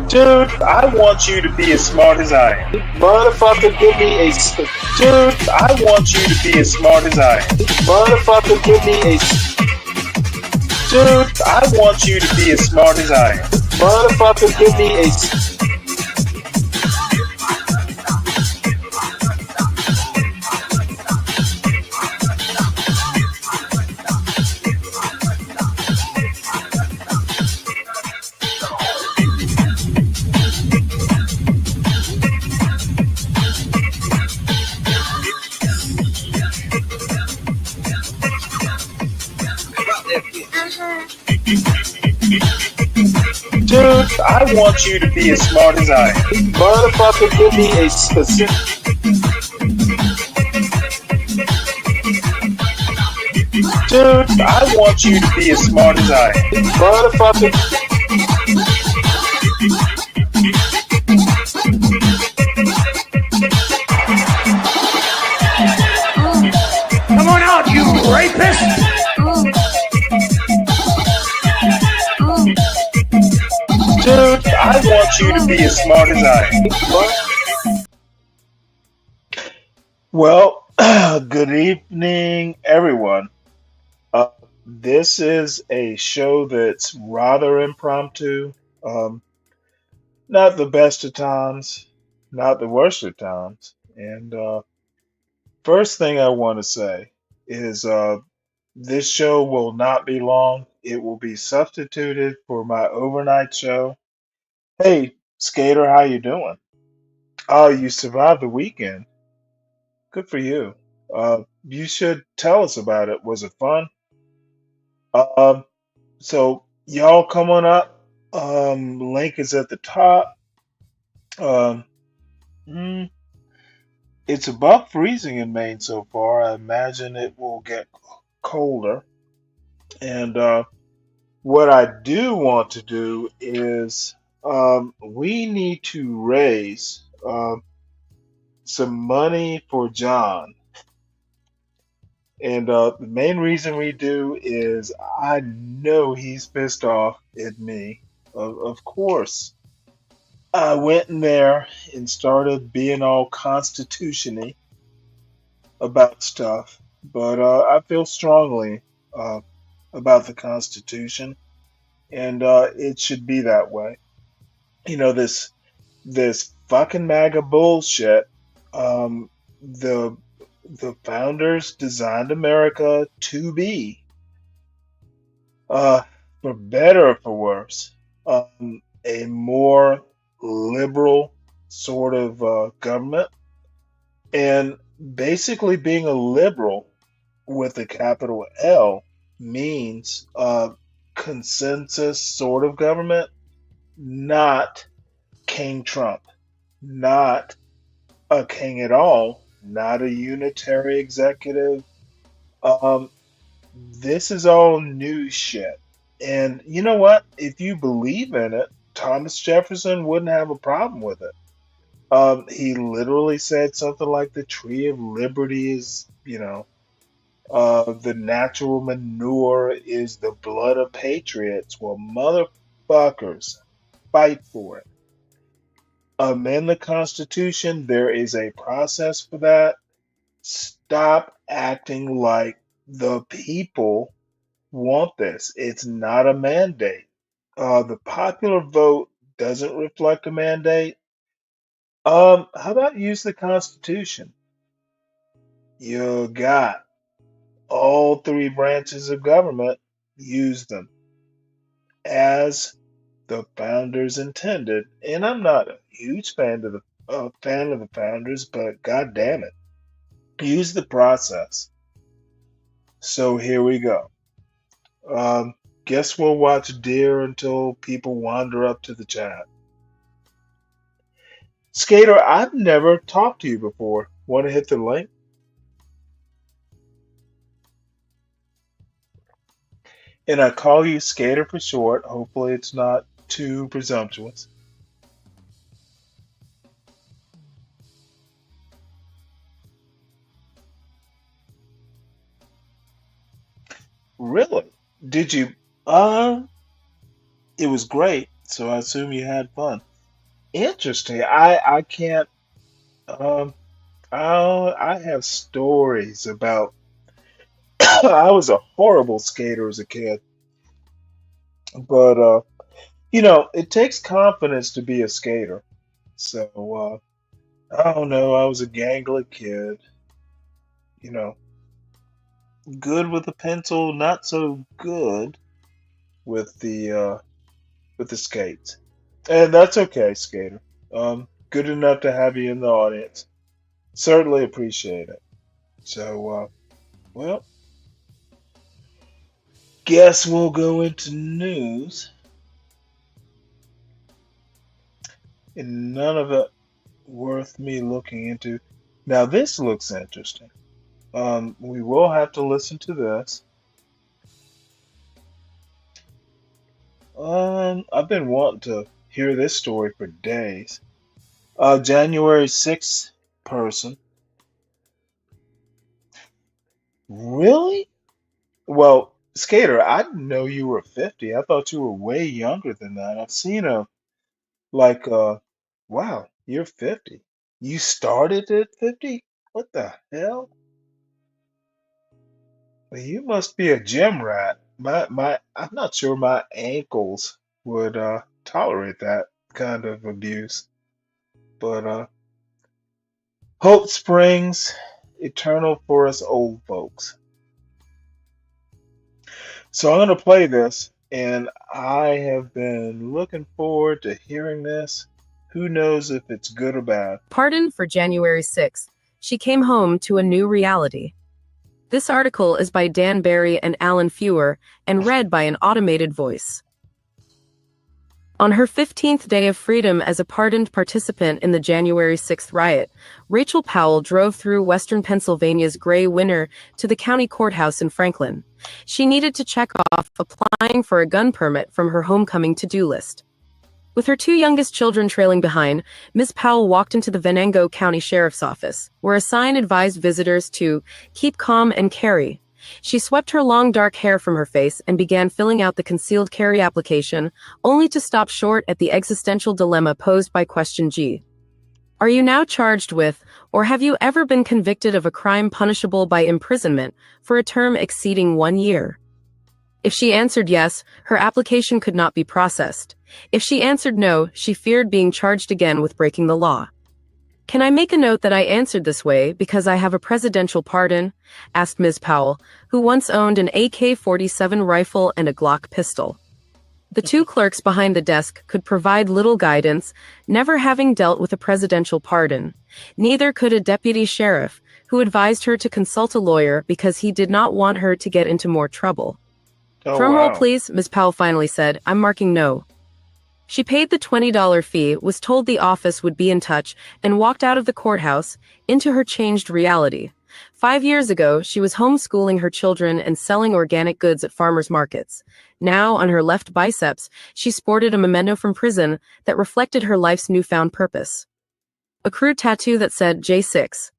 Dude, I want you to be as smart as I am. Motherfucker, give me a Dude, I want you to be as smart as I am. motherfucker, give me a Dude, I want you to be as smart as I am. motherfucker, give me a Dude, I want you to be as smart as I am. motherfucker, give me a specific Dude, I want you to be as smart as I am. motherfucker. Come on out, you rapist! Dude, I want you to be as smart as I am. Well, good evening, everyone. This is a show that's rather impromptu. Um, not the best of times, not the worst of times. And first thing I want to say is this show will not be long. It will be substituted for my overnight show. Hey, Skater, how you doing? Oh, you survived the weekend. Good for you. You should tell us about it. Was it fun? Um, so y'all come on up. Link is at the top. Um, mm, it's above freezing in Maine so far. I imagine it will get colder. And what I do want to do is we need to raise some money for John. And the main reason we do is I know he's pissed off at me. Of course. I went in there and started being all constitution-y about stuff, but I feel strongly uh, about the Constitution, and it should be that way. You know, this fucking MAGA bullshit. The founders designed America to be, uh, for better or for worse, a more liberal sort of government. And basically, being a liberal with a capital L means consensus sort of government, not King Trump, not a king at all, not a unitary executive. Um, this is all new shit. And you know what? If you believe in it, Thomas Jefferson wouldn't have a problem with it. He literally said something like the tree of liberty is, the natural manure is the blood of patriots. Well, motherfuckers, fight for it. Amend the Constitution. There is a process for that. Stop acting like the people want this. It's not a mandate. The popular vote doesn't reflect a mandate. How about use the Constitution? You got all three branches of government. Use them as the founders intended. And I'm not a huge fan of the founders, but god damn it, use the process. So here we go. Guess we'll watch deer until people wander up to the chat. Skater, I've never talked to you before. Want to hit the link? And I call you Skater for short. Hopefully, it's not too presumptuous. Really? Did you? Uh, it was great. So I assume you had fun. Interesting. I can't. Um, I have stories about. I was a horrible skater as a kid, but it takes confidence to be a skater. So I don't know. I was a gangly kid. You know, good with a pencil, not so good with the skates. And that's okay, skater. Good enough to have you in the audience. Certainly appreciate it. So, well, guess we'll go into news, and none of it worth me looking into. Now, this looks interesting. We will have to listen to this. I've been wanting to hear this story for days. January 6th person. Really? Well, Skater, I didn't know you were 50. I thought you were way younger than that. I've seen like, wow, you're 50. You started at 50? What the hell? Well, you must be a gym rat. I'm not sure my ankles would tolerate that kind of abuse. But hope springs eternal for us old folks. So I'm going to play this, and I have been looking forward to hearing this. Who knows if it's good or bad? Pardon for January 6th. She came home to a new reality. This article is by Dan Barry and Alan Fewer and read by an automated voice. On her 15th day of freedom as a pardoned participant in the January 6th riot, Rachel Powell drove through western Pennsylvania's gray winter to the county courthouse in Franklin. She needed to check off applying for a gun permit from her homecoming to-do list. With her two youngest children trailing behind, Ms. Powell walked into the Venango County Sheriff's Office, where a sign advised visitors to keep calm and carry. She swept her long dark hair from her face and began filling out the concealed carry application, only to stop short at the existential dilemma posed by question G. Are you now charged with, or have you ever been convicted of a crime punishable by imprisonment for a term exceeding 1 year? If she answered yes, her application could not be processed. If she answered no, she feared being charged again with breaking the law. Can I make a note that I answered this way because I have a presidential pardon? Asked Ms. Powell, who once owned an AK-47 rifle and a Glock pistol. The two clerks behind the desk could provide little guidance, never having dealt with a presidential pardon. Neither could a deputy sheriff, who advised her to consult a lawyer because he did not want her to get into more trouble. Oh, Drumroll, wow. please, Ms. Powell finally said. I'm marking no. She paid the $20 fee, was told the office would be in touch, and walked out of the courthouse into her changed reality. 5 years ago, she was homeschooling her children and selling organic goods at farmers markets. Now, on her left biceps, she sported a memento from prison that reflected her life's newfound purpose. A crude tattoo that said J6.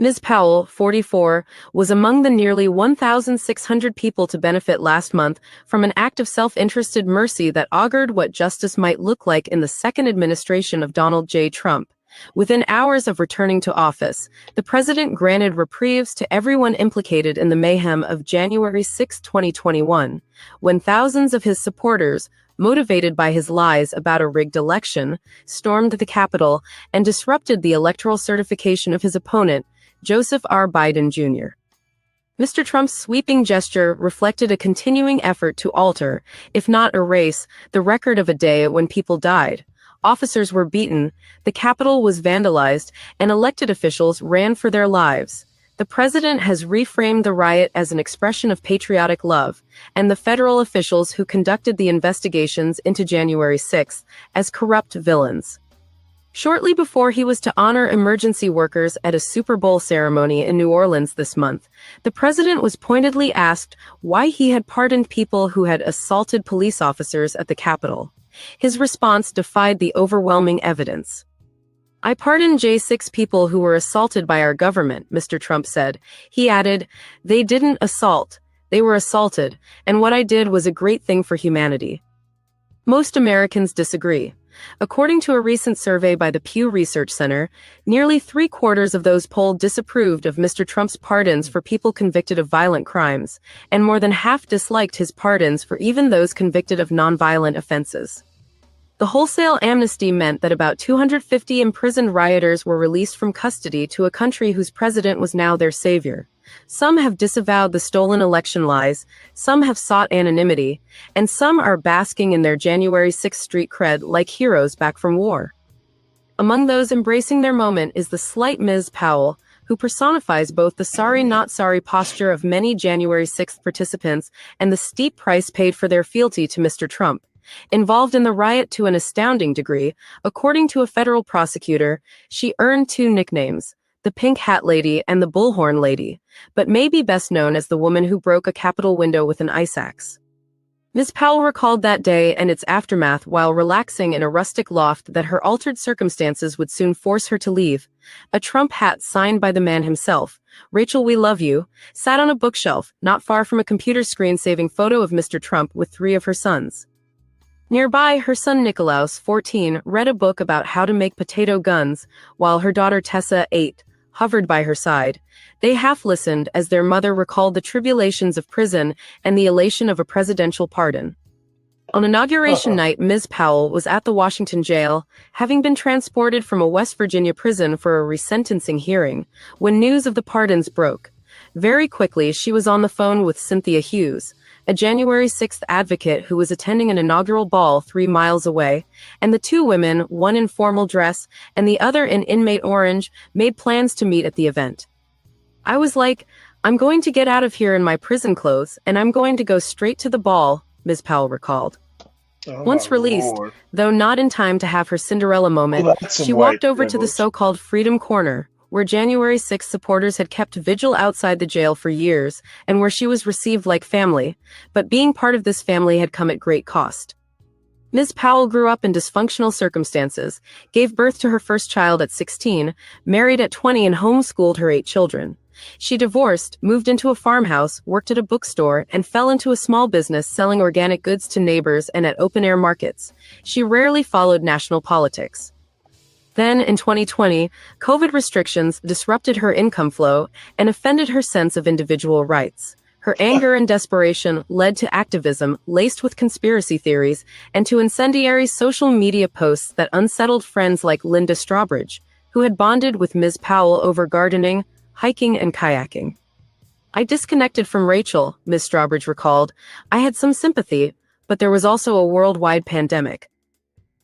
Ms. Powell, 44, was among the nearly 1,600 people to benefit last month from an act of self-interested mercy that augured what justice might look like in the second administration of Donald J. Trump. Within hours of returning to office, the president granted reprieves to everyone implicated in the mayhem of January 6, 2021, when thousands of his supporters, motivated by his lies about a rigged election, stormed the Capitol and disrupted the electoral certification of his opponent, Joseph R. Biden Jr. Mr. Trump's sweeping gesture reflected a continuing effort to alter, if not erase, the record of a day when people died. Officers were beaten, the Capitol was vandalized, and elected officials ran for their lives. The president has reframed the riot as an expression of patriotic love, and the federal officials who conducted the investigations into January 6th as corrupt villains. Shortly before he was to honor emergency workers at a Super Bowl ceremony in New Orleans this month, the president was pointedly asked why he had pardoned people who had assaulted police officers at the Capitol. His response defied the overwhelming evidence. I pardon J6 people who were assaulted by our government, Mr. Trump said. He added, they didn't assault. They were assaulted, and what I did was a great thing for humanity. Most Americans disagree. According to a recent survey by the Pew Research Center, nearly three-quarters of those polled disapproved of Mr. Trump's pardons for people convicted of violent crimes, and more than half disliked his pardons for even those convicted of nonviolent offenses. The wholesale amnesty meant that about 250 imprisoned rioters were released from custody to a country whose president was now their savior. Some have disavowed the stolen election lies, some have sought anonymity, and some are basking in their January 6th street cred like heroes back from war. Among those embracing their moment is the slight Ms. Powell, who personifies both the sorry not sorry posture of many January 6th participants and the steep price paid for their fealty to Mr. Trump. Involved in the riot to an astounding degree, according to a federal prosecutor, she earned two nicknames, the Pink Hat Lady and the Bullhorn Lady, but may be best known as the woman who broke a Capitol window with an ice axe. Ms. Powell recalled that day and its aftermath while relaxing in a rustic loft that her altered circumstances would soon force her to leave. A Trump hat signed by the man himself, Rachel We Love You, sat on a bookshelf not far from a computer screen-saving photo of Mr. Trump with three of her sons. Nearby, her son Nicolaus, 14, read a book about how to make potato guns, while her daughter Tessa, 8, hovered by her side. They half-listened as their mother recalled the tribulations of prison and the elation of a presidential pardon. On Inauguration night, Ms. Powell was at the Washington jail, having been transported from a West Virginia prison for a resentencing hearing, when news of the pardons broke. Very quickly, she was on the phone with Cynthia Hughes, a January 6th advocate who was attending an inaugural ball 3 miles away, and the two women, one in formal dress and the other in inmate orange, made plans to meet at the event. I was like, I'm going to get out of here in my prison clothes, and I'm going to go straight to the ball, Ms. Powell recalled. Oh, Once my released, Lord. though not in time to have her Cinderella moment, Well, that's some she white walked over to the privilege. so-called Freedom Corner, where January 6 supporters had kept vigil outside the jail for years, and where she was received like family, but being part of this family had come at great cost. Ms. Powell grew up in dysfunctional circumstances, gave birth to her first child at 16, married at 20 and homeschooled her 8 children. She divorced, moved into a farmhouse, worked at a bookstore, and fell into a small business selling organic goods to neighbors and at open-air markets. She rarely followed national politics. Then, in 2020, COVID restrictions disrupted her income flow and offended her sense of individual rights. Her anger and desperation led to activism laced with conspiracy theories and to incendiary social media posts that unsettled friends like Linda Strawbridge, who had bonded with Ms. Powell over gardening, hiking, and kayaking. I disconnected from Rachel, Ms. Strawbridge recalled. I had some sympathy, but there was also a worldwide pandemic.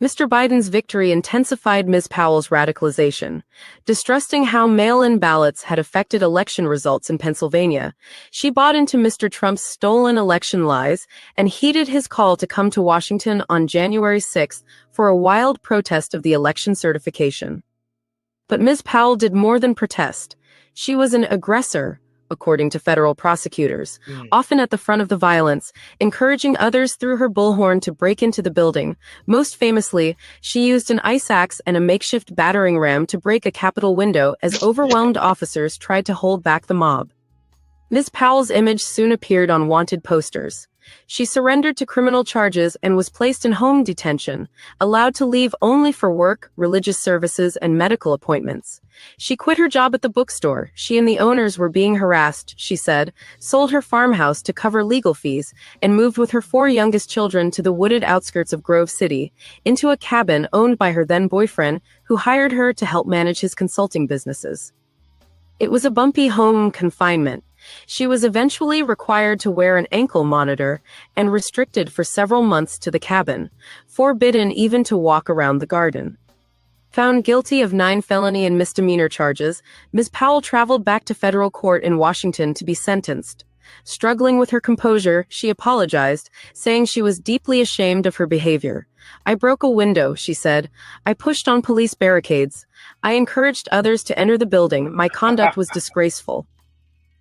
Mr. Biden's victory intensified Ms. Powell's radicalization. Distrusting how mail-in ballots had affected election results in Pennsylvania, she bought into Mr. Trump's stolen election lies and heeded his call to come to Washington on January 6th for a wild protest of the election certification. But Ms. Powell did more than protest. She was an aggressor, according to federal prosecutors, often at the front of the violence, encouraging others through her bullhorn to break into the building. Most famously, she used an ice axe and a makeshift battering ram to break a Capitol window as overwhelmed officers tried to hold back the mob. Ms. Powell's image soon appeared on wanted posters. She surrendered to criminal charges and was placed in home detention, allowed to leave only for work, religious services, and medical appointments. She quit her job at the bookstore. She and the owners were being harassed, she said, sold her farmhouse to cover legal fees, and moved with her 4 youngest children to the wooded outskirts of Grove City, into a cabin owned by her then-boyfriend, who hired her to help manage his consulting businesses. It was a bumpy home confinement. She was eventually required to wear an ankle monitor and restricted for several months to the cabin, forbidden even to walk around the garden. Found guilty of 9 felony and misdemeanor charges, Ms. Powell traveled back to federal court in Washington to be sentenced. Struggling with her composure, she apologized, saying she was deeply ashamed of her behavior. I broke a window, she said. I pushed on police barricades. I encouraged others to enter the building. My conduct was disgraceful.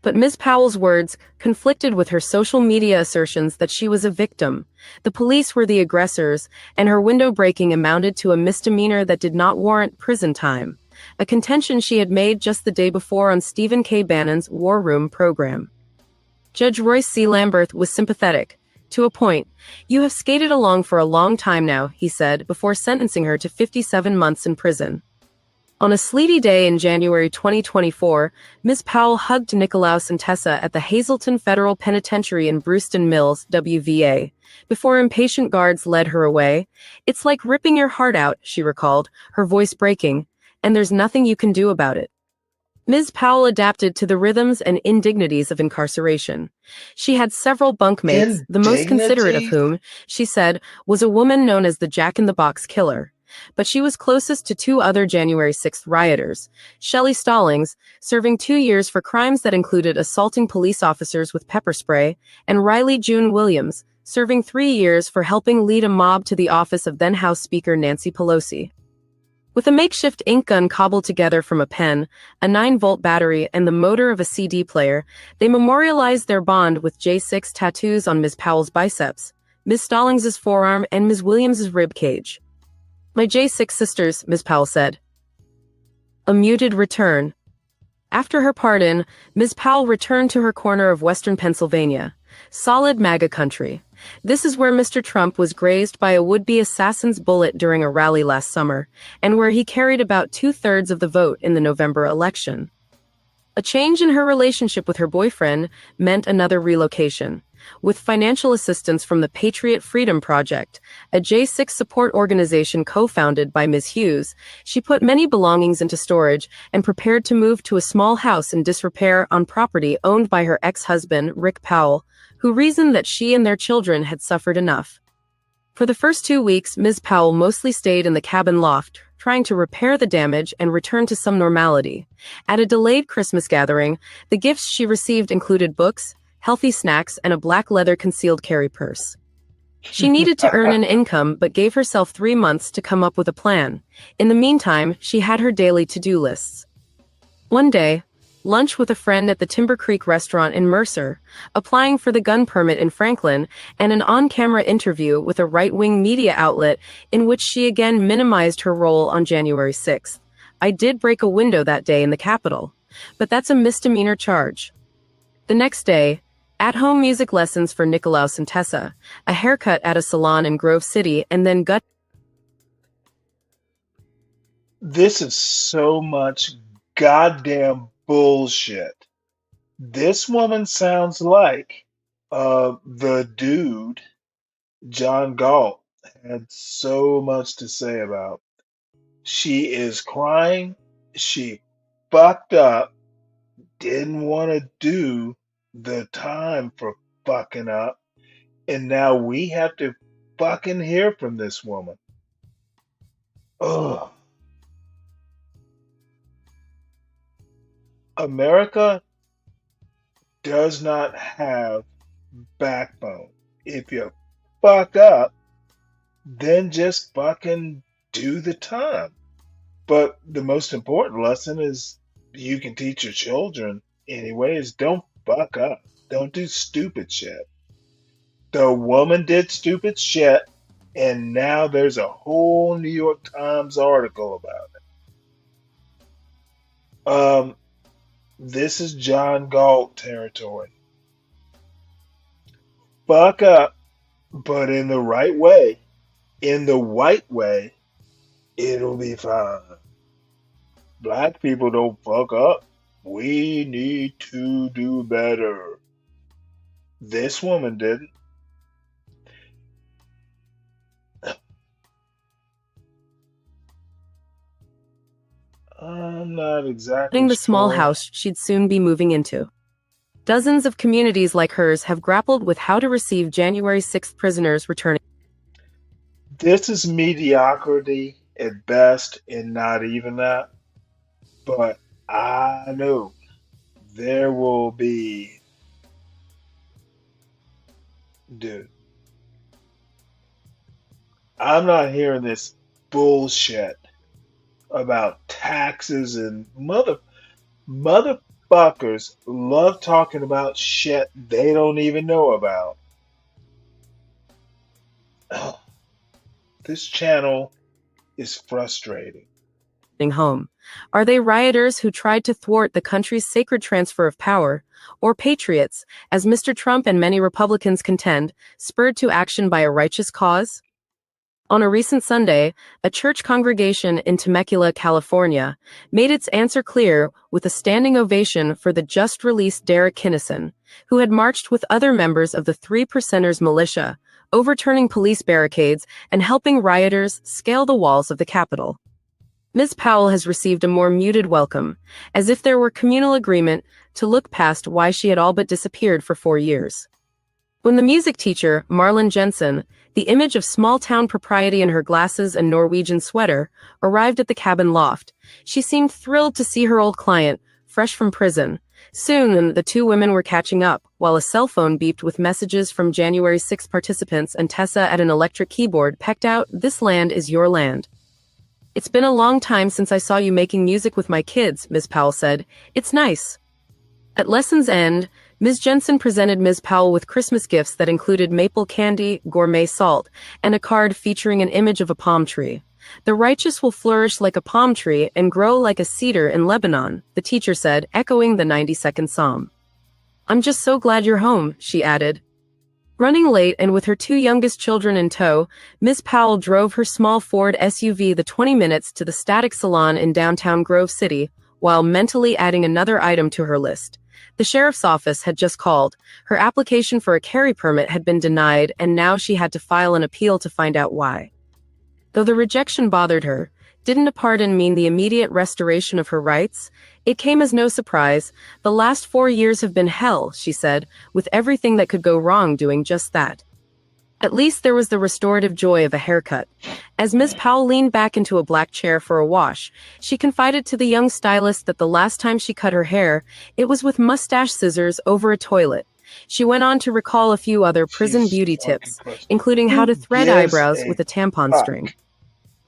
But Ms. Powell's words conflicted with her social media assertions that she was a victim. The police were the aggressors, and her window breaking amounted to a misdemeanor that did not warrant prison time, a contention she had made just the day before on Stephen K. Bannon's War Room program. Judge Royce C. Lamberth was sympathetic. To a point. You have skated along for a long time now, he said, before sentencing her to 57 months in prison. On a sleety day in January 2024, Ms. Powell hugged Nicolaus and Tessa at the Hazleton Federal Penitentiary in Brewston Mills, WVA. Before impatient guards led her away. It's like ripping your heart out, she recalled, her voice breaking, and there's nothing you can do about it. Ms. Powell adapted to the rhythms and indignities of incarceration. She had several bunkmates, the most considerate of Indignity? whom, she said, was a woman known as the Jack-in-the-Box Killer. But she was closest to two other January 6th rioters, Shelley Stallings, serving 2 years for crimes that included assaulting police officers with pepper spray, and Riley June Williams, serving 3 years for helping lead a mob to the office of then House Speaker Nancy Pelosi. With a makeshift ink gun cobbled together from a pen, a 9-volt battery, and the motor of a CD player, they memorialized their bond with J6 tattoos on Ms. Powell's biceps, Ms. Stallings' forearm, and Ms. Williams' rib cage. My J6 sisters, Ms. Powell said. A muted return. After her pardon, Ms. Powell returned to her corner of western Pennsylvania. Solid MAGA country. This is where Mr. Trump was grazed by a would-be assassin's bullet during a rally last summer, and where he carried about 2/3 of the vote in the November election. A change in her relationship with her boyfriend meant another relocation. With financial assistance from the Patriot Freedom Project, a J6 support organization co-founded by Ms. Hughes, she put many belongings into storage and prepared to move to a small house in disrepair on property owned by her ex-husband, Rick Powell, who reasoned that she and their children had suffered enough. For the first 2 weeks, Ms. Powell mostly stayed in the cabin loft, trying to repair the damage and return to some normality. At a delayed Christmas gathering, the gifts she received included books, healthy snacks, and a black leather concealed carry purse. She needed to earn an income but gave herself 3 months to come up with a plan. In the meantime, she had her daily to-do lists. One day, lunch with a friend at the Timber Creek restaurant in Mercer, applying for the gun permit in Franklin, and an on-camera interview with a right-wing media outlet in which she again minimized her role on January 6th. I did break a window that day in the Capitol, but that's a misdemeanor charge. The next day, at-home music lessons for Nicolaus and Tessa, a haircut at a salon in Grove City, and then This is so much goddamn bullshit. This woman sounds like the dude John Galt had so much to say about. She is crying. She fucked up. Didn't want to do the time for fucking up. And now we have to fucking hear from this woman. Ugh. America does not have backbone. If you fuck up, then just fucking do the time. But the most important lesson is you can teach your children anyway is don't fuck up. Don't do stupid shit. The woman did stupid shit, and now there's a whole New York Times article about it. This is John Galt territory. Fuck up, but in the right way, in the white way, it'll be fine. Black people don't fuck up. We need to do better. This woman didn't. I'm not exactly the small sure. house she'd soon be moving into. Dozens of communities like hers have grappled with how to receive January 6th prisoners returning. This is mediocrity at best, and not even that. But I know there will be, dude. I'm not hearing this bullshit about taxes and motherfuckers love talking about shit they don't even know about. Ugh. This channel is frustrating. Home. Are they rioters who tried to thwart the country's sacred transfer of power, or patriots, as Mr. Trump and many Republicans contend, spurred to action by a righteous cause? On a recent Sunday, a church congregation in Temecula, California, made its answer clear with a standing ovation for the just-released Derek Kinnison, who had marched with other members of the Three Percenters militia, overturning police barricades and helping rioters scale the walls of the Capitol. Ms. Powell has received a more muted welcome, as if there were communal agreement to look past why she had all but disappeared for 4 years. When the music teacher, Marlon Jensen, the image of small-town propriety in her glasses and Norwegian sweater, arrived at the cabin loft, she seemed thrilled to see her old client, fresh from prison. Soon, the two women were catching up, while a cell phone beeped with messages from January 6 participants and Tessa at an electric keyboard pecked out, "This land is your land." "It's been a long time since I saw you making music with my kids," Ms. Powell said. "It's nice." At lesson's end, Ms. Jensen presented Ms. Powell with Christmas gifts that included maple candy, gourmet salt, and a card featuring an image of a palm tree. "The righteous will flourish like a palm tree and grow like a cedar in Lebanon," the teacher said, echoing the 92nd Psalm. "I'm just so glad you're home," she added. Running late and with her two youngest children in tow, Ms. Powell drove her small Ford SUV the 20 minutes to the Static Salon in downtown Grove City, while mentally adding another item to her list. The sheriff's office had just called. Her application for a carry permit had been denied, and now she had to file an appeal to find out why. Though the rejection bothered her, didn't a pardon mean the immediate restoration of her rights? It came as no surprise. "The last 4 years have been hell," she said, with everything that could go wrong doing just that. At least there was the restorative joy of a haircut. As Ms. Powell leaned back into a black chair for a wash, she confided to the young stylist that the last time she cut her hair, it was with mustache scissors over a toilet. She went on to recall a few other prison beauty tips, including how to thread eyebrows with a tampon string.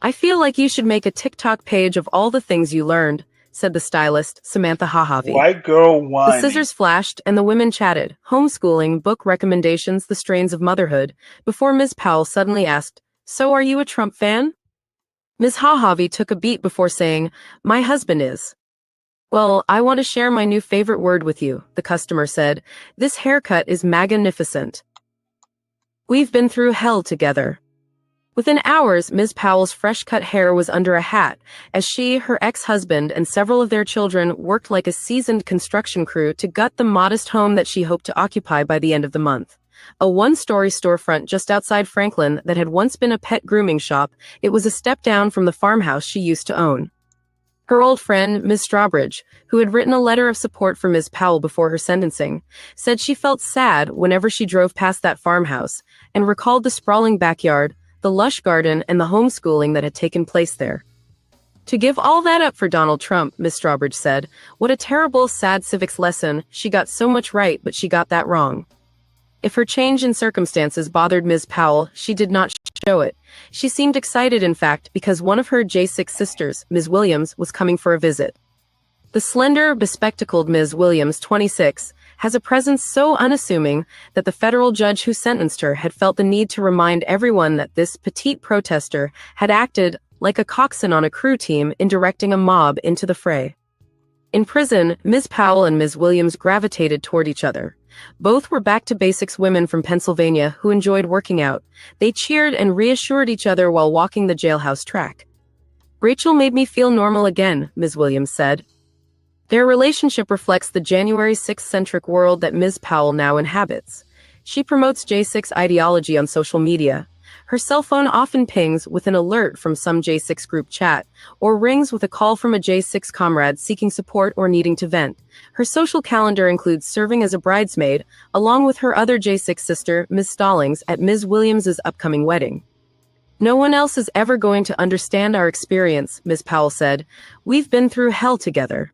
"I feel like you should make a TikTok page of all the things you learned," said the stylist, Samantha Hahavi. White girl The whining. scissors flashed, and the women chatted, homeschooling, book recommendations, the strains of motherhood, before Ms. Powell suddenly asked, "So are you a Trump fan?" Ms. Hahavi took a beat before saying, "My husband is." "Well, I want to share my new favorite word with you," the customer said. "This haircut is magnificent. We've been through hell together." Within hours, Ms. Powell's fresh-cut hair was under a hat, as she, her ex-husband, and several of their children worked like a seasoned construction crew to gut the modest home that she hoped to occupy by the end of the month. A one-story storefront just outside Franklin that had once been a pet grooming shop, it was a step down from the farmhouse she used to own. Her old friend, Ms. Strawbridge, who had written a letter of support for Ms. Powell before her sentencing, said she felt sad whenever she drove past that farmhouse and recalled the sprawling backyard, the lush garden, and the homeschooling that had taken place there. "To give all that up for Donald Trump," Ms. Strawbridge said. "What a terrible, sad civics lesson. She got so much right, but she got that wrong." If her change in circumstances bothered Ms. Powell, she did not show it. She seemed excited, in fact, because one of her J6 sisters, Ms. Williams, was coming for a visit. The slender, bespectacled Ms. Williams, 26, has a presence so unassuming that the federal judge who sentenced her had felt the need to remind everyone that this petite protester had acted like a coxswain on a crew team in directing a mob into the fray. In prison, Ms. Powell and Ms. Williams gravitated toward each other. Both were back-to-basics women from Pennsylvania who enjoyed working out. They cheered and reassured each other while walking the jailhouse track. "Rachel made me feel normal again," Ms. Williams said. Their relationship reflects the January 6-centric world that Ms. Powell now inhabits. She promotes J6 ideology on social media. Her cell phone often pings with an alert from some J6 group chat, or rings with a call from a J6 comrade seeking support or needing to vent. Her social calendar includes serving as a bridesmaid, along with her other J6 sister, Ms. Stallings, at Ms. Williams's upcoming wedding. "No one else is ever going to understand our experience," Ms. Powell said. "We've been through hell together."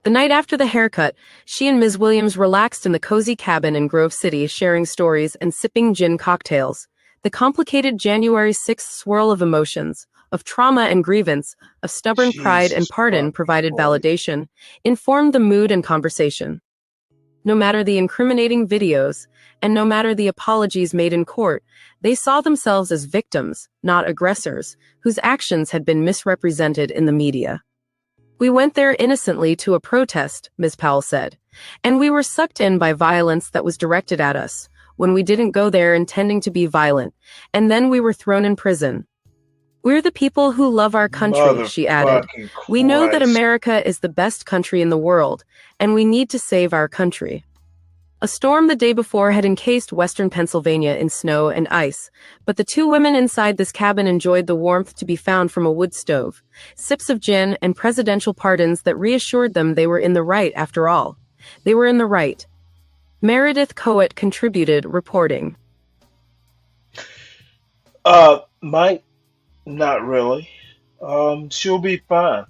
The night after the haircut, she and Ms. Williams relaxed in the cozy cabin in Grove City, sharing stories and sipping gin cocktails. The complicated January 6th swirl of emotions, of trauma and grievance, of stubborn pride and pardon provided validation, informed the mood and conversation. No matter the incriminating videos, and no matter the apologies made in court, they saw themselves as victims, not aggressors, whose actions had been misrepresented in the media. "We went there innocently to a protest," Ms. Powell said. And we were sucked in by violence that was directed at us, when we didn't go there intending to be violent, and then we were thrown in prison. We're the people who love our country, she added. Motherfucking We know that Christ. America is the best country in the world, and we need to save our country. A storm the day before had encased western Pennsylvania in snow and ice, but the two women inside this cabin enjoyed the warmth to be found from a wood stove, sips of gin, and presidential pardons that reassured them they were in the right after all. They were in the right. Meredith Coet contributed, reporting. Might not really. She'll be fine.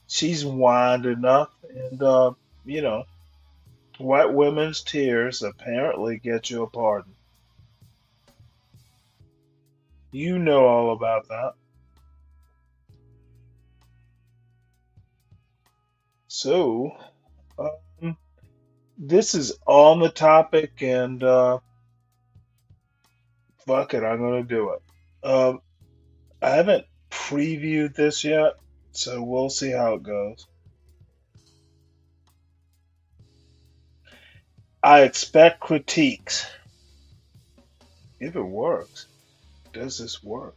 She's whined enough, and you know, white women's tears apparently get you a pardon. You know all about that. So, um, this is on the topic, and fuck it, I'm gonna do it. I haven't previewed this yet, so we'll see how it goes. I expect critiques. If it works, does this work?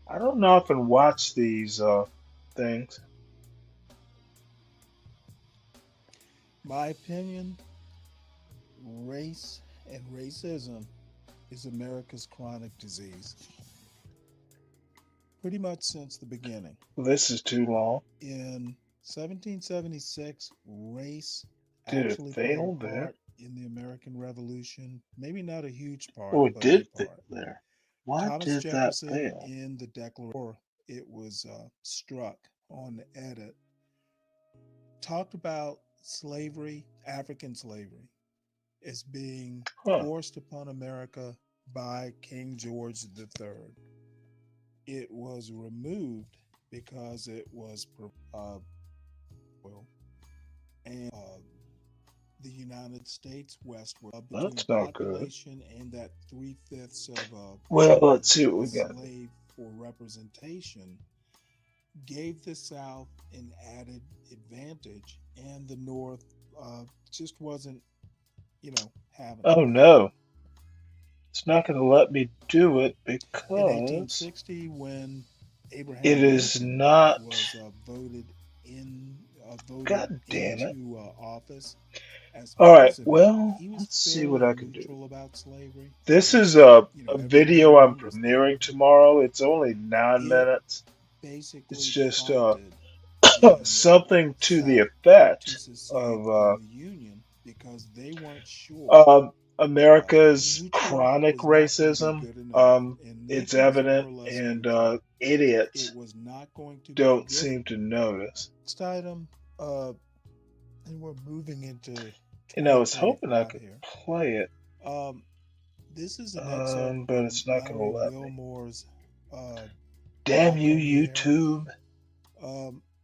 I don't often watch these things. My opinion, race and racism is America's chronic disease. Pretty much since the beginning. This is too long. In 1776, race Did it actually played a fail there? part in the American Revolution. Maybe not a huge part, Oh, it but a did fail part. there. Why Thomas did that Jefferson fail? in the Declaration, it was struck on the edit, talked about slavery, African slavery, as being Huh. forced upon America by King George III. It was removed because it was and the United States westward between That's not good. population and that 3/5 of Well, let's see what we got. slave for representation gave the South an added advantage, and the North just wasn't, having it. Oh no, it's not going to let me do it In because 1860, when Abraham it is Lincoln not. was voted God damn it. into office as All right, president, well, he was let's see what fairly I can do. neutral about slavery. This is a a video I'm remembers that. premiering tomorrow. It's only 9 It minutes. basically It's just prompted the something to the South effect to secede of from the Union because they weren't sure America's neutral chronic was not going to be racism. good enough, and It's Lincoln was more or evident, less and neutral. idiots It was not going to be don't good seem to notice. next item, and we're moving into And I was hoping I 2025 could here. play it, This is an excerpt but from it's not going to Larry let me. Wilmore's Damn you, premiere. YouTube.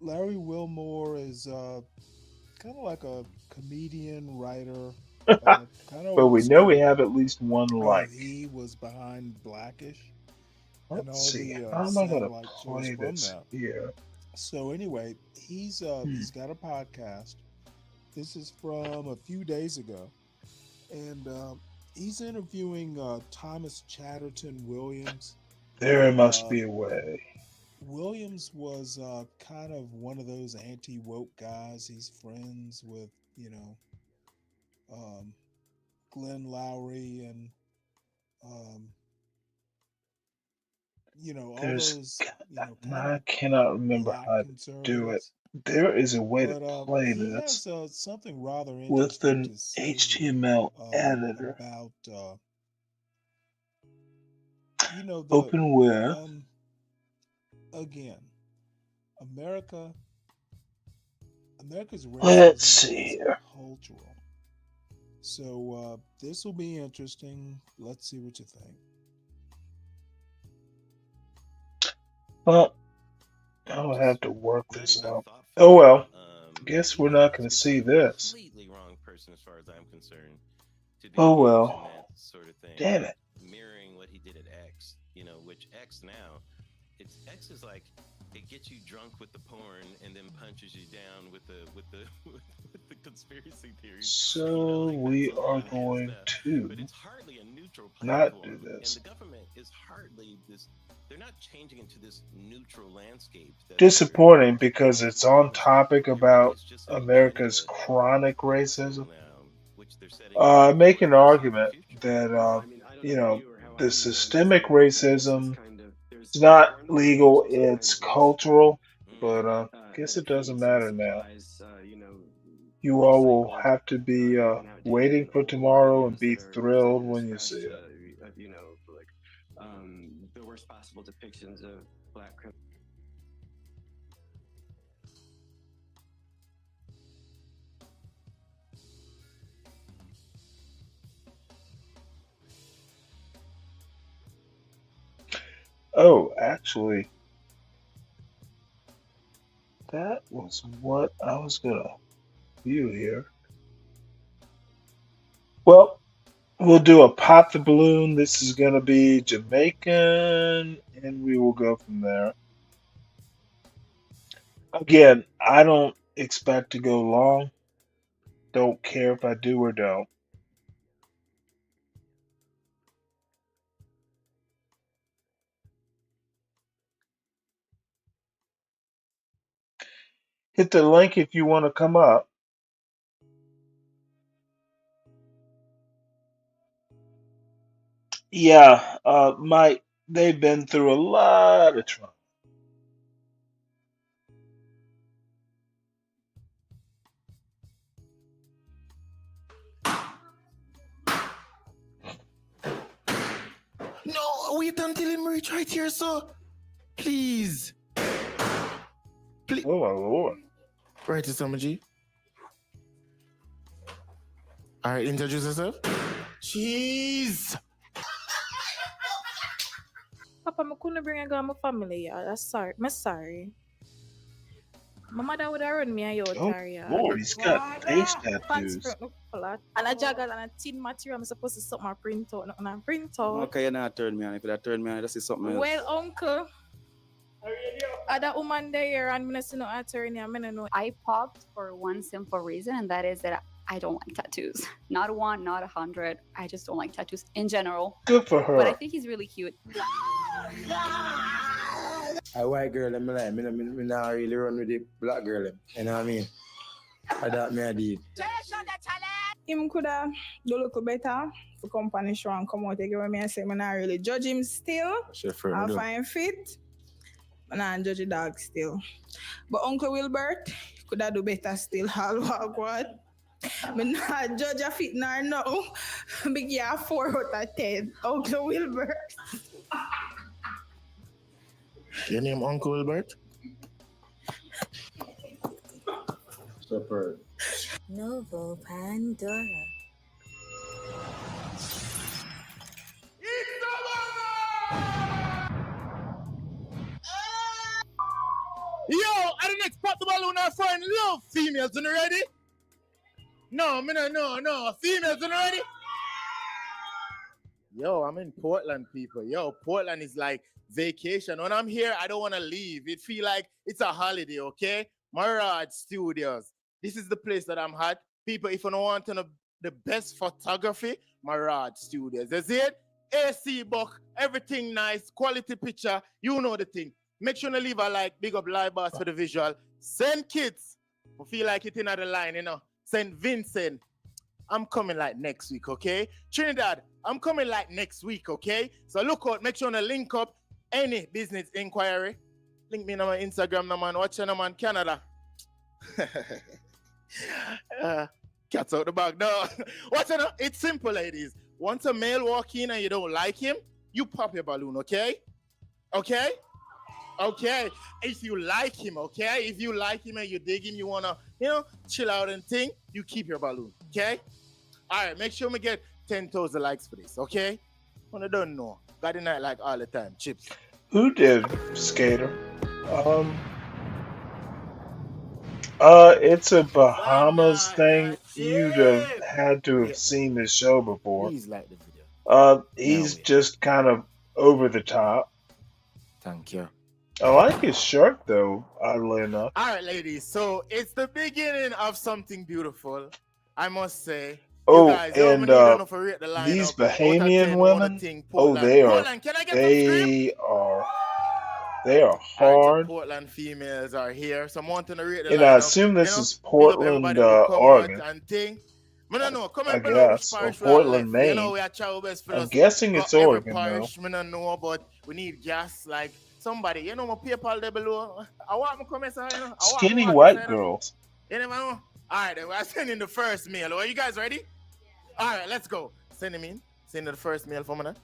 Larry Wilmore is kind of like a comedian, writer, kind of But old we know we school. have at least one like. He was behind Blackish and Let's all see. the How am I going to satellite shows play from this that. here? So anyway, he's got a podcast. This is from a few days ago, and he's interviewing Thomas Chatterton Williams. There must be a way. Williams was kind of one of those anti-woke guys. He's friends with, Glenn Lowry and, all There's, those, kind I of cannot remember black how to do it. conservatives. There is a way But to play he this has something rather with interesting an to say here HTML editor. about, Open with. Again, America's Let's racism see is here. cultural. So this will be interesting. Let's see what you think. Well, I'll have to work this out. Oh well. Guess we're not going to see this. Completely wrong person as far as I'm concerned. To be Oh engaged in well. that sort of thing. Damn it. Mirroring what he did at X, which X now It's X is like it gets you drunk with the porn and then punches you down with the with the conspiracy theories. So Like we that's all are it is going now. But to it's hardly a neutral not platform, do and this. the government is hardly this. They're not changing into this neutral landscape that Disappointing because it's on promised. topic It really about is just an America's agenda chronic tool racism. now, which they're setting up Make for an the foreseeable argument future. that Well, I mean, I don't you know know you or how the other you guys systemic feel, but this is racism kind of is there's not porn, but there's legal, also kind it's of lustful cultural. But guess that it doesn't feeds and matter now. supplies, You all will recycled have to be waiting contaminated for old tomorrow and videos be that are thrilled presented as when you see fresh, it. like the worst possible depictions of black criminals. Oh, actually, that was what I was gonna view here. Well, we'll do a pop the balloon. This is gonna be Jamaican, and we will go from there. Again, I don't expect to go long. Don't care if I do or don't. Hit the link if you want to come up. Yeah, Mike, they've been through a lot of trauma. No, wait until him reach right here, sir. Please. Please. Oh my lord. Right, Summer G. All right, introduce yourself. Jeez. Papa, I couldn't bring a girl my family, yeah. That's sorry. I'm sorry. My mother would have run me a yacht Oh area. lord, he's got face Pants tattoos. print look flat. And a jagger and a thin material. I'm supposed to set my print out. Nothing I print out. Okay, you're not turn me on. If you turn me on, that's something else. Well, uncle. Other woman there and I see no attorney. I know. I popped for one simple reason, and that is that I don't like tattoos. Not one, not 100. I just don't like tattoos in general. Good for But I her. think he's really cute. A white girl, I'm like, me not really run with the black girl. You know what I mean? I that me I did. Him coulda do look better for company show and come out again. Me I say, I not really judge him still. I find fit. I not judge the dog still. But Uncle Wilbert coulda do better still. All what? I not judge a fit nor no. Big yeah 4 out of 10. Uncle Wilbert. Your name Uncle Wilbert? Superb. Novo Pandora. Yo, I didn't expect the balloon I find love females. You ready? No, females. You ready? Yo, I'm in Portland, people. Yo, Portland is like vacation. When I'm here, I don't want to leave. It feel like it's a holiday, okay? Mirage Studios. This is the place that I'm at. People, if you don't want to know the best photography, Mirage Studios. You see it? AC book, everything nice, quality picture. You know the thing. Make sure to leave a like. Big up Live Boss for the visual. Send kids who feel like it in the line, you know. Send Vincent. I'm coming like next week, okay? Trinidad, I'm coming like next week, okay? So look out, make sure to link up any business inquiry. Link me on my Instagram, no man. Watch no man, Canada. Cat's out the bag. No. Watch it. It's simple, ladies. Once a male walk in and you don't like him, you pop your balloon, okay? Okay? Okay. If you like him, okay? If you like him and you dig him, you want to, chill out and think, you keep your balloon, okay? All right, make sure we get 10,000 likes for this, okay? When I don't know. Got the night like all the time. Chips. Who did Skater? It's a Bahamas thing. You'd have had to have seen this show before. Please like the video. He's just kind of over the top. Thank you. I like his shirt though, oddly enough. All right, ladies. So it's the beginning of something beautiful, I must say. You Oh, guys, and need enough to rate the these lineup out of Bahamian 10. What the women, thing, oh, Portland. Portland, can I get some scream? They are All right, so hard. Portland females are here. So I'm wanting to rate the And I lineup. assume this is Big up everybody Portland, who come Oregon. out and thing. I don't know. I Comment below which guess, or parish we Portland, left. Maine. We are trying best for I'm us. guessing it's Every Oregon parish, though. I don't know, but we need gas like somebody. My PayPal there below. I want my comments. Skinny white girls. You never know. All right, then we're sending the first mail. Are you guys ready? All right, let's go. Send them in. Send the first mail for me now.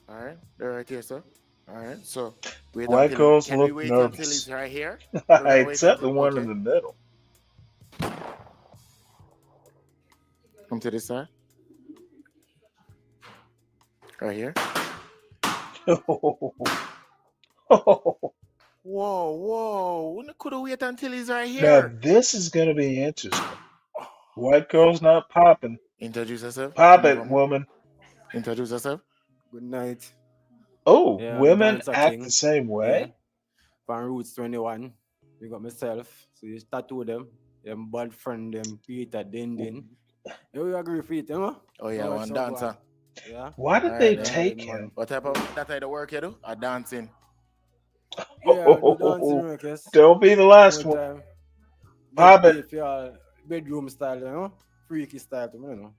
All right, they're right here, sir. All right, so White girls look wait nervous. until he's right here? Except the one in the middle. Come to this side. Right here. Whoa. We could have waited until he's right here. Now this is gonna be interesting. White girl's not popping. Introduce yourself. Pop it, woman. Introduce yourself. Good night. Oh, Yeah, women dance a act thing. the same way? Yeah. From Roots 21. We got myself. So you tattoo them. Them bad friend, them Peter Dindin. Yeah, we agree with it, you know? Oh yeah, one dancer. Yeah. Why did they take him? What type of work you do? A dancing. Yeah, the dancing work, yes. Don't be the last one. Pop it. If you're bedroom style, you know? Freaky style, you know?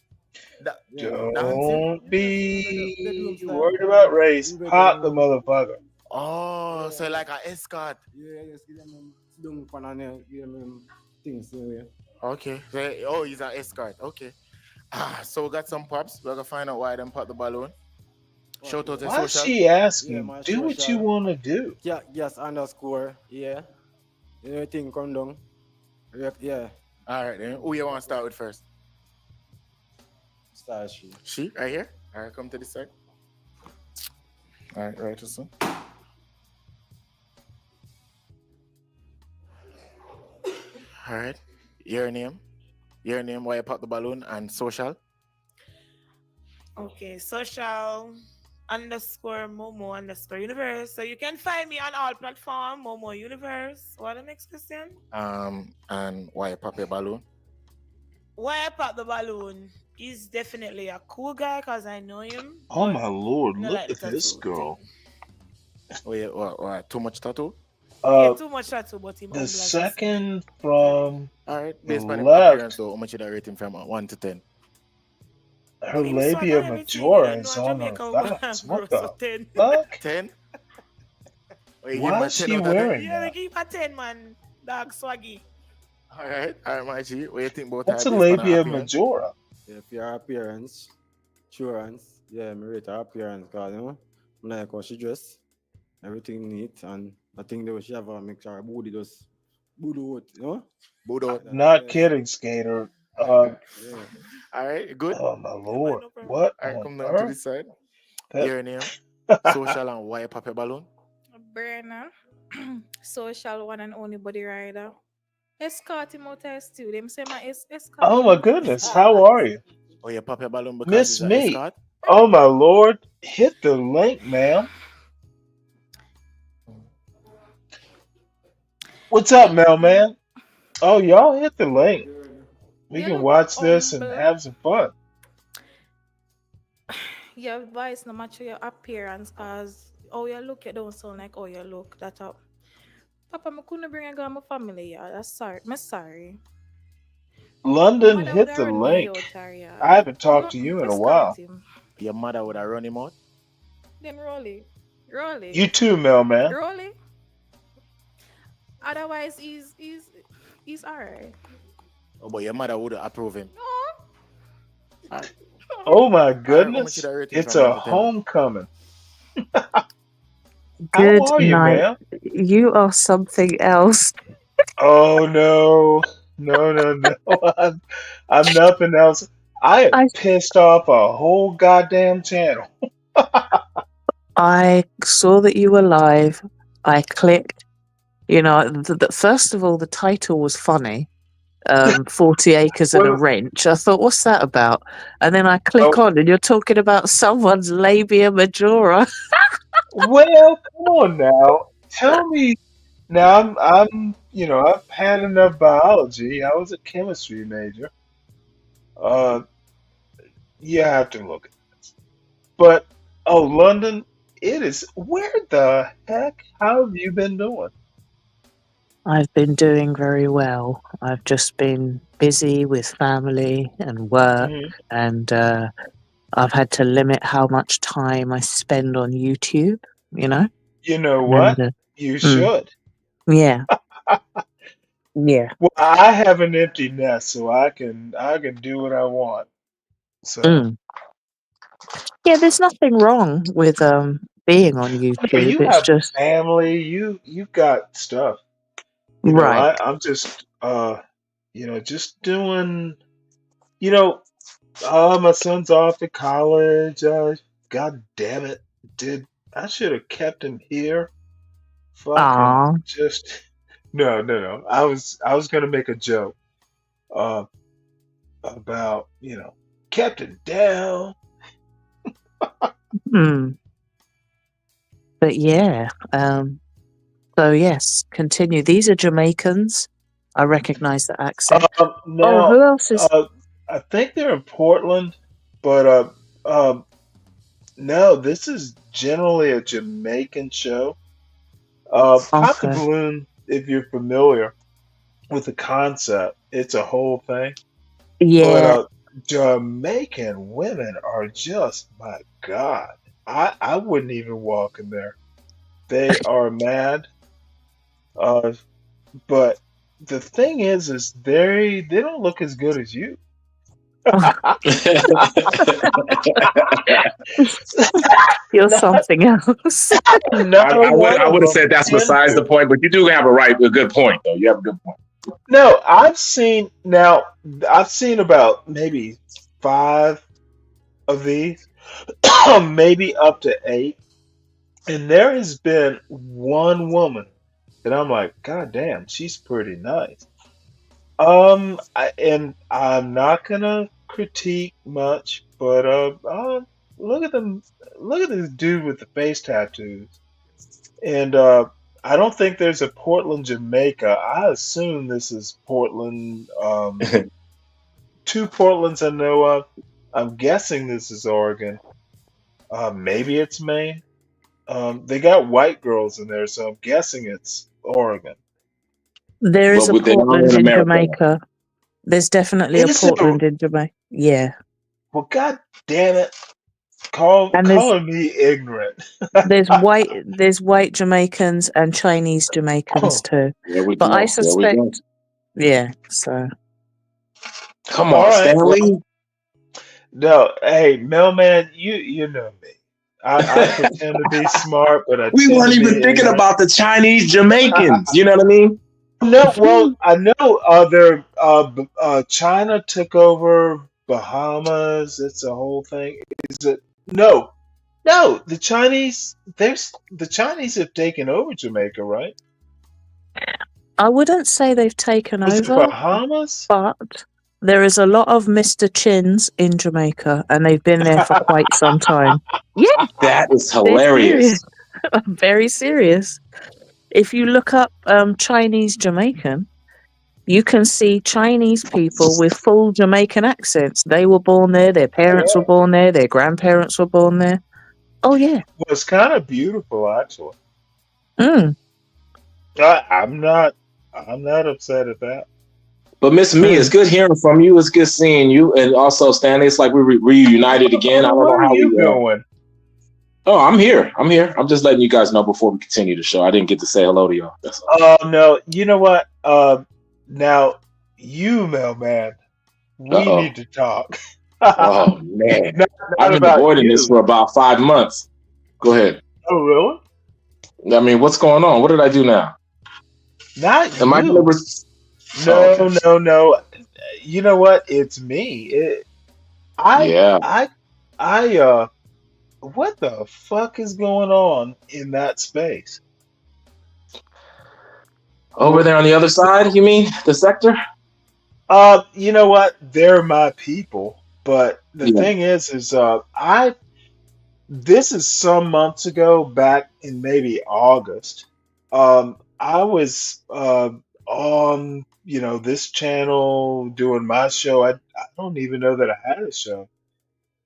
Don't be worried about race. Pop the motherfucker. Oh, so like an escort. Yeah, yes, give them give them things. Yeah. Okay. So, he's an escort. Okay. So we got some pops. We're gonna find out why them pop the balloon. Shout out to Why social. is she asking? Yeah, Do what you want to do. Yeah, yes, underscore. Yeah. Anything come down. Yeah. All right, then. Who you want to start with first? Start she. She, right here. All right, come to this side. All right, so. All right. Your name, why you pop the balloon, and social. Okay, social _Momo _universe. So you can find me on all platforms, Momo Universe. What the next question? And why you pop your balloon? Why I pop the balloon? He's definitely a cool guy because I know him. Oh my lord, I look like at this girl. Oh yeah, what, too much tattoo? Yeah, too much tattoo, but him The humble as a second from All right, the based on the left, appearance, though, how much you rate him from 1 to 10? her Him labia swagger everything, majora you is know, on her Jamaica woman thighs. grow, What so the 10. fuck? 10? Oh, you give him Why a is 10 she out of 10? wearing Yeah, that? they give him a 10, man. Dog swaggy. All right, my G. What do you think about What's her a based on her labia appearance? majora? Yeah, if your appearance, assurance, yeah, me rate her appearance, because, you know, I like how she dress, everything neat, and I think that she have a make sure her booty just booty out, you know? Booty out. Not kidding, Skater. All right, good. Oh my lord, what All right, on come down to earth? this side. That- Your name, social, and why pop your balloon? Brenna, social one and only body rider. Escort him out of studio. Them say my escort. Oh my goodness, how are you? Oh, you pop your balloon because Miss he's an me. escort? Oh my lord, hit the link, ma'am. What's up, mailman? Oh, y'all hit the link. We You can look watch this and humble. have some fun. Your voice no match your appearance cause you look, you don't sound like you look. That up. Papa, I couldn't bring a girl my family, yeah. That's sorry. I'm sorry. London, Mother hit would the run me link. out her, yeah. I haven't talked to you in a Escort while. him. Your mother would have run him out? Then roll it. Roll it. You too, mailman. Roll it. Otherwise, he's alright. Oh, but your mother would approve him. Oh my How much goodness, did I rate him it's from a 1 to 10? homecoming. Good How are you, night. ma'am? You are something else. Oh no, no. I'm nothing else. I pissed off a whole goddamn channel. I saw that you were live. I clicked. You know, first of all, the title was funny. 40 acres and a wrench. I thought, what's that about? And then I click on, and you're talking about someone's labia majora. Well, come on now. tell me now. I've had enough biology. I was a chemistry major. Uh, you have to look at this. But oh, London, it is. Where the heck? How have you been doing? I've been doing very well. I've just been busy with family and work, Mhm. and I've had to limit how much time I spend on YouTube, you know? You know And what? You mm, should. yeah, yeah. Well, I have an empty nest, so I can do what I want. So, Mm. Yeah, there's nothing wrong with being on no, YouTube. you It's have just family. You got stuff. right. I'm just just doing. You know, my son's off to college. God damn it, did I should have kept him here? Fucking Ah, just no, no, no. I was gonna make a joke uh about kept it down. hmm. But yeah, so yes, continue. These are Jamaicans. I recognize the accent. Oh, Now, who else is I think they're in Portland, but no, this is generally a Jamaican show. Pop the okay? Balloon, if you're familiar with the concept, it's a whole thing. But Yeah. Jamaican women are just, my God, I wouldn't even walk in there. They are mad. Uh, but the thing is they don't look as good as you. You're not something else. not a one I of would have them said that's besides the into. point, but you do have a good point though. You have a good point. No, I've seen about maybe five of these, maybe up to eight, and there has been one woman that I'm like, God damn, she's pretty nice. And I'm not gonna critique much, but look at them, look at this dude with the face tattoos, and I don't think there's a Portland, Jamaica. I assume this is Portland. Two Portlands I know of. I'm guessing this is Oregon. Maybe it's Maine. They got white girls in there, so I'm guessing it's Oregon. There is a They are Portland in in America. Jamaica. There's definitely a Is there? Portland in Jamaica. Yeah. Well, God damn it! And Calling me ignorant. there's white Jamaicans and Chinese Jamaicans too. There we But I go. There we go. suspect yeah, so Come All on, right. Well, Stanley. no. Hey, mailman, you know me. I pretend to be smart, but I We tend weren't to even be thinking ignorant. about the Chinese Jamaicans. You know what I mean? No, well, I know other China took over Bahamas. It's a whole thing. Is it? No, no. The Chinese have taken over Jamaica, right? I wouldn't say they've taken Was it over, Bahamas? but there is a lot of Mr. Chins in Jamaica and they've been there for quite some time. Yeah, That is they're serious. hilarious. I'm very serious. If you look up Chinese Jamaican, you can see Chinese people with full Jamaican accents. They were born there, their parents were born there, their grandparents were born there. Oh yeah. Well, it's kind of beautiful, actually. Mm. I'm not. I'm not upset at that. But Miss Me, it's good hearing from you. It's good seeing you, and also Stanley. It's like we reunited again. I don't know Where are how you we. going? Oh, I'm here. I'm here. I'm just letting you guys know before we continue the show. I didn't get to say hello to y'all. That's all. Oh no. You know what? Now you, mailman, we Uh-oh. need to talk. Oh man, not I've been about avoiding this you. for about 5 months. Go ahead. Oh really? I mean, what's going on? What did I do now? Not Am I you. delivering? No, Oh, okay. no. You know what? It's me. I, Yeah. what the fuck is going on in that space? Over there on the other side, you mean the sector? You know what? They're my people, but the Yeah. thing is, this is some months ago, back in maybe August. I was on, this channel doing my show. I don't even know that I had a show.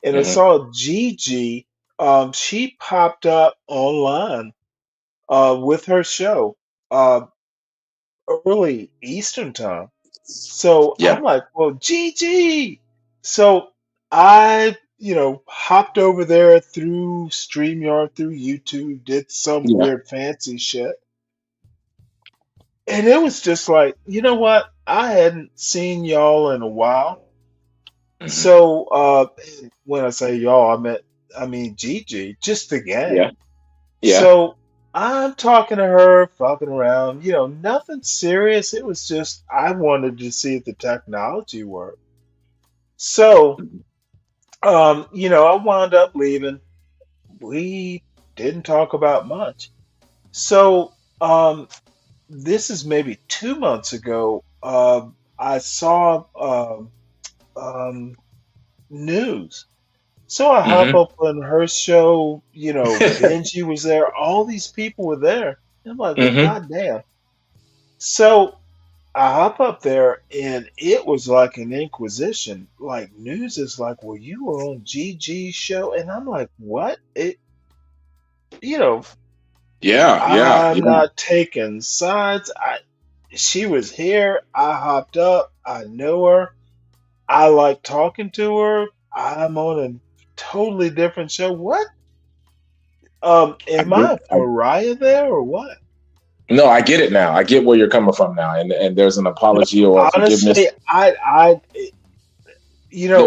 And I Hmm. saw Gigi. She popped up online with her show uh, early Eastern time. So Yeah. I'm like, well, Gigi. So I, hopped over there through StreamYard, through YouTube, did some Yeah. weird fancy shit. And it was just like, you know what? I hadn't seen y'all in a while. Hmm. So when I say y'all, I mean Gigi, just the gang. Yeah. Yeah. So I'm talking to her, fucking around, nothing serious. It was just I wanted to see if the technology worked. So I wound up leaving. We didn't talk about much. So this is maybe 2 months ago. I saw um, news. So I hop Hmm. up on her show. Benji was there. All these people were there. I'm like, well, Hmm. goddamn. So I hop up there, and it was like an inquisition. Like news is like, well, you were on GG's show, and I'm like, what? You know, Yeah. Yeah. I'm Yeah. not taking sides. She was here. I hopped up. I know her. I like talking to her. I'm on a totally different show. What? I Am get. I a pariah there or what? No, I get it now. I get where you're coming from now, and there's an apology or Honestly, forgiveness. There,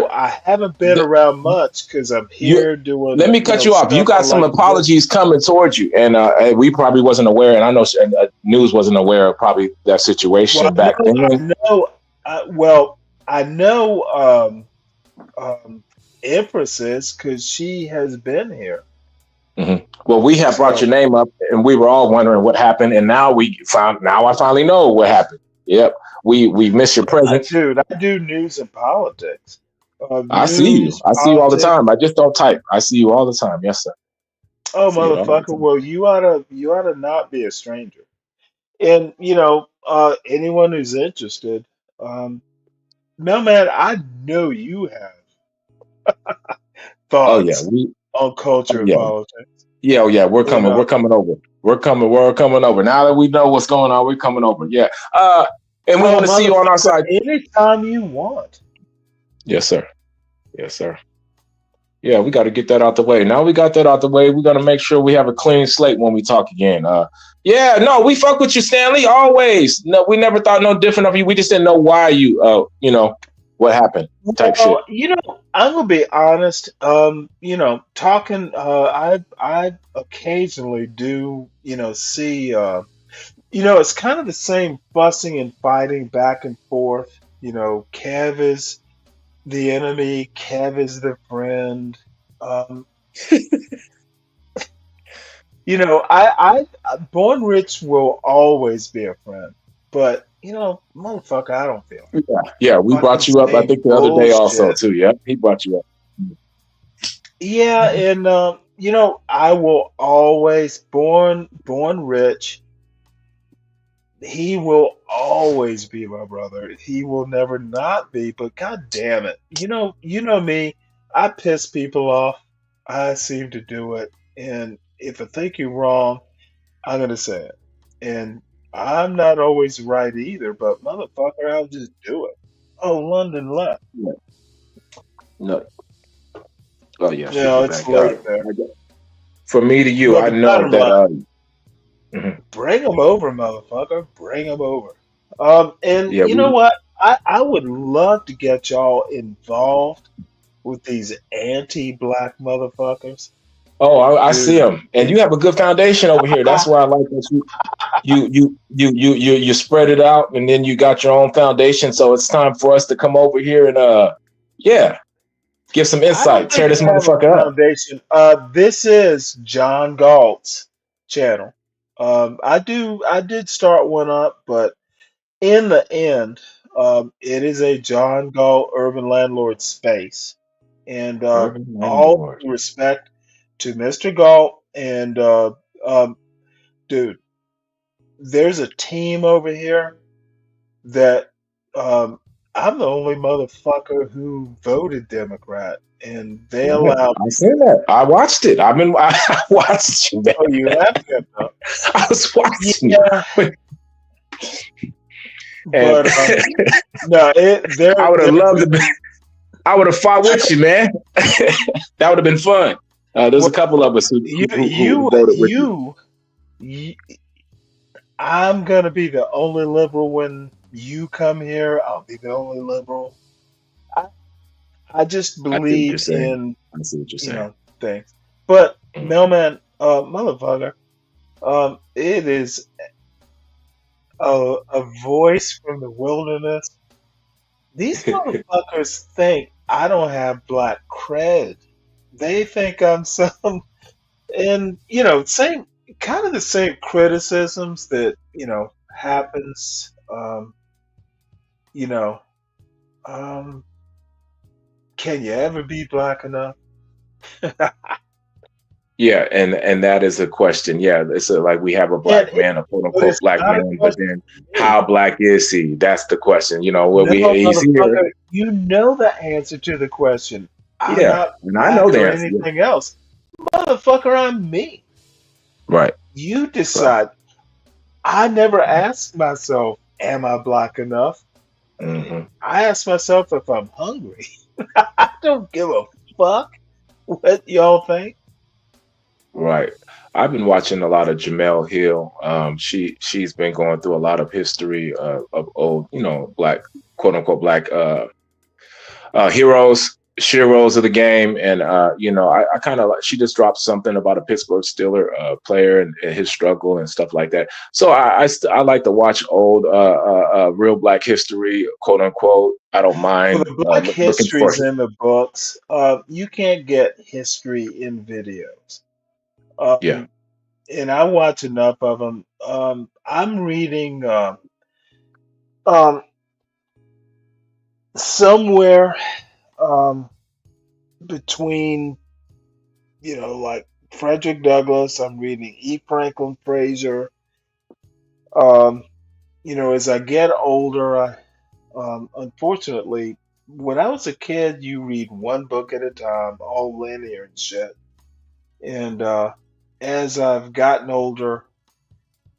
I haven't been the, around much because I'm you here let doing, me cut you off. You stuff I got some like to do. apologies coming towards you, and we probably wasn't aware, and I know news wasn't aware of probably that Well, situation I back know, I then. know, I know, Empress is because she has been here. Hmm. Well, we have brought your So, name up, and we were all wondering what happened, and now we found. Now I finally know what happened. Yep, we miss your presence. dude, I do news and politics. I see you. News, I see you all the politics. time. I just don't type. I see you all the time. Yes, sir. Oh, See it all the motherfucker. time. Well, you oughta not be a stranger. And anyone who's interested, um, Mailman, I know you have Oh yeah, thoughts on oh culture and yeah, politics. yeah, oh yeah. We're You coming. know, We're coming over. We're coming over. Now that we know what's going on, we're coming over. Yeah. And we oh, want to see you on our motherfucker, side. anytime you want. Yes, sir. Yes, sir. Yeah, we got to get that out the way. Now we got that out the way. We got to make sure we have a clean slate when we talk again. Yeah, no, we fuck with you, Stanley. Always. No, we never thought no different of you. We just didn't know why you. What happened? Type shit. Well, I'm gonna be honest. Talking. I occasionally do. See. It's kind of the same fussing and fighting back and forth. Kev is the enemy. Kev is the friend. Um, Born Rich will always be a friend, but motherfucker, I don't feel it. Yeah, yeah. We Fucking brought you up. I same think the other day also bullshit. too. Yeah, he brought you up. Yeah, and I will always born rich. He will always be my brother. He will never not be. But god damn it, you know me. I piss people off. I seem to do it, and if I think you're wrong, I'm gonna say it. And I'm not always right either. But motherfucker, I'll just do it. Oh, London left. Yeah. No. Oh yeah, she'll No, be it's back. late there. From me to you, But I the know bottom that. line. Mhm. Bring them over, motherfucker. Bring them over. And Yeah, you know we. what? I would love to get y'all involved with these anti-black motherfuckers. Oh, I see Dude, him, and you have a good foundation over here. That's why I like that you spread it out, and then you got your own foundation. So it's time for us to come over here and yeah, give some I don't insight, think tear this I have a motherfucker up. foundation. This is John Galt's channel. I did start one up, but in the end, it is a John Galt urban landlord space. And Urban all landlord. due respect to Mr. Galt and um, dude, there's a team over here that I'm the only motherfucker who voted Democrat, and they allowed I seen that. I watched it. I watched you, man. Oh, you have to. I was watching Yeah. you. But no, I would have loved to. I would have fought with you, man. That would have been fun. There's a couple of us who voted with you. I'm gonna be the only liberal when you come here. I'll be the only liberal. I just believe in I see what you're saying. Things. But Mailman, motherfucker, it is a voice from the wilderness. These motherfuckers think I don't have black cred. They think I'm some, and same kind of the same criticisms that happens. Can you ever be black enough? Yeah, and that is a question. Yeah, it's like we have a black man, a quote unquote black man, but then how black is he? That's the question. He's here. You know the answer to the question. I'm Yeah, not and I know black the or answer. anything else. Motherfucker, I'm me. Right. You decide. I never asked myself, am I black enough? Mm-hmm. I ask myself if I'm hungry. I don't give a fuck what y'all think. Right. I've been watching a lot of Jamel Hill. She's been going through a lot of history of old, black, quote unquote black heroes, sheroes of the game, and I kind of like. She just dropped something about a Pittsburgh Steeler player and his struggle and stuff like that. So I like to watch old real black history, quote unquote. I don't mind. Well, the black history's in the books. You can't get history in videos. Yeah. And I watch enough of them. I'm reading somewhere between, like Frederick Douglass. I'm reading E. Franklin Fraser. As I get older, unfortunately, when I was a kid, you read one book at a time, all linear and shit. And as I've gotten older,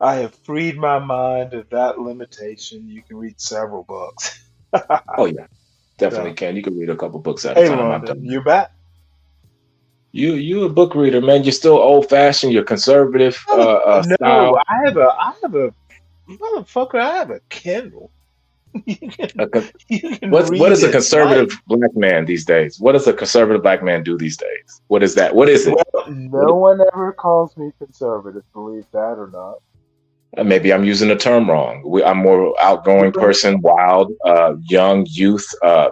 I have freed my mind of that limitation. You can read several books. Oh yeah, definitely can. You can read a couple books at a Hey, time. London, you're back. You a book reader, man. You're still old fashioned. You're conservative No, style. I have a motherfucker. I have a Kindle. What is a conservative black man these days? What does a conservative black man do these days? What is that? What is it? Well, no one ever calls me conservative, believe that or not. Maybe I'm using the term wrong. I'm more outgoing person, wild, young, youth,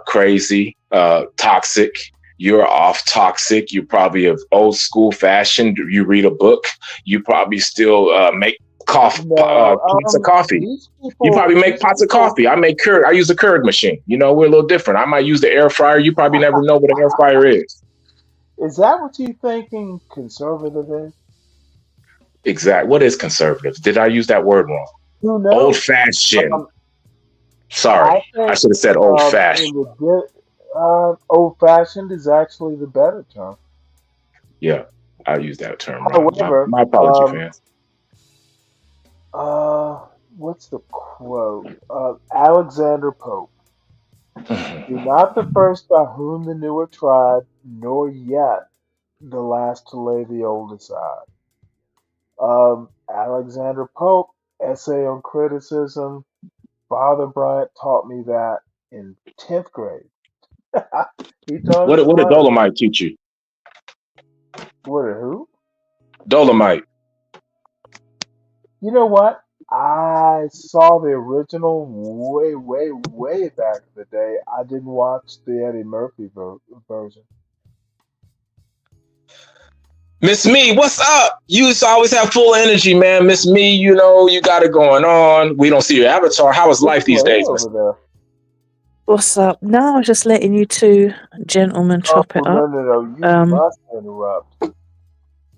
crazy, toxic. You're off toxic. You're probably of old school fashion. You read a book. You probably still make pots of coffee. You probably make pots of coffee. I make Keurig. I use a Keurig machine. We're a little different. I might use the air fryer. You probably never know what an air fryer is. Is that what you thinking conservative is? Exactly. What is conservative? Did I use that word wrong? Old fashioned. Sorry, I should have said old fashioned. Old fashioned is actually the better term. Yeah, I use that term wrong. However, my apology, fans. What's the quote? Alexander Pope. You're not the first by whom the new are tried, nor yet the last to lay the old aside. Alexander Pope, essay on criticism. Father Bryant taught me that in 10th grade. He taught What did Dolomite teach you? What did who? Dolomite. You know what? I saw the original way, way, way back in the day. I didn't watch the Eddie Murphy version. Miss Me, what's up? You always have full energy, man. Miss Me, you got it going on. We don't see your avatar. How is life these days? What's up? No, I was just letting you two gentlemen chop it up. No. You must interrupt.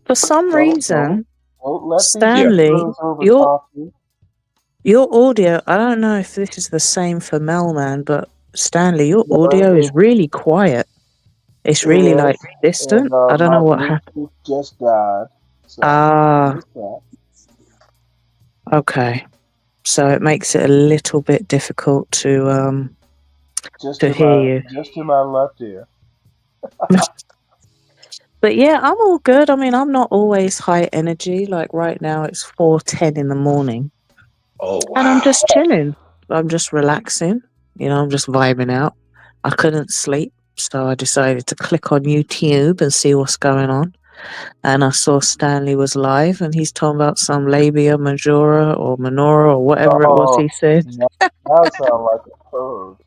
For some reason, don't let Stanley, Your audio, I don't know if this is the same for Melman, but Stanley, your No, audio is really quiet. It's it really like is. distant. And I don't my know what happened. Bluetooth just died. So Ah, there's that. okay. So it makes it a little bit difficult to hear you. Just to my left ear. But yeah, I'm all good. I mean, I'm not always high energy. Like right now, it's 4:10 in the morning, Oh and I'm wow. just chilling. I'm just relaxing. I'm just vibing out. I couldn't sleep, so I decided to click on YouTube and see what's going on. And I saw Stanley was live, and he's talking about some labia majora or minora or whatever it was Oh, he said now I sound like a pug.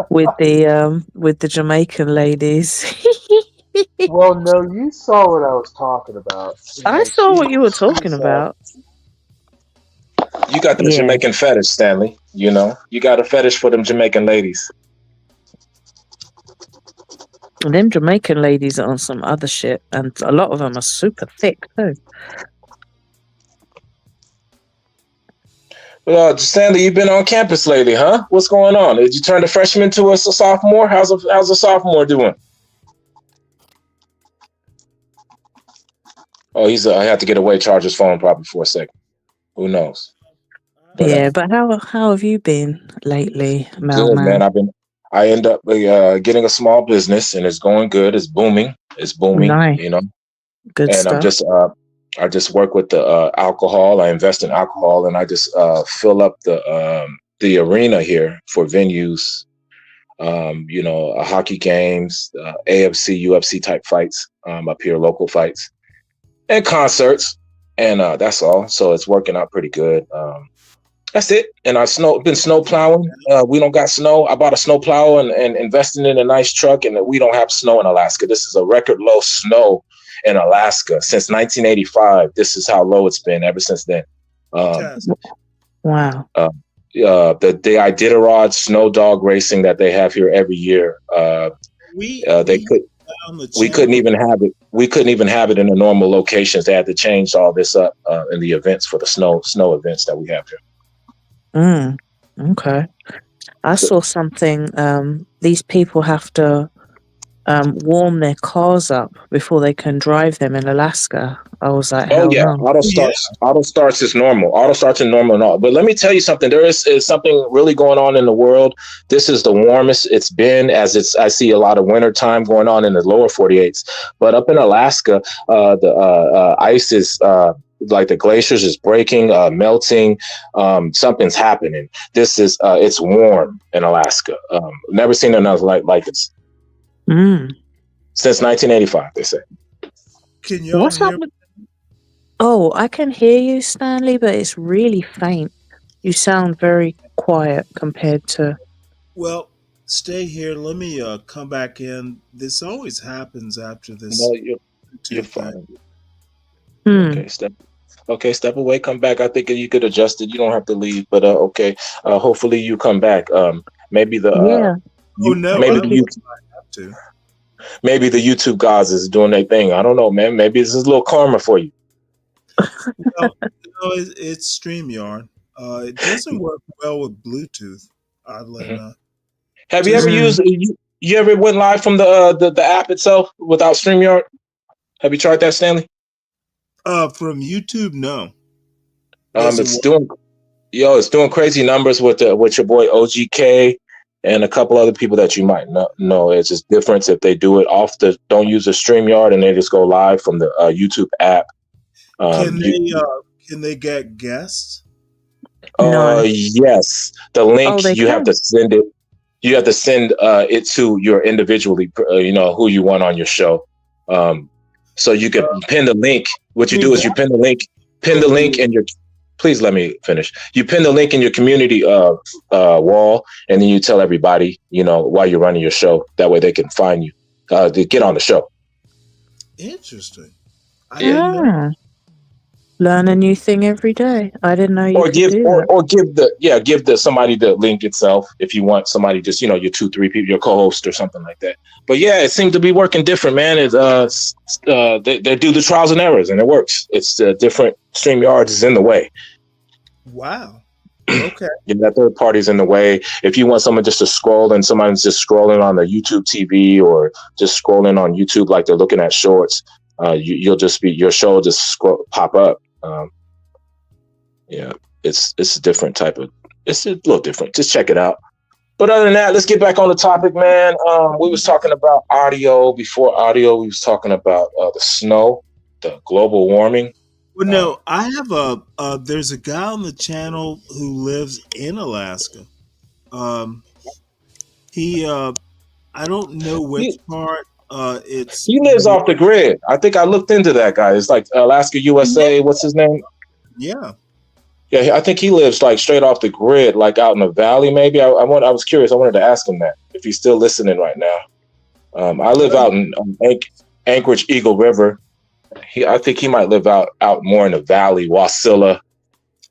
with the Jamaican ladies. Well, no, you saw what I was talking about. I saw what you were talking She's about. You got the Yeah. Jamaican fetish, Stanley. You got a fetish for them Jamaican ladies. And them Jamaican ladies are on some other shit, and a lot of them are super thick too. Stanley, you've been on campus lately, huh? What's going on? Did you turn a freshman to a sophomore? How's a sophomore doing? Oh, I had to get away, charge his phone probably for a second. Who knows? But, Yeah, but how have you been lately, good, Mailman? man. I end up getting a small business, and it's going good. It's booming. Nice. Good And stuff. I just work with the alcohol. I invest in alcohol, and I just fill up the arena here for venues. Hockey games, AFC, UFC type fights up here, local fights, and concerts, and that's all. So it's working out pretty good. That's it. And been snow plowing. We don't got snow. I bought a snow plow and invested in a nice truck, and we don't have snow in Alaska. This is a record low snow in Alaska since 1985. This is how low it's been ever since then. Wow. The Iditarod snow dog racing that they have here every year. We couldn't even have it. We couldn't even have it in the normal locations. They had to change all this up in the events for the snow events that we have here. Okay. I saw something. These people have to warm their cars up before they can drive them in Alaska. I was like, hell no. Auto starts is normal. Auto starts is normal and all. But let me tell you something. There is something really going on in the world. This is the warmest it's been. I see a lot of winter time going on in the lower 48s. But up in Alaska, the ice is like the glaciers is breaking, melting. Something's happening. This is it's warm in Alaska. Never seen another like this. Since 1985, they say. Can y'all What's up with... Oh, I can hear you, Stanley, but it's really faint. You sound very quiet compared to... Well, stay here. Let me come back in. This always happens after this. No, you're fine. Okay, step away, come back. I think you could adjust it. You don't have to leave, but okay. Hopefully you come back. Maybe the maybe the YouTube gods is doing their thing. I don't know, man. Maybe this is a little karma for you. It's StreamYard. It doesn't work well with Bluetooth. Oddly enough. Have you ever used? You ever went live from the app itself without StreamYard? Have you tried that, Stanley? From YouTube, no. It's doing crazy numbers with your boy OGK and a couple other people that you might not know. It's just difference if they do it don't use a StreamYard and they just go live from the YouTube app. Can they get guests? Yes. The link you have to send it. You have to send it to your individually, who you want on your show. So you can pin the link. What you do is you pin the link in your. Please let me finish. You pin the link in your community wall, and then you tell everybody, while you're running your show. That way they can find you to get on the show. Interesting. Learn a new thing every day. I didn't know you could do that. Or give somebody the link itself if you want somebody just your 2-3 people, your co-host or something like that. But yeah, it seems to be working different, man. They do the trials and errors and it works. It's different. StreamYard is in the way. Wow. Okay. That third party's in the way. If you want someone just to scroll and somebody's just scrolling on the YouTube TV or just scrolling on YouTube like they're looking at shorts, you'll just be your show will just pop up. It's a different type of. It's a little different. Just check it out. But other than that, let's get back on the topic, man. We was talking about audio. Before audio, we was talking about the snow, the global warming. Well, no, I have there's a guy on the channel who lives in Alaska. I don't know which part. He lives off the grid. I think I looked into that guy. It's like Alaska USA. What's his name? Yeah. Yeah, I think he lives like straight off the grid, like out in the valley. Maybe I was curious. I wanted to ask him that if he's still listening right now. I live out in Anchorage, Eagle River. I think he might live out more in the valley, Wasilla.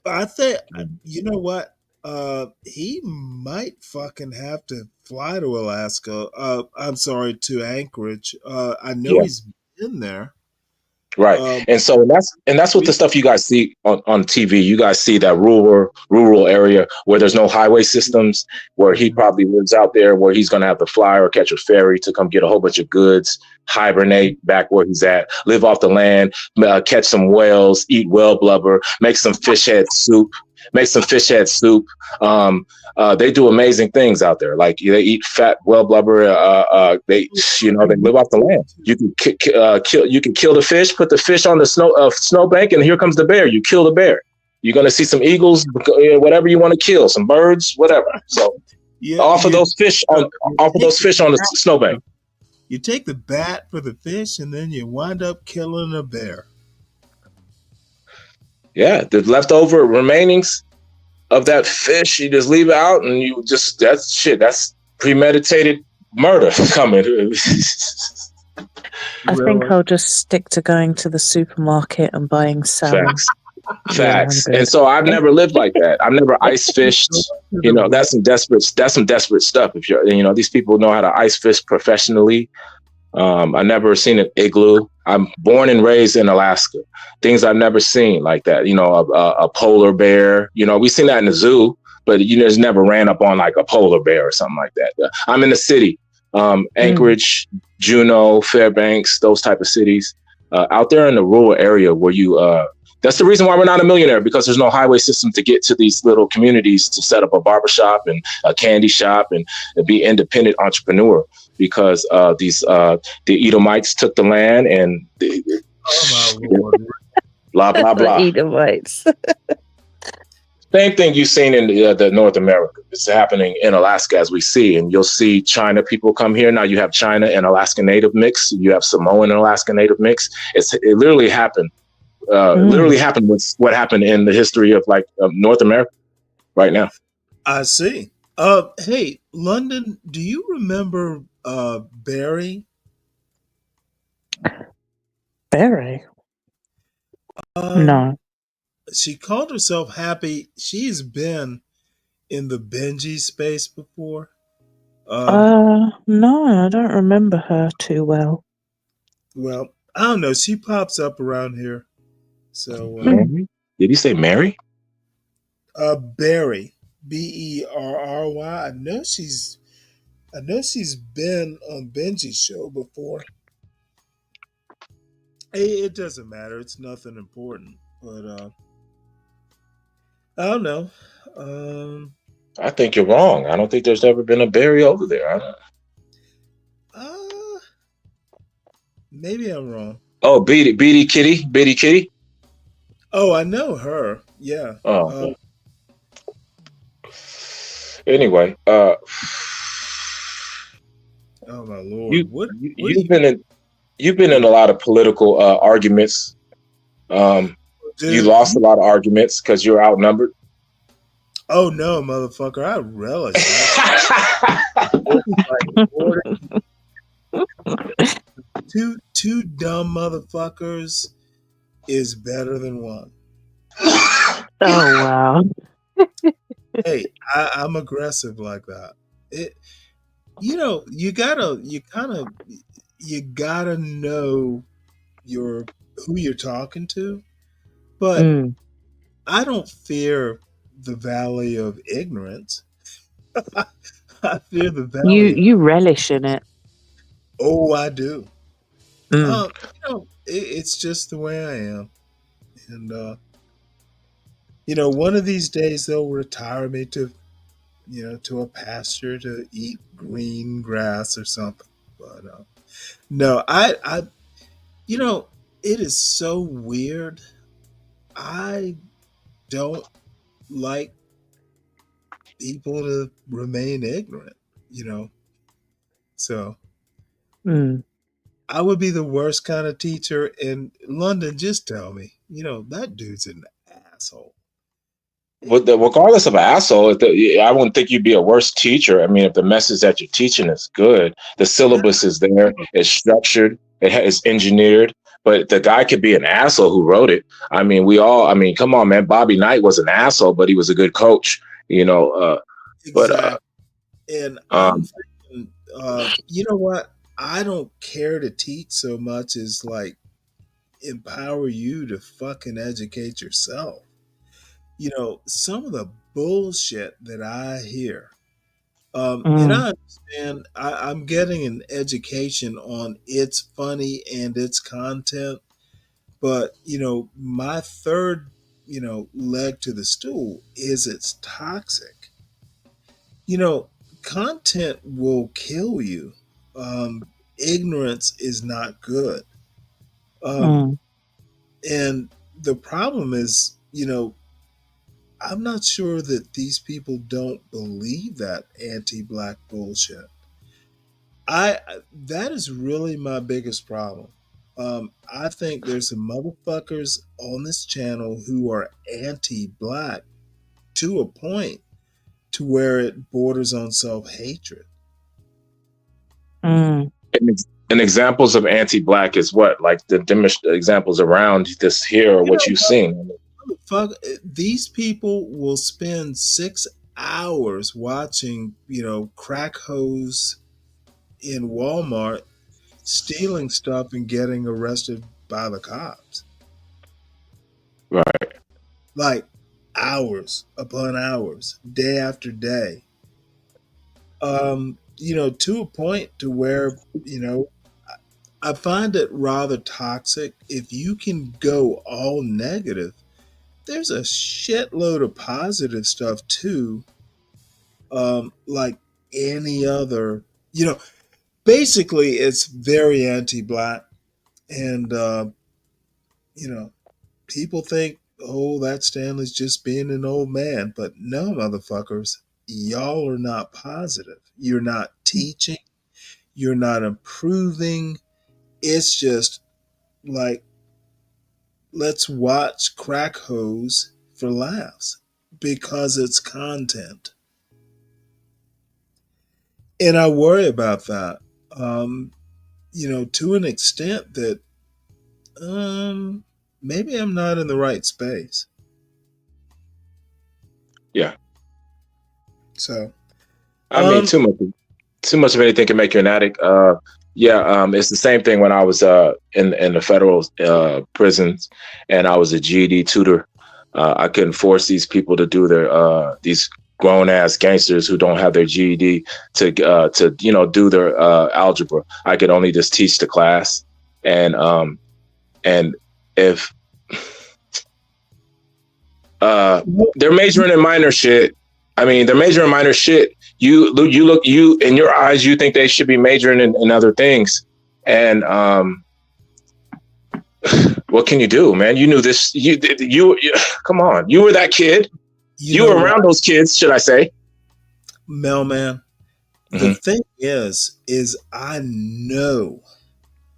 I think you know what? He might fucking have to fly to Alaska. I'm sorry, to Anchorage. I know he's been there. Right. And that's what the stuff you guys see on TV. You guys see that rural area where there's no highway systems, where he probably lives out there, where he's going to have to fly or catch a ferry to come get a whole bunch of goods, hibernate back where he's at, live off the land, catch some whales, eat whale blubber, make some fish head soup. They do amazing things out there. Like they eat fat whale blubber. They live off the land. You can kill the fish, put the fish on the snowbank, and here comes the bear. You kill the bear. You're gonna see some eagles, whatever you want to kill, some birds, whatever. So offer those fish on the snowbank. You take the bat for the fish, and then you wind up killing a bear. Yeah, the leftover remainings of that fish, you just leave it out, and that's premeditated murder coming. I think I'll just stick to going to the supermarket and buying salmon. Facts. And so I've never lived like that. I've never ice fished. That's some desperate stuff. If you're, these people know how to ice fish professionally. I never seen an igloo. I'm born and raised in Alaska. Things I've never seen like that. A polar bear. We've seen that in the zoo, but just never ran up on like a polar bear or something like that. I'm in the city, Anchorage, Juneau, Fairbanks, those type of cities. Out there in the rural area where that's the reason why we're not a millionaire, because there's no highway system to get to these little communities to set up a barbershop and a candy shop and be independent entrepreneur. Because the Edomites took the land and blah blah blah. Edomites. Same thing you've seen in the North America. It's happening in Alaska as we see, and you'll see China people come here. Now you have China and Alaska Native mix. You have Samoan and Alaska Native mix. It literally happened. Literally happened with what happened in the history of North America right now. I see. Hey, London, do you remember Barry? Barry? No. She called herself Happy. She's been in the Benji space before. No, I don't remember her too well. Well, I don't know. She pops up around here. So, did you say Mary? Barry, Berry. I know she's been on Benji's show before. It doesn't matter. It's nothing important. But I don't know. I think you're wrong. I don't think there's ever been a Barry over there. Maybe I'm wrong. Oh, Beady Kitty. Oh, I know her. Yeah. Anyway, oh my Lord! You've been in a lot of political arguments. You lost a lot of arguments because you're outnumbered. Oh no, motherfucker! I relish that. Two dumb motherfuckers is better than one. Oh wow! Hey, I'm aggressive like that. You gotta know who you're talking to, but I don't fear the valley of ignorance. I fear the You valley of. you relish in it. Oh, I do. Mm. It's just the way I am, and one of these days they'll retire me to, to a pasture to eat green grass or something. But no, it is so weird. I don't like people to remain ignorant, So Mm. I would be the worst kind of teacher in London. Just tell me, that dude's an asshole. Regardless of an asshole, I wouldn't think you'd be a worse teacher. I mean, if the message that you're teaching is good, the syllabus is there, it's structured, it's engineered. But the guy could be an asshole who wrote it. I mean, come on, man. Bobby Knight was an asshole, but he was a good coach. Exactly. And I'm um, thinking, you know what? I don't care to teach so much as like empower you to fucking educate yourself. Some of the bullshit that I hear. And Mm. I understand I'm getting an education on its funny and its content, but my third, leg to the stool is it's toxic. Content will kill you. Ignorance is not good. Um, Mm. and the problem is, I'm not sure that these people don't believe that anti-black bullshit. That is really my biggest problem. I think there's some motherfuckers on this channel who are anti-black to a point to where it borders on self-hatred. Mm. and examples of anti-black is what, like the examples around this here, or what you've seen. Fuck, these people will spend 6 hours watching, crack hoes in Walmart stealing stuff and getting arrested by the cops. Right. Like hours upon hours, day after day. To a point to where, I find it rather toxic. If you can go all negative, there's a shitload of positive stuff too. Like any other, basically it's very anti-black, and people think, oh, that Stanley's just being an old man. But no, motherfuckers, y'all are not positive. You're not teaching. You're not improving. It's just like, let's watch crack hose for laughs because it's content. And I worry about that, to an extent that maybe I'm not in the right space. Yeah. So, I mean, too much of anything can make you an addict. It's the same thing when I was in the federal prisons, and I was a GED tutor. I couldn't force these people to do these grown ass gangsters who don't have their GED to do their algebra. I could only just teach the class, and if they're majoring in minor shit. I mean, they're majoring in minor shit. You in your eyes, you think they should be majoring in other things. And what can you do, man? You knew this. You come on. You were that kid. You were around those kids, should I say? Mailman. The thing is I know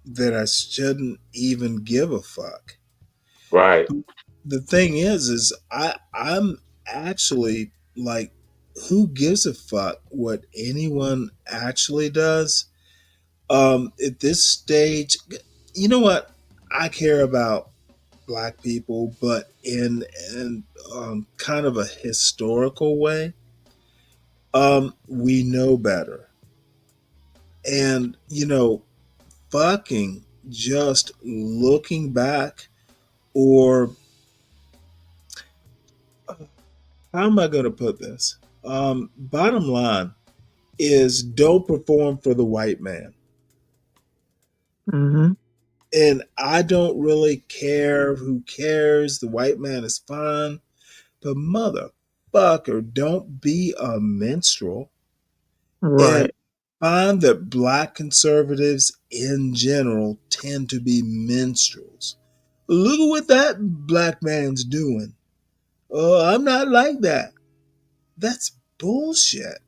that I shouldn't even give a fuck. Right. The thing is I'm actually like, who gives a fuck what anyone actually does? At this stage, you know what? I care about black people, but in kind of a historical way. We know better. And, fucking just looking back or how am I going to put this? Bottom line is don't perform for the white man. Mm-hmm. And I don't really care. Who cares? The white man is fine. But motherfucker, don't be a minstrel. And Right. find that black conservatives in general tend to be minstrels. Look at what that black man's doing. Oh, I'm not like that. That's bullshit.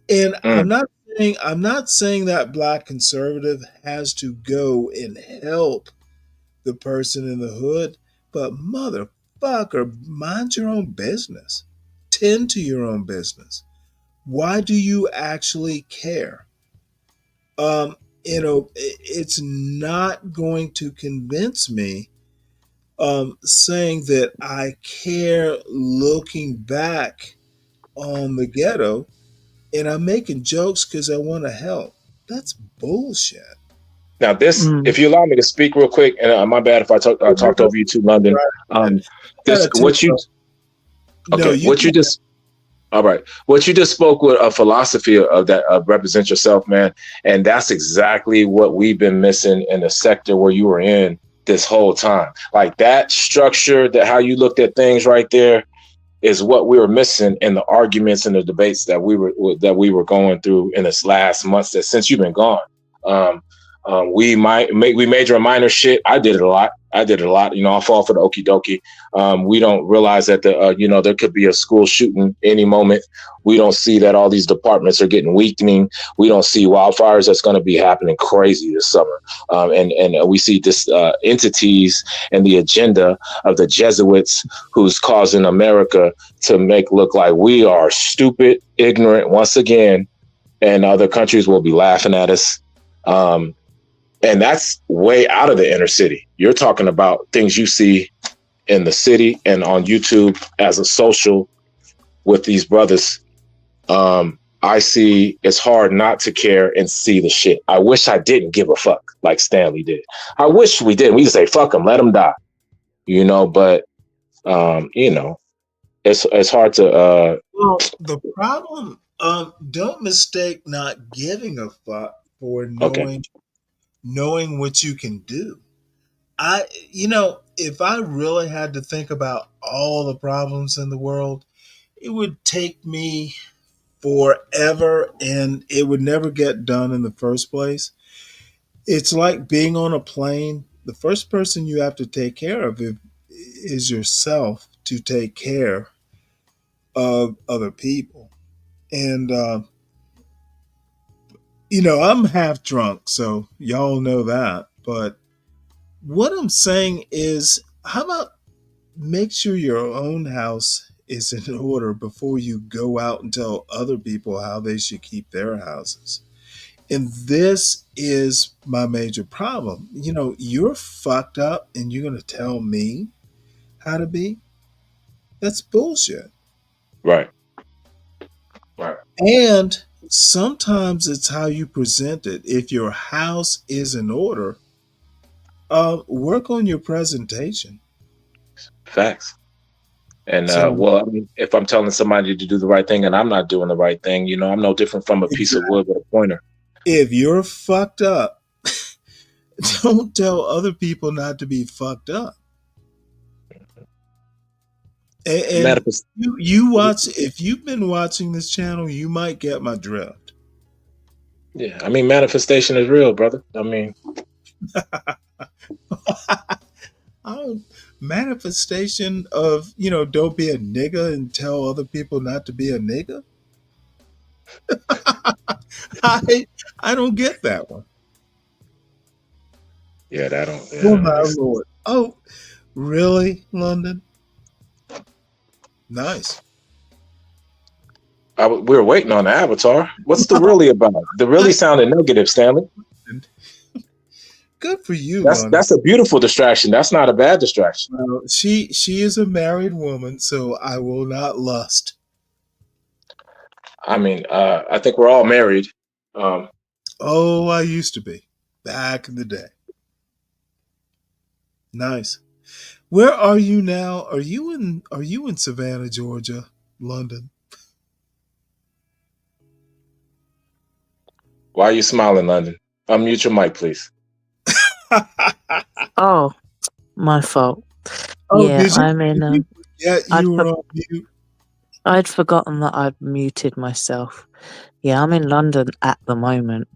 And I'm not saying that black conservative has to go and help the person in the hood, but motherfucker, mind your own business. Tend to your own business. Why do you actually care? It's not going to convince me saying that I care looking back on the ghetto and I'm making jokes because I want to help. That's bullshit. Now, this, if you allow me to speak real quick, and my bad if I talked over you too, London. This, what you, No, okay, what you just, all right, what you just spoke with a philosophy of that represent yourself, man, and that's exactly what we've been missing in the sector where you were in this whole time. Like that structure, that how you looked at things right there, is what we were missing in the arguments and the debates that we were going through in this last months that since you've been gone. We major and minor shit. I did it a lot. You know, I fall for the okie dokie. We don't realize that there could be a school shooting any moment. We don't see that all these departments are getting weakening. We don't see wildfires that's going to be happening crazy this summer. And we see this entities and the agenda of the Jesuits who's causing America to make look like we are stupid, ignorant once again, and other countries will be laughing at us. And that's way out of the inner city. You're talking about things you see in the city and on YouTube as a social with these brothers. I see it's hard not to care and see the shit. I wish I didn't give a fuck like Stanley did. I wish we did. We just say, fuck them, let them die. You know, but, it's hard to... Well, the problem, don't mistake not giving a fuck for knowing what you can do. If I really had to think about all the problems in the world, it would take me forever and it would never get done in the first place. It's like being on a plane. The first person you have to take care of is yourself, to take care of other people. And, I'm half drunk, so y'all know that. But what I'm saying is, how about make sure your own house is in order before you go out and tell other people how they should keep their houses. And this is my major problem. You're fucked up and you're going to tell me how to be? That's bullshit. Right. And sometimes it's how you present it. If your house is in order, work on your presentation. Facts. And So- I mean, if I'm telling somebody to do the right thing and I'm not doing the right thing, I'm no different from a piece of wood with a pointer. If you're fucked up, don't tell other people not to be fucked up. And you watch, if you've been watching this channel, you might get my drift. Yeah, I mean, manifestation is real, brother. I mean, manifestation of, don't be a nigga and tell other people not to be a nigga. I don't get that one. Yeah, that don't. Yeah, Oh my Lord! Oh, really, London? Nice. We were waiting on the avatar. What's the really about? The really sounded negative, Stanley. Good for you. That's a beautiful distraction. That's not a bad distraction. Well, she is a married woman, so I will not lust. I mean, I think we're all married. Oh, I used to be back in the day. Nice. Where are you now? Are you in Savannah, Georgia, London? Why are you smiling, London? Unmute your mic, please. Oh, my fault. Oh, Yeah, did you? I'm in. Did you forget I'd you were on mute? I'd forgotten that I'd muted myself. Yeah, I'm in London at the moment.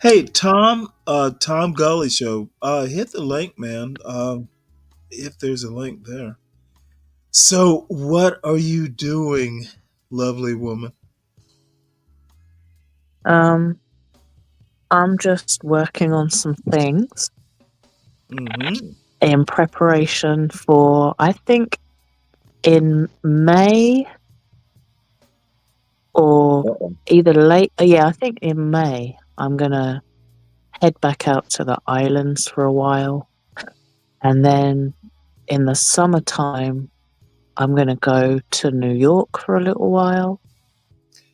Hey, Tom. Tom Gully Show. Hit the link, man. If there's a link there. So, what are you doing, lovely woman? I'm just working on some things in preparation for, I think, in May or either late. Yeah, I think in May I'm gonna head back out to the islands for a while, and then in the summertime I'm gonna go to New York for a little while,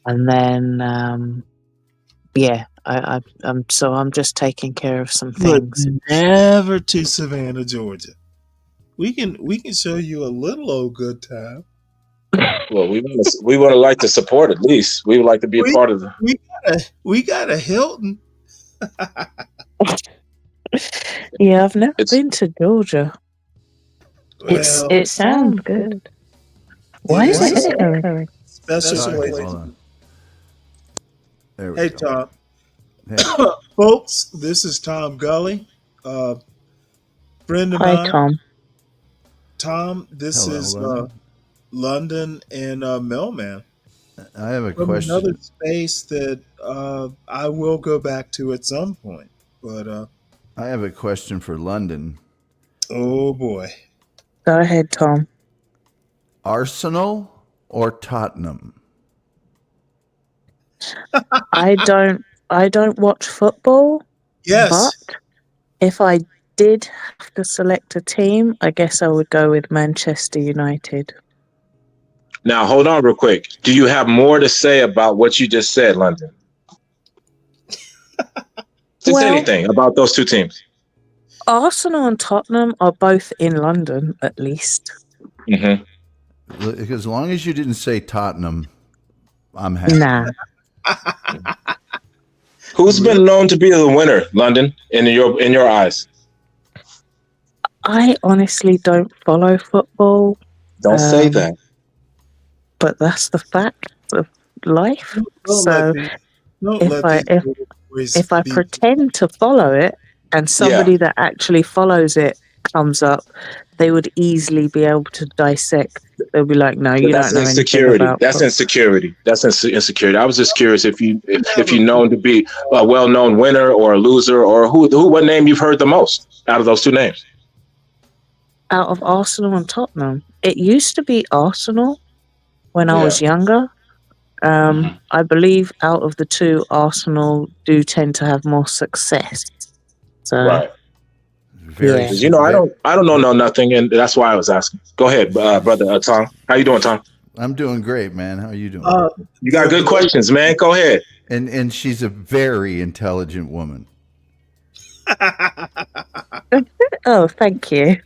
and then yeah, I'm just taking care of some But things. never to Savannah, Georgia. We can show you a little old good time. Well, we want to like to support at least. We would like to be a part of the. We got a Hilton. Yeah, I've never been to Georgia. Well, It sounds good. Why is it echoing? Special Hold place. on. There we Hey, go. Tom. Folks, this is Tom Gully, friend of Hi, mine. Tom. Tom, this Hello, is London. London and Mailman. I have a From question. another space that I will go back to at some point. But I have a question for London. Oh boy. Go ahead, Tom. Arsenal or Tottenham? I don't watch football. Yes. But if I did have to select a team, I guess I would go with Manchester United. Now, hold on real quick. Do you have more to say about what you just said, London? Just anything about those two teams. Arsenal and Tottenham are both in London, at least. Mm-hmm. As long as you didn't say Tottenham, I'm happy. Nah. Who's been known to be the winner, London, in your eyes? I honestly don't follow football. Don't say that. But that's the fact of life. Don't So if I pretend to follow it and somebody that actually follows it comes up, they would easily be able to dissect. They'll be like, "No, you don't know anything about." That's insecurity. That's insecurity. I was just curious if you known to be a well-known winner or a loser, or what name you've heard the most out of those two names. Out of Arsenal and Tottenham, it used to be Arsenal when I was younger. I believe out of the two, Arsenal do tend to have more success. So, right. You know, I don't know nothing, and that's why I was asking. Go ahead, brother Tom. How you doing, Tom? I'm doing great, man. How are you doing? You got good questions, man. Go ahead. And she's a very intelligent woman. Oh, thank you.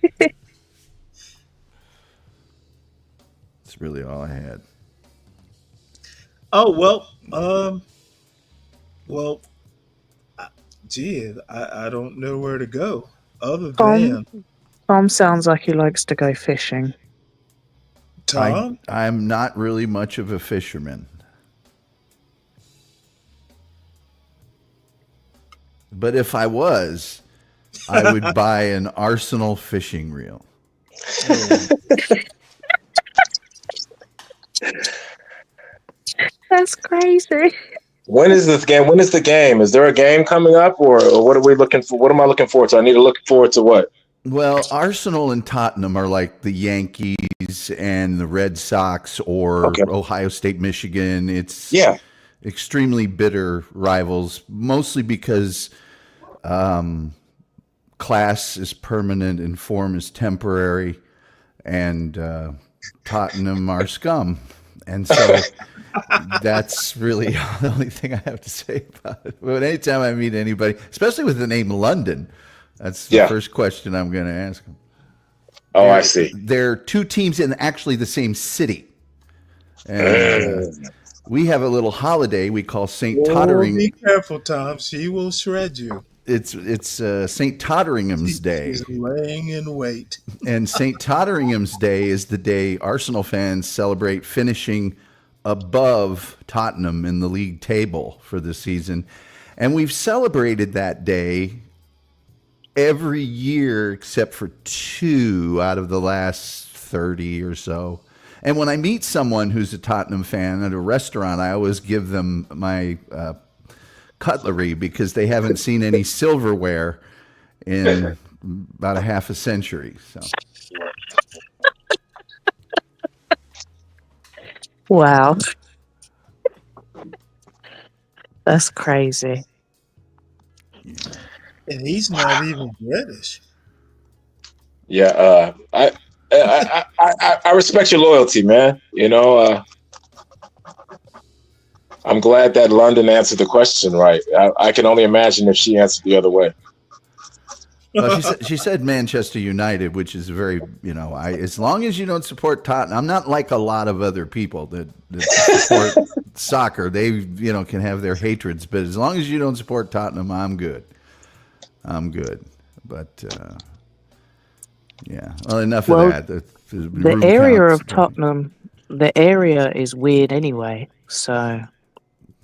That's really all I had. Oh well, gee, I don't know where to go other than Tom sounds like he likes to go fishing. Tom. I'm not really much of a fisherman, but if I was, I would buy an Arsenal fishing reel. That's crazy. When is this game? When is the game? Is there a game coming up, or what are we looking for? What am I looking forward to? I need to look forward to what? Well, Arsenal and Tottenham are like the Yankees and the Red Sox, or Ohio State, Michigan. It's extremely bitter rivals, mostly because class is permanent and form is temporary, and Tottenham are scum. And so that's really the only thing I have to say about it. But anytime I meet anybody, especially with the name London, that's the first question I'm going to ask them. Oh, I see. They're two teams in actually the same city. And we have a little holiday we call St. Oh, Tottering. be careful, Tom. She will shred you. It's St. Totteringham's Day. She's laying in wait. And St. Totteringham's Day is the day Arsenal fans celebrate finishing above Tottenham in the league table for the season. And we've celebrated that day every year except for 2 out of the last 30 or so. And when I meet someone who's a Tottenham fan at a restaurant, I always give them my cutlery because they haven't seen any silverware in about a half a century. So. Wow. That's crazy. And he's not even British. Yeah, I respect your loyalty, man. You know, I'm glad that London answered the question right. I can only imagine if she answered the other way. Well, she said Manchester United, which is very, as long as you don't support Tottenham, I'm not like a lot of other people that support soccer. They, can have their hatreds, but as long as you don't support Tottenham, I'm good. But, yeah. Well, enough of that. The area of Tottenham, the area is weird anyway. So,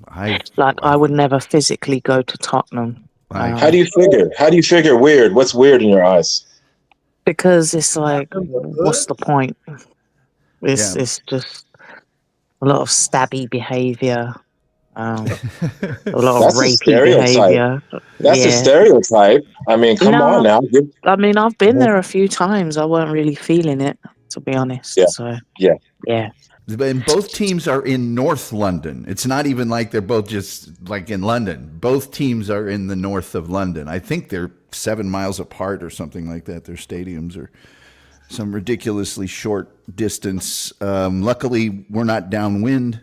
I would never physically go to Tottenham. How do you figure? How do you figure weird? What's weird in your eyes? Because it's like, what's the point? It's just a lot of stabby behavior. A lot of rapey behavior. That's a stereotype. I mean, come on now. I mean, I've been there a few times. I weren't really feeling it, to be honest. Yeah. So yeah. And both teams are in North London. It's not even like they're both just like in London. Both teams are in the north of London. I think they're 7 miles apart or something like that. Their stadiums are some ridiculously short distance. Luckily, we're not downwind.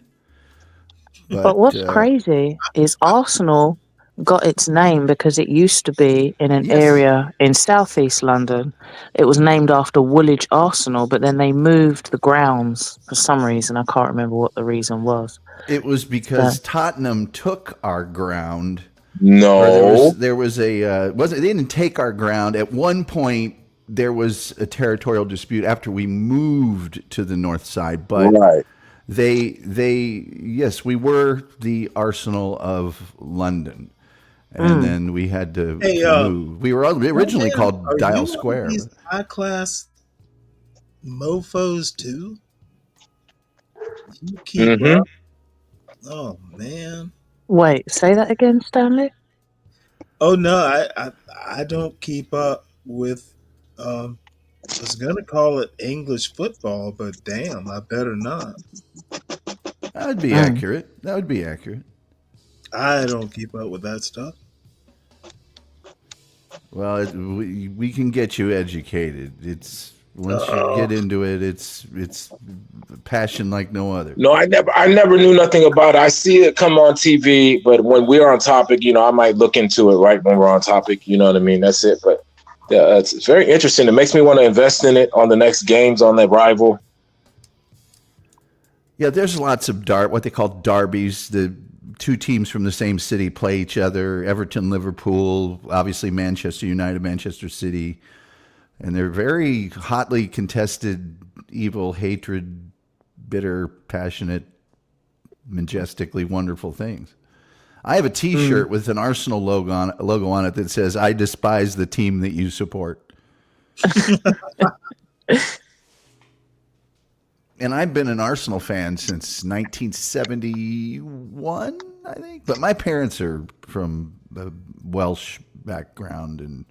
But what's crazy is Arsenal got its name because it used to be in an area in southeast London. It was named after Woolwich Arsenal, but then they moved the grounds for some reason. I can't remember what the reason was. It was because Tottenham took our ground. No, there was a they didn't take our ground. At one point, there was a territorial dispute after we moved to the north side, but yes, we were the Arsenal of London. And then we had to move. We were originally called Dial Square. These high class mofos too. You keep up. Oh man. Wait, say that again, Stanley. Oh no, I don't keep up with. I was gonna call it English football, but damn, I better not. That would be accurate. That would be accurate. I don't keep up with that stuff. Well, we can get you educated. It's once you get into it, it's passion like no other. No, I never knew nothing about it. I see it come on TV, but when we're on topic, I might look into it right when we're on topic. You know what I mean? That's it. But yeah, it's very interesting. It makes me want to invest in it on the next games on the rival. Yeah, there's lots of what they call derbies. The two teams from the same city play each other. Everton, Liverpool, obviously Manchester United, Manchester City. And they're very hotly contested, evil, hatred, bitter, passionate, majestically wonderful things. I have a T-shirt with an Arsenal logo on it that says, "I despise the team that you support." And I've been an Arsenal fan since 1971, I think. But my parents are from a Welsh background, and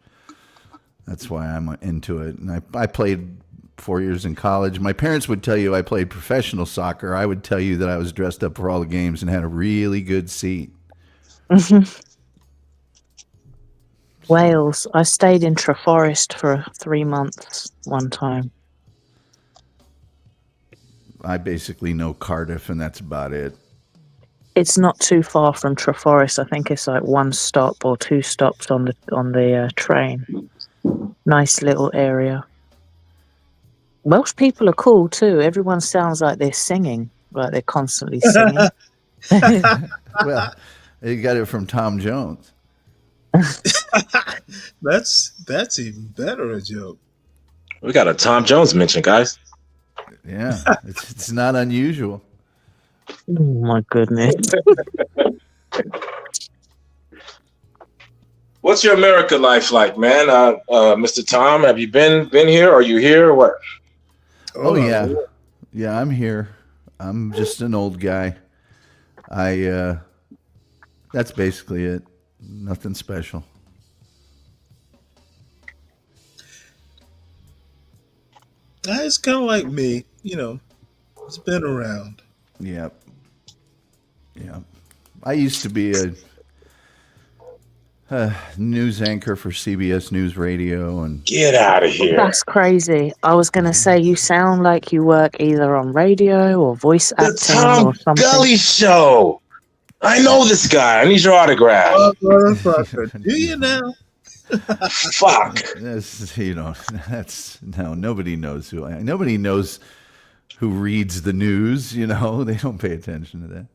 that's why I'm into it. And I played 4 years in college. My parents would tell you I played professional soccer. I would tell you that I was dressed up for all the games and had a really good seat. Wales. I stayed in Treforest for 3 months one time. I basically know Cardiff, and that's about it. It's not too far from Treforest. I think it's like 1 stop or 2 stops on the train. Nice little area. Welsh people are cool too. Everyone sounds like they're singing, like they're constantly singing. Well, you got it from Tom Jones. That's even better a joke. We got a Tom Jones mention, guys. Yeah, it's not unusual. Oh my goodness. What's your America life like, man? Mr. Tom, have you been here? Are you here or what? Oh yeah. Yeah, I'm here. I'm just an old guy. That's basically it. Nothing special. It's kind of like me, it's been around. Yep. Yeah. I used to be a news anchor for CBS News Radio, and get out of here. That's crazy. I was going to say you sound like you work either on radio or voice acting Tom or something. Gully Show. I know this guy. I need your autograph. Oh, motherfucker. Do you now? Fuck. That's nobody knows nobody knows who reads the news, they don't pay attention to that.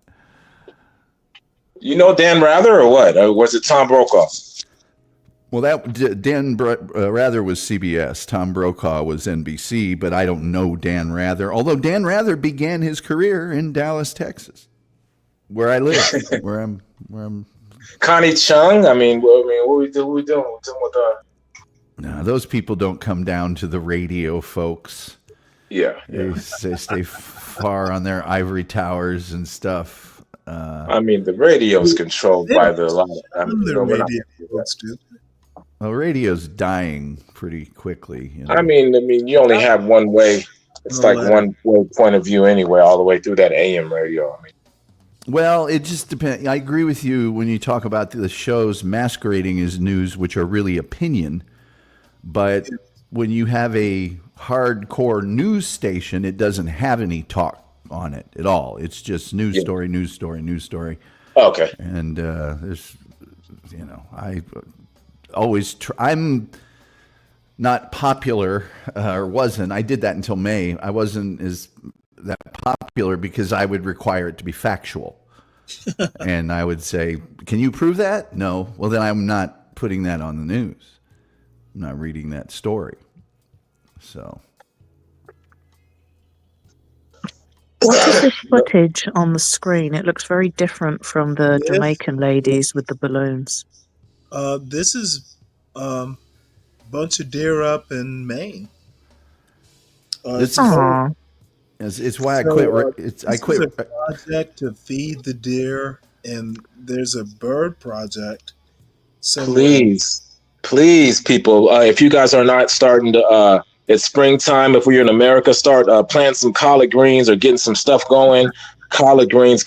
You know Dan Rather or what? Or was it Tom Brokaw? Well, Dan Rather was CBS. Tom Brokaw was NBC, but I don't know Dan Rather. Although Dan Rather began his career in Dallas, Texas, where I live, where I'm. Connie Chung. I mean, what we doing with No, those people don't come down to the radio, folks. Yeah. They stay far on their ivory towers and stuff. I mean, the radio is controlled by the Well, radio's dying pretty quickly. I mean, you only have one way. It's like one way point of view anyway, all the way through that AM radio. I mean, well, it just depends. I agree with you when you talk about the shows masquerading as news, which are really opinion. But when you have a hardcore news station, it doesn't have any talk on it at all. It's just news story, news story, news story. Okay. And there's, I always I'm not popular or wasn't. I did that until May. I wasn't as that popular because I would require it to be factual. And I would say, can you prove that? No. Well, then I'm not putting that on the news. I'm not reading that story. So. What is this footage on the screen? It looks very different from the Jamaican ladies with the balloons. This is a bunch of deer up in Maine. It's why I quit. I quit. It's a project to feed the deer, and there's a bird project. Please, people, if you guys are not starting to, it's springtime. If we're in America, start planting some collard greens or getting some stuff going. Collard greens.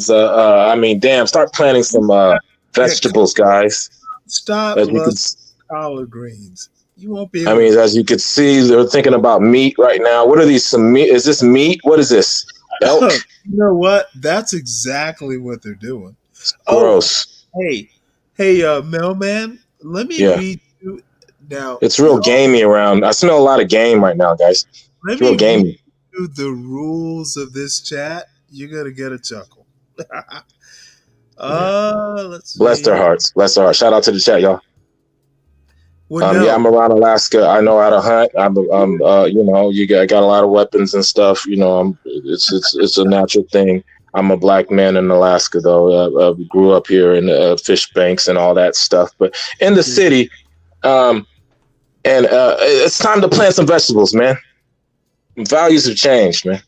I mean, damn, start planting some vegetables, guys. Stop collard greens. You won't be. I mean, as you can see, they're thinking about meat right now. What are these? Some meat? Is this meat? What is this? Elk? You know what? That's exactly what they're doing. Gross. Hey, mailman. Let me read you now. It's real gamey around. I smell a lot of game right now, guys. It's real gamey. Read you the rules of this chat. You're gonna get a chuckle. Let's Bless their hearts. Shout out to the chat, y'all. Well, yeah, I'm around Alaska. I know how to hunt. I'm you got a lot of weapons and stuff. It's a natural thing. I'm a black man in Alaska, though. Grew up here in fish banks and all that stuff. But in the city, and it's time to plant some vegetables, man. Values have changed, man.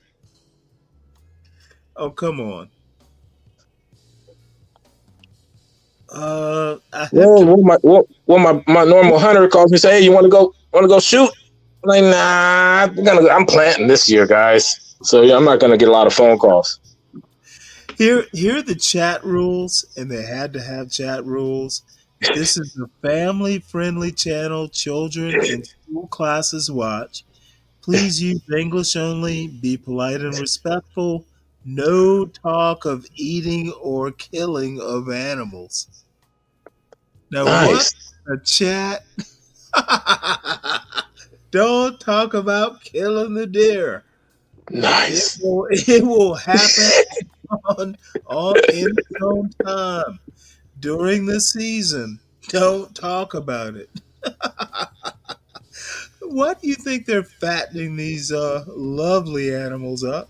Oh, come on. My normal hunter calls me and say, "Hey, you want to go shoot?" I'm like, nah, I'm planting this year, guys. So yeah, I'm not gonna get a lot of phone calls. Here are the chat rules, and they had to have chat rules. This is a family-friendly channel. Children and school classes watch. Please use English only. Be polite and respectful. No talk of eating or killing of animals. Now, nice. What a chat. don't talk about killing the deer. Nice. It will happen in its own time during the season. Don't talk about it. Why do you think they're fattening these lovely animals up?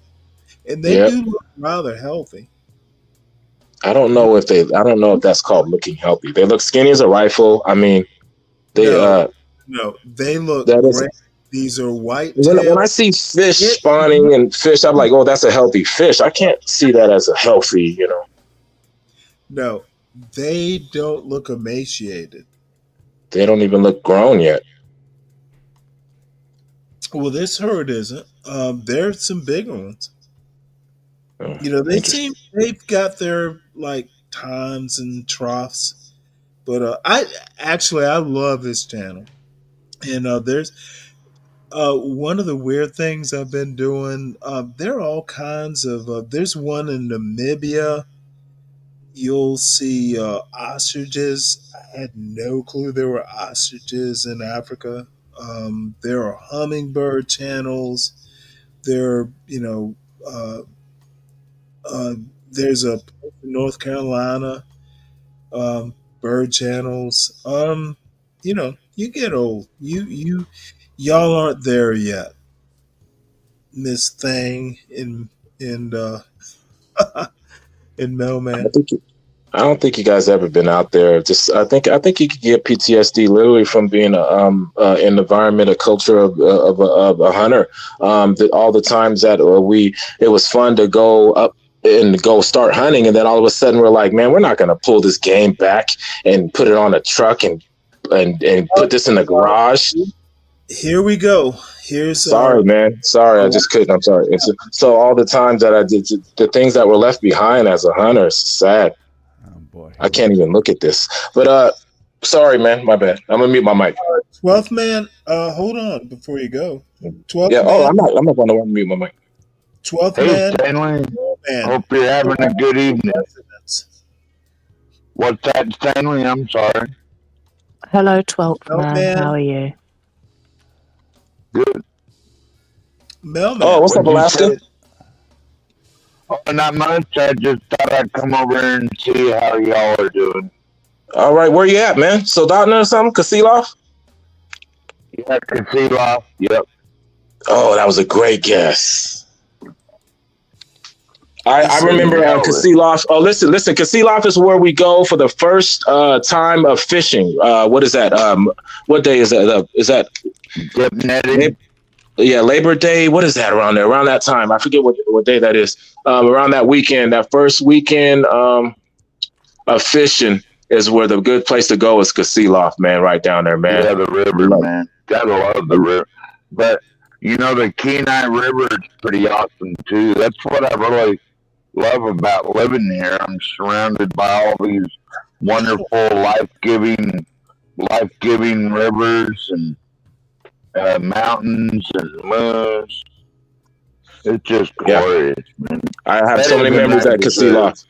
And they Yep. do look rather healthy. I don't know if that's called looking healthy. They look skinny as a rifle. I mean, they No, they look that is great. These are white when I tails. see fish spawning and fish, I'm like, oh, that's a healthy fish. I can't see that as a healthy, No, they don't look emaciated. They don't even look grown yet. Well, this herd isn't. There's some bigger ones. Oh, They've got their like times and troughs, but I love this channel, and there's one of the weird things I've been doing. There are all kinds of. There's one in Namibia. You'll see ostriches. I had no clue there were ostriches in Africa. There are hummingbird channels. There, there's a North Carolina bird channels. You get old. Y'all aren't there yet, Miss Thang and Mailman. I don't think you guys ever been out there. I think you could get PTSD literally from being in the environment, a culture of a hunter. All the times that it was fun to go up and go start hunting, and then all of a sudden we're like, man, we're not going to pull this game back and put it on a truck and put this in the garage. Here we go. Sorry, man. Sorry, I just couldn't. I'm sorry. So all the times that I did, the things that were left behind as a hunter, it's sad. I can't even look at this. But sorry, man. My bad. I'm gonna mute my mic. 12th man, hold on before you go. 12th yeah. Man, Oh, I'm not going to mute my mic. 12th hey, man. Stanley. Man. Hope you're having a good evening. What's that, Stanley? I'm sorry. Hello, 12th man. How are you? Good. Melman. Oh, what's up, Alaska? Oh, not much. I just thought I'd come over and see how y'all are doing. All right, where you at, man? Soldotna or something? Kasilov? Yeah, Kasilov. Yep. Oh, that was a great guess. I remember Kasilov. Oh, listen. Kasilov is where we go for the first time of fishing. What is that? What day is that? Is that netting? Yeah, Labor Day. What is that around there? Around that time, I forget what day that is. Around that weekend, that first weekend of fishing is where the good place to go is Kasilov, man. Right down there, man. Yeah, the river, man. Gotta love the river. But the Kenai River is pretty awesome too. That's what I really love about living here. I'm surrounded by all these wonderful, life-giving rivers and mountains and moons. It's just glorious, man. I have so many memories at Kasilov.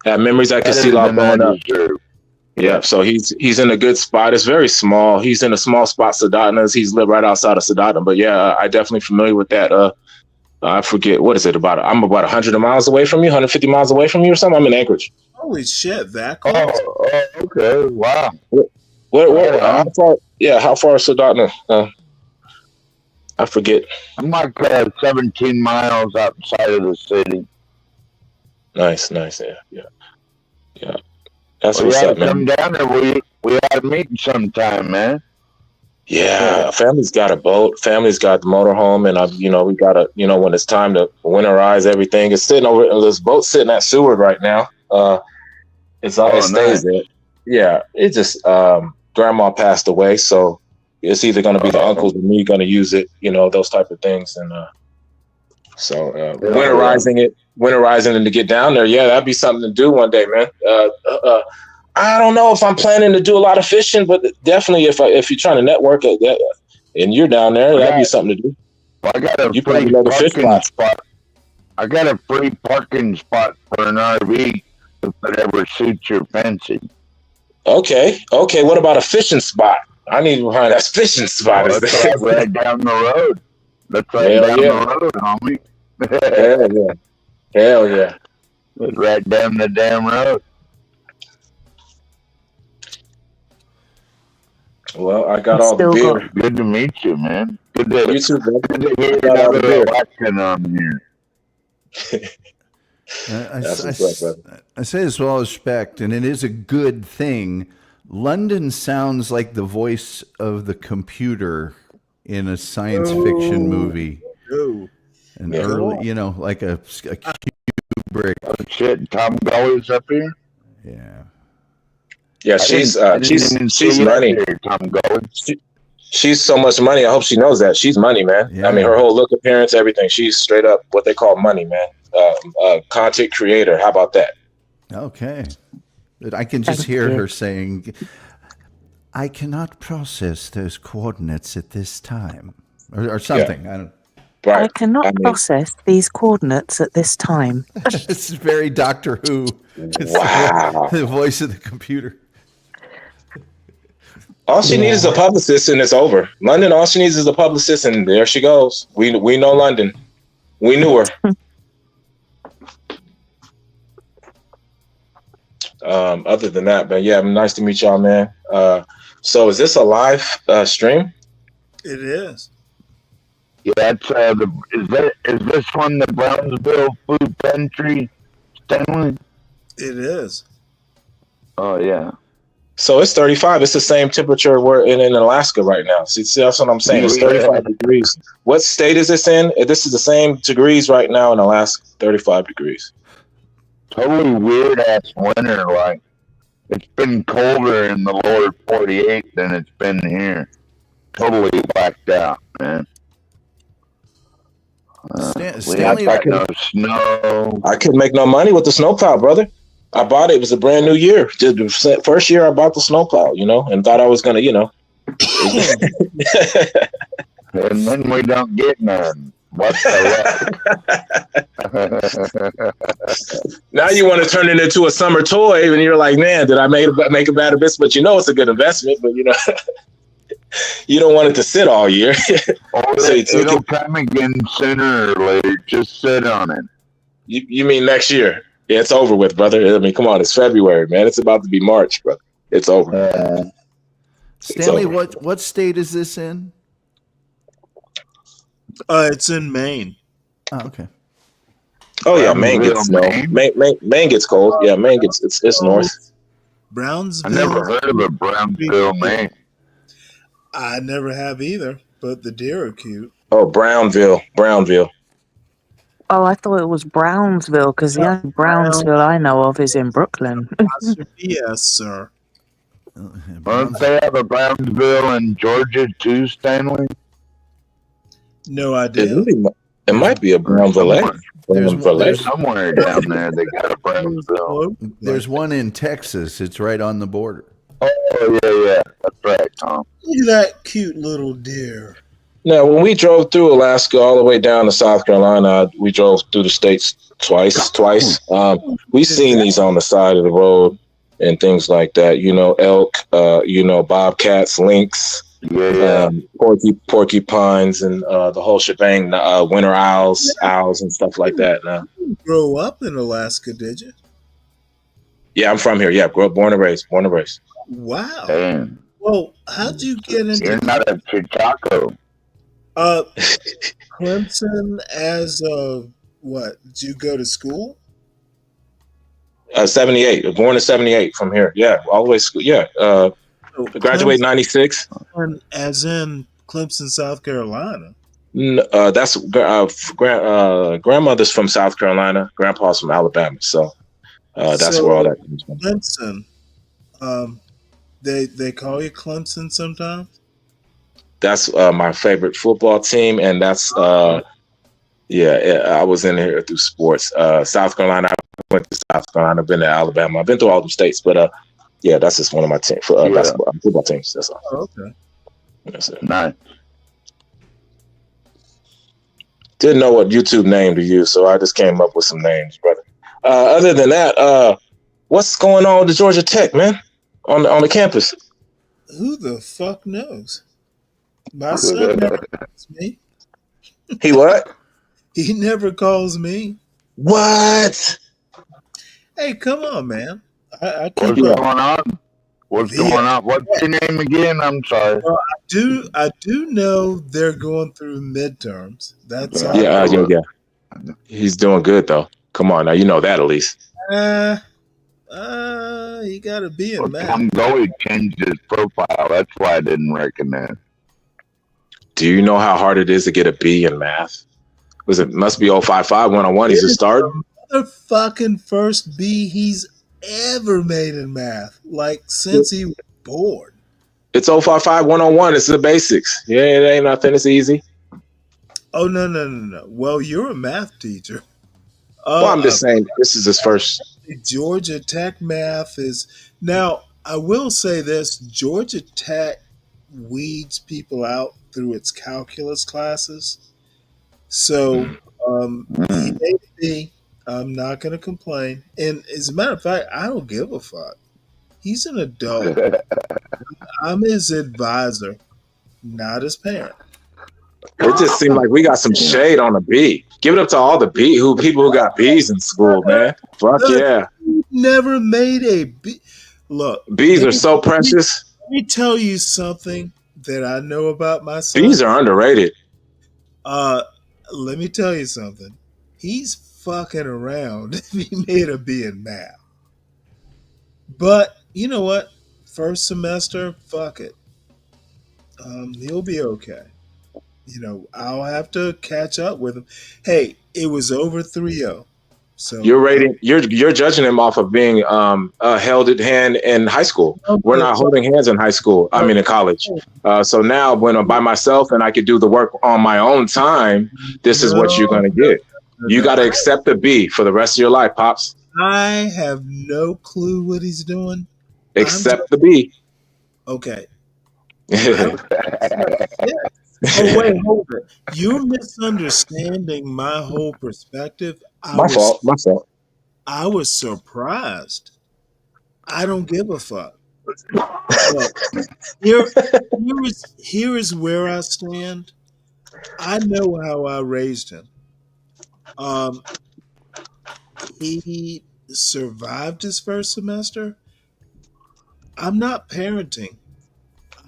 I have memories at Kasilov growing up. Yeah, so he's in a good spot. It's very small. He's in a small spot, Soldotna's. He's lived right outside of Soldotna. But yeah, I definitely familiar with that. I forget, what is it about? I'm about 100 miles away from you, 150 miles away from you or something. I'm in Anchorage. Holy shit, that close? Oh, okay. Wow. How far? Yeah, how far is Soldotna? I forget. I'm like 17 miles outside of the city. Nice. Yeah. That's what's up, man. Come down there. We had a meeting sometime, man. Yeah, family's got a boat. Family's got the motorhome, and we gotta, when it's time to winterize everything, it's sitting over. This boat's sitting at Seward right now. It stays there. Yeah, it just grandma passed away, so it's either going to be the uncles or me going to use it, those type of things. And winterizing it to get down there. Yeah, that'd be something to do one day, man. I don't know if I'm planning to do a lot of fishing, but definitely if you're trying to network and you're down there, that'd be something to do. Well, I got a free parking spot. I got a free parking spot for an RV if whatever suits your fancy. Okay. What about a fishing spot? I need to find that fishing spot. That's right down the road. That's right Hell down yeah. the road, homie. Hell yeah. Hell yeah. It's right down the damn road. Well, I got all the beer. Good to meet you, man. Good to, You too, brother. good to hear I got all the another beer. election on here. I say this with all respect, and it is a good thing. London sounds like the voice of the computer in a science fiction movie. An early, like a Kubrick. Oh shit, Tom Gully's up here. Yeah. Yeah, she's money. Tom Gully. She's so much money. I hope she knows that. She's money, man. Yeah. I mean, her whole look, appearance, everything. She's straight up what they call money, man. Content creator. How about that? Okay. I can just hear her saying, I cannot process those coordinates at this time. Or something. Yeah. I don't. Right. I cannot process these coordinates at this time. This is very Doctor Who. It's Wow. the voice of the computer. All she needs is a publicist, and it's over. London, all she needs is a publicist, and there she goes. We know London. We knew her. Other than that, but yeah, nice to meet y'all, man. So is this a live stream? It is. Yeah, that's is this one the Brownsville Food Pantry, Stanley? It is. Oh yeah. So it's 35. It's the same temperature we're in Alaska right now. See, that's what I'm saying. It's 35 degrees. What state is this in? This is the same degrees right now in Alaska. 35 degrees. Totally weird ass winter. Like it's been colder in the lower 48 than it's been here. Totally blacked out, man. Stanley, I no snow. I couldn't make no money with the snowplow, brother. I bought it. It was a brand new year. The first year I bought the snowplow, and thought I was going to, And then we don't get none. What the Now you want to turn it into a summer toy, and you're like, man, did I make a bad investment? But it's a good investment, but you don't want it to sit all year. It'll come again sooner or later. Just sit on it. You mean next year? Yeah, it's over with, brother. I mean, come on, it's February, man. It's about to be March, brother. It's over. Stanley, what state is this in? It's in Maine. Oh, okay. Oh yeah, Maine gets snow. Maine gets cold. Yeah, Maine gets it's north. Brownsville. I never heard of a Brownsville, Maine. I never have either, but the deer are cute. Oh, Brownville. Oh, I thought it was Brownsville because the only Brownsville I know of is in Brooklyn. Yes, sir. Don't they have a Brownsville in Georgia too, Stanley? No idea. It might be a Brownville. There's somewhere down there they got a Brownsville. There's one in Texas. It's right on the border. Oh, yeah. That's right, Tom. Look at that cute little deer. Now, when we drove through Alaska all the way down to South Carolina, we drove through the states twice. We've seen these on the side of the road and things like that. Elk, bobcats, lynx, porcupines, and the whole shebang. Winter owls, and stuff like that. You grow up in Alaska, did you? Yeah, I'm from here. Yeah, born and raised. Wow. Damn. Well, how'd you get into? You're not a Chicago. Clemson as what? Did you go to school? 78. Born in 78 from here. Yeah, all the way to school. Yeah. Graduated 96. As in Clemson, South Carolina. That's grandmother's from South Carolina. Grandpa's from Alabama. So that's where all that comes from. Clemson. They call you Clemson sometimes? That's my favorite football team, and that's I was in here through sports. South Carolina, I went to South Carolina. I've been to Alabama. I've been through all the states, but that's just one of my football teams. That's all. Oh, okay. That's it. Nice. Didn't know what YouTube name to use, so I just came up with some names, brother. Other than that, what's going on with the Georgia Tech, man, on the campus? Who the fuck knows? My son never calls me. He what? He never calls me. What? Hey, come on, man. I What's keep going up. on? What's Yeah. going on? What's your name again? I'm sorry. Well, I do know they're going through midterms. That's all. Yeah. He's doing good though. Come on now, you know that at least. He got to be in math. Tom Goey changed his profile. That's why I didn't recognize. Do you know how hard it is to get a B in math? Must be 055 101. He's a start. Motherfucking first B he's ever made in math, like since he was born. It's 055 101. It's the basics. Yeah, it ain't nothing. It's easy. Oh no. Well, you're a math teacher. Well, I'm just saying this is his first. Georgia Tech math is now. I will say this: Georgia Tech weeds people out through its calculus classes. So he may be. I'm not going to complain. And as a matter of fact, I don't give a fuck. He's an adult. I'm his advisor, not his parent. It just seemed like we got some shade on a B. Give it up to all the people who got B's in school, man. Fuck yeah. Never made a B. Look, B's are so precious. Let me tell you something that I know about my son. B's are underrated. Let me tell you something. He's fucking around if he made a B in math. But you know what? First semester, fuck it. He'll be okay. You know, I'll have to catch up with him. Hey, it was over 3-0. So you're judging him off of being held at hand in high school. We're not holding hands in high school. I mean in college. So now when I'm by myself and I could do the work on my own time, this is what you're gonna get. You got to accept the B for the rest of your life, pops. I have no clue what he's doing. Accept the B. Okay. Oh wait, hold it. You're misunderstanding my whole perspective. My fault. I was surprised. I don't give a fuck. Here is where I stand. I know how I raised him. He survived his first semester. I'm not parenting.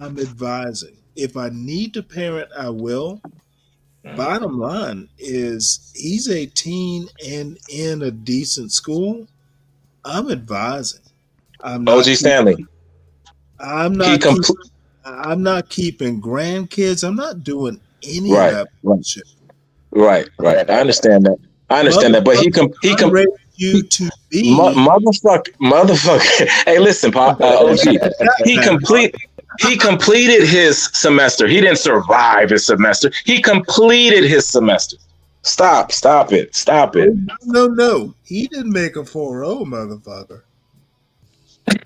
I'm advising. If I need to parent, I will. Bottom line is he's 18 and in a decent school. I'm advising. I'm not OG Stanley. I'm not keeping grandkids. I'm not doing any of that bullshit. Right. I understand that. But he you to be motherfucker. Hey, listen, Pop. OG. He completed his semester. He didn't survive his semester. He completed his semester. Stop it. No. He didn't make a 4.0, motherfucker.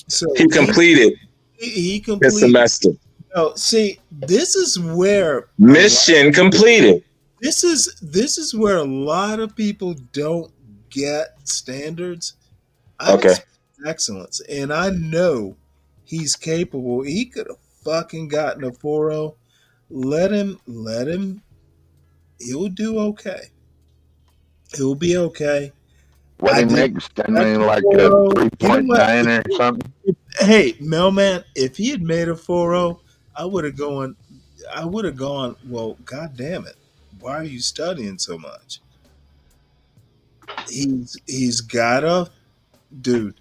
So he completed his semester. No, see, this is where mission completed. This is where a lot of people don't get standards. I expect excellence, and I know he's capable. He could have fucking gotten a 4.0. Let him. He'll do okay. He'll be okay. What he makes, Stanley, like a 3.9 or something? Hey, Mailman, if he had made a 4.0, I would have gone, well, God damn it. Why are you studying so much? He's got a, dude,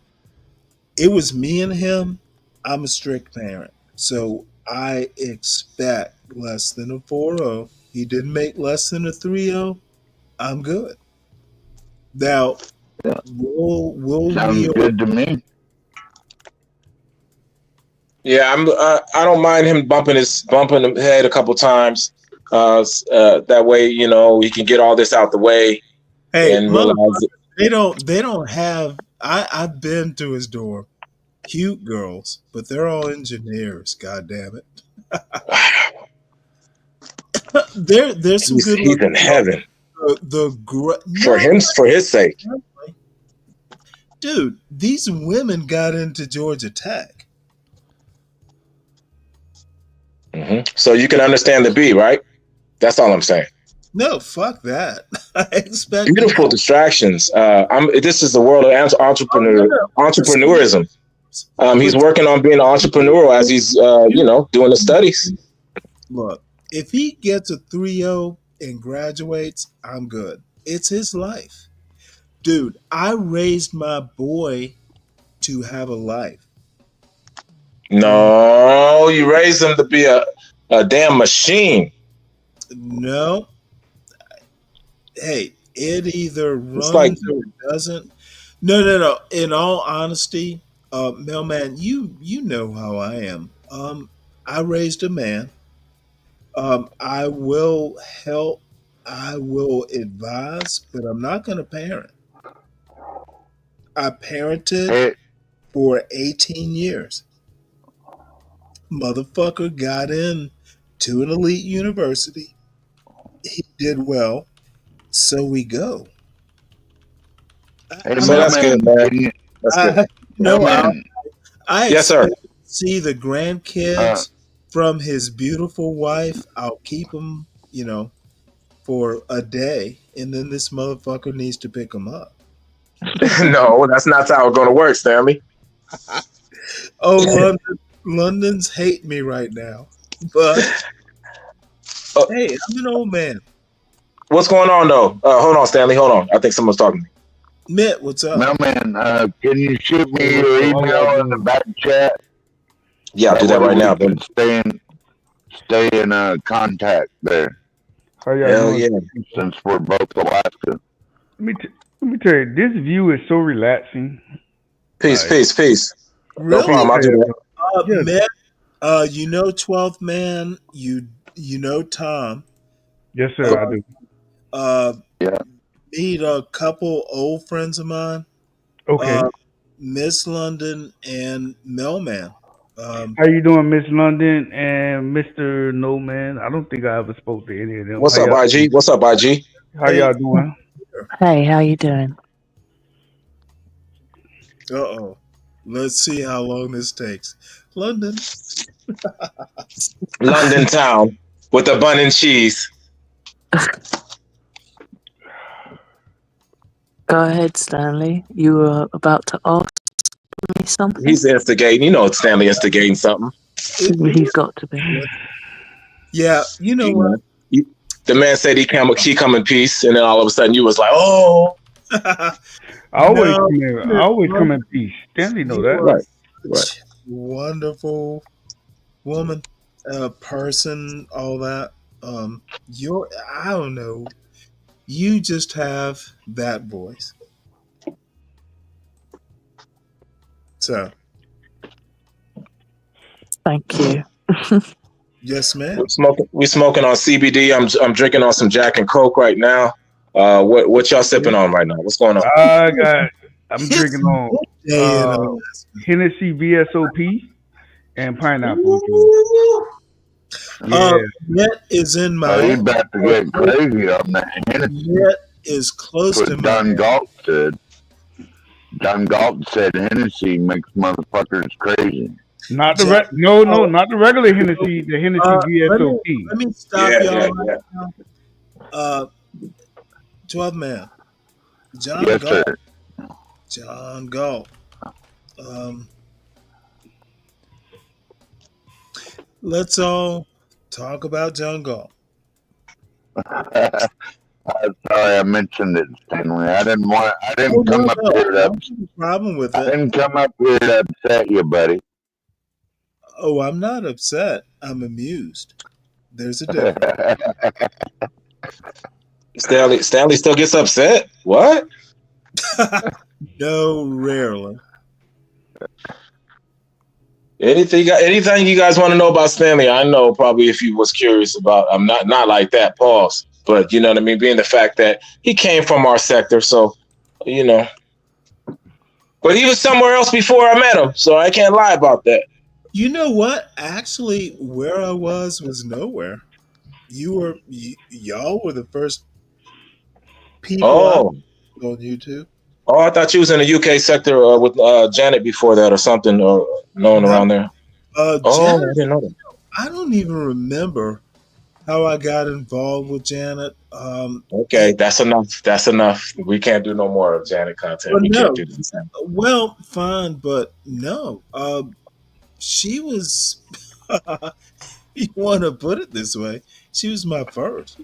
it was me and him. I'm a strict parent. So I expect less than a 4.0. He didn't make less than a 3.0. I'm good. Now, sounds good to me. Yeah, I don't mind him bumping the head a couple times. That way, you know, he can get all this out the way. Hey, and realize they don't have. I've been to his door. Cute girls, but they're all engineers. God damn it. There's some good. He's in heaven. For his sake, dude. These women got into Georgia Tech. So you can understand the B, right? That's all I'm saying. No, fuck that. I expect Beautiful distractions. This is the world of entrepreneurism. He's working on being entrepreneurial as he's, doing the studies. Look, if he gets a 3.0 and graduates, I'm good. It's his life. Dude, I raised my boy to have a life. No, you raised him to be a damn machine. No. Hey, it either runs like, or it doesn't. No. In all honesty, Mailman, you know how I am. I raised a man. I will help. I will advise, but I'm not going to parent. I parented for 18 years. Motherfucker got in to an elite university. He did well. So we go. Hey, so that's good, man. That's good. I yes, sir. expect to see the grandkids from his beautiful wife. I'll keep them, for a day, and then this motherfucker needs to pick them up. No, that's not how it's going to work, Stanley. London's hate me right now, but hey, I'm an old man. What's going on, though? Hold on, Stanley. Hold on. I think someone's talking to me. Mitt, what's up? Mailman, can you shoot me your email in the back chat? Yeah, I'll do that right now. Stay in contact there. How y'all doing? Yeah. Since we're both Alaska. Let me tell you, this view is so relaxing. Peace. Really? No problem. I'll do that. Mitt, 12th man. You know Tom. Yes, sir. I do. Yeah. Meet a couple old friends of mine. Okay. Miss London and Mailman. How you doing, Miss London and Mr. No Man? I don't think I ever spoke to any of them. What's up, IG? What's up, IG? How y'all doing? Hey, how you doing? Uh-oh. Let's see how long this takes. London. London town with a bun and cheese. Go ahead, Stanley. You were about to ask me something. He's instigating. You know Stanley instigating something. He's got to be. Yeah, you know what? The man said he come in peace, and then all of a sudden you was like, oh. I always come in peace. Stanley know that. Right. Wonderful woman, person, all that. I don't know. You just have that voice. So. Thank you. Yes, ma'am. We smoking on CBD. I'm drinking on some Jack and Coke right now. What y'all sipping on right now? What's going on? I'm drinking on Hennessy VSOP and pineapple juice. That is in my. You about to get crazy on that Hennessy. That is close to Don Galt said. Don Galt said Hennessy makes motherfuckers crazy. Not the not the regular Hennessy. The Hennessy VSOP. Let me stop y'all right now. 12 man. John Yes, Galt. sir. John Galt. Let's all talk about John Galt. I'm sorry I mentioned it, Stanley. I didn't come up here to problem with I it. didn't come up here to upset you, buddy. Oh, I'm not upset. I'm amused. There's a difference. Stanley still gets upset? What? No, rarely. Anything you guys want to know about Stanley? I know probably if you was curious about. I'm not like that, pause. But you know what I mean. Being the fact that he came from our sector, so you know. But he was somewhere else before I met him, so I can't lie about that. You know what? Actually, where I was nowhere. Y'all were the first people on YouTube. Oh, I thought you was in the UK sector with Janet before that or something, or known around there. Janet, I didn't know that. I don't even remember how I got involved with Janet. Okay, that's enough. That's enough. We can't do no more of Janet content. Well, We can't no. do this. Well, fine, but no. She was. You want to put it this way? She was my first.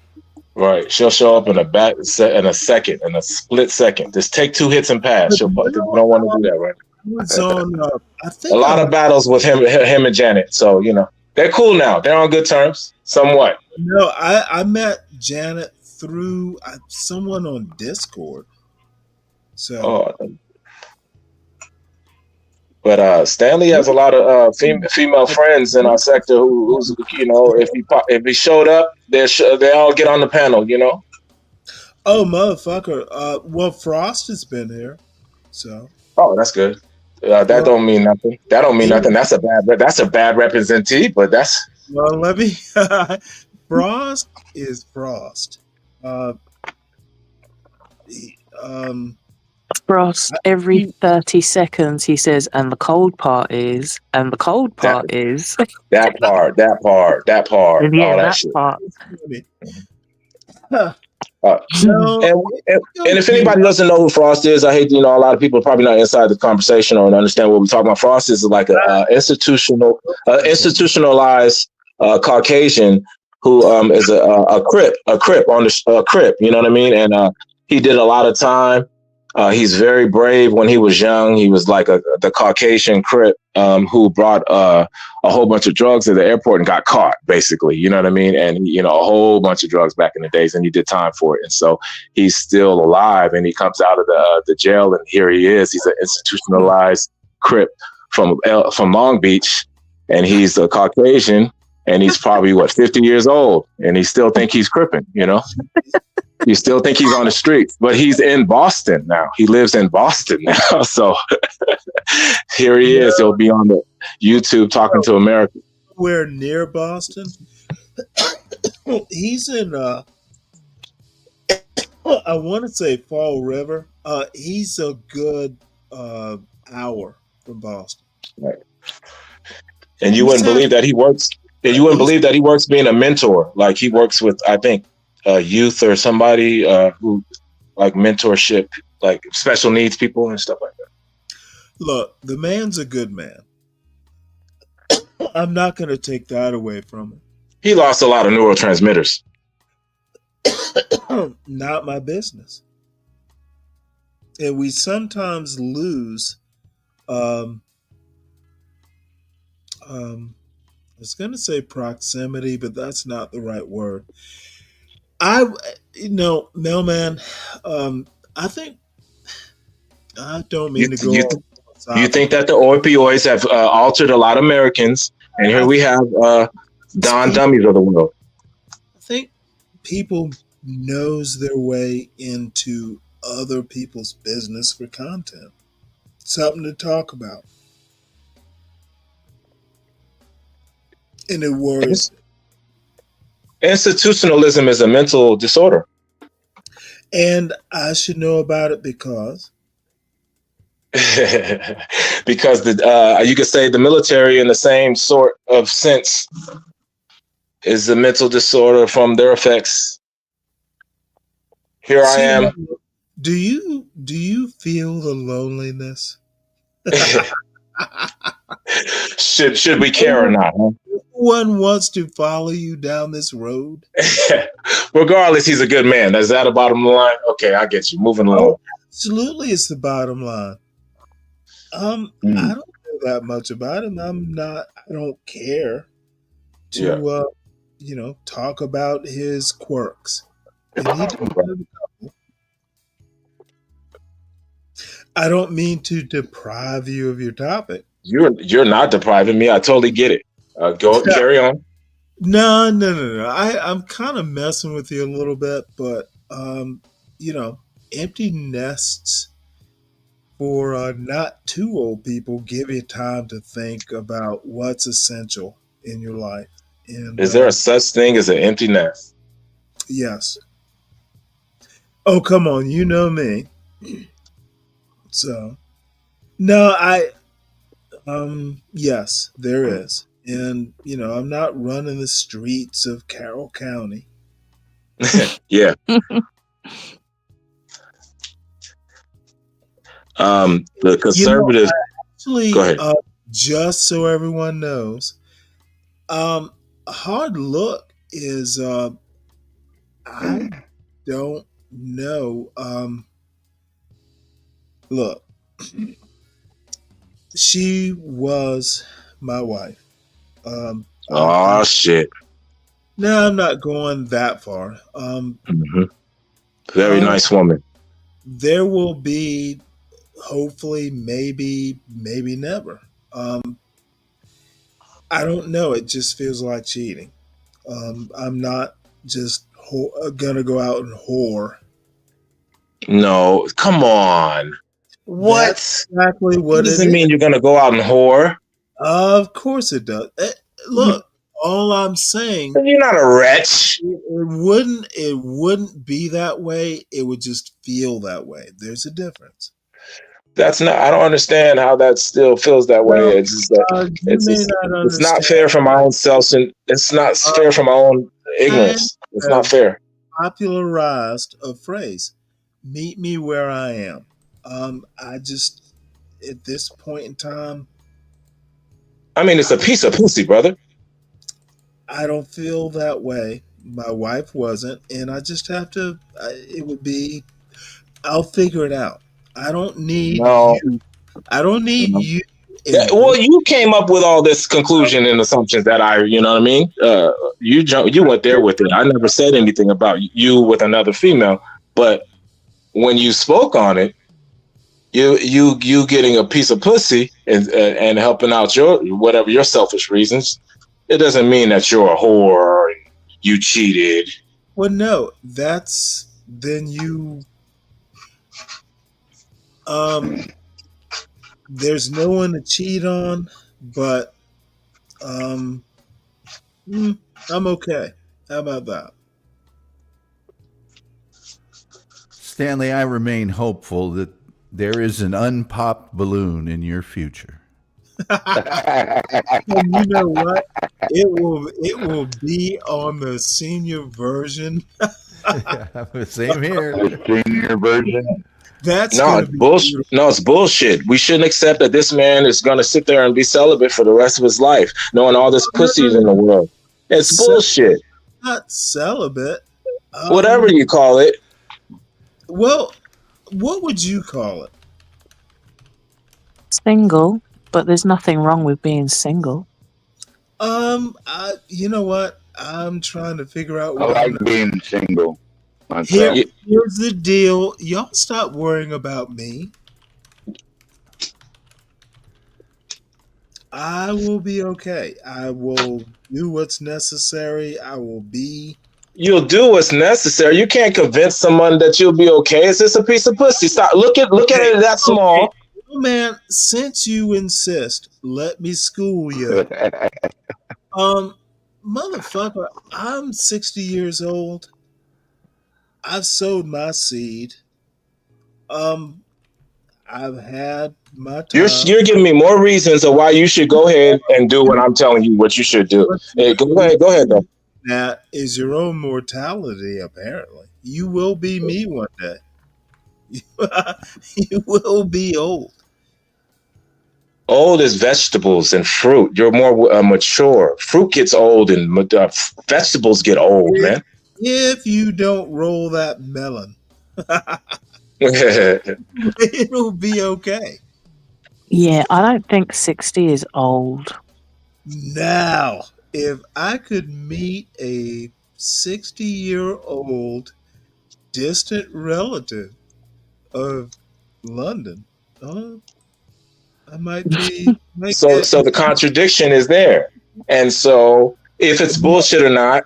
Right. She'll show up in in a second, in a split second. Just take 2 hits and pass. She'll. We don't want to do that, right? I was on. I A think lot of battles with him and Janet. So they're cool now. They're on good terms, somewhat. No, I met Janet through someone on Discord. So. But Stanley has a lot of female friends in our sector who's if he showed up, they all get on the panel. Oh, motherfucker. Well, Frost has been here, so. Oh, that's good. That don't mean nothing. That don't mean nothing. That's a bad representative, but that's. Well, let me. Frost is Frost. Frost, every 30 seconds he says, and the cold part is, and the cold part is. That part. Yeah, All that shit. part. And if anybody doesn't know who Frost is, I hate a lot of people are probably not inside the conversation or understand what we're talking about. Frost is like a institutionalized Caucasian who is a crip on the crip. You know what I mean? And he did a lot of time. He's very brave. When he was young, he was like the Caucasian crip who brought a whole bunch of drugs to the airport and got caught, basically. You know what I mean? And, a whole bunch of drugs back in the days, and he did time for it. And so he's still alive, and he comes out of the jail, and here he is. He's an institutionalized crip from Long Beach, and he's a Caucasian, and he's probably, 50 years old, and he still think he's cripping, You still think he's on the streets, but he's in Boston now. He lives in Boston now. So here he is. He'll be on the YouTube talking to America. Where near Boston? He's in, I want to say Fall River. He's a good hour from Boston. Right. And you wouldn't believe that he works. And you wouldn't believe that he works being a mentor. Like he works with, I think, youth or somebody who like mentorship, like special needs people and stuff like that. Look, the man's a good man. I'm not going to take that away from him. He lost a lot of neurotransmitters. Not my business. And we sometimes lose. I was going to say proximity, but that's not the right word. Mailman, I think I don't mean to go. You think that the opioids have altered a lot of Americans, and here we have Don Dummies of the world. I think people nose their way into other people's business for content, something to talk about, and it works. Institutionalism is a mental disorder. And I should know about it because you could say the military in the same sort of sense is a mental disorder from their effects. Here I am. Do you feel the loneliness? Should we care or not? Huh? One wants to follow you down this road. Regardless, he's a good man. Is that a bottom line? Okay, I get you. Moving along. Oh, absolutely, it's the bottom line. I don't know that much about him. I don't care to talk about his quirks. And he does have a couple. I don't mean to deprive you of your topic. You're not depriving me. I totally get it. Carry on. No. I'm kind of messing with you a little bit, but empty nests for not too old people give you time to think about what's essential in your life. And is there a such thing as an empty nest? Yes. Oh, come on, you know me. So, no, yes, there is. And, I'm not running the streets of Carroll County. Yeah. The conservative. Actually, Go ahead. just so everyone knows, a hard look is, I don't know. Look, she was my wife. Oh shit. No, I'm not going that far. Very nice woman. There will be, hopefully, maybe never. I don't know. It just feels like cheating. I'm not just gonna go out and whore. No, come on. What? That's exactly what It doesn't it mean is. you're gonna go out and whore. Of course it does. Look, all I'm saying, you're not a wretch. It wouldn't be that way. It would just feel that way. There's a difference. That's not. I don't understand how that still feels that way. It's just that it's not fair for my own self, and it's not fair for my own ignorance. It's not fair. Popularized a phrase, "Meet me where I am." I just, at this point in time, I mean, it's a piece of pussy, brother. I don't feel that way. My wife wasn't, and I just have to. It would be. I'll figure it out. I don't need you. I don't need you. Well, you came up with all this conclusion and assumptions that you know what I mean? You went there with it. I never said anything about you with another female, but when you spoke on it, you getting a piece of pussy and helping out your selfish reasons, it doesn't mean that you're a whore and you cheated. Well, no, that's then you. There's no one to cheat on, but I'm okay. How about that? Stanley, I remain hopeful that there is an unpopped balloon in your future. And you know what? It will be on the senior version. Same here. The senior version. That's it's bullshit. No, it's bullshit. We shouldn't accept that this man is going to sit there and be celibate for the rest of his life, knowing all this pussy is in the world. It's bullshit. Not celibate. Whatever you call it. Well, what would you call it? Single, but there's nothing wrong with being single. You know what? I'm trying to figure out. I like being single. Here's the deal. Y'all stop worrying about me. I will be okay. I will do what's necessary. I will be. You'll do what's necessary. You can't convince someone that you'll be okay. It's just a piece of pussy. Stop. Look at it that small. Oh, man, since you insist, let me school you. Motherfucker, I'm 60 years old. I've sowed my seed. I've had my time. You're giving me more reasons of why you should go ahead and do what I'm telling you what you should do. Hey, go ahead, though. That is your own mortality, apparently. You will be me one day. You will be old. Old as vegetables and fruit. You're more mature. Fruit gets old and vegetables get old, man. If you don't roll that melon, it'll be okay. Yeah, I don't think 60 is old. Now, if I could meet a 60-year-old distant relative of London, I might be. So the contradiction is there. And so if it's bullshit or not,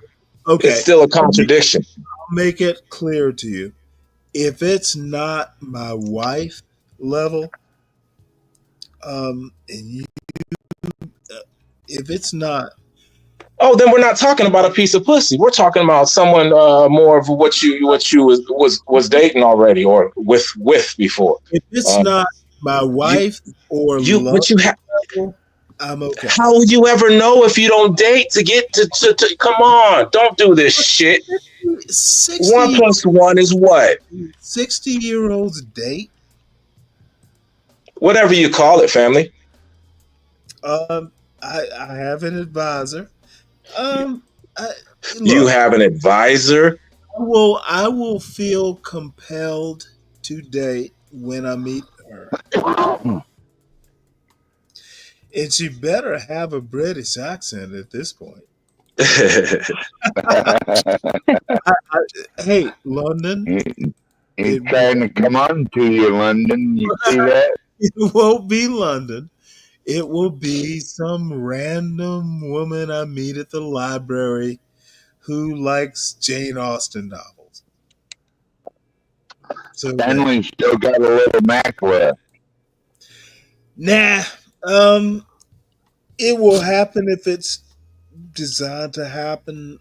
it's still a contradiction. I'll make it clear to you. If it's not my wife level, and you, if it's not, then we're not talking about a piece of pussy. We're talking about someone more of what you was dating already or with before. If it's not my wife level, I'm okay. How would you ever know if you don't date to get to come on, don't do this shit. 1 + 1 is what? 60-year-olds date? Whatever you call it, family. I have an advisor. You have an advisor? I will feel compelled to date when I meet her. And she better have a British accent at this point. Hey, London. He's trying to come on to you, London. You see that? It won't be London. It will be some random woman I meet at the library who likes Jane Austen novels. So Stanley still got a little Mac left. Nah. It will happen if it's designed to happen.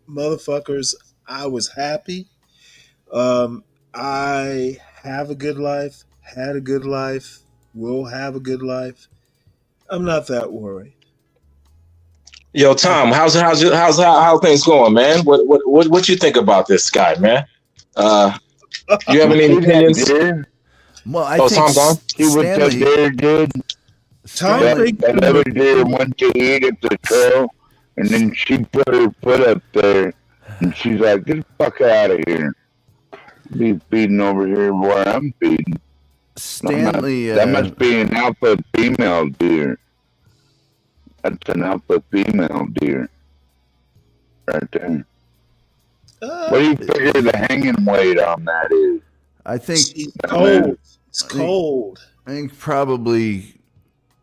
Motherfuckers, I was happy. I have a good life, had a good life, will have a good life. I'm not that worried. Yo, Tom, how's things going, man? What you think about this guy, man? You have any opinions? Well, I think Tom gone? See what that Stanley- deer did? That other deer went to eat at the trail, and then she put her foot up there, and she's like, "Get the fuck out of here! Be feeding over here where I'm feeding." Stanley, that must be an alpha female deer. That's an alpha female deer, right there. What do you figure the hanging weight on that is? I think it's cold. It's cold. I think probably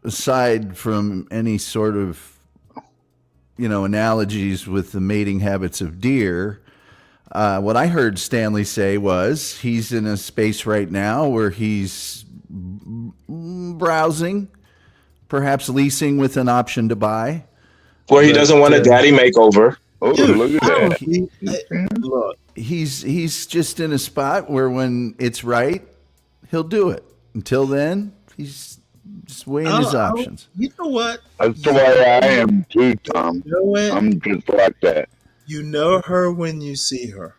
aside from any sort of analogies with the mating habits of deer, what I heard Stanley say was he's in a space right now where he's browsing, perhaps leasing with an option to buy. Where he doesn't want a daddy makeover. Oh, look at that. Look, he's just in a spot where when it's right, he'll do it. Until then, he's just weighing his options. You know what? That's the way I am too, Tom. I'm just like that. You know her when you see her.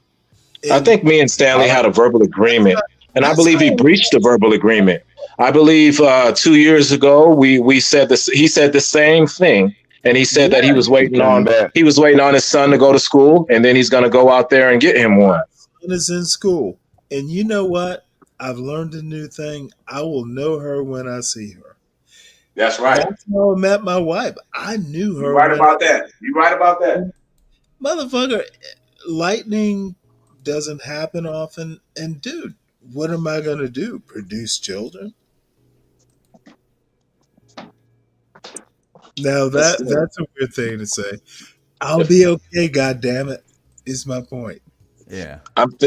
I think me and Stanley had a verbal agreement, and I believe he breached the verbal agreement. I believe 2 years ago we said this. He said the same thing, and he said that he was waiting on his son to go to school, and then he's going to go out there and get him one. Son is in school, and you know what? I've learned a new thing. I will know her when I see her. That's right. That's how I met my wife. I knew her. You right about that. You right about that. Motherfucker, lightning doesn't happen often. And dude, what am I going to do? Produce children? Now that's a weird thing to say. I'll be okay, goddammit, is my point. Yeah. I'm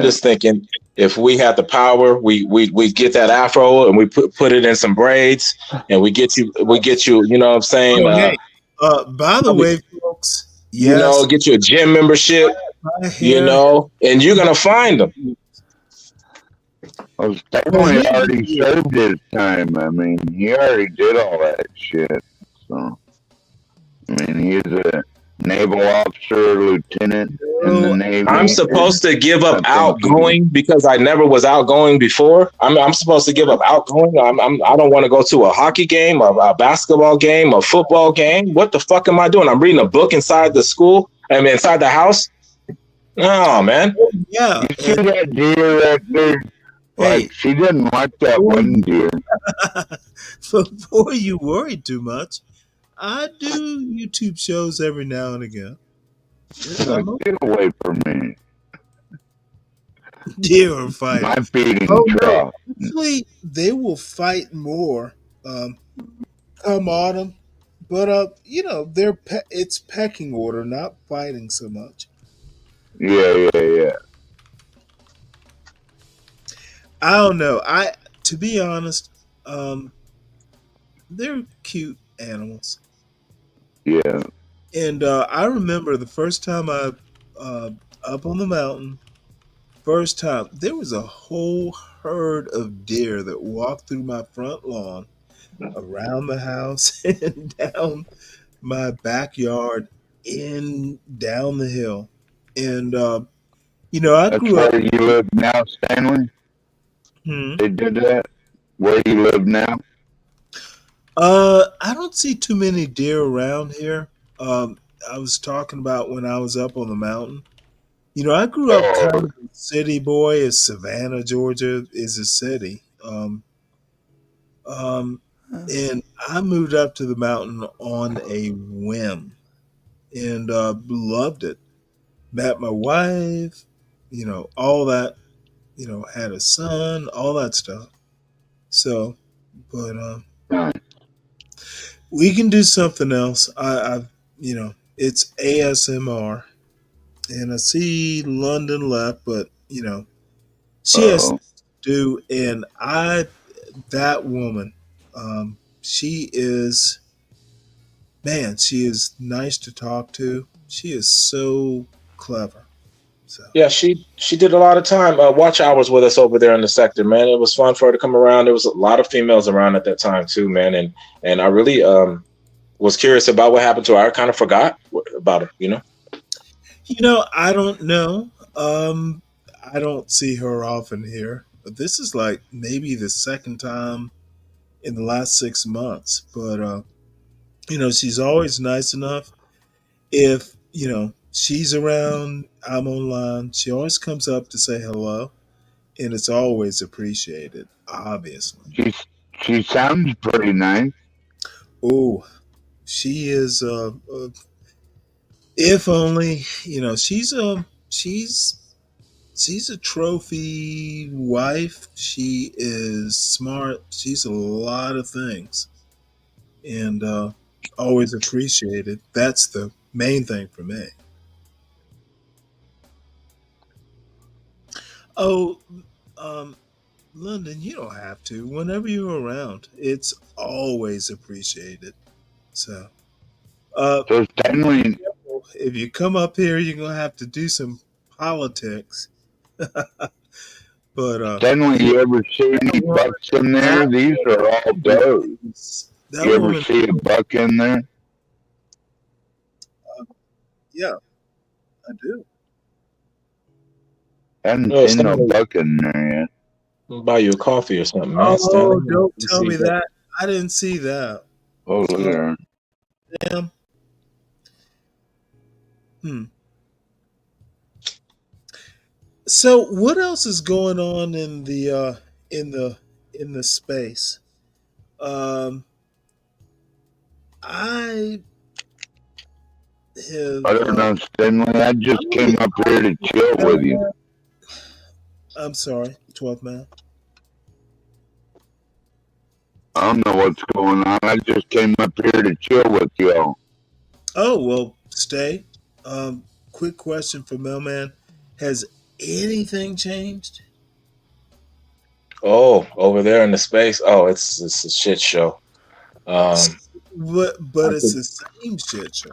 just thinking, if we had the power, we get that afro and we put it in some braids, and we get you, you know what I'm saying? By the way, folks, yes, get you a gym membership, and you're gonna find them. Well, Stanley already served his time. I mean, he already did all that shit. So, I mean, he's a naval officer, lieutenant in the Navy. I'm supposed to give up outgoing because I never was outgoing before. I'm supposed to give up outgoing. I don't want to go to a hockey game, a basketball game, a football game. What the fuck am I doing? I'm reading a book inside the school. inside the house. Oh man. Yeah. You see that deer right there? Like, she didn't like that one deer. Before you worry too much, I do YouTube shows every now and again. Get away from me. Deer are fighting. My feeding trough. Usually they will fight more come autumn, but it's pecking order, not fighting so much. Yeah. I don't know. To be honest, they're cute animals. Yeah. And I remember the first time I up on the mountain, there was a whole herd of deer that walked through my front lawn. around the house and down my backyard and down the hill. And I That's grew up. where you live now, Stanley? Hmm? They did that? Where you live now? I don't see too many deer around here. I was talking about when I was up on the mountain. I grew up Oh, kind of a city boy. As Savannah, Georgia, is a city. And I moved up to the mountain on a whim and loved it. Met my wife, all that, had a son, all that stuff. So, but we can do something else. It's ASMR, and I see London left, but she has oh. to do, and that woman, she is, man, she is nice to talk to. She is so clever. So Yeah, she did a lot of time watch hours with us over there in the sector, man. It was fun for her to come around. There was a lot of females around at that time too, man. And I really was curious about what happened to her. I kind of forgot about her. I don't know. I don't see her often here, but this is like maybe the second time in the last 6 months. But she's always nice enough. If she's around, I'm online. She always comes up to say hello, and it's always appreciated. Obviously. She sounds pretty nice. Oh, she is. If only she's a trophy wife. She is smart. She's a lot of things, and always appreciated. That's the main thing for me. Oh, um, London, you don't have to. Whenever you're around, it's always appreciated. So, So Stanley, if you come up here, you're gonna have to do some politics. But Stanley, you ever see any bucks in there? These are all does. that You ever woman, see a buck in there? yeah, I do. I haven't No, seen no Stanley, buck in there yet. I'll buy you a coffee or something, man. Stanley, Oh, don't you tell see me that? that. I didn't see that. Oh, look at her. Damn. Hmm. So, what else is going on in the space? Um, I have. I don't know, Stanley. I just came up here to chill with you. I'm sorry, 12th man. I don't know what's going on. I just came up here to chill with y'all. Oh well, stay. Quick question for Mailman: has anything changed? Oh, over there in the space. Oh, it's a shit show. Um, But I it's could, the same shit show.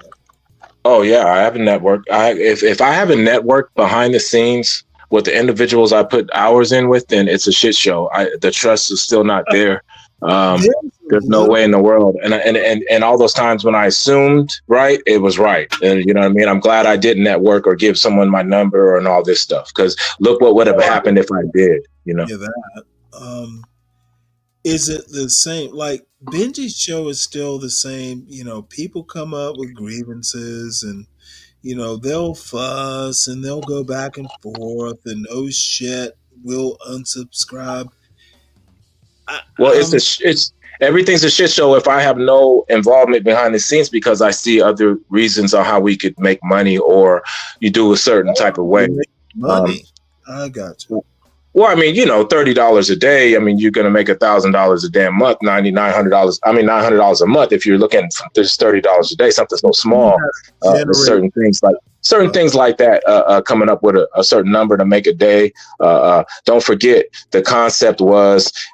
oh yeah, I have a network. If I have a network behind the scenes with the individuals I put hours in with, then it's a shit show. The trust is still not there. Um, There's a there's no little. way in the world. And all those times when I assumed right, it was right. And you know what I mean? I'm glad I didn't network or give someone my number and all this stuff. Because look what would have happened if I did, Yeah, that. Is it the same? Like Benji's show is still the same. People come up with grievances, and they'll fuss and they'll go back and forth, and oh shit, we'll unsubscribe. Well, it's everything's a shit show if I have no involvement behind the scenes because I see other reasons on how we could make money or you do a certain type of way. Money. I got you. Well, I mean, $30 a day. I mean, you're going to make $1,000 a damn month, $900. I mean, $900 a month. If you're looking at this $30 a day, something so small. There's certain things like that. Coming up with a certain number to make a day. Don't forget the concept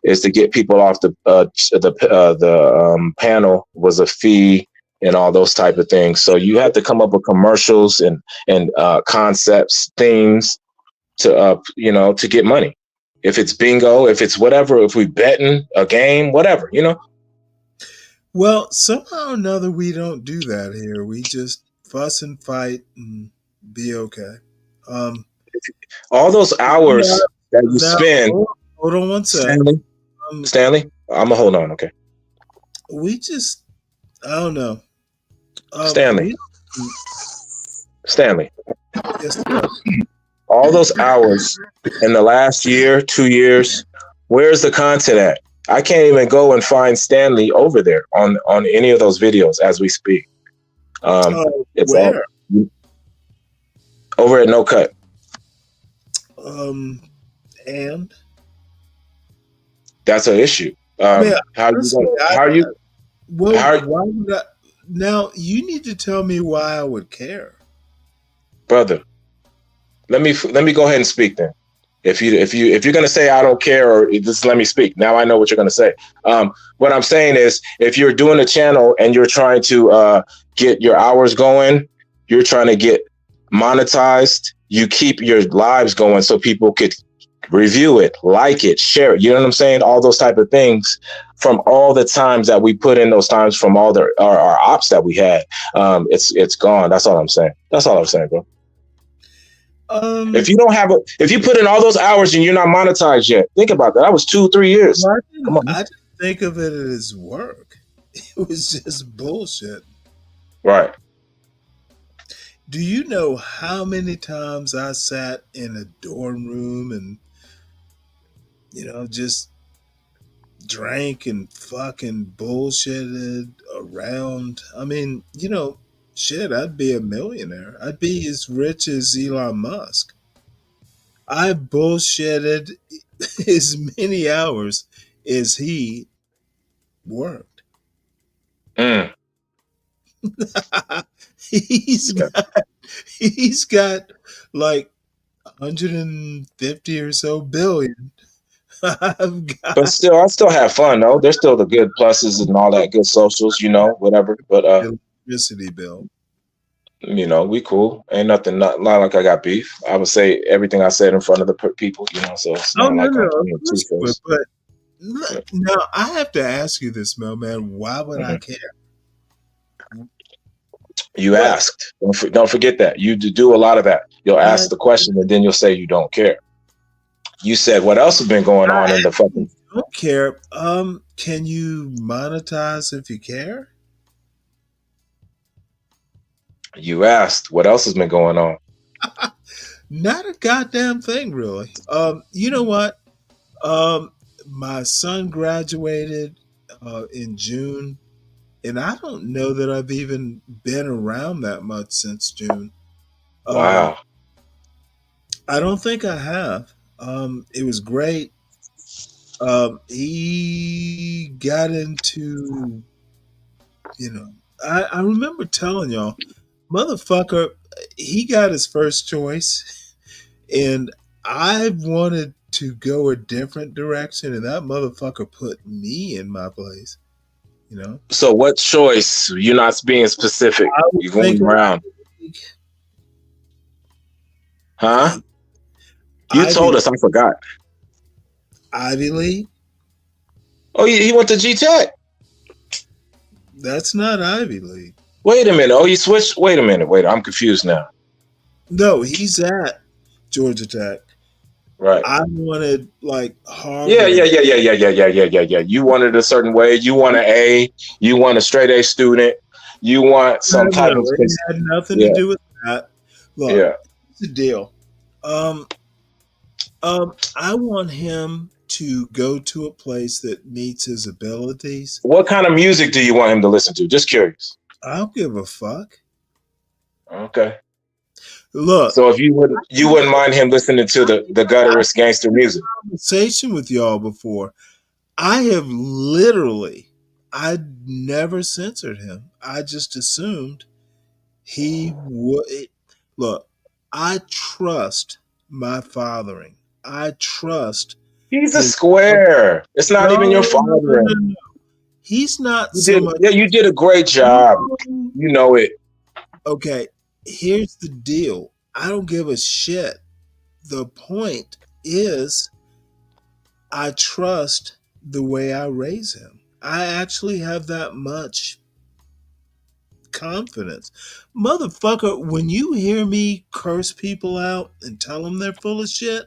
is to get people off the panel was a fee and all those type of things. So you have to come up with commercials and concepts, themes to get money. If it's bingo, if it's whatever, if we betting a game, whatever. Well, somehow or another, we don't do that here. We just fuss and fight and be okay. All those hours that you Now, spend, hold on one sec. Stanley, I'm gonna hold on, okay? We just, I don't know. Stanley, Yes, sir. all those hours in the last year, 2 years, where's the content at? I can't even go and find Stanley over there on any of those videos as we speak. It's where? all over at No Cut. And that's an issue. Man, How are you? Why would I? Now you need to tell me why I would care, brother? Let me go ahead and speak then. If you're gonna say I don't care, or just let me speak. Now I know what you're gonna say. What I'm saying is, if you're doing a channel and you're trying to get your hours going, you're trying to get monetized. You keep your lives going so people could review it, like it, share it. You know what I'm saying? All those type of things from all the times that we put in those times from all our ops that we had. It's gone. That's all I'm saying. That's all I'm saying, bro. If you don't have if you put in all those hours and you're not monetized yet, think about that. That was 2-3 years. Come on. I didn't think of it as work. It was just bullshit. Right. Do you know how many times I sat in a dorm room and, just drank and fucking bullshitted around? I mean, shit, I'd be a millionaire. I'd be as rich as Elon Musk. I bullshitted as many hours as he worked. He's got like 150 or so billion. But still, I still have fun though. There's still the good pluses and all that good socials, whatever. But electricity bill. We cool. Ain't nothing. Not like I got beef. I would say everything I said in front of the people. So it's not like I'm being two-faced. But now I have to ask you this, Mel, man. Why would I care? You asked. Don't forget that. You do a lot of that. You'll ask the question and then you'll say you don't care. You said what else has been going on in the fucking. Don't care. Can you monetize if you care? You asked what else has been going on. Not a goddamn thing, really. You know what? My son graduated in June, and I don't know that I've even been around that much since June. Wow. I don't think I have. It was great. He got into, I remember telling y'all, motherfucker, he got his first choice, and I wanted to go a different direction, and that motherfucker put me in my place. So what choice? You're not being specific. You're going around. Huh? You told us. I forgot. Ivy League. Oh, he went to G Tech. That's not Ivy League. Wait a minute. Oh, he switched. Wait a minute. Wait, I'm confused now. No, he's at Georgia Tech. Right. I wanted like Harvard. Yeah. You wanted a certain way. You want an A. You want a straight A student. You want some type of. It had nothing to do with that. Look, here's the deal. I want him to go to a place that meets his abilities. What kind of music do you want him to listen to? Just curious. I don't give a fuck. Okay. Look. So if you wouldn't mind him listening to the gutterist gangster music. Conversation with y'all before. I never censored him. I just assumed he would. Look, I trust my fathering. I trust. He's a square. It's not even your fathering. No. He's not Yeah, you did a great job. You know it. Okay, here's the deal. I don't give a shit. The point is, I trust the way I raise him. I actually have that much confidence. Motherfucker, when you hear me curse people out and tell them they're full of shit,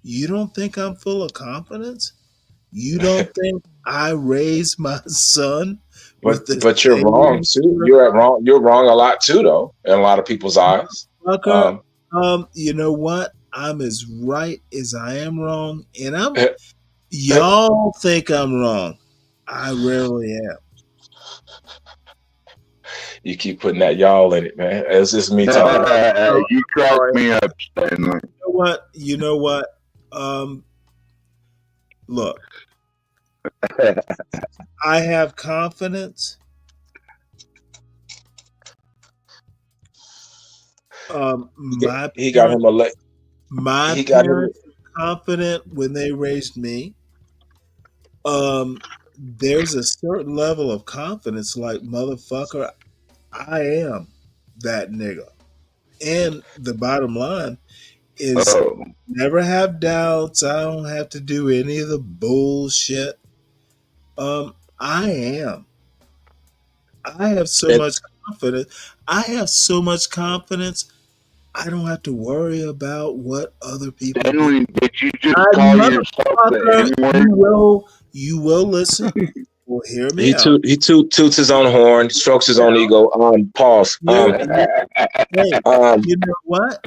you don't think I'm full of confidence? You don't think I raised my son with the But you're wrong same too. You're wrong. You're wrong a lot too, though, in a lot of people's eyes. Fucker, you know what? I'm as right as I am wrong, and y'all think I'm wrong. I rarely am. You keep putting that y'all in it, man. It's just me talking. You crack me up, Stanley. You know what? Look, I have confidence. He got him a leg. My parents were confident when they raised me. There's a certain level of confidence, like, motherfucker, I am that nigga. And the bottom line is never have doubts. I don't have to do any of the bullshit. I am. I have so much confidence. I have so much confidence. I don't have to worry about what other people Stanley, do. did you just call yourself the N-word? You will listen. Well, hear me He out. toots his own horn, strokes his own ego. Pause. Hey, you know what?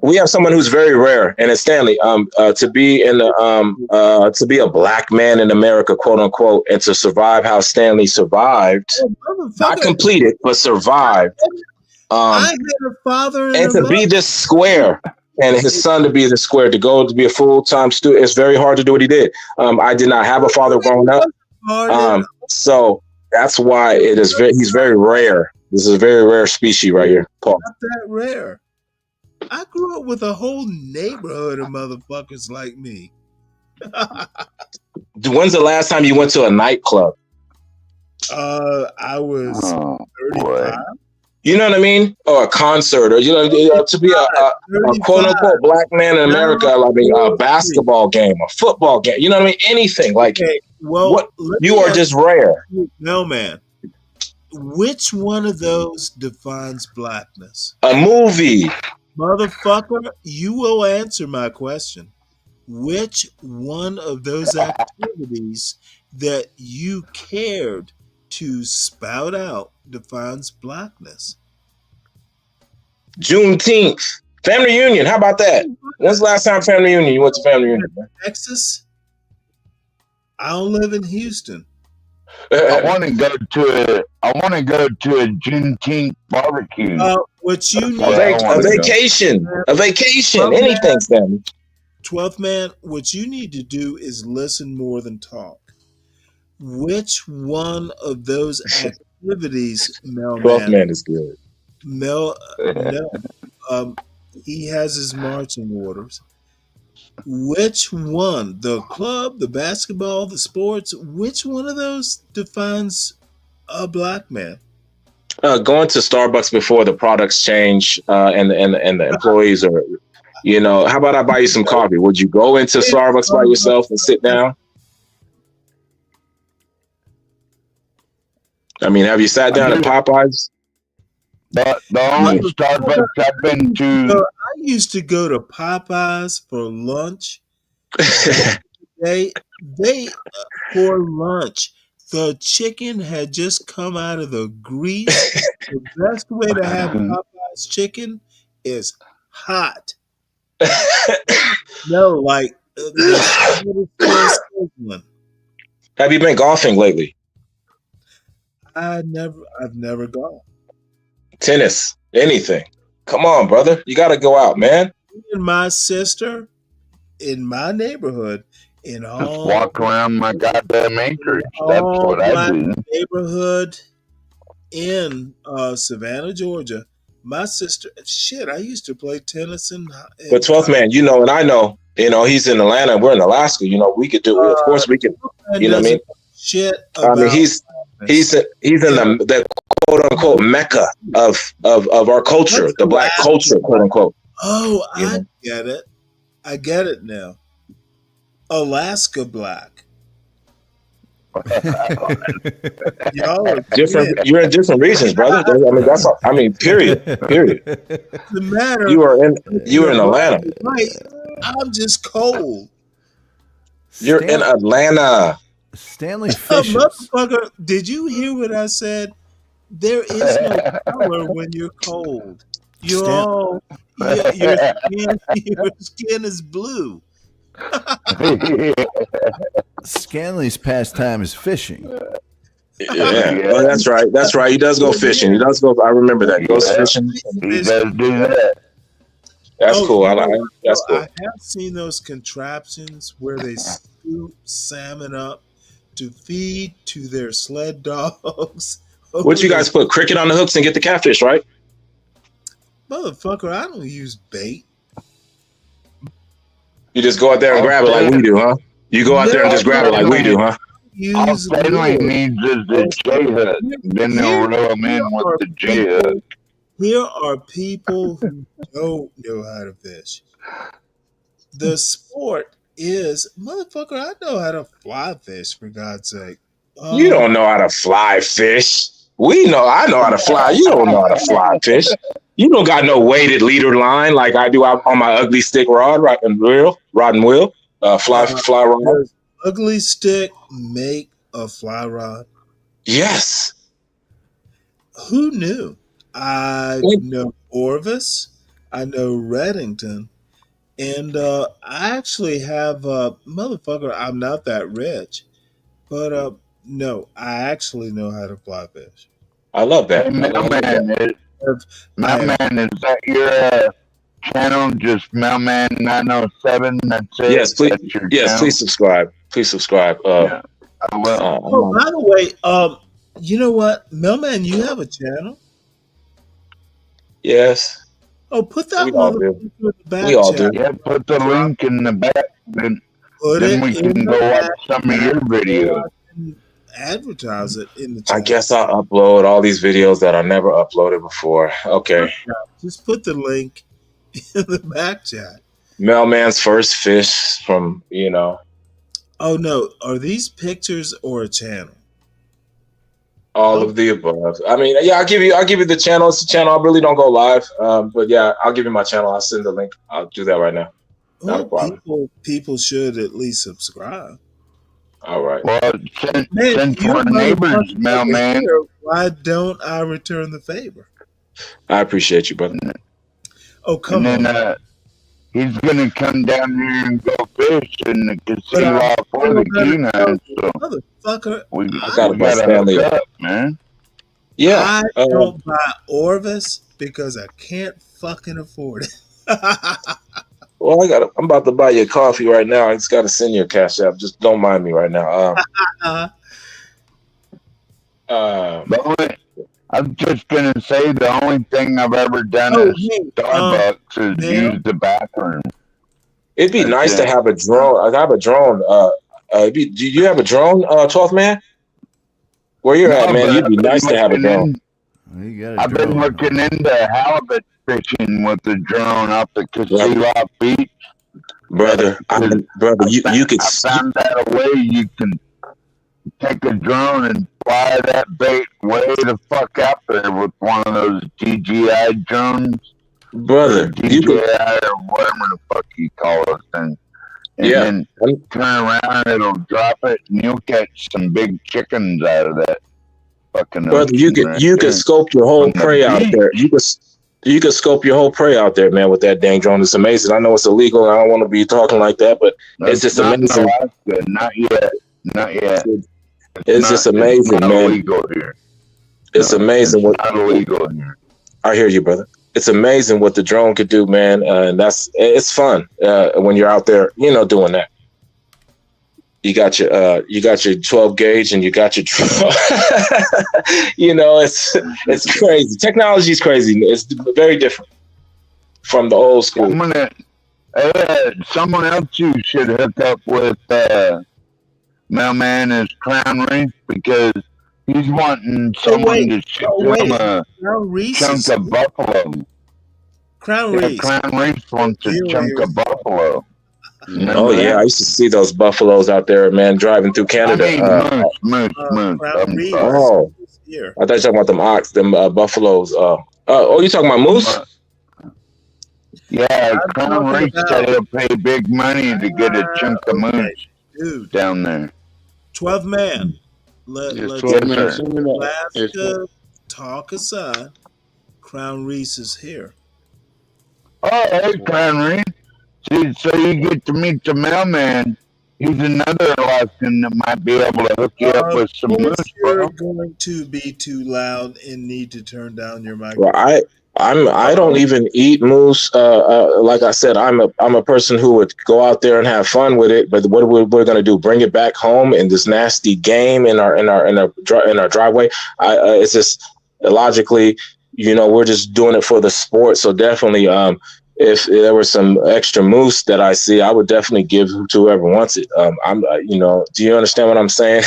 We have someone who's very rare, and it's Stanley. To be in the to be a black man in America, quote unquote, and to survive how Stanley survived, not completed but survived. I had a father and to be this square, and his son to be this square, to go to be a full-time student, it's very hard to do what he did. I did not have a father growing up, so that's why it is. He's very rare. This is a very rare species right here, Paul. Not that rare. I grew up with a whole neighborhood of motherfuckers like me. When's the last time you went to a nightclub? I was 35. You know what I mean? Or a concert, or to be a quote unquote black man in America, a basketball game, a football game. You know what I mean? Anything like. You are just rare. No, man. Which one of those defines blackness? A movie. Motherfucker, you will answer my question. Which one of those activities that you cared to spout out defines blackness? Juneteenth. Family reunion. How about that? When's the last time family reunion? You went to family reunion? Texas? I don't live in Houston. I want to go to a Juneteenth barbecue. What you need a vacation, anything, Stanley. 12th man, what you need to do is listen more than talk. Which one of those activities, Mel? 12th man is good. No, he has his marching orders. Which one, the club, the basketball, the sports, which one of those defines a black man? Going to Starbucks before the products change and the employees are, how about I buy you some coffee? Would you go into Starbucks by yourself and sit down? I mean, have you sat down at Popeyes? The only Starbucks I've been to. I used to go to Popeyes for lunch. they for lunch. The chicken had just come out of the grease. The best way to have Popeye's chicken is hot. No, like have you been golfing lately? I've never gone. Tennis, anything. Come on, brother. You got to go out, man. Me and my sister in my neighborhood, just walk around my goddamn acreage. That's what I do. Neighborhood in Savannah, Georgia. My sister, I used to play tennis in. But 12th man, and I know, he's in Atlanta. We're in Alaska. We could do. Of course, we could. You know what I mean? Shit. I mean, he's in the quote unquote mecca of our culture, the black culture, quote unquote. Oh, I get it. I get it now. Alaska black. Y'all are Different. kids. You're in different regions, brother. I mean, that's. I mean, period. Period. The matter. You are in. You are in You're Atlanta. right. I'm just cold. You're in Atlanta. Stanley Motherfucker, did you hear what I said? There is no color when you're cold. You're all your skin is blue. Stanley's pastime is fishing. Yeah. Oh, that's right. That's right. He does go fishing. He does go. I remember that. He goes fishing. He does do that. That's cool. That's cool. I have seen those contraptions where they scoop salmon up to feed to their sled dogs. What you guys put cricket on the hooks and get the catfish, right? Motherfucker, I don't use bait. You just go out there and grab it like we do, huh? You go out there and just grab it like we do, huh? All Stanley needs is the J hook. Then they'll reel him in with the J hook. Here are people who don't know how to fish. The sport is, motherfucker, I know how to fly fish, for God's sake. You don't know how to fly fish. We know. I know how to fly. You don't know how to fly fish. You don't got no weighted leader line like I do on my ugly stick rod and wheel, fly rod. Does ugly stick make a fly rod? Yes. Who knew? I know Orvis. I know Reddington. And I actually have motherfucker, I'm not that rich. But no, I actually know how to fly fish. I love that. Mailman, is that your channel? Just Mailman 907. That's it. Yes, please. Yes, channel? please subscribe. Please subscribe. I will. Oh, by the way, you know what, Mailman, you have a channel? Yes. Oh, put that We all motherfucker do. in the back. We all do. Yeah, put the link in the back. Then Then we can go watch some of your videos. Advertise it in the I chat. guess I'll upload all these videos that I never uploaded before. Okay. Just put the link in the back chat. Mailman's first fish from, Oh no, are these pictures or a channel? all of the above. I mean, yeah, I'll give you the channel. It's the channel. I really don't go live. But yeah, I'll give you my channel. I'll send the link. I'll do that right now. Not a problem. People should at least subscribe. All right. Well, since we're neighbors, Mailman. Why don't I return the favor? I appreciate you, brother. Oh, come on. on. He's going to come down here and go fish in the casino for the Keenan. So motherfucker, we gotta buy Stanley up, man. Yeah. I don't buy Orvis because I can't fucking afford it. Well, I'm about to buy you a coffee right now. I just got to send you a cash app. Just don't mind me right now. I'm just gonna say the only thing I've ever done at Starbucks is use the bathroom. It'd be nice to have a drone. I have a drone. Do you have a drone, 12th man? Where you're at, man? It'd be nice to have a drone. I've been looking into halibut fishing with the drone up the Casino Beach. Brother, you could. I found out a way you can take a drone and fly that bait way the fuck out there with one of those DJI drones. Brother, DJI or whatever the fuck you call those things. And then turn around, it'll drop it, and you'll catch some big chickens out of that fucking. Brother, you could scope your whole prey out there. You could scope your whole prey out there, man, with that dang drone. It's amazing. I know it's illegal, and I don't want to be talking like that, but it's just amazing. Not yet. It's just amazing, man. Illegal here. It's amazing what. Not illegal here. I hear you, brother. It's amazing what the drone could do, man, and it's fun when you're out there, doing that. You got your 12 gauge, and you got your drone. It's crazy. Technology is crazy. It's very different from the old school. Someone else you should hook up with. Mailman is Crown Reef because he's wanting someone to shoot him a chunk of buffalo. Crown Reef. Crown Reef wants a chunk of buffalo. Oh Remember yeah, I that? used to see those buffaloes out there, man, driving through I Canada. mean, moose. Crown I'm sorry. Reeves Oh, is here. I thought you were talking about them ox, them buffaloes. Oh, you talking about moose? But, yeah, I'm Crown talking Reef said about he'll pay big money to get a chunk of okay, moose dude. down there. 12 man. It's Let's 12 Yes, men. sir. Send me that. It's Alaska talk aside. Crown Reese is here. Oh, hey, Crown Reef. See, so you get to meet the mailman. He's another Alaskan that might be able to hook you up with some If moose, you're bro. going to be too loud and need to turn down your Well, microphone. I don't even eat moose. Like I said, I'm a person who would go out there and have fun with it. But what we're gonna do? Bring it back home in this nasty game in our driveway? It's just logically, we're just doing it for the sport. So definitely, if there was some extra moose that I see, I would definitely give to whoever wants it. Do you understand what I'm saying?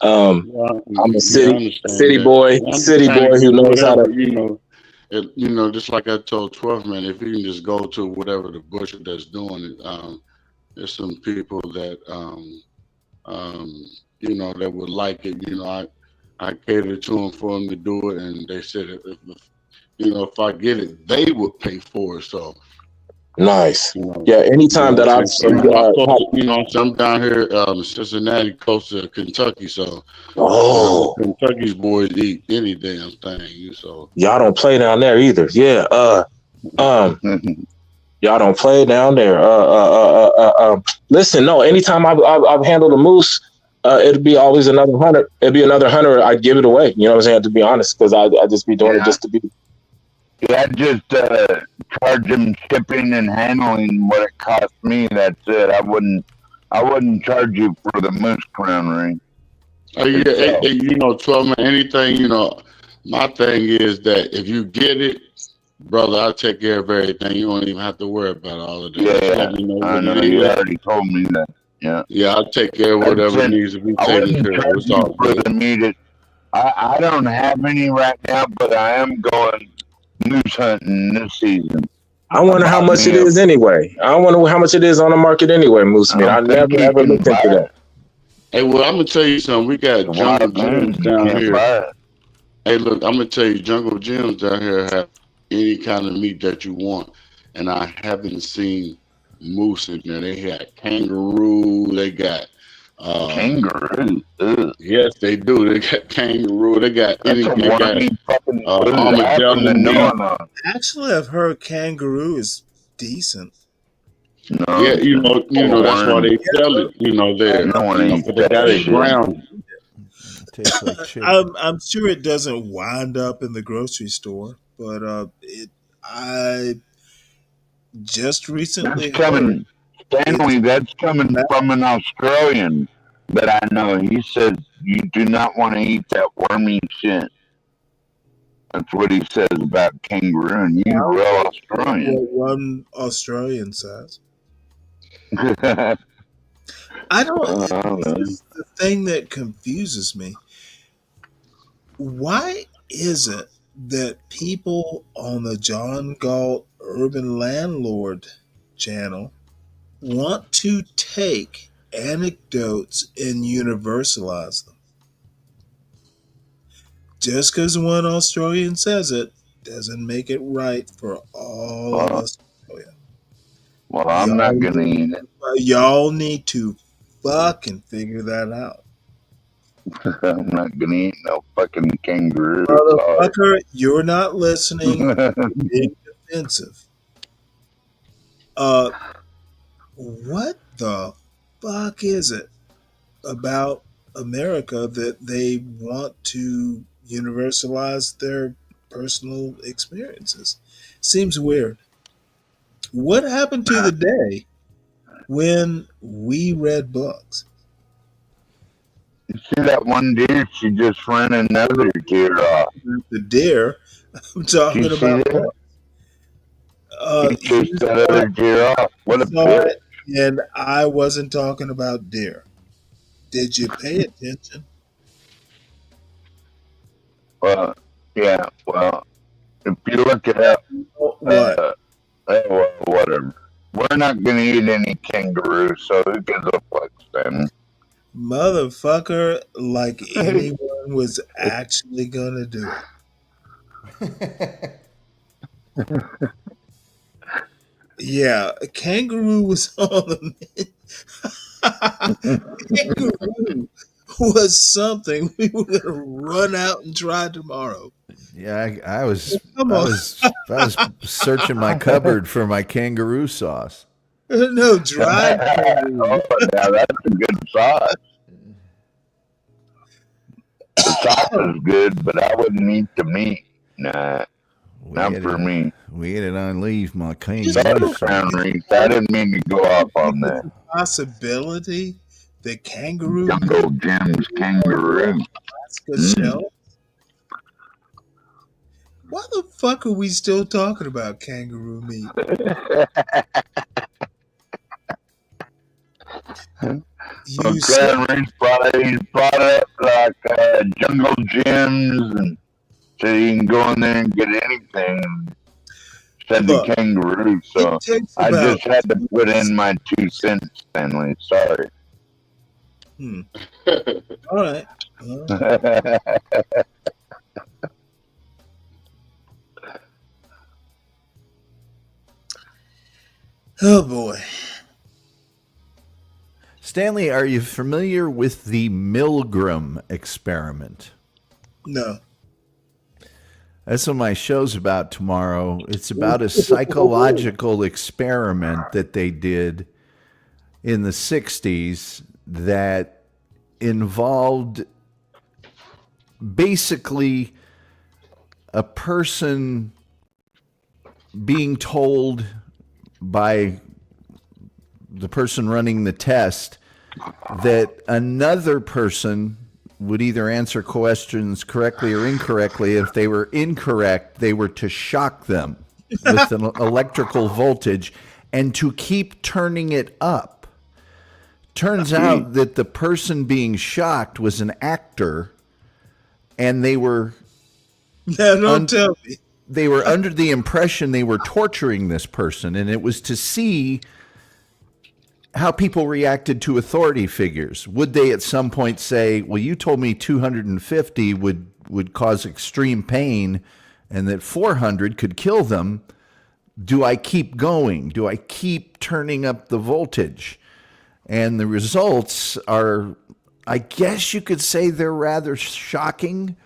I'm a yeah, I understand city that. boy, I'm just trying to who get knows how whatever, to. just like I told 12 man, if you can just go to whatever the butcher that's doing it, there's some people that, that would like it. I catered to them for them to do it, and they said if I get it, they would pay for it. So, Nice. you know, Yeah, you know anytime what that I'm I've saying? So, I'm close to, so I'm down here, Cincinnati, close to Kentucky. So, oh, Kentucky's boys eat any damn thing. So, y'all don't play down there either. Yeah. Y'all don't play down there. Listen, no. Anytime I've handled a moose, it'd be always another 100. It'd be another 100. I'd give it away. You know what I'm saying? To be honest, because I just be doing it Yeah. just to be. Yeah, just charge him shipping and handling what it cost me. That's it. I wouldn't charge you for the moose crown ring. yeah, itself. 12 man, anything, my thing is that if you get it, brother, I'll take care of everything. You don't even have to worry about all of that. Just Yeah, let me know I what know it you is. already told me that. Yeah. Yeah, I'll take care of That's whatever it. needs to be I taken wouldn't care of. charge It's you all for good. the meat. I don't have any right now, but I am going moose hunting this season. I wonder how much it is anyway. I wonder how much it is on the market anyway, moose meat. I think never you ever can looked buy into that. it. Hey, well, I'm gonna tell you something. We got Jungle Wild game. Gyms You down can't here. buy it. Hey, look, I'm gonna tell you, Jungle Gyms down here have any kind of meat that you want, and I haven't seen moose in there. They got kangaroo. They got Kangaroo. Ugh. yes, they do. They got kangaroo. They got That's a they got wormy fucking. What is that armadillo happening meat. on? Actually, I've heard kangaroo is decent. No, Yeah, that's why worm. they sell it. There, You don't want to eat but they that got it shit. ground. Tastes like chicken. I'm sure it doesn't wind up in the grocery store, but I just recently That's coming, Stanley. That's coming from an Australian that I know. He says you do not want to eat that wormy shit. That's what he says about kangaroo. And you real Australian. what one Australian says. I don't. This is the thing that confuses me. Why is it that people on the John Galt Urban Landlord channel want to take anecdotes and universalize them? Just because one Australian says it doesn't make it right for all of Australia. Well, I'm not gonna eat it. Y'all need to fucking figure that out. I'm not gonna eat no fucking kangaroo. Motherfucker, you're not listening. You're being defensive. What the fuck is it about America that they want to universalize their personal experiences? Seems weird. What happened to the day when we read books? You see that one deer? She just ran another deer off. The deer. I'm talking Did you see about that? books. He chased that other deer off. What a saw bitch. it, and I wasn't talking about deer. Did you pay attention? Well, yeah. Well, if you look it up, What? well, whatever. We're not gonna eat any kangaroo, so who gives a fuck, Stanley? Motherfucker, like anyone was actually gonna do it. Yeah, a kangaroo was on the kangaroo was something we were gonna run out and try tomorrow. Yeah, I was Come I on. was searching my cupboard for my kangaroo sauce. No, dried kangaroo. Oh, now that's a good sauce. The sauce is good, but I wouldn't eat the meat. Nah, not for me. We ate it on leave, my Sorry, kangaroo sauce. Crown Reef. I didn't mean to go off on that. Possibility that kangaroo Jungle Jim's kangaroo. Alaska shell. Why the fuck are we still talking about kangaroo meat? You Crown Reef brought up like Jungle Gyms, and so you can go in there and get anything. Said the kangaroo, so I just had to put in my 2 cents, Stanley. Sorry. All right. Oh boy. Stanley, are you familiar with the Milgram experiment? No. That's what my show's about tomorrow. It's about a psychological experiment that they did in the 60s that involved basically a person being told by the person running the test that another person would either answer questions correctly or incorrectly. If they were incorrect, they were to shock them with an electrical voltage and to keep turning it up. Turns out that the person being shocked was an actor, and they were don't tell me. They were under the impression they were torturing this person, and it was to see how people reacted to authority figures. Would they at some point say, well, you told me 250 would cause extreme pain and that 400 could kill them? Do I keep going? Do I keep turning up the voltage? And the results are, I guess you could say they're rather shocking.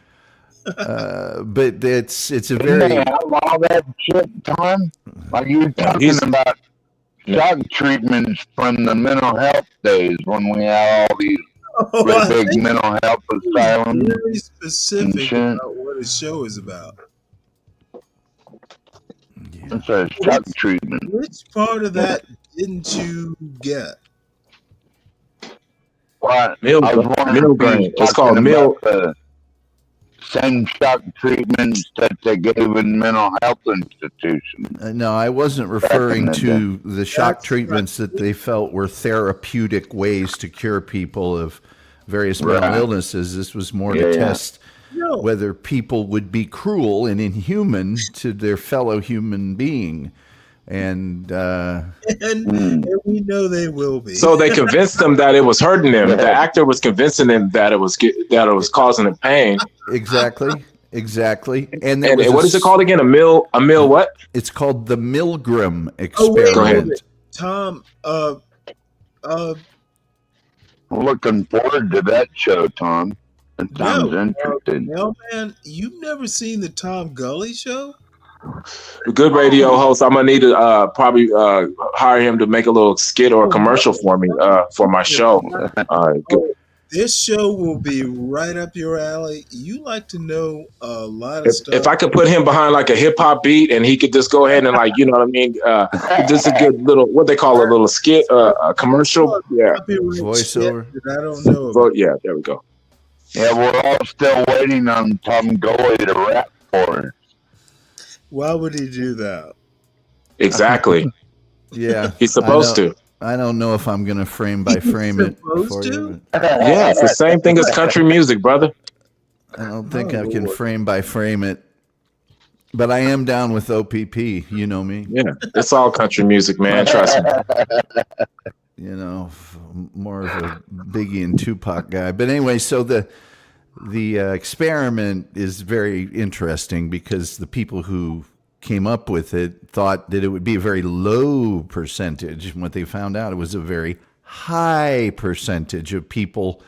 But it's a very... all that shit, Tom? Like you were talking about shock treatments from the mental health days when we had all these big mental health asylums. Very specific about what a show is about. It's a shock treatment. Which part of that didn't you get? What? Milgram. It's called the same shock treatments that they gave in mental health institutions. No, I wasn't referring to the shock treatments that they felt were therapeutic ways to cure people of various mental illnesses. This was more to test whether people would be cruel and inhuman to their fellow human being. And we know they will be. So they convinced them that it was hurting them. The actor was convincing them that it was causing them pain. Exactly. And what is it called again? A mill what? It's called the Milgram experiment. Go ahead. Tom, looking forward to that show, Tom. It sounds interesting. Man, you've never seen the Tom Gully show? A good radio host. I'm gonna need to probably hire him to make a little skit or a commercial for me for my show. This show will be right up your alley. You like to know a lot of stuff. If I could put him behind like a hip hop beat and he could just go ahead and like, you know what I mean? Just a good little, what they call a little skit, a commercial. Yeah. Voiceover. I don't know. Yeah, there we go. Yeah, we're all still waiting on Tom Gully to rap for us. Why would he do that? Exactly. Yeah. He's supposed to. I don't know if I'm going to frame by frame it for you. Yeah, it's the same thing as country music, brother. I don't think I can frame by frame it. But I am down with OPP. You know me. Yeah, it's all country music, man. Trust me. You know, more of a Biggie and Tupac guy. But anyway, so the experiment is very interesting because the people who came up with it thought that it would be a very low percentage. And what they found out, it was a very high percentage of people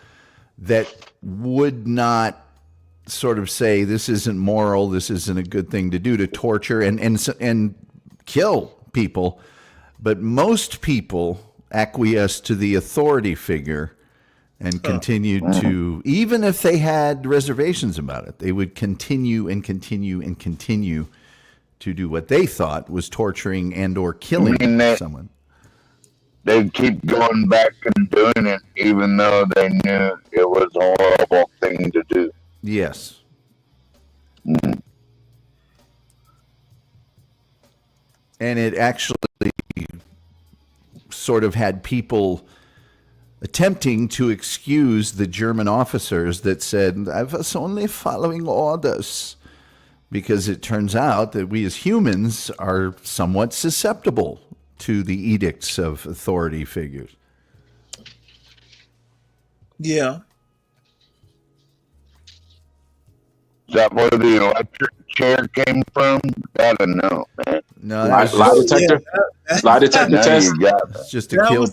that would not sort of say this isn't moral, this isn't a good thing to do, to torture and kill people. But most people acquiesce to the authority figure and continued to, even if they had reservations about it, they would continue and continue and continue to do what they thought was torturing and or killing someone. They'd keep going back and doing it even though they knew it was a horrible thing to do. Yes. And it actually sort of had people attempting to excuse the German officers that said, I was only following orders. Because it turns out that we as humans are somewhat susceptible to the edicts of authority figures. Yeah. Is that where the electric chair came from? Gotta know, man. No, lie detector. Lie detector test. It's just to kill.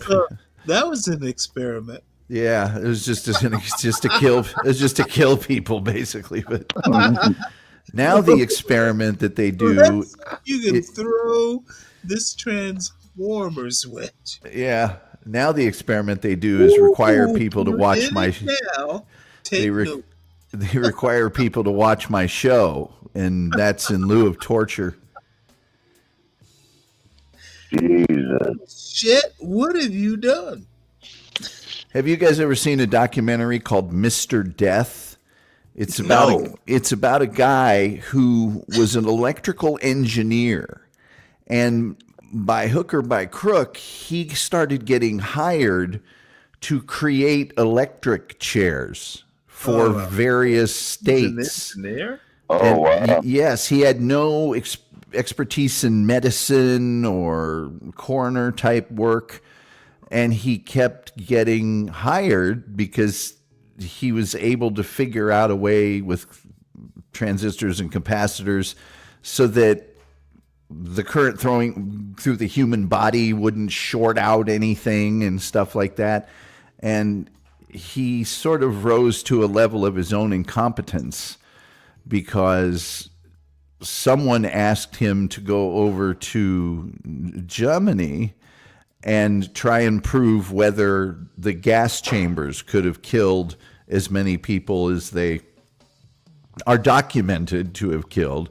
That was an experiment. Yeah, it was just to kill. It was just to kill people, basically. But now the experiment that they do, you can throw this transformer switch. Yeah. Now the experiment they do is require people to watch my. They require people to watch my show, and that's in lieu of torture. Jesus. Shit, what have you done? Have you guys ever seen a documentary called Mr. Death? It's about a guy who was an electrical engineer, and by hook or by crook, he started getting hired to create electric chairs for various states. Yes, he had no expertise in medicine or coroner type work, and he kept getting hired because he was able to figure out a way with transistors and capacitors so that the current throwing through the human body wouldn't short out anything and stuff like that. And he sort of rose to a level of his own incompetence because someone asked him to go over to Germany and try and prove whether the gas chambers could have killed as many people as they are documented to have killed.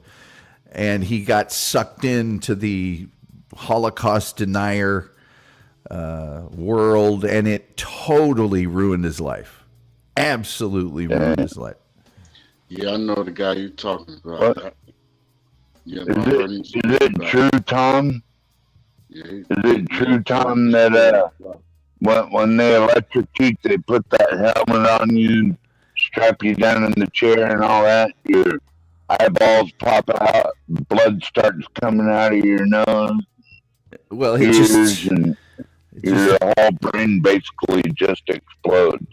And he got sucked into the Holocaust denier world, and it totally ruined his life. Absolutely ruined his life. Yeah, I know the guy you're talking about. Yeah, is it true, Tom? Yeah, is it true, Tom, that when they electrocute, they put that helmet on you, strap you down in the chair and all that, your eyeballs pop out, blood starts coming out of your nose. Well, your whole brain basically just explodes.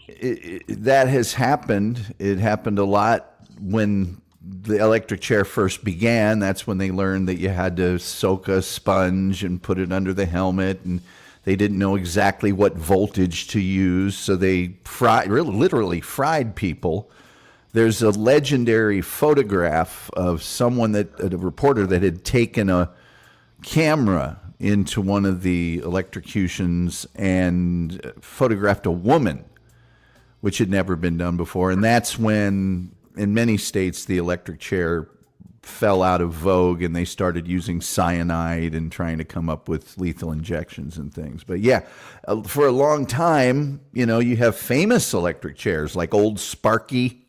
That has happened. It happened a lot when the electric chair first began. That's when they learned that you had to soak a sponge and put it under the helmet, and they didn't know exactly what voltage to use, so they literally fried people. There's a legendary photograph of a reporter that had taken a camera into one of the electrocutions and photographed a woman, which had never been done before. And that's when, in many states, the electric chair fell out of vogue and they started using cyanide and trying to come up with lethal injections and things. But yeah, for a long time, you have famous electric chairs like Old Sparky.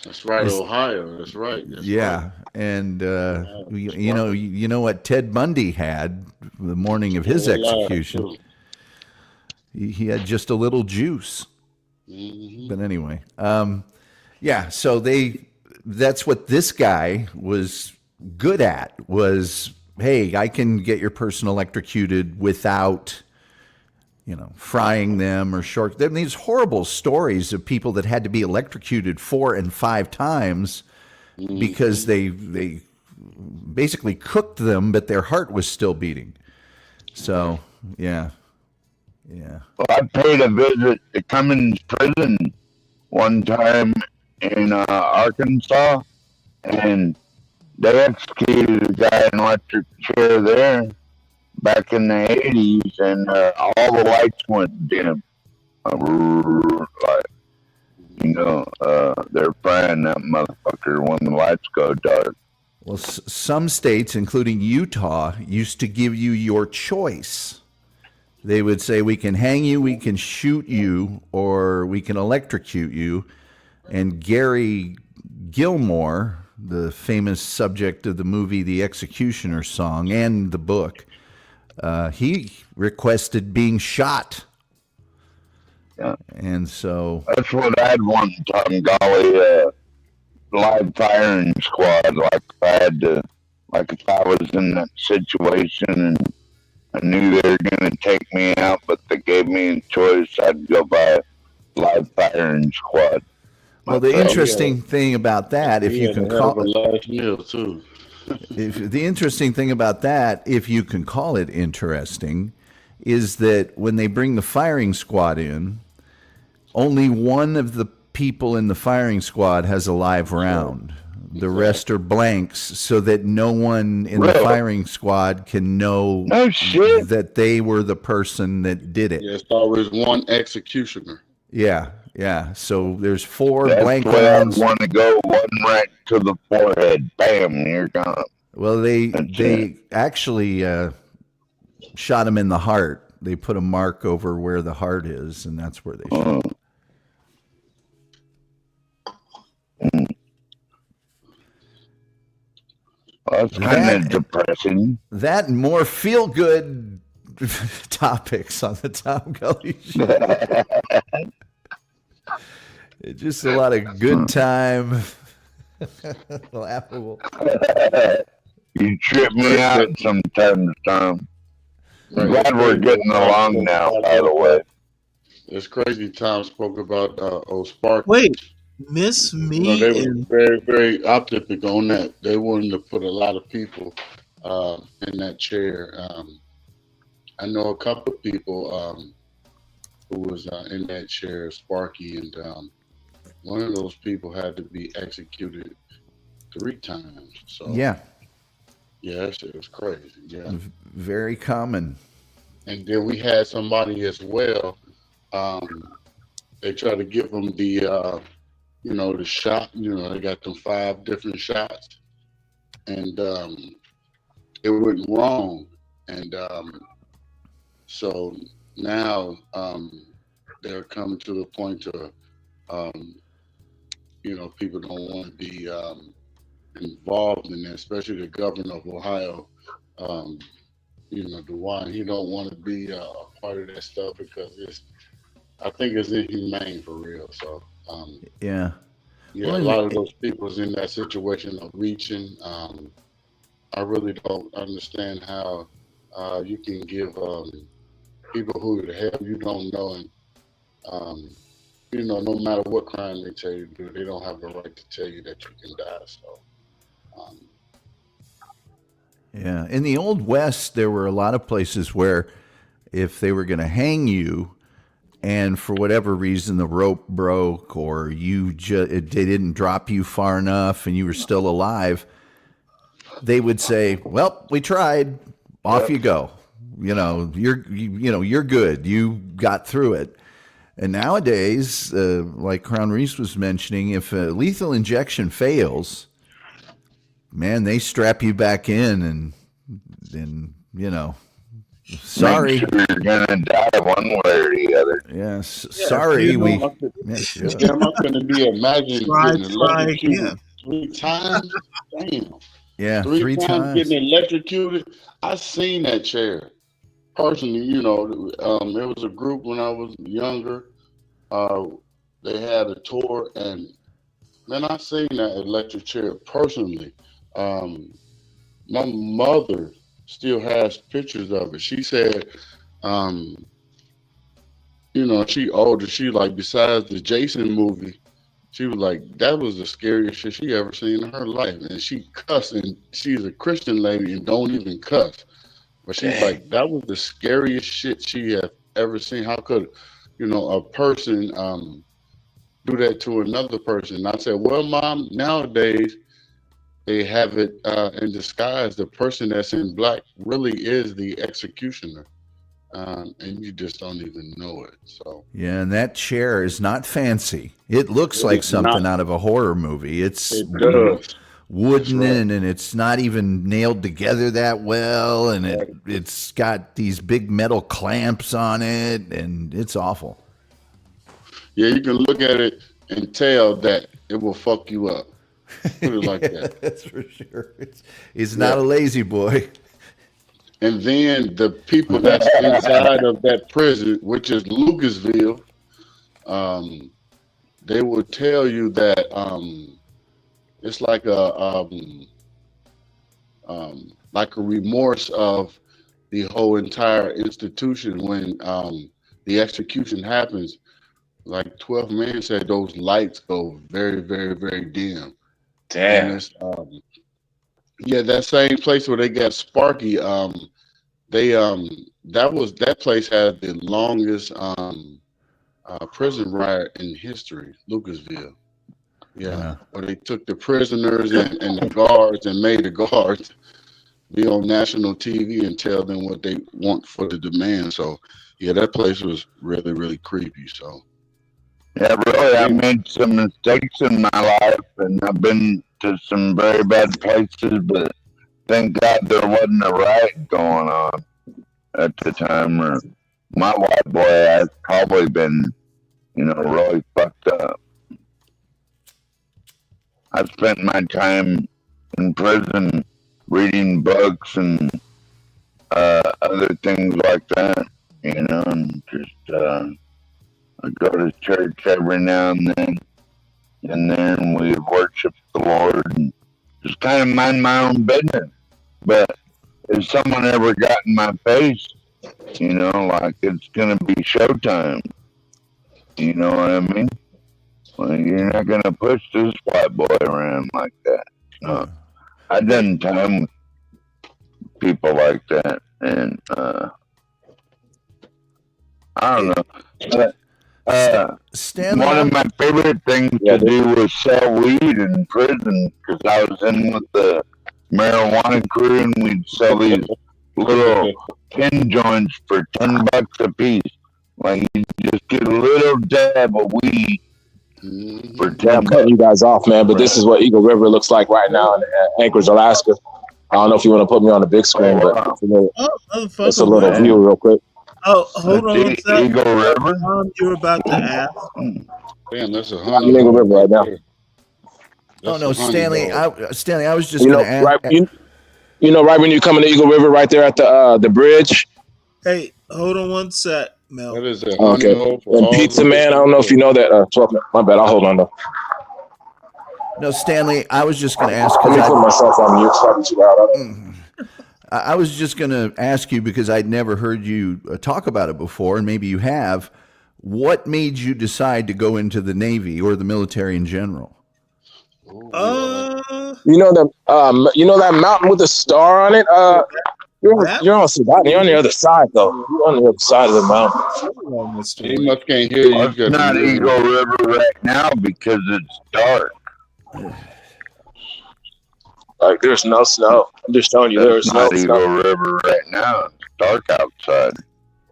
That's right, Ohio. That's right. Right. And you know what Ted Bundy had the morning of his execution. He had just a little juice. Mm-hmm. But anyway, so that's what this guy was good at was, hey, I can get your person electrocuted without, frying them or short. There are these horrible stories of people that had to be electrocuted 4 and 5 times because they basically cooked them, but their heart was still beating. So, yeah. Well, I paid a visit to Cummins Prison one time in Arkansas, and they executed a guy in an electric chair there back in the 80s, and all the lights went dim. Like, they're frying that motherfucker when the lights go dark. Well, some states, including Utah, used to give you your choice. They would say, we can hang you, we can shoot you, or we can electrocute you. And Gary Gilmore, the famous subject of the movie The Executioner song and the book, he requested being shot. Yeah. And so that's what I'd want time, golly, live firing squad. Like if I was in that situation and I knew they were going to take me out, but they gave me a choice, I'd go by live firing squad. Well, the interesting thing about that, if you can call last meal too. The interesting thing about that, if you can call it interesting, is that when they bring the firing squad in, only one of the people in the firing squad has a live round. The rest are blanks, so that no one in the firing squad can know that they were the person that did it. Yeah, it's always one executioner. Yeah. So there's 4 That's blank where rounds. I want to go, one right to the forehead. Bam, you're gone. Well, they actually shot him in the heart. They put a mark over where the heart is, and that's where they shot him. Well, that's kind of depressing. That and more feel-good topics on the Tom Gully Show. It's just a lot of good time. Laughable. You trip me out sometimes, Tom. I'm glad we're getting along now, by the way. It's crazy. Tom spoke about Spark. Wait, Miss Me? They were very, very optimistic on that. They wanted to put a lot of people in that chair. I know a couple of people who was in that chair, Sparky, and one of those people had to be executed 3 times. So yeah, that shit was crazy. Yeah, very common. And then we had somebody as well. They tried to give them the the shot. They got them 5 different shots, and it went wrong. And so now they're coming to the point to people don't want to be involved in that, especially the governor of Ohio, DeWine. He don't want to be a part of that stuff because I think it's inhumane for real. So yeah, a lot of those people's in that situation of reaching. I really don't understand how you can give people who the hell you don't know, and no matter what crime they tell you to do, they don't have the right to tell you that you can die. So, yeah. In the Old West, there were a lot of places where if they were going to hang you, and for whatever reason the rope broke, or they didn't drop you far enough, and you were still alive, they would say, "Well, we tried. Off you go. You're good. You got through it." And nowadays, like Crown Reese was mentioning, if a lethal injection fails, man, they strap you back in and sorry. Make sure you're gonna die one way or the other. Yes, sorry. I'm not going to be imagining getting electrocuted 3 times. Damn. Yeah, 3 times times getting electrocuted. I seen that chair. Personally, there was a group when I was younger. They had a tour, and man, I seen that electric chair personally. My mother still has pictures of it. She said, um, she older. She like besides the Jason movie, she was like that was the scariest shit she ever seen in her life. And she cussed, and she's a Christian lady and don't even cuss. But she's like that was the scariest shit she had ever seen. How could a person do that to another person? And I said, well, Mom, nowadays they have it in disguise. The person that's in black really is the executioner, and you just don't even know it. So Yeah, and that chair is not fancy. It looks like it's something not. out of a horror movie. It's It does. wooden That's right. and it's not even nailed together that well, and it's got these big metal clamps on it, and it's awful. Yeah, you can look at it and tell that it will fuck you up. Put it like that. That's for sure. It's not a lazy boy. And then the people that's inside of that prison, which is Lucasville, they will tell you that it's like a remorse of the whole entire institution when the execution happens. Like 12 Man said, those lights go very, very, very dim. Damn. And it's that same place where they got Sparky. That place had the longest prison riot in history, Lucasville. Yeah, where they took the prisoners and the guards and made the guards be on national TV and tell them what they want for the demand. So, yeah, that place was really, really creepy. So, Yeah, really, I made some mistakes in my life, and I've been to some very bad places, but thank God there wasn't a riot going on at the time, or my white boy has probably been, really fucked up. I spent my time in prison reading books and other things like that, and just I go to church every now and then we worship the Lord and just kind of mind my own business. But if someone ever got in my face, like it's gonna be showtime. You know what I mean? Well, you're not gonna push this white boy around like that. No. I've done time with people like that, and I don't know. Stanley, one of my favorite things to do was sell weed in prison because I was in with the marijuana crew, and we'd sell these little tin joints for $10 a piece. Like you just get a little dab of weed for I'm $10. cutting you guys off, man, but this is what Eagle River looks like right now in Anchorage, Alaska. I don't know if you want to put me on the big screen, but it's a little view real quick. Oh, hold on one second. Eagle River? You were about to ask. Damn, that's a I'm honey. in Eagle River right now. Oh no, Stanley! I was just You going know, to ask. right, right when you come into Eagle River, right there at the bridge. Hey, hold on one sec, Mel. That is a Okay. And Pizza Man, I don't know if you know that. My bad. I'll hold on though. No, Stanley, I was just going to ask. Let me put myself on mute. Sorry, too loud. I was just going to ask you because I'd never heard you talk about it before, and maybe you have. What made you decide to go into the Navy or the military in general? You know that mountain with the star on it. You're on the other side though. You're on the other side of the mountain. He must can't hear you. It's not Eagle River right now because it's dark. Like there's no snow. I'm just telling you, there's no not Eagle snow. River right now. It's dark outside.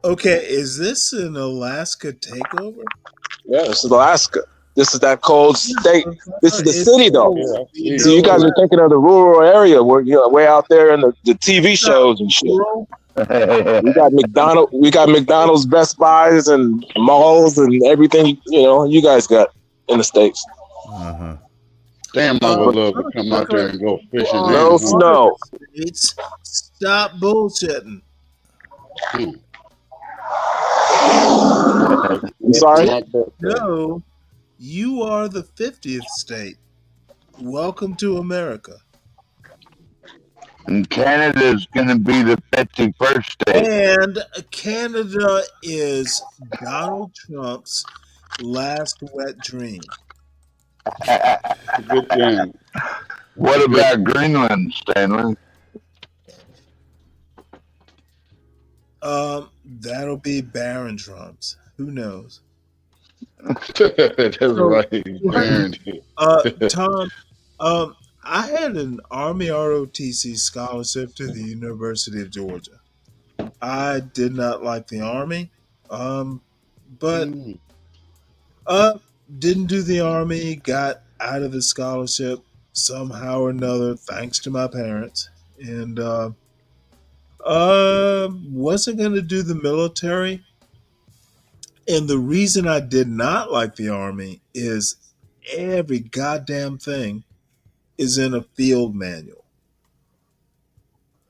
Okay, is this an Alaska takeover? Yeah, this is Alaska. This is that cold state. This is the city, though. Yeah. So you guys are thinking of the rural area where way out there in the TV shows and shit. We got McDonald's, Best Buys, and malls and everything. You guys got in the States. Damn, I would love to come out there and go fishing. No snow. Stop bullshitting. I'm sorry? No, you are the 50th state. Welcome to America. And Canada's going to be the 51st state. And Canada is Donald Trump's last wet dream. It's a good thing. What about Greenland, Stanley? That'll be Barron Trump's. Who knows? That's right, Baron. Tom, I had an Army ROTC scholarship to the University of Georgia. I did not like the Army, but didn't do the Army, got out of the scholarship somehow or another, thanks to my parents, and wasn't going to do the military. And the reason I did not like the Army is every goddamn thing is in a field manual.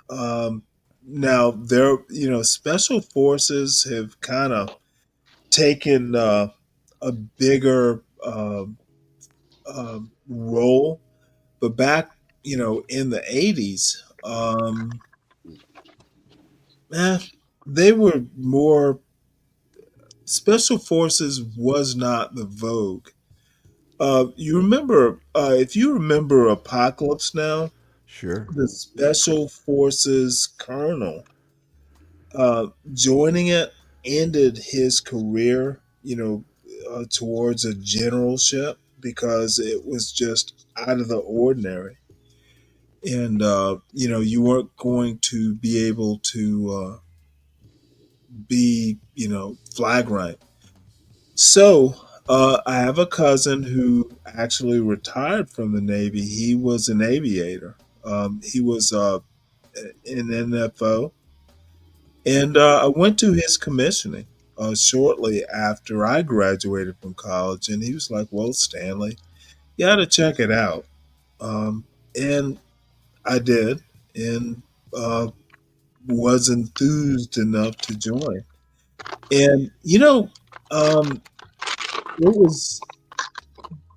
Now there, special forces have kind of taken a bigger role, but back, in the 80s, they were more. Special forces was not the vogue. You remember, if you remember Apocalypse Now, Sure. the special forces colonel joining it ended his career, towards a generalship because it was just out of the ordinary. And, you weren't going to be able to be, flag rank. So, I have a cousin who actually retired from the Navy. He was an aviator. He was an NFO. And I went to his commissioning shortly after I graduated from college. And he was like, well, Stanley, you got to check it out. And I did, and was enthused enough to join. And, it was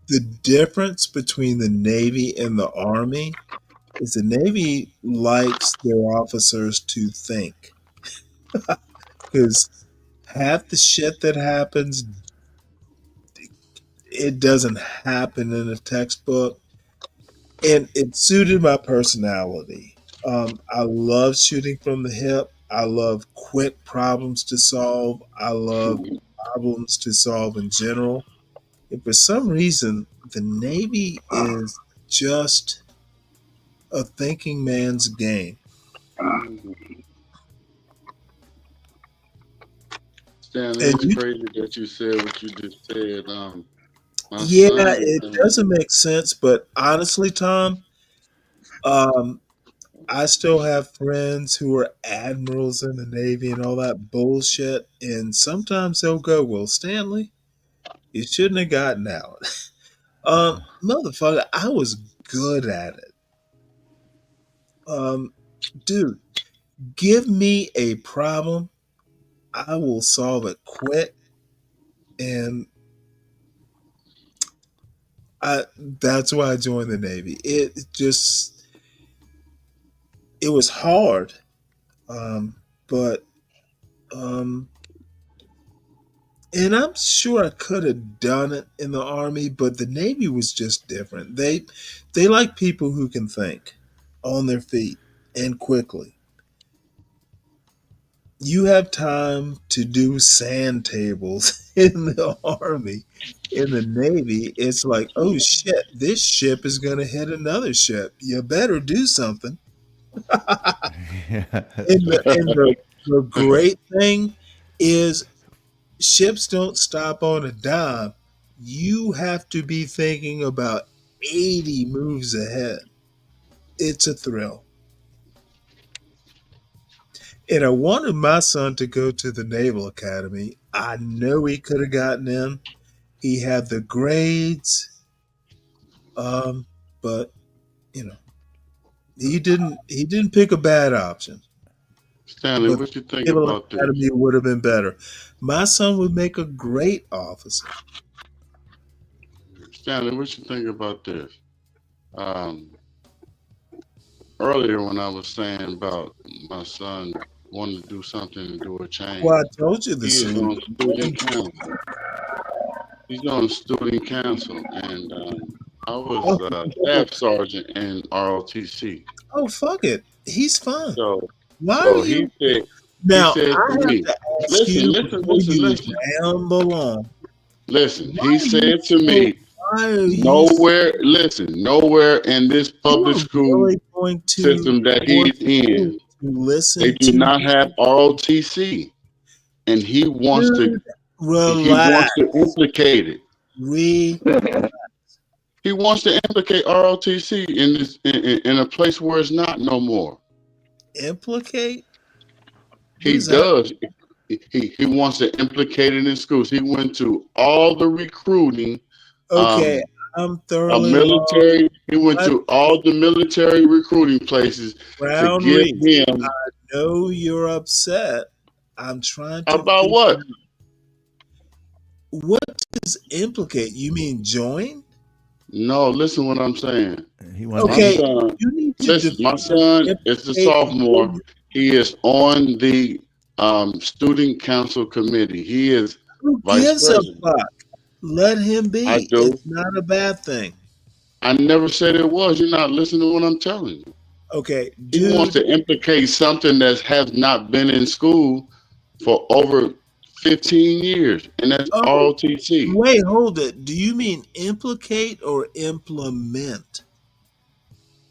the difference between the Navy and the Army is the Navy likes their officers to think. Because half the shit that happens, it doesn't happen in a textbook. And it suited my personality. I love shooting from the hip. I love quick problems to solve. I love problems to solve in general. And for some reason, the Navy is just a thinking man's game. Stanley, it's crazy that you said what you just said. Yeah, it doesn't make sense, but honestly, Tom, I still have friends who are admirals in the Navy and all that bullshit, and sometimes they'll go, "Well, Stanley, you shouldn't have gotten out." Motherfucker, I was good at it. Dude, give me a problem, I will solve it quick, and that's why I joined the Navy. It was hard, but and I'm sure I could have done it in the Army, but the Navy was just different. They like people who can think on their feet and quickly. You have time to do sand tables in the Army. In the Navy, it's like, oh shit, this ship is going to hit another ship. You better do something. The great thing is ships don't stop on a dime. You have to be thinking about 80 moves ahead. It's a thrill. And I wanted my son to go to the Naval Academy. I know he could have gotten in. He had the grades. But he didn't pick a bad option. Stanley, But what you think Naval about this? Academy would have been better. My son would make a great officer. Stanley, what you think about this? earlier when I was saying about my son wanting to do something to do a change. Well, I told you the He is on solution. student council. He's on student council, and I was staff sergeant in ROTC. Oh, fuck it. He's fine. So, Why so are you? he Now, said I to have me, to ask listen, you listen, before listen, you listen, ramble on. listen. Why He are you said to so? me, Why are you nowhere, listen, nowhere in this public school really going to system that he's force me in, to they listen do to not you? have ROTC, and he wants Dude, to relax. implicate it. Relax. He wants to implicate ROTC in this in a place where it's not no more. Implicate? He does. He wants to implicate it in schools. He went to all the recruiting. Okay, I'm thoroughly Military. He went lost. to all the military recruiting places to Brown give Reese, him I know you're upset. I'm trying to about figure what? out what does implicate? You mean join? No, listen what I'm saying. He My Okay, son, you need to listen, my define son is a implicate. sophomore. He is on the student council committee. He is Who vice gives a president. fuck? Let him I be. do. It's not a bad thing. I never said it was. You're not listening to what I'm telling you. Okay, He wants dude. to implicate something that has not been in school for over 15 years, and that's Oh, ROTC. wait, hold it. Do you mean implicate or implement?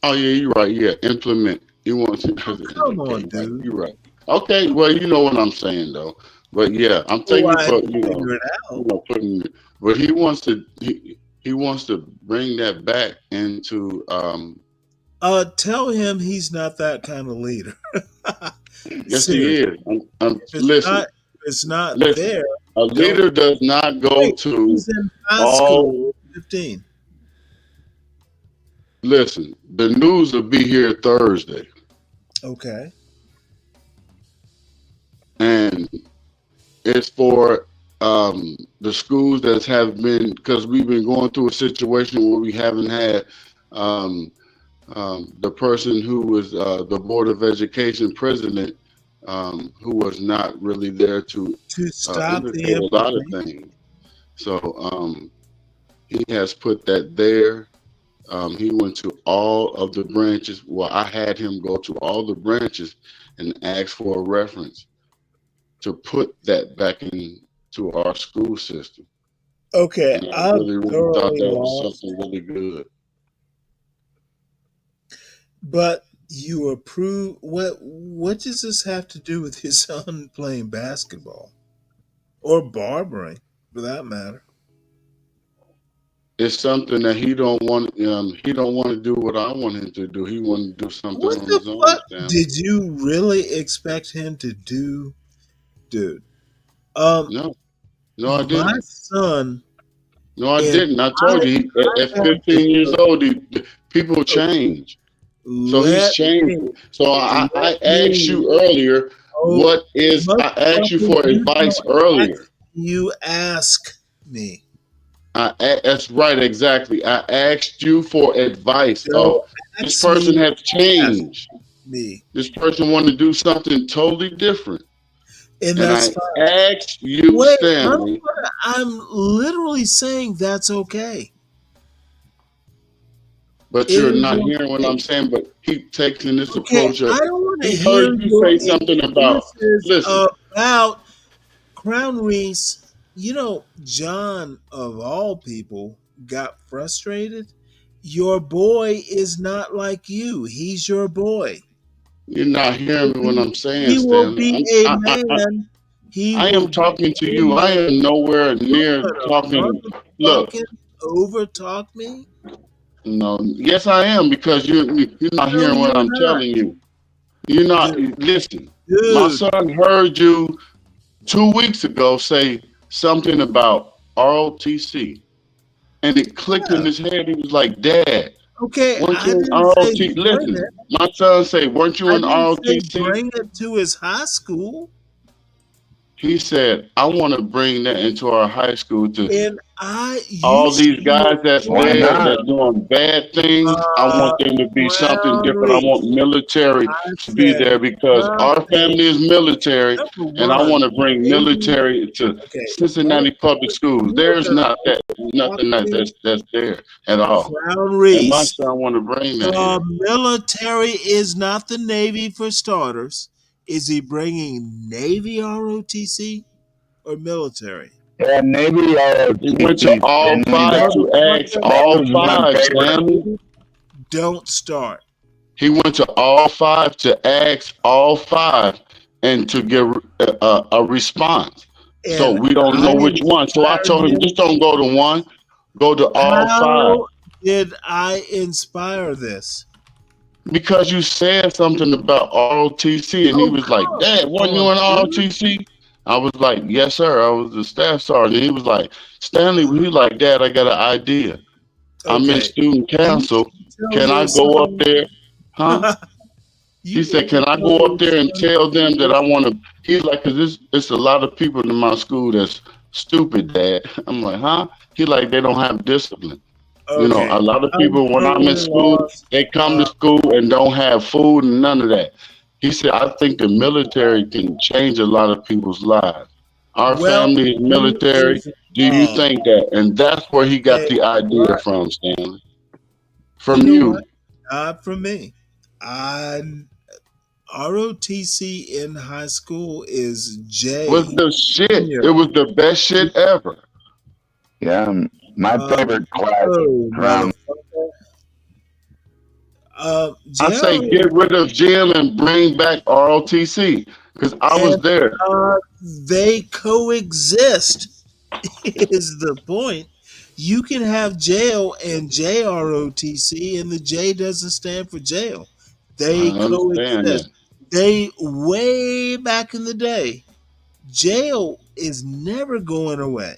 Oh yeah, you're right. Yeah, implement. He wants to Come on, implicate. Right, dude. you're right. Okay, well, you know what I'm saying though. But yeah, I'm Oh, taking I for figure it out. putting. But he wants to he wants to bring that back into Tell him he's not that kind of leader. Yes, he Seriously. is. If it's not Listen. there, A leader does not go wait, to he's in high all. school at 15. Listen, the news will be here Thursday, Okay. and it's for the schools that have been, because we've been going through a situation where we haven't had um, the person who was the Board of Education president, who was not really there to stop the indicate a lot of things. So he has put that there. He went to all of the branches. Well, I had him go to all the branches and ask for a reference to put that back into our school system. Okay, And I I'm really, really thought thoroughly that was lost. something really good. But you approve what does this have to do with his son playing basketball? Or barbering, for that matter. It's something that he don't want. He don't want to do what I want him to do. He want to do something What on the his own. fuck Stanley. did you really expect him to do, dude? No, I my didn't. son. No, I and didn't. I told you, at I 15 years old, people change. So he's let changed. me, So I let asked me, you earlier, oh, I asked you motherfucker, for you advice don't earlier. you ask me. That's right, exactly. I asked you for advice Don't this ask person me, has changed. me. This person wanted to do something totally different. And And that's I fine. asked you, Wait, Stanley. I'm literally saying that's okay. But It you're is not hearing what okay. I'm saying, but keep taking this Okay, approach of I don't want to he hear heard you your say something about listen. about Crown Reese. You know, John of all people got frustrated. Your boy is not like you. He's your boy. You're not hearing me when I'm saying, He will Stanley. be a man. I am talking to you. I am nowhere near talking. Look, over talk me. no, yes, I am because you're not No, hearing what you're I'm not. telling you. You're not listen. My Dude. son heard you 2 weeks ago say something about ROTC, and it clicked in his head. He was like, "Dad, Okay, weren't I you in didn't say ROTC?" bring Listen, it. my son say, "Weren't you I in didn't say ROTC?" bring it to his high school. He said, "I want to bring that into our high school to And All these guys that's Why there not? that doing bad things, I want them to be something different. I want military to be there because our family is military, and I want to bring military to Cincinnati public schools. There's nothing that's there at all. Crown And my Reese. son want to bring that here. Military is not the Navy for starters. Is he bringing Navy ROTC or military? Yeah, Navy He went to all five to ask all five, Stanley. Don't start. He went to all five to ask all five and to give a response. So And we don't know which one. So I told him, just don't go to one, go to all five. How did I inspire this? Because you said something about ROTC, and he was like, Dad, weren't you in ROTC? I was like, yes, sir. I was the staff sergeant. He was like, Stanley, he like, Dad, I got an idea. I'm in student council. Can I go up there? Huh? He said, can I go up there and tell them that I want to? He's like, because it's a lot of people in my school that's stupid, Dad. I'm like, huh? He like, they don't have discipline. You know, a lot of people, when I'm in school, they come to school and don't have food and none of that. He said, I think the military can change a lot of people's lives. Our family is military. Do you think that? And that's where he got the idea from, Stanley. From you. Not from me. ROTC in high school is J. Was the shit. It was the best shit ever. Yeah, my favorite class. I say get rid of Jim and bring back ROTC because I was there. They coexist is the point. You can have jail and JROTC, and the J doesn't stand for jail. They coexist. They way back in the day, jail is never going away.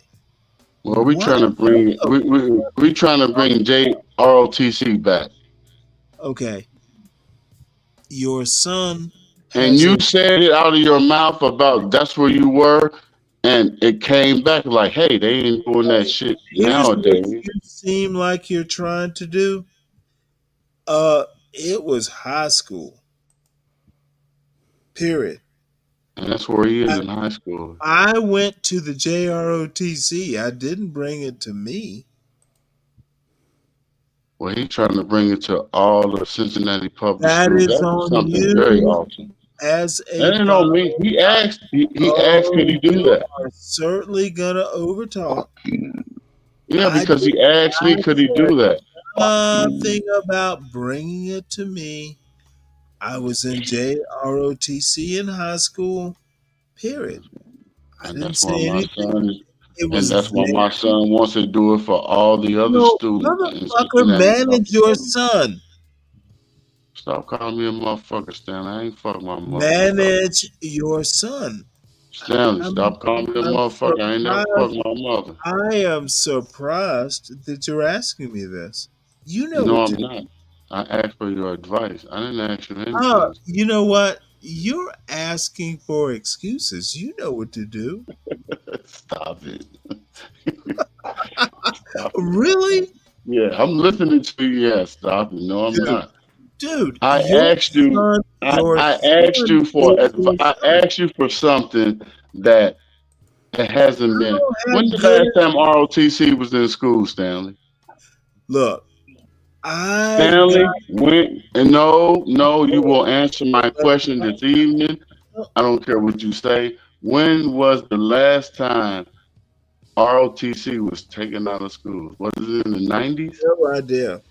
Well, we trying to bring we trying to bring JROTC back. Okay. Your son and you said it out of your mouth about that's where you were, and it came back like, hey, they ain't doing that shit nowadays. What you seem like you're trying to do. It was high school. Period. And that's where he is in high school. I went to the JROTC. I didn't bring it to me. Well, he's trying to bring it to all the Cincinnati public that schools. Is That's on something you very awesome. As a that ain't on me. He asked. He asked, could he do that? Are certainly gonna overtalk. Yeah, because he asked me, could he do that? Nothing about bringing it to me. I was in JROTC in high school. Period. I didn't say anything. And that's why my son wants to do it for all the other students. Motherfucker, manage your son. Stop calling me a motherfucker, Stanley. I ain't fucking my mother. Manage your son. Stanley, stop calling me a motherfucker. I ain't never fucked my mother. I am surprised that you're asking me this. You know no, what I'm not. I asked for your advice. I didn't ask you anything. You know what? You're asking for excuses. You know what to do. Stop it. Stop really? It. Yeah, I'm listening to you. Yeah, stop it. No, I'm not. Dude, I asked you. I asked you for. I asked you for something that it hasn't been. When the last time ROTC was in school, Stanley? Look, Stanley, when no, you will answer my question this evening. I don't care what you say. When was the last time ROTC was taken out of school? Was it in the 90s? No idea.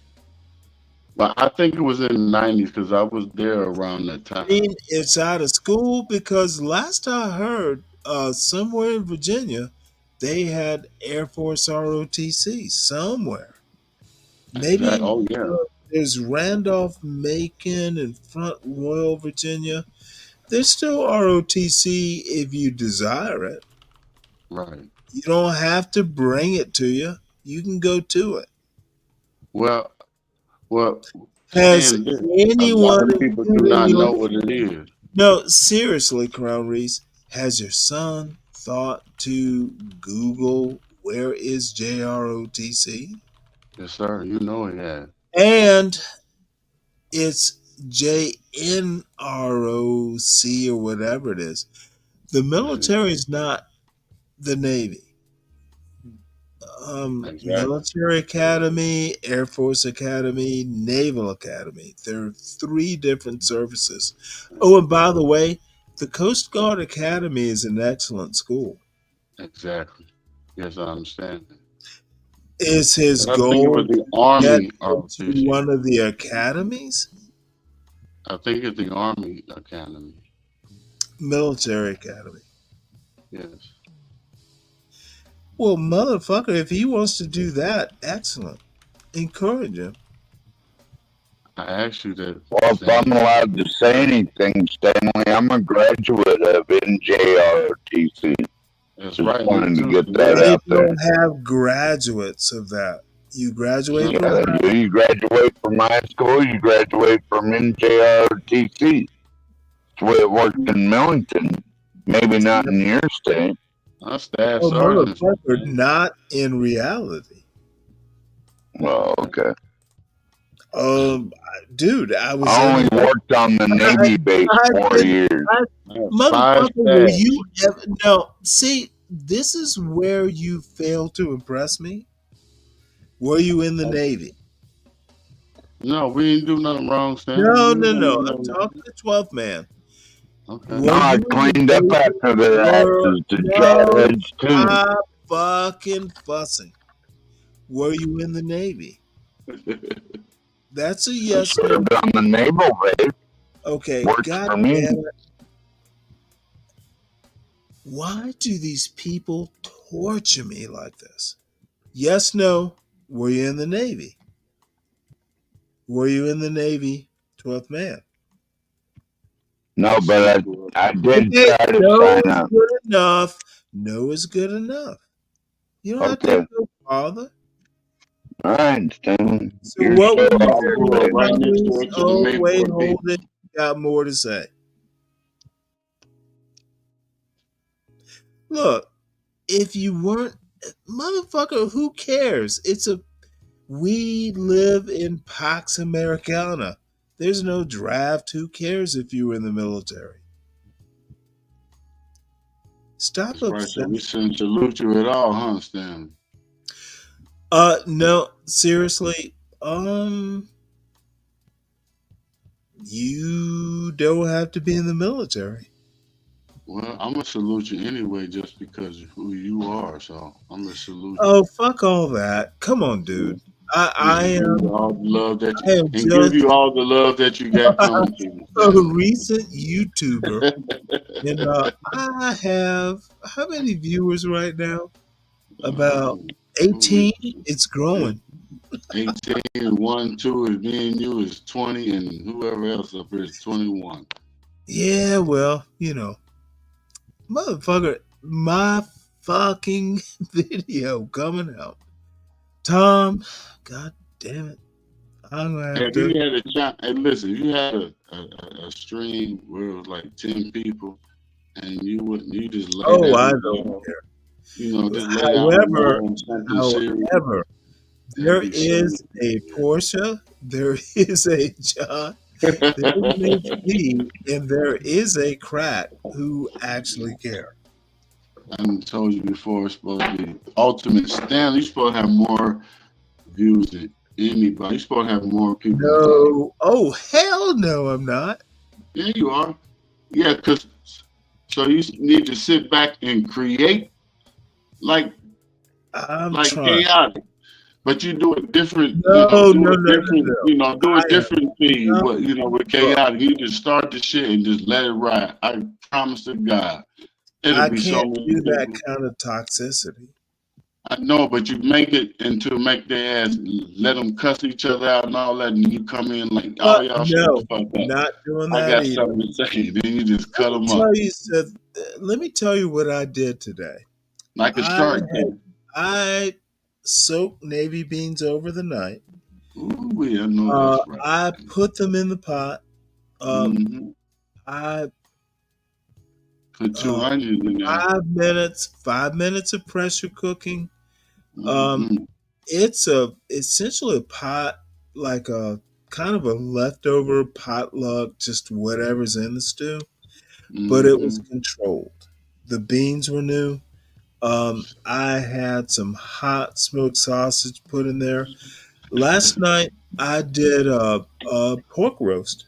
But I think it was in the 90s because I was there around that time. I mean, it's out of school because last I heard, somewhere in Virginia, they had Air Force ROTC somewhere. Maybe there's Randolph Macon in Front Royal, Virginia. There's still ROTC if you desire it. Right. You don't have to bring it to you. You can go to it. Well, has anyone? A lot of people do not know what it is. No, seriously, Crown Reese, has your son thought to Google where is JROTC? Yes, sir. You know it has. And it's JNROC or whatever it is. The military is not the Navy. Military Academy, Air Force Academy, Naval Academy. There are 3 different services. Oh, and by the way, the Coast Guard Academy is an excellent school. Exactly. Yes, I understand. Is his I think it goal was the to Army get into ROTC. one of the academies? I think it's the Army Academy. Military Academy. Yes. Well, motherfucker, if he wants to do that, excellent. Encourage him. I asked you that. Well, if I'm allowed to say anything, Stanley, I'm a graduate of NJROTC. That's Just right. wanted to get that They out there. don't have graduates of that. You graduate from Yeah, that? you graduate from high school, you graduate from NJROTC. That's the way it works in Millington. Maybe not in your state. That's Staff Oh, Sergeant. motherfucker, not in reality. Well, okay. Dude, I was I only in worked on the Navy base 4 years. Motherfucker, were you ever? No, see, this is where you fail to impress me. Were you in the Navy? No, we didn't do nothing wrong, Stan. No. I'm talking to 12th man. Okay. No, I cleaned up after their asses to jarheads too. Stop fucking fussing. Were you in the Navy? That's a yes. I served on the naval base. Okay, Works God for me. damn it. Why do these people torture me like this? Yes, no. Were you in the Navy? Were you in the Navy, 12th man? No, but I did Okay, try to no sign is up. good enough. No is good enough. You don't have to Okay. go farther. All right, Stanley. So You're what so were you awesome, saying, baby. Right next door homies? to the Oh, Naval wait, Base. hold it. Got more to say. Look, if you weren't, motherfucker, who cares? We live in Pax Americana. There's no draft. Who cares if you were in the military? Stop That's right. So obsessing. we shouldn't salute you at all, huh, Stanley? No, seriously. You don't have to be in the military. Well, I'm gonna salute you anyway, just because of who you are. So I'm gonna salute you. Oh, fuck all that. Come on, dude. I Give am. you all the love that I you am and just give you all the love that you got coming to you. a Stanley. recent YouTuber, and I have how many viewers right now? About 18. It's growing. 18 and 1, 2 is me and you is 20, and whoever else up here is 21. Yeah, well, motherfucker, my fucking video coming out. Tom, god damn it. I'm gonna have If to. you had a chat, hey, listen, you had a stream where it was like 10 people, and you just lay Oh, down. I don't care. Just lay down However, on something serious. There That'd be is a Portia, there is a John, there is an HP, and there is a crack who actually care. I told you before, it's supposed to be ultimate Stanley. You're supposed to have more views than anybody. You're supposed to have more people. No. Oh, hell no, I'm not. Yeah, you are. Yeah, because so you need to sit back and create like trying. chaotic. But you do it different. No. Do it different thing. But with chaotic, you just start the shit and just let it ride. I promise to God, I be so can't many do that people. kind of toxicity. I know, but you make their ass let them cuss each other out and all that, and you come in like, oh y'all shut the fuck up. Not doing I that got either. something to say. Then you just cut them up Let me tell you what I did today. like a shark. I soaked navy beans over the night. Ooh, I know that's right. I put them in the pot. I put 2 onions in there. 5 minutes of pressure cooking. It's essentially a pot, like a kind of a leftover potluck, just whatever's in the stew, but it was controlled. The beans were new. I had some hot smoked sausage put in there. Last night I did a pork roast,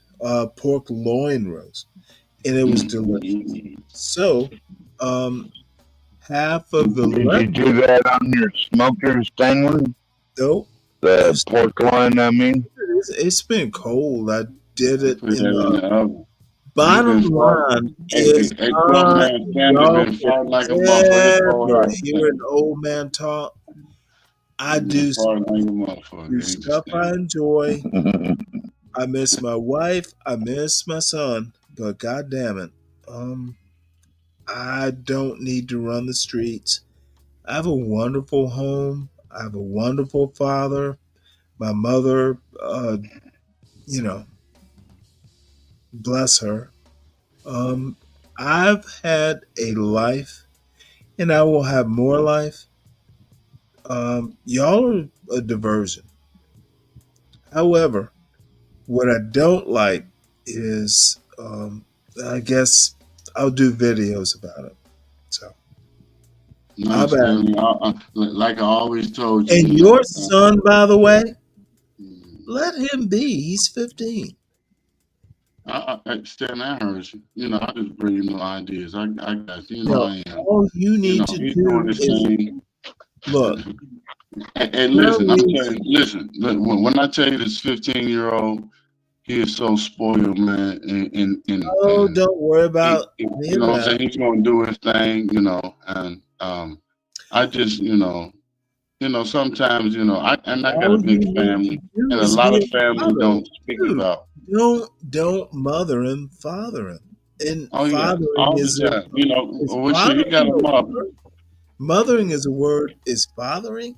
pork loin roast, and it was delicious. So, half of the Did you do leftover. that on your smoker, Stanley? Nope. The pork loin, I mean? It's been cold. I did it Put in that in the the oven. You've bottom been farting. line is Hey, club man, Stanley y'all been can farting like a motherfucker his whole never life. hear an old man talk. I He been do farting like a motherfucker. Ain't you, stuff I Stanley? enjoy. I miss my wife. I miss my son. But god damn it, I don't need to run the streets. I have a wonderful home. I have a wonderful father. My mother, you know, bless her. I've had a life, and I will have more life. Y'all are a diversion. However, what I don't like is, I guess I'll do videos about it. So No, I'll bet. Stanley, like I always told you, And you your know. son, by the way, let him be. He's 15. Stanley, I heard you. You know, I just bring you no ideas. I got you. You know No, I am. all you You need know, to he's doing do his is thing. look. And Tell listen, I'm me, telling you, listen, when I tell you this 15-year-old, he is so spoiled, man, oh, and don't worry he, about any you of know what I'm that. saying? He's gonna do his thing, you know, and I just, sometimes, I got a All you big need to family, do and a is lot be of a families father. don't speak Dude, about. don't mother him, father him. And Oh yeah, fathering all the is a time. is Well, shit, he got fathering a a mother. word? Mothering is a word. Is fathering?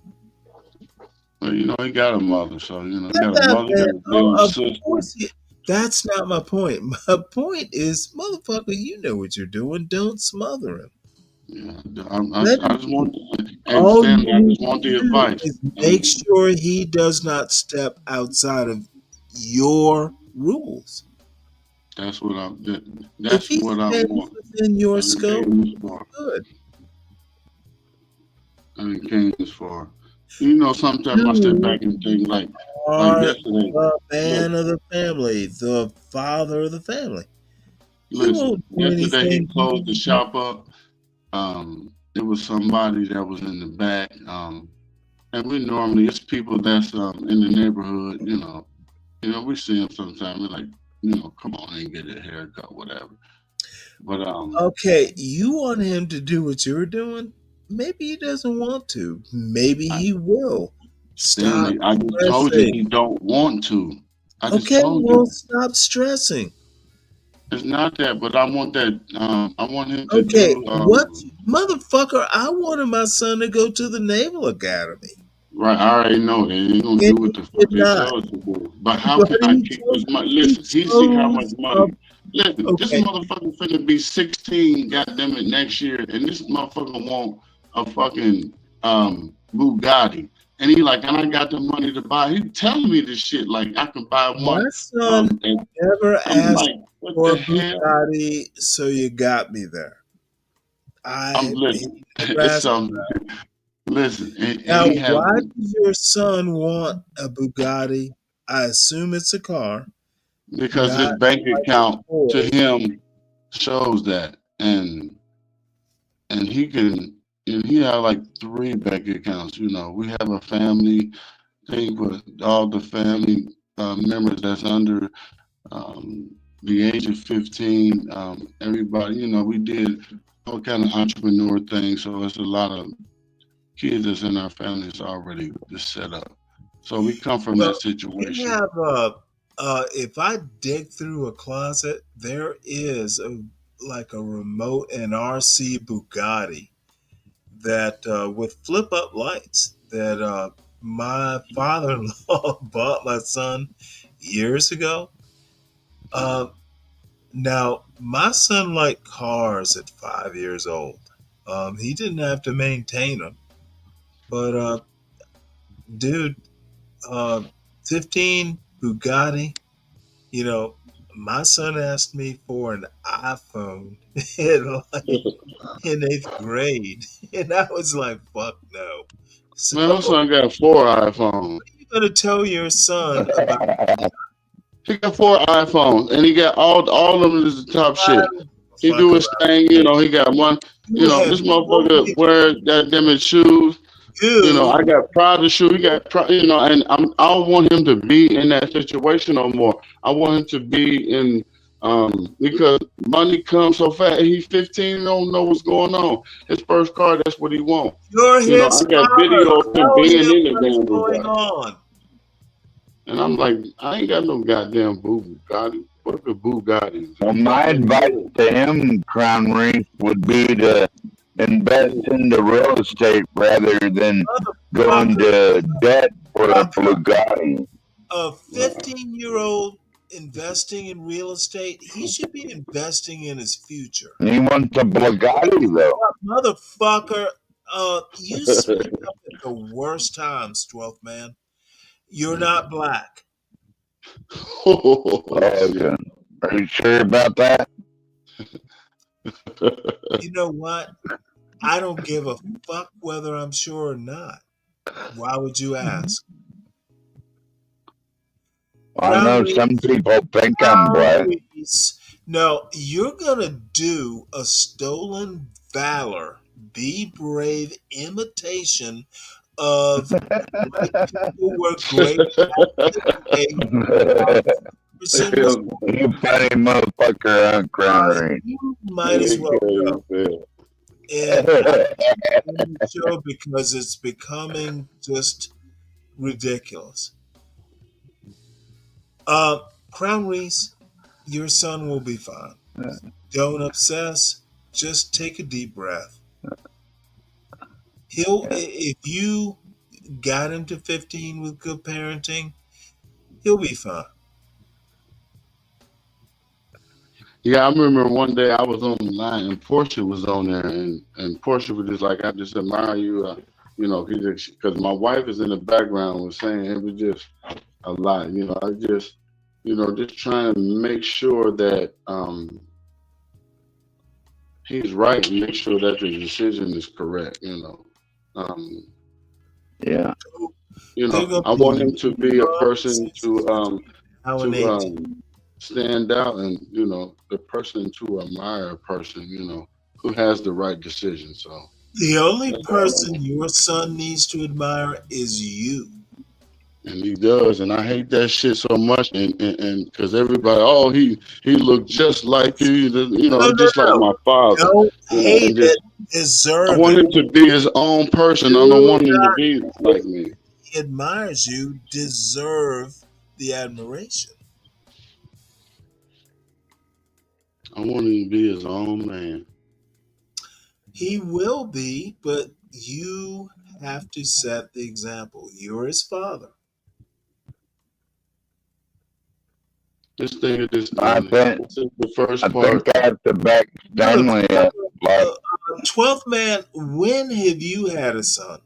Well, he got a mother, so he Get got a that mother, man. got a Oh, big of sister. course. That's not my point. My point is, motherfucker, you know what you're doing. Don't smother him. Yeah, Let I him just be. want, and All you Stanley, I need just to want the do advice. is make sure he does not step outside of your rules. That's what I'm. If That's he what I stays want. within your And it scope, came this far. good. And it came this far. Sometimes I step You back and think, like are yesterday. the Look, man of the family, the father of the family. He listen. won't do Yesterday he anything. closed the shop up. It was somebody that was in the back. And we normally it's people that's in the neighborhood. We see them sometimes. We're like, come on and get a haircut, whatever. But Okay, you want him to do what you're doing? Maybe he doesn't want to. Maybe he will. Stop Stanley, I just told you stressing. he don't want to. I just Okay, told well, you. stop stressing. It's not that, but I want that. I want him to Okay, do. what motherfucker? I wanted my son to go to the Naval Academy, Right, I already know that he's gonna do and he what the fuck did they not. tell us to do. But how But can I keep this money? he Listen, he see how much chose money. Listen, this okay. motherfucker finna be 16, goddamn it, next year, and this motherfucker want a fucking Bugatti, and he like, and I got the money to buy. He telling me this shit like I can buy My one. son And never I'm asked like, what for the a hell? Bugatti, so you got me there. He Listen, never it's asked for something. that. Listen, and Now, he have. why does your son want a Bugatti? I assume it's a car, Because not his bank like a account to Ford. him shows that, and he can, and he have like three bank accounts. We have a family thing with all the family members that's under the age of 15. Everybody, we did all kind of entrepreneur things, so it's a lot of kids that's in our families already just set up. So we come from Well, that we situation. have if I dig through a closet, there is like a remote and RC Bugatti that with flip up lights that my father-in-law bought my son years ago. Uh, Now, my son liked cars at 5 years old. He didn't have to maintain them, But dude, 15 Bugatti. You know, my son asked me for an iPhone in 8th grade, and I was like, "Fuck no." So, Man, my what son got 4 iPhones. are you gonna tell your son about? He got 4 iPhones, and he got all of them is the top I shit. don't He fuck do his about thing, he got one. you. This Have no motherfucker wear goddamn shoes. dude. I got Prada shoe. He got and I don't want him to be in that situation no more. I want him to be in because money comes so fast. He's 15, he don't know what's going on. His first car, that's what he want. You're I his got father. video of him Tell being him in the what's damn going Bugatti. on. And I'm like, I ain't got no goddamn Bugatti. What the Bugatti? Well, my advice to him, Crown Reef, would be to invest into real estate rather than going to debt for a Bugatti. A 15-year-old investing in real estate, he should be investing in his future. He wants a Bugatti, though. Motherfucker, you speak up at the worst times, 12th man. You're not black. Okay. Are you sure about that? You know what? I don't give a fuck whether I'm sure or not. Why would you ask? I know some people think I'm black. No, you're gonna do a stolen valor, be brave imitation of white people were great back in the day. You funny motherfucker, huh, Crown Reef? You might as well go. And I'm sure because it's becoming just ridiculous. Crown Reese, your son will be fine. Don't obsess. Just take a deep breath. If you got him to 15 with good parenting, he'll be fine. Yeah, I remember one day I was on the line and Portia was on there, and Portia was just like, I just admire you, because my wife is in the background was saying it was just a lot, I just, just trying to make sure that he's right and make sure that the decision is correct, Yeah. I want him to be a person to stand out and the person to admire a person who has the right decision. So the only person your son needs to admire is you. And he does, and I hate that shit so much. And because everybody, he looked just like you, just like my father. Don't hate it, deserve I want it. him to be his own person. I don't want him to be like me. He admires you, deserve the admiration. I want him to be his own man. He will be, but you have to set the example. You're his father. This thing is this. I think the first I part. think I have to back Stanley up. 12th man, when have you had a son?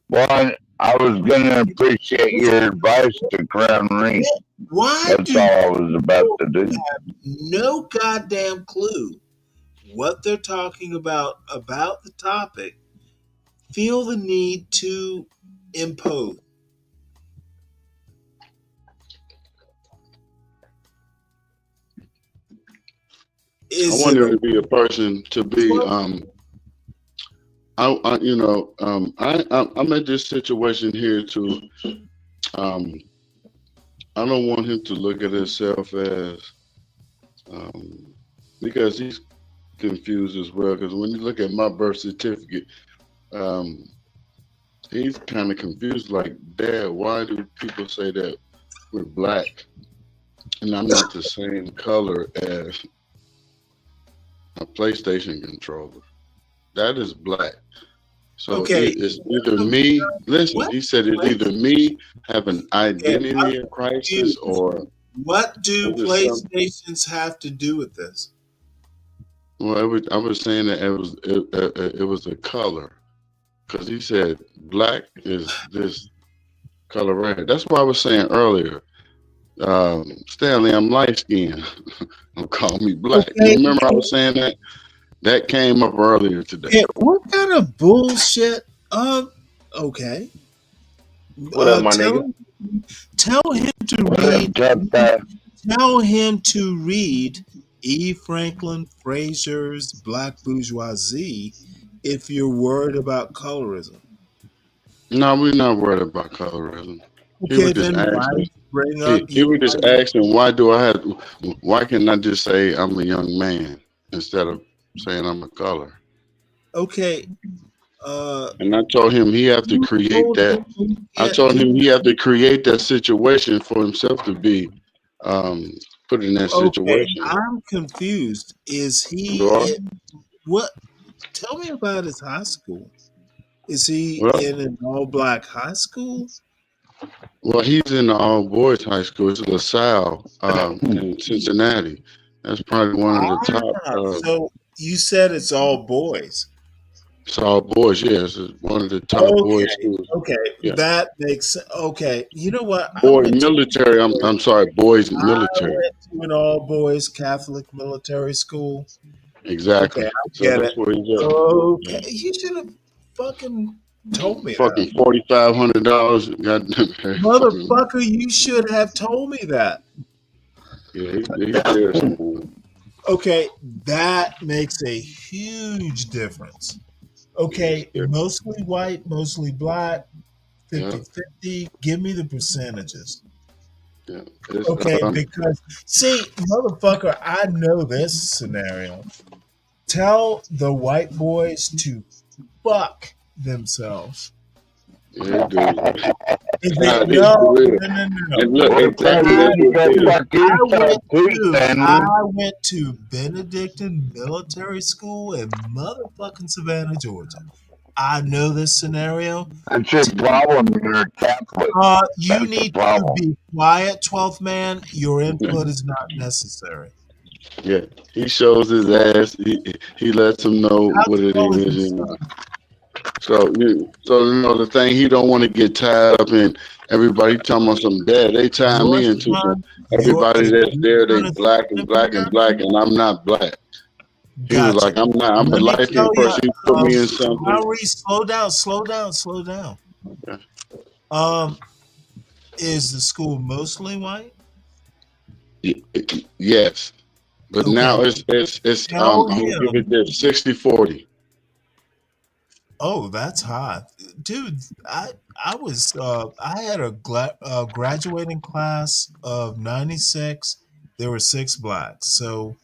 Well, I was gonna appreciate your advice to Crown Reef. That's all I was about to do. Have no goddamn clue what they're talking about the topic, feel the need to impose. I want him to be a person to be I'm at this situation here to I don't want him to look at himself as because he's confused as well, because when you look at my birth certificate, he's kind of confused, like, Dad, why do people say that we're black and I'm not the same color as a PlayStation controller? That is black. So it's either me, listen, he said it's either me have an identity crisis or... What do PlayStations have to do with this? Well, I was saying that it was a color because he said black is this color right here. That's what I was saying earlier. Stanley, I'm light skinned. Don't call me black. You Okay. remember I was saying that? That came up earlier today. Yeah, what kind of bullshit? Okay. What up, my nigga? Tell him to What read. up, Jeff? Tell him to read E. Franklin Fraser's Black Bourgeoisie if you're worried about colorism. No, we're not worried about colorism. He Okay, was just then why asking. bring up He was just asking why can't I just say I'm a young man instead of saying I'm a color? Okay. And I told him he have to create that. I told him he have to create that situation for himself to be put in that Okay, situation. I'm confused. Is he You are? what? Tell me about his high school. Is he Well, in an all-black high school? well, he's in the all boys high school. It's LaSalle in Cincinnati. That's probably one of the top. So you said it's all boys. It's all boys. Yes, it's one of the top boys Okay, schools. okay, Yeah. that makes okay. You know what? Boy military. I'm sorry, boys I military. went to an all-boys Catholic military school. Exactly. Okay, I So get that's it. where he's at. Okay, you should have fucking told me that. Fucking $4,500. Goddamn. Motherfucker, you should have told me that. Yeah, he's serious. Okay, that makes a huge difference. Okay, mostly white, mostly black, 50-50. Give me the percentages. Yeah. Okay, because see, motherfucker, I know this scenario. Tell the white boys to fuck themselves. Yeah, dude. If Nah, they, this no, is real. no. And look, exactly that's what it is. I went to Benedictine Military School in motherfucking Savannah, Georgia. I know this scenario. That's your problem. You're Catholic. You need to be quiet, 12th man. Your input is not necessary. Yeah, he shows his ass. He lets them know what it is. You know. So the thing he don't want to get tied up in. Everybody talking about some dad. They tie me into everybody that's there. They black and black and black, and I'm not black. He was like, I'm not. I'm a light skinned person. He put me in something. Lowry, slow down. Okay. Is the school mostly white? Yes, but now it's I'm gonna give it this 60-40. Oh, that's hot, dude. I had a graduating class of 96. There were 6 blacks. So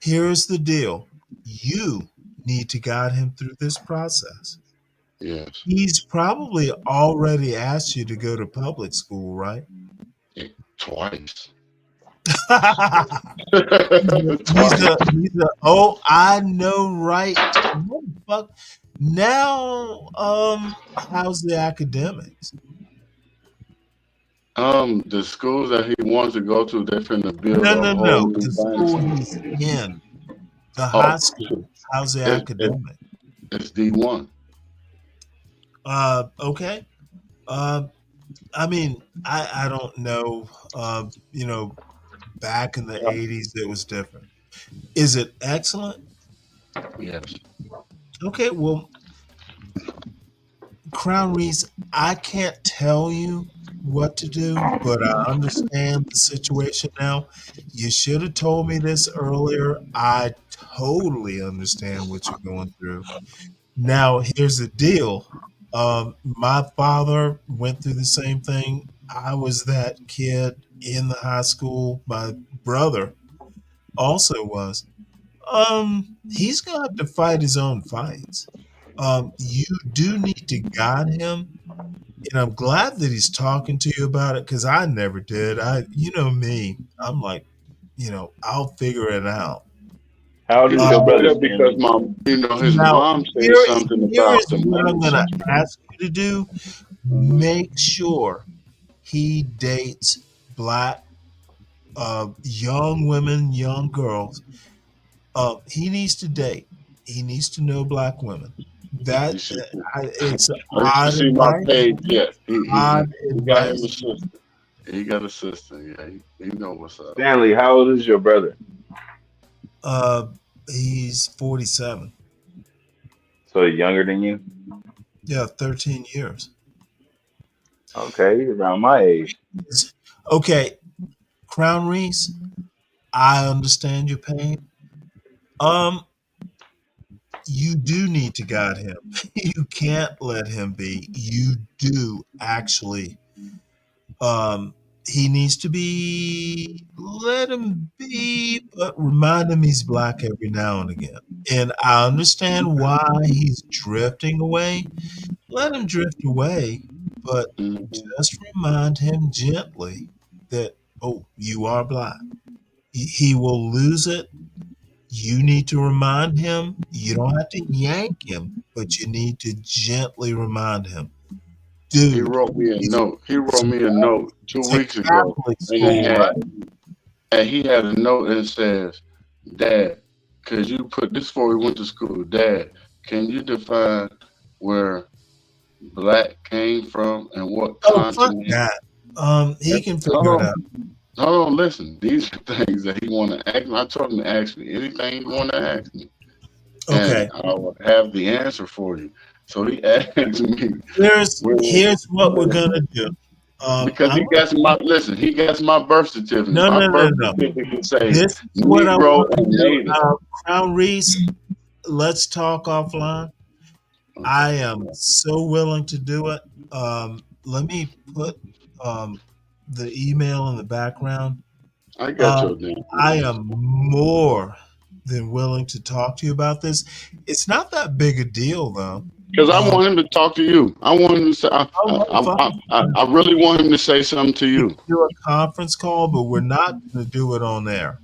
here's the deal: you need to guide him through this process. Yes. He's probably already asked you to go to public school, right? Twice. I know, right? Fuck. Now, how's the academics? The schools that he wants to go to, they're finna build a whole No. new The school he's in, the high school. How's the academic? It's D1. Okay. I mean, I don't know. Back in the 80s, it was different. Is it excellent? Yes. Okay, well, Crown Reese, I can't tell you what to do, but I understand the situation now. You should have told me this earlier. I totally understand what you're going through. Now, here's the deal. My father went through the same thing. I was that kid in the high school. My brother also was. He's gonna have to fight his own fights. You do need to guide him, and I'm glad that he's talking to you about it because I never did. You know me, I'm like, I'll figure it out. How old is your brother? Because his mom said something about the what I'm money gonna situation. ask you to do. Make sure he dates black young women, young girls. He needs to date. He needs to know black women. You That should, it's you should odd see my advice. page. Yes, Odd he got him a advice. sister. He got a sister. Yeah, he know what's up. Stanley, how old is your brother? Uh, he's 47. So he's younger than you? Yeah, 13 years. Okay, he's around my age. Okay, Crown Reese, I understand your pain. Um, you do need to guide him. You can't let him be. You do actually. Um, he needs to be. Let him be, but remind him he's black every now and again. And I understand why he's drifting away. Let him drift away, but just remind him gently that, oh, you are black. He will lose it. You need to remind him. You don't have to yank him, but you need to gently remind him. He Dude, wrote me a it's, note. He wrote it's, me a note two it's a weeks ago, Catholic and it school, had, right? and he had a note that says, "Dad, could you put this before we went to school? Dad, can you define where black came from and what Oh, fuck continent?" that. He can Hold figure it out. on, hold on. Listen, these are things that he want to ask me. I told him to ask me anything he want to ask me, and Okay. I will have the answer for you. So he asked me, Here's what we're gonna do. because he got my listen. He got my birth certificate. No, My no, no, birth no. certificate say This is what I Negro want to and do. Native. Crown Reese, let's talk offline. I am so willing to do it. Let me put the email in the background. I got your damn. I am more than willing to talk to you about this. It's not that big a deal, though. Because I want him to talk to you. I want him to say. I really want him to say something to We you. can do a conference call, but we're not going to do it on air.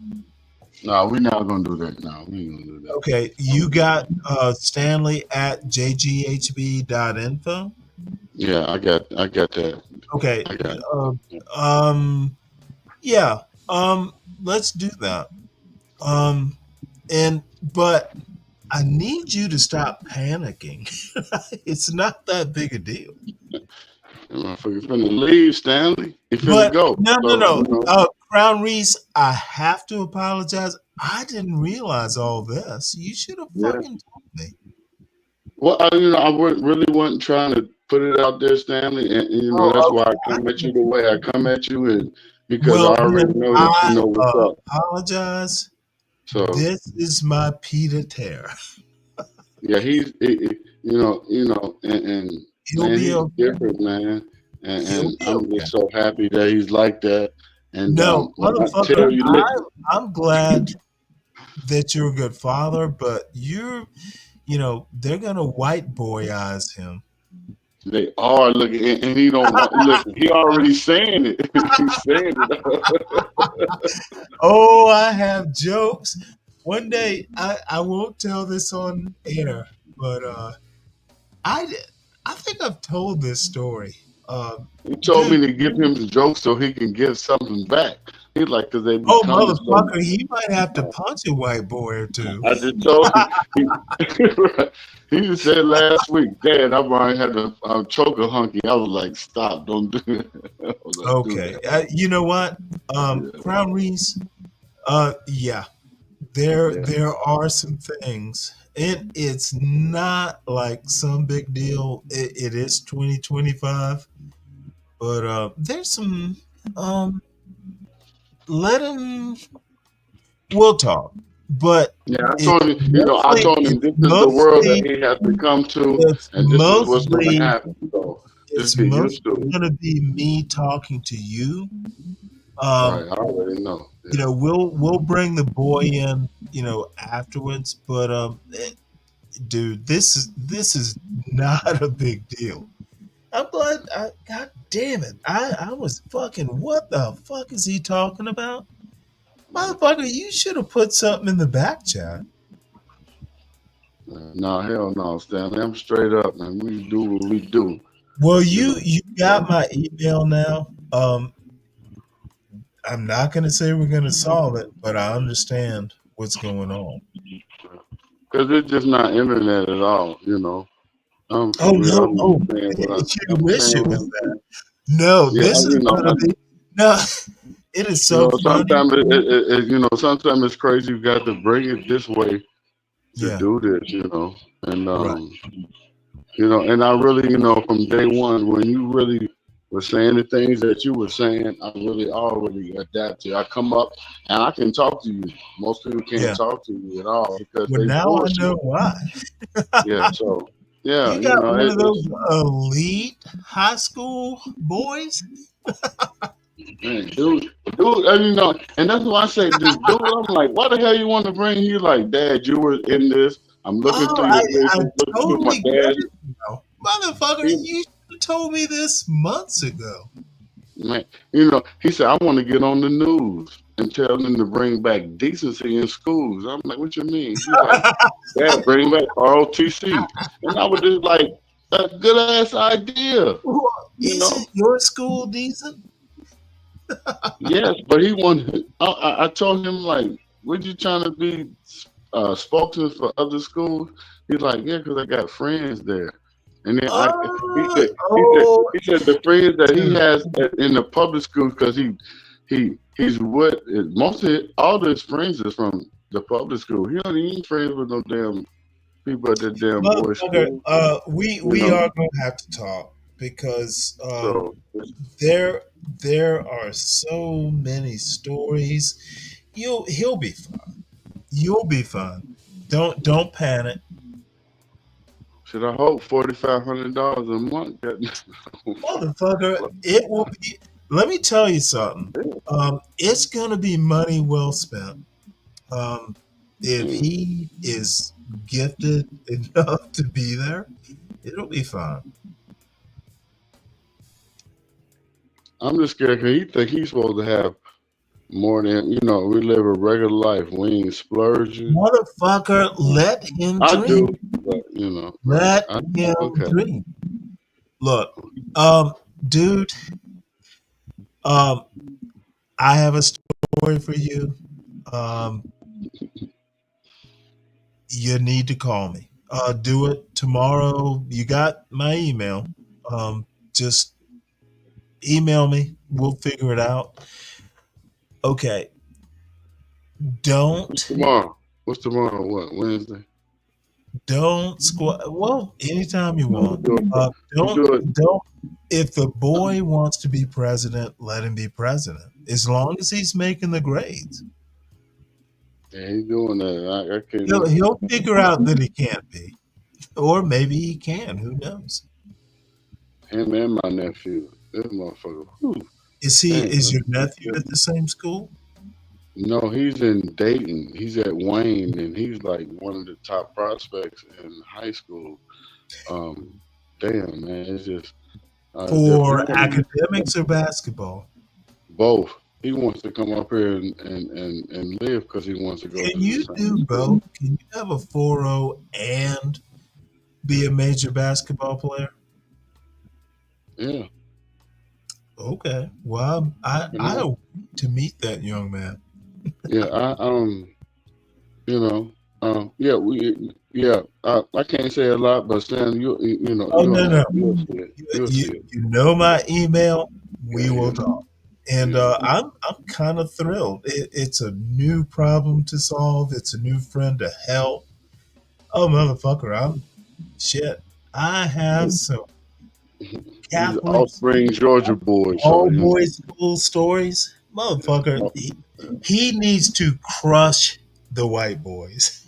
No, we're not gonna do that. No, we ain't gonna do that. Okay, you got Stanley at jghb.info. Yeah, I got that. Okay, I got it. yeah, let's do that. But I need you to stop panicking. It's not that big a deal. Motherfucker finna leave, Stanley. He finna But go. no, So, you know. Crown Reese, I have to apologize. I didn't realize all this. You should have Yeah. fucking told me. Well, I really wasn't trying to put it out there, Stanley, and you know that's why I come at you the way I come at you, and because I already know that you know what's up. Apologize. So this is my Peter Tear. yeah, and He'll man, be he's okay. different, man, and He'll be I'm okay. just so happy that he's like that. And No, when I motherfucker, tell you, I'm glad that you're a good father, but they're gonna white boyize him. they are looking, and he don't want. Listen, he already saying it. He's saying it. Oh, I have jokes. One day, I won't tell this on air, but I think I've told this story. He told me to give him the joke so he can get something back. He's like, because they Oh, become so. motherfucker, he might have to punch a white boy or two. I just told him. He just said last week, Dad, I already had to choke a hunky. I was like, stop, don't do it. Like, Okay, you know what, Crown Reese? Yeah, there are some things. It's not like some big deal. It is 2025, but there's some. Let him. We'll talk, but yeah, I told him. I told him this is the world that he has to come to, and this is what's going to happen. So it's just get used to mostly it. going to be me talking to you. Right, I already know. Yeah. We'll bring the boy in, afterwards. But dude, this is not a big deal. I'm glad. God damn it! I was fucking. What the fuck is he talking about, motherfucker? You should have put something in the back chat. No, hell no, Stanley. I'm straight up, man. We do what we do. Well, you got my email now. I'm not going to say we're going to solve it, but I understand what's going on. Because it's just not internet at all, For real, I'm saying you I'm wish it saying. was that. No, Yeah, this is gonna be no. It is so funny. sometimes sometimes it's crazy. You got to bring it this way to Yeah. do this, and Right. and I really, from day one when you really were saying the things that you were saying, I really already adapted. I come up and I can talk to you. Most people can't Yeah. talk to you at all because Well, they now I know bullshit. why. Yeah, so yeah, You got one of those it's elite high school boys. man, dude, and that's why I say this dude. I'm like, why the hell you want to bring? He like, Dad, you were in this. I'm looking Oh, through your I pictures, looking through my totally get dad. it now. Motherfucker, you should have told me this months ago. Man, he said, I want to get on the news and tell them to bring back decency in schools. I'm like, what you mean? He's like, Dad, bring back ROTC. And I was just like, a good ass idea, Isn't your school decent? Yes, but he wanted, I told him, like, what you trying to be spokesman for other schools? He's like, yeah, because I got friends there. And then he said the friends that he has in the public schools because he's what most of all his friends is from the public school. He don't even friends with no damn people at the damn boys Motherfucker, school. we are going to have to talk because So there are so many stories. He'll be fine. You'll be fine. Don't panic. should I hope $4,500 a month? Motherfucker, it will be. Let me tell you something. It's going to be money well spent. If he is gifted enough to be there, it'll be fine. I'm just scared because he think he's supposed to have more than we live a regular life. We ain't splurging. Motherfucker, let him I dream. do, but Let him okay. dream. Look, dude, I have a story for you. You need to call me. Do it tomorrow. You got my email. Just email me. We'll figure it out. Okay. What's tomorrow? What's tomorrow? What, Wednesday? Don't squat. Well, anytime you want. Do it. Don't. If the boy wants to be president, let him be president. As long as he's making the grades. Yeah, he's doing that. I can't. He'll figure out that he can't be, or maybe he can. Who knows? Him and my nephew. This motherfucker. Whew. Is your nephew at the same school? No, he's in Dayton. He's at Wayne, and he's like one of the top prospects in high school. Damn, man, it's just For academics or basketball? both. He wants to come up here and live because he wants to go. Can you do both? Can you have a 4.0 and be a major basketball player? Yeah. Okay. Well, I hope to meet that young man. Yeah, I can't say a lot, but Stan, No. you'll see it. You'll see it. You know my email. We will talk. And I'm kind of thrilled. It's a new problem to solve. It's a new friend to help. Oh, motherfucker! I have some These offspring Georgia boys. all boys school stories. Motherfucker, he needs to crush the white boys.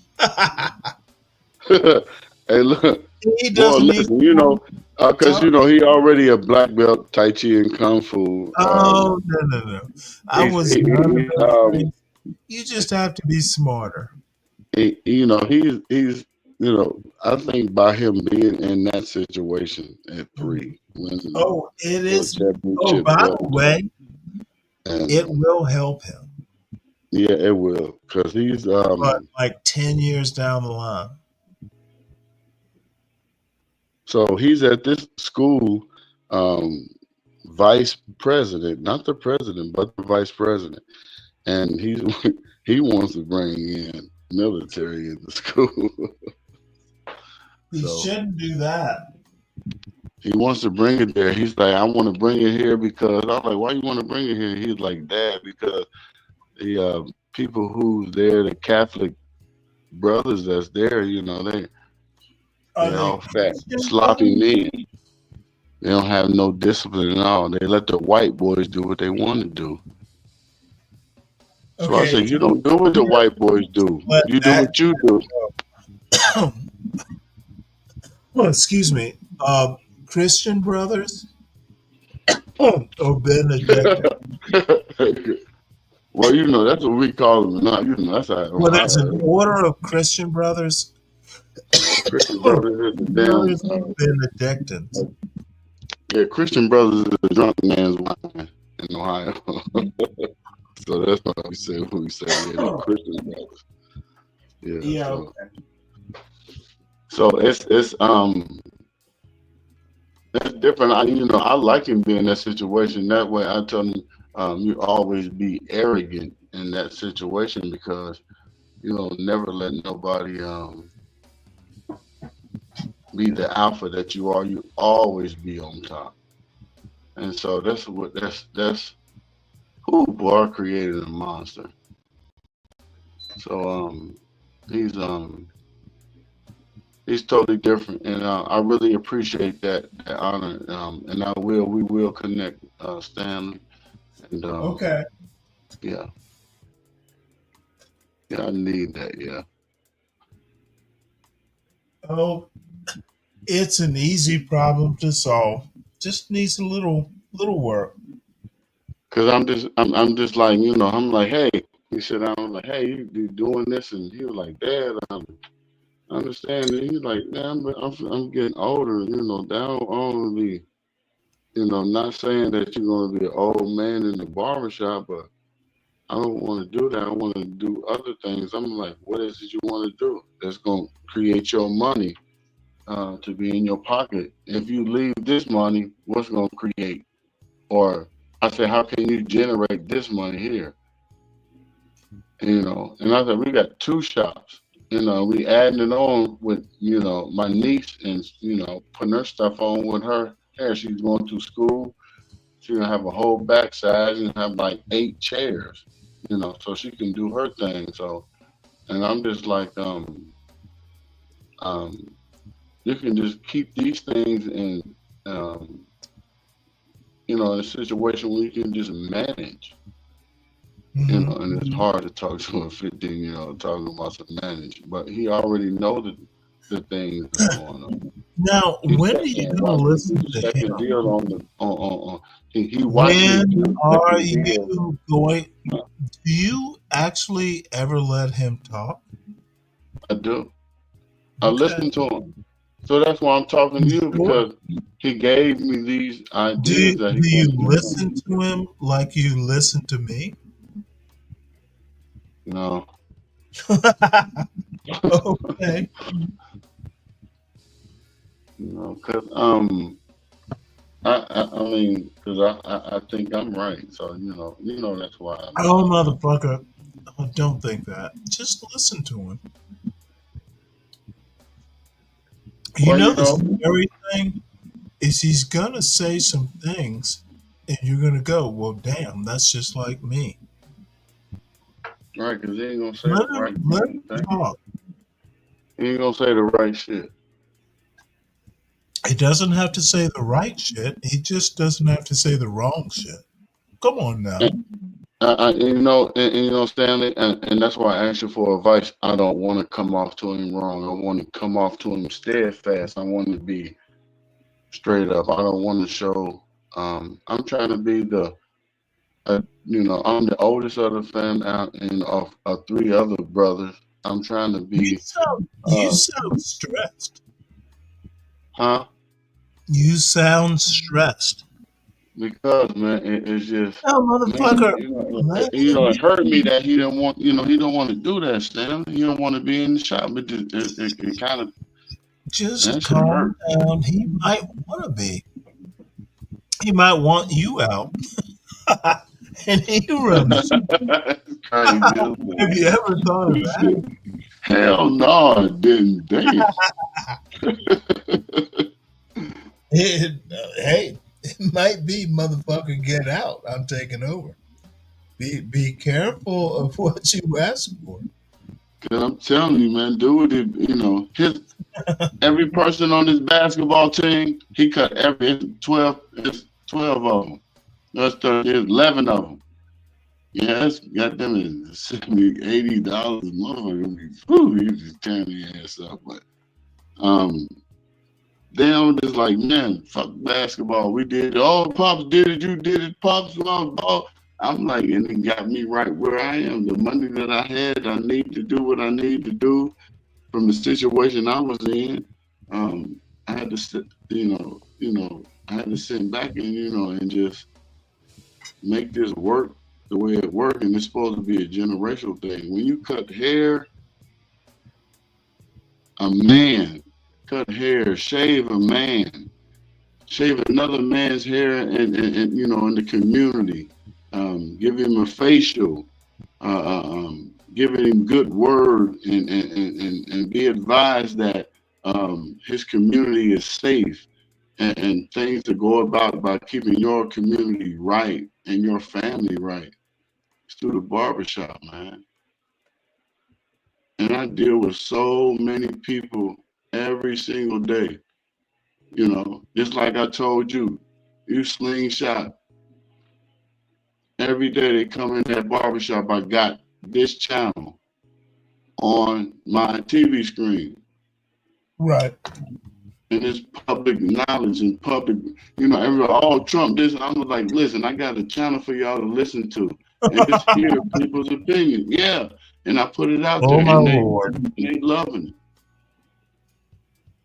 Hey, look, He boy, doesn't listen, because he already a black belt Tai Chi and Kung Fu. Oh no! I was you just have to be smarter. He's I think by him being in that situation at 3. It is. Oh, by the way, it will help him. Yeah, it will, because he's but like 10 years down the line. So he's at this school, vice president, not the president, but the vice president, and he wants to bring in military in the school. He shouldn't do that. He wants to bring it there. He's like, I want to bring it here because I'm like, why you want to bring it here? He's like, Dad, because the people who's there, the Catholic brothers that's there, they all fat, sloppy men. They don't have no discipline at all. They let the white boys do what they want to do. So I say, you don't do what the white boys do. You do what you do. Well, excuse me. Christian brothers or Benedict. Well, that's what we call them now. That's how. Well, there's an order of Christian brothers. Christian brothers is the Benedictines. Yeah, Christian brothers is a drunk man's wine in Ohio. So that's what we say when we say they're Christian brothers. Yeah. So it's different. I like him being in that situation. That way, I tell him you always be arrogant in that situation because never let nobody be the alpha that you are. You always be on top. And so that's who boy created a monster. So he's totally different, and I really appreciate that honor. And we will connect, Stanley. And okay. Yeah, I need that. Yeah. Oh, it's an easy problem to solve. Just needs a little work. Cause I'm just like I'm like, hey, he said, I'm like, hey, you doing this, and he was like, Dad, I understand. And he's like, man, I'm getting older, down on the, not saying that you're gonna be an old man in the barbershop, but I don't want to do that. I want to do other things. I'm like, what is it you want to do that's gonna create your money to be in your pocket? If you leave this money, what's gonna create? Or I said, how can you generate this money here? And I said, we got 2 shops. We adding it on with, my niece and, putting her stuff on with her hair. She's going to school. She's going to have a whole backside and have like 8 chairs, so she can do her thing. So, and I'm just like, you can just keep these things in, in a situation where you can just manage. And it's hard to talk to a 15-year-old talking about some manage, but he already knows the things that's going on. Now, when are you going to listen to him? Deal on the he when are you going? Do you actually ever let him talk? I do. I listen to him. So that's why I'm talking to you, because he gave me these ideas. Do you listen to him like you listen to me? No. Okay. Because I mean, because I think I'm right. So that's why. Oh, motherfucker! Oh, don't think that. Just listen to him. The scary thing is he's gonna say some things, and you're gonna go, "Well, damn, that's just like me." Right, because he ain't gonna say the right thing. Talk. He ain't gonna say the right shit. He doesn't have to say the right shit. He just doesn't have to say the wrong shit. Come on now. Stanley, and that's why I asked you for advice. I don't want to come off to him wrong. I want to come off to him steadfast. I want to be straight up. I don't want to show. I'm trying to be I'm the oldest of the family, and of 3 other brothers. I'm trying to be. You sound stressed. Huh? You sound stressed. Because man, it's just. Oh, motherfucker! It hurt me that he didn't want. He don't want to do that, Stanley. He don't want to be in the shop, but it kind of. Just calm down. He might want to be. He might want you out. And he runs. Have you ever thought of that? Hell no, I didn't. Damn. Hey, it might be motherfucker, get out. I'm taking over. Be careful of what you ask for. Cause I'm telling you, man, dude, every person on this basketball team, he cut every 12 of them. That's 30, 11 of them. Yeah, that's goddamn it, $70, $80. Motherfucker, you just tearing the ass up. But then just like, man, fuck basketball. We did it. Oh, Pops did it. You did it. Pops ball. I'm like, and it got me right where I am. The money that I had, I need to do what I need to do from the situation I was in. I had to sit, I had to sit back and, and just make this work the way it worked. And it's supposed to be a generational thing. When you cut hair, a man, cut hair, shave a man, shave another man's hair, and in the community, give him a facial, giving him good word, and be advised that his community is safe, and things to go about by keeping your community right and your family right. It's through the barbershop, man. And I deal with so many people every single day. Just like I told you, you slingshot. Every day they come in that barbershop, I got this channel on my TV screen. Right. And it's public knowledge and public, everybody, Trump this. And I'm like, listen, I got a channel for y'all to listen to. And just hear people's opinion. Yeah. And I put it out there. My And Lord. they loving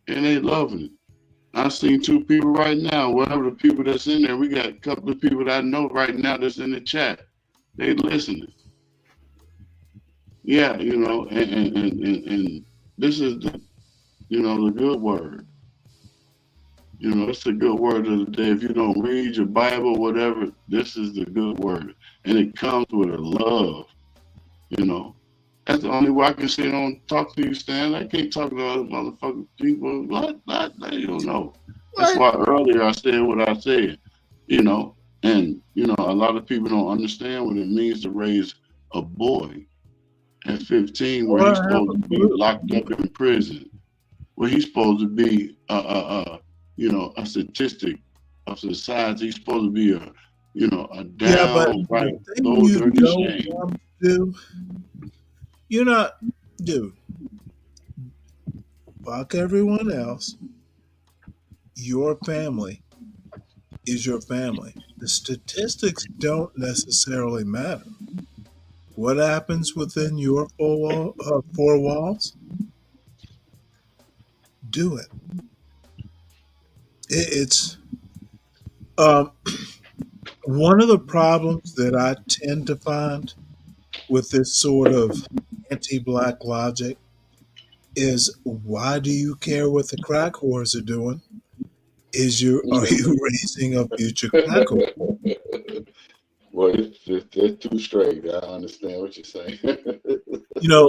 it. And they loving it. I seen two people right now, whatever the people that's in there, we got a couple of people that I know right now that's in the chat. They listening. Yeah, and this is the good word. It's the good word of the day. If you don't read your Bible, whatever, this is the good word. And it comes with a love, That's the only way I can sit on talk to you, Stan. I can't talk to other motherfucking people. What? You don't know. That's why earlier I said what I said, And, a lot of people don't understand what it means to raise a boy at 15 where he's supposed to be locked up in prison, where he's supposed to be, a statistic of society. He's supposed to be a down, right, low, dirty shame. You're not, dude. Fuck everyone else. Your family is your family. The statistics don't necessarily matter. What happens within your four walls? Do it. It's one of the problems that I tend to find with this sort of anti-black logic is, why do you care what the crack whores are doing? Are you raising a future crack whore? Well, it's too straight. I understand what you're saying.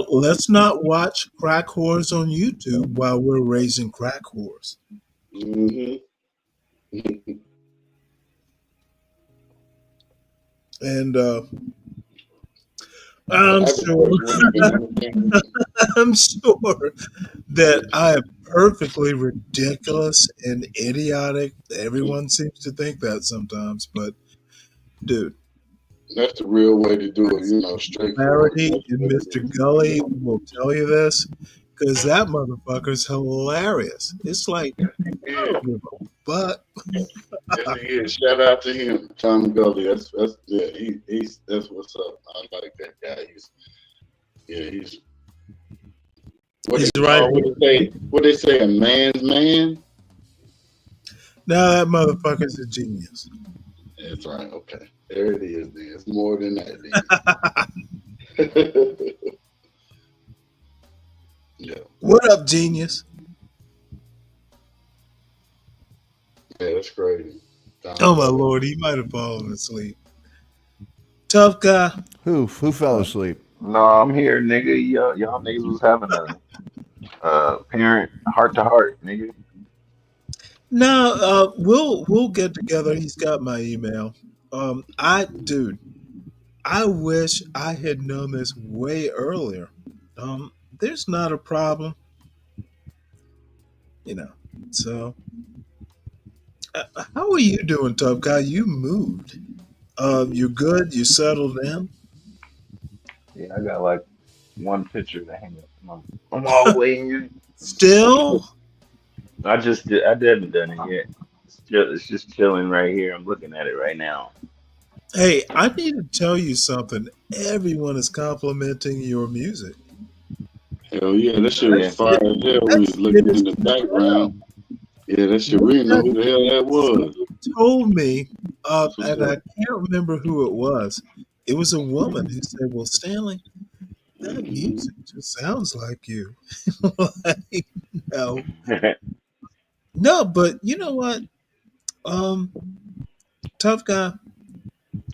Let's not watch crack whores on YouTube while we're raising crack whores. Mm-hmm. And I'm sure that I am perfectly ridiculous and idiotic. Everyone seems to think that sometimes, but dude, that's the real way to do it, straightforward. And Mr. Gully will tell you this, because that motherfucker's hilarious. It's like, I don't give a fuck. Yes, he is. Shout out to him, Tom Gully. That's what's up. I like that guy. He's right. What they say, a man's man? No, that motherfucker's a genius. That's right. Okay. There it is, then. It's more than that, yeah. What up, genius? Yeah, that's crazy. Oh my Lord, he might have fallen asleep. Tough guy. Who fell asleep? No, I'm here, nigga. Y'all niggas was having parent heart to heart, nigga. No, we'll get together. He's got my email. Dude, I wish I had known this way earlier. There's not a problem, you know. So, how are you doing, tough guy? You moved. You're good. You settled in. Yeah, I got like one picture to hang up in my hallway. Still? I haven't done it yet. It's just chilling right here. I'm looking at it right now. Hey, I need to tell you something. Everyone is complimenting your music. Hell yeah, that shit was fire as hell. We was looking in the background. Yeah, that shit. We didn't know who the hell that was. Told me, and I can't remember who it was. It was a woman who said, "Well, Stanley, that music just sounds like you." Like, no, no, but you know what? Tough guy,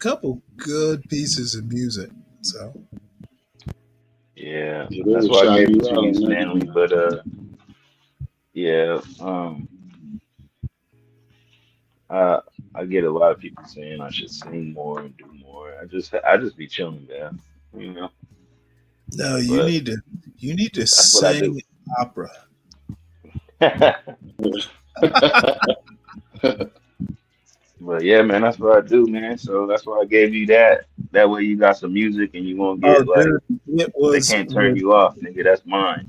couple good pieces of music. So Yeah, Yeah, that's they why I shout gave you it to out you, on that Stanley. one. But yeah, I I get a lot of people saying I should sing more and do more. I just be chilling, man. You know. no, But you need to that's what I do. sing opera. But yeah, man, that's what I do, man. So that's why I gave you that. That way you got some music and you won't Oh, get like dude, it they was can't turn you off, nigga. That's mine.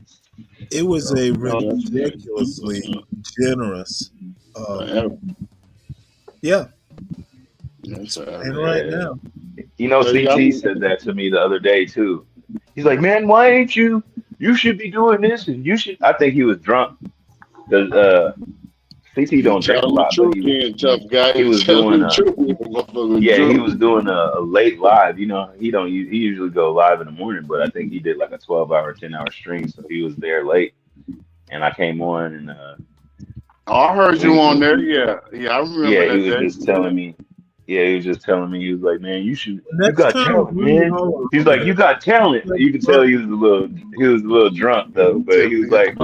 it was So a Oh, that's good. ridiculously What's up? generous. Forever. Yeah, That's forever. and right yeah. now, You know, So y'all CT be said that to me the other day too. He's like, man, why ain't you? You should be doing this, and you should. I think he was drunk because CT you don't drink a telling the lot, but truth then, tough guy. he You was telling doing the a truth. You motherfucking yeah, he drunk. was doing a late live. You know, he usually go live in the morning, but I think he did like a 12-hour, 10-hour stream, so he was there late, and I came on and Oh, I heard you on we there. Yeah, yeah, I remember yeah, he that was day. just telling me. Yeah, he was just telling me. He was like, "Man, you next got time talent, bring it man." all He's on like, "You there. got talent." Like, You could tell bro, he was a little drunk though, but he was like,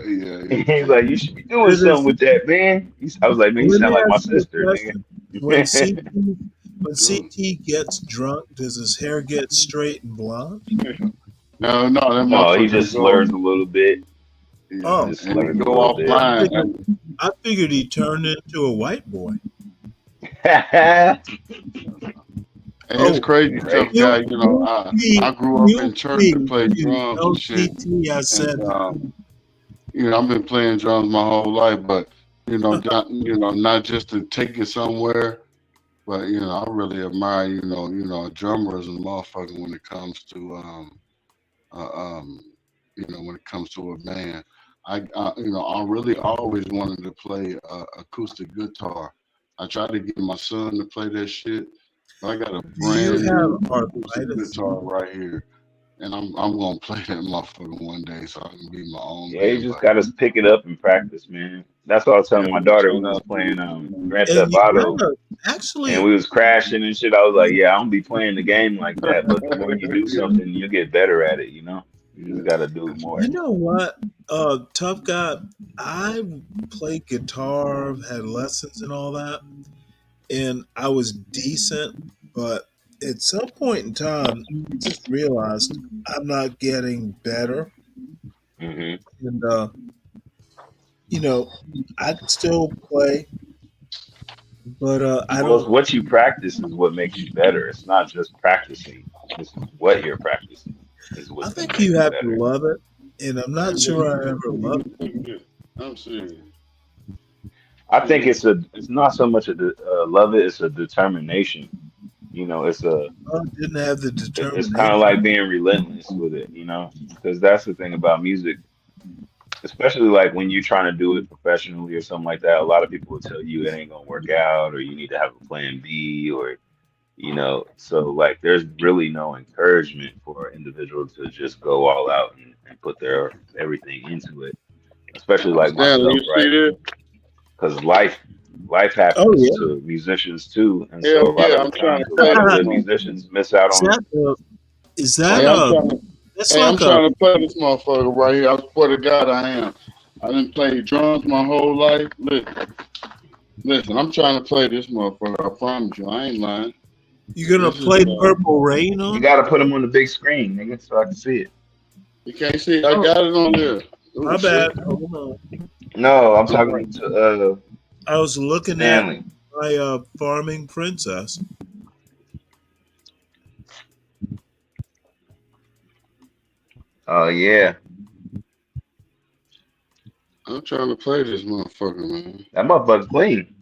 Yeah, he's like, "You should be doing it something is- with that, man." I was like, "Man, you let me sound like my ask you a sister, question. When nigga." CT gets drunk, does his hair get straight and blonde? No, no, that No, he motherfucker just go. slurs a little bit. He Yeah, Oh, just and he slurs a go little bit. offline. I figured he turned into a white boy. And it's Oh, crazy, tough Right. guy. You know, I grew up in church and played you drums tell and shit. CT I And said I've been playing drums my whole life, but not just to take it somewhere, but I really admire drummers and motherfuckers when it comes to uh, um when it comes to a band. I really always wanted to play acoustic guitar. I tried to get my son to play that shit, but I got a do you brand have new acoustic arthritis? guitar right here, and I'm gonna play that motherfucker one day so I can be my own Yeah, you band. just But gotta pick it up and practice, man. That's what I was telling my I'm daughter. We trying was to. playing Grand And Theft you Auto, gotta and actually we was crashing and shit. I was like, yeah, I don't be playing the game like that, but the more you do something, you get better at it, you know? You just gotta do it more. you know what? Tough guy, I played guitar, had lessons and all that, and I was decent, but at some point in time, I just realized I'm not getting better. Hmm. And I can still play, but I Well, it's don't. what you practice is what makes you better. It's not just practicing. It's what you're practicing is I what's gonna think make you you have to better. love it, and I'm not And sure I you ever you loved do pretty good. I'm serious. I think it's not so much love it. It's a determination. It's a it. I didn't have the it's kind of determination. like being relentless with it, because that's the thing about music, especially like when you're trying to do it professionally or something like that. A lot of people will tell you it ain't gonna work out, or you need to have a plan B, or so like there's really no encouragement for an individual to just go all out and put their everything into it, especially like Stanley, myself, you see right? this? Because life Oh happens yeah. to musicians too, and so Hell a lot yeah, of the I'm trying times to a play lot of that good motherfucker. musicians miss out Is on that is on that Hey, I'm uh trying to. It's Hey, I'm like a trying to play this motherfucker right here. I swear to God, I am. I didn't play drums my whole life. Listen, I'm trying to play this motherfucker. I promise you, I ain't lying. you're gonna This is. play Purple Rain You on got it? to put them on the big screen, nigga, so I can see it. You can't see. I Oh, got it on there. Oh my bad. shit. Hold on. No, I'm All talking right. to I was looking at Stanley. my farming princess. Oh yeah, I'm trying to play this motherfucker, man. that motherfucker clean.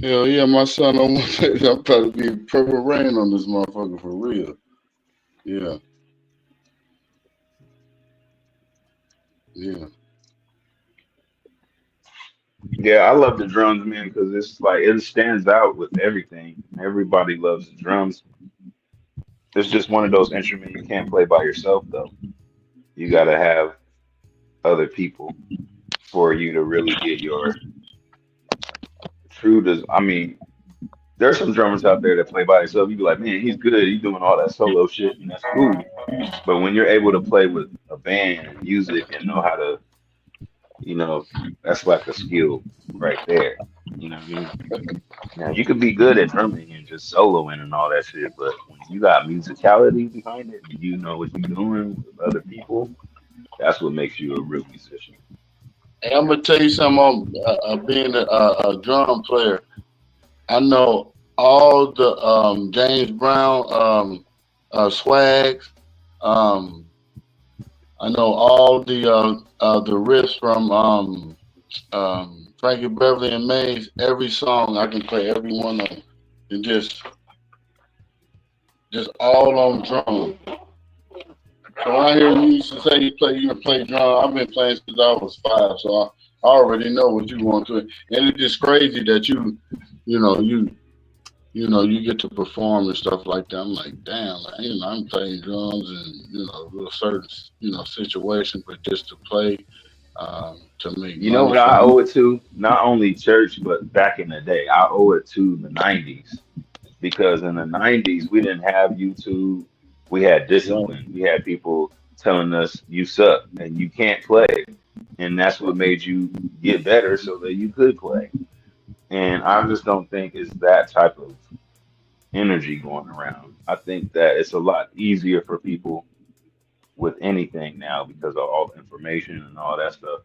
Hell yeah, my son. I'm trying to be Purple Rain on this motherfucker for real. Yeah, yeah. Yeah, I love the drums, man, because it's like it stands out with everything. Everybody loves the drums. It's just one of those instruments you can't play by yourself, though. You got to have other people for you to really get your true. I mean, there's some drummers out there that play by themselves. You be like, man, he's good. He's doing all that solo shit, and that's cool. But when you're able to play with a band and music and know how to, that's like a skill right there. You know what I mean? Now you could be good at drumming and just soloing and all that shit, but when you got musicality behind it and you know what you're doing with other people, that's what makes you a real musician. Hey, I'm gonna tell you something. Being a drum player, I know all the James Brown swags. Um, I know all the riffs from Frankie Beverly and Mays. Every song I can play every one of them, and just all on drum. So when I hear you used to say you can play drum, I've been playing since I was 5, so I already know what you want to. And it's just crazy that you know, you get to perform and stuff like that. I'm like, damn, like, I'm playing drums and little certain situations, but just to play, to make You know money what I from owe it. it to? Not only church, but back in the day, I owe it to the 90s. Because in the 90s, we didn't have YouTube. We had Right. discipline. We had people telling us, you suck and you can't play. And that's what made you get better so that you could play. And I just don't think it's that type of energy going around. I think that it's a lot easier for people with anything now because of all the information and all that stuff.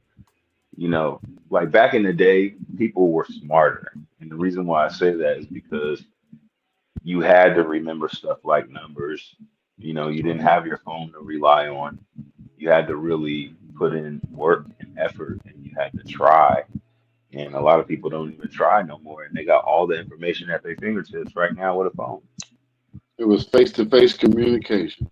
You know, like back in the day, people were smarter. And the reason why I say that is because you had to remember stuff like numbers. You know, you didn't have your phone to rely on. You had to really put in work and effort and you had to try. And a lot of people don't even try no more. And they got all the information at their fingertips right now with a phone. It was face to face communication.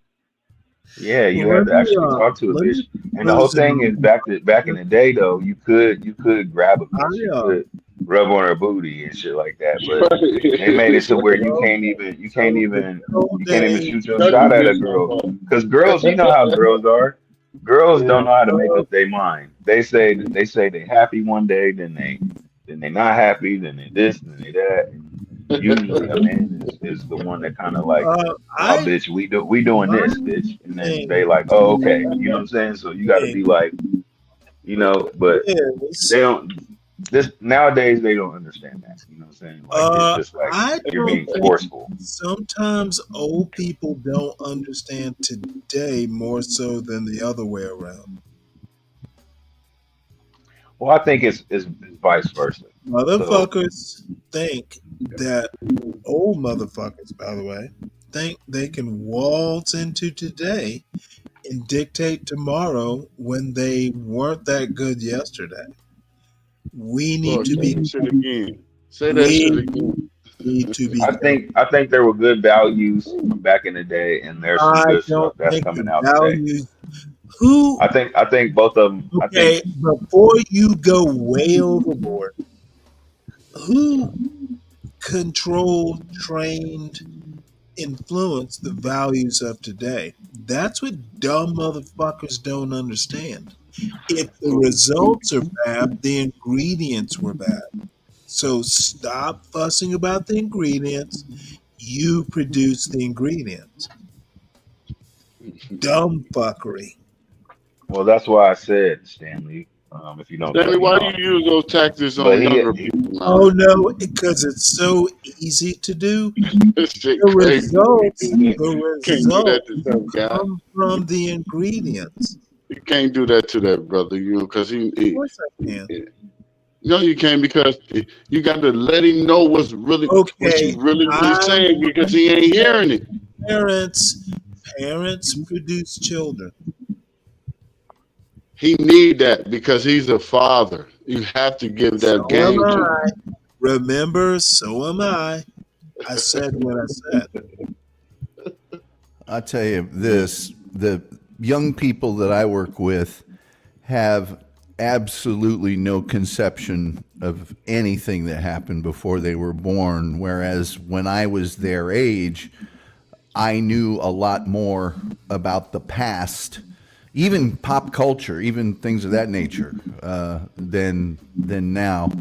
Yeah, Well, you had to actually talk to a let bitch. me And the whole close it thing is on. back in the day though, you could grab a bitch, you I could rub on her booty and shit like that. But they made it so where so so the good old you can't even days. shoot your Touch a shot at a bitch, girl. motherfucker. Because girls, you know how girls are. Girls Yeah. don't know how to make up their mind. They say they happy one day, then they not happy, then they this, then they that. And usually a man is the one that kind of like, oh I bitch, we doing my this, bitch. And then they thing like, oh okay. You know what I'm saying? So you gotta be like, but is they don't this nowadays they don't understand that. You know what I'm saying? Like it's just like I you're don't being think forceful. sometimes old people don't understand today more so than the other way around. Well, I think it's vice versa. So Motherfuckers think that old motherfuckers, by the way, think they can waltz into today and dictate tomorrow when they weren't that good yesterday. We need Bro, to say be that shit again. Say that shit we again. need to be I careful. think I think there were good values from back in the day, and there's some I good stuff don't that's think the coming out today. values who I think both of them. I think okay, before you go way overboard, who controlled, trained, influenced the values of today? That's what dumb motherfuckers don't understand. If the results are bad, the ingredients were bad. So stop fussing about the ingredients. You produce the ingredients. Dumb fuckery. Well, that's why I said Stanley. If you don't Stanley, cut me why do off, you use those tactics but on younger he people, Oh man? no, because it's so easy to do. This shit The crazy. results, You the can't do that results to some guy. come from the ingredients. You can't do that to that brother, because Of course I can. no, you can't, because you got to let him know what Okay, she's really I'm saying, because he ain't hearing it. parents produce children. He need that because he's a father. You have to give that So am game to him. I. Remember, so am I. I said what I said. I'll tell you this, the young people that I work with have absolutely no conception of anything that happened before they were born, whereas when I was their age, I knew a lot more about the past, even pop culture, even things of that nature, than now.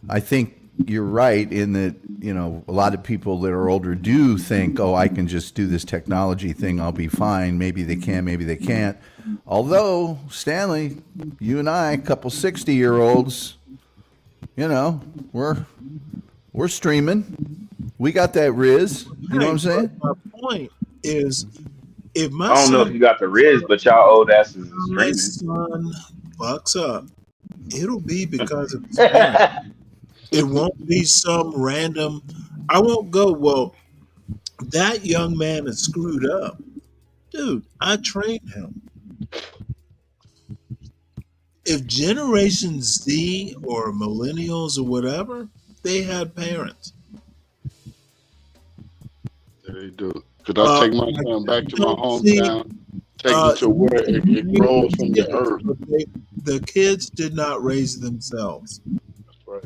I think you're right in that, a lot of people that are older do think, oh, I can just do this technology thing, I'll be fine. Maybe they can, maybe they can't. Although, Stanley, you and I, a couple 60-year-olds, we're streaming. We got that Riz. You know what I'm saying? My point is, if I don't know if you got the Riz, but y'all old asses is my streaming. son fucks up, it'll be because of his parents. It won't be some random. I won't go, well, that young man is screwed up. Dude, I trained him. If Generation Z or millennials or whatever, they had parents. They do. Because I take my son back to my hometown, take him to where it grows from the earth. The kids did not raise themselves. That's right.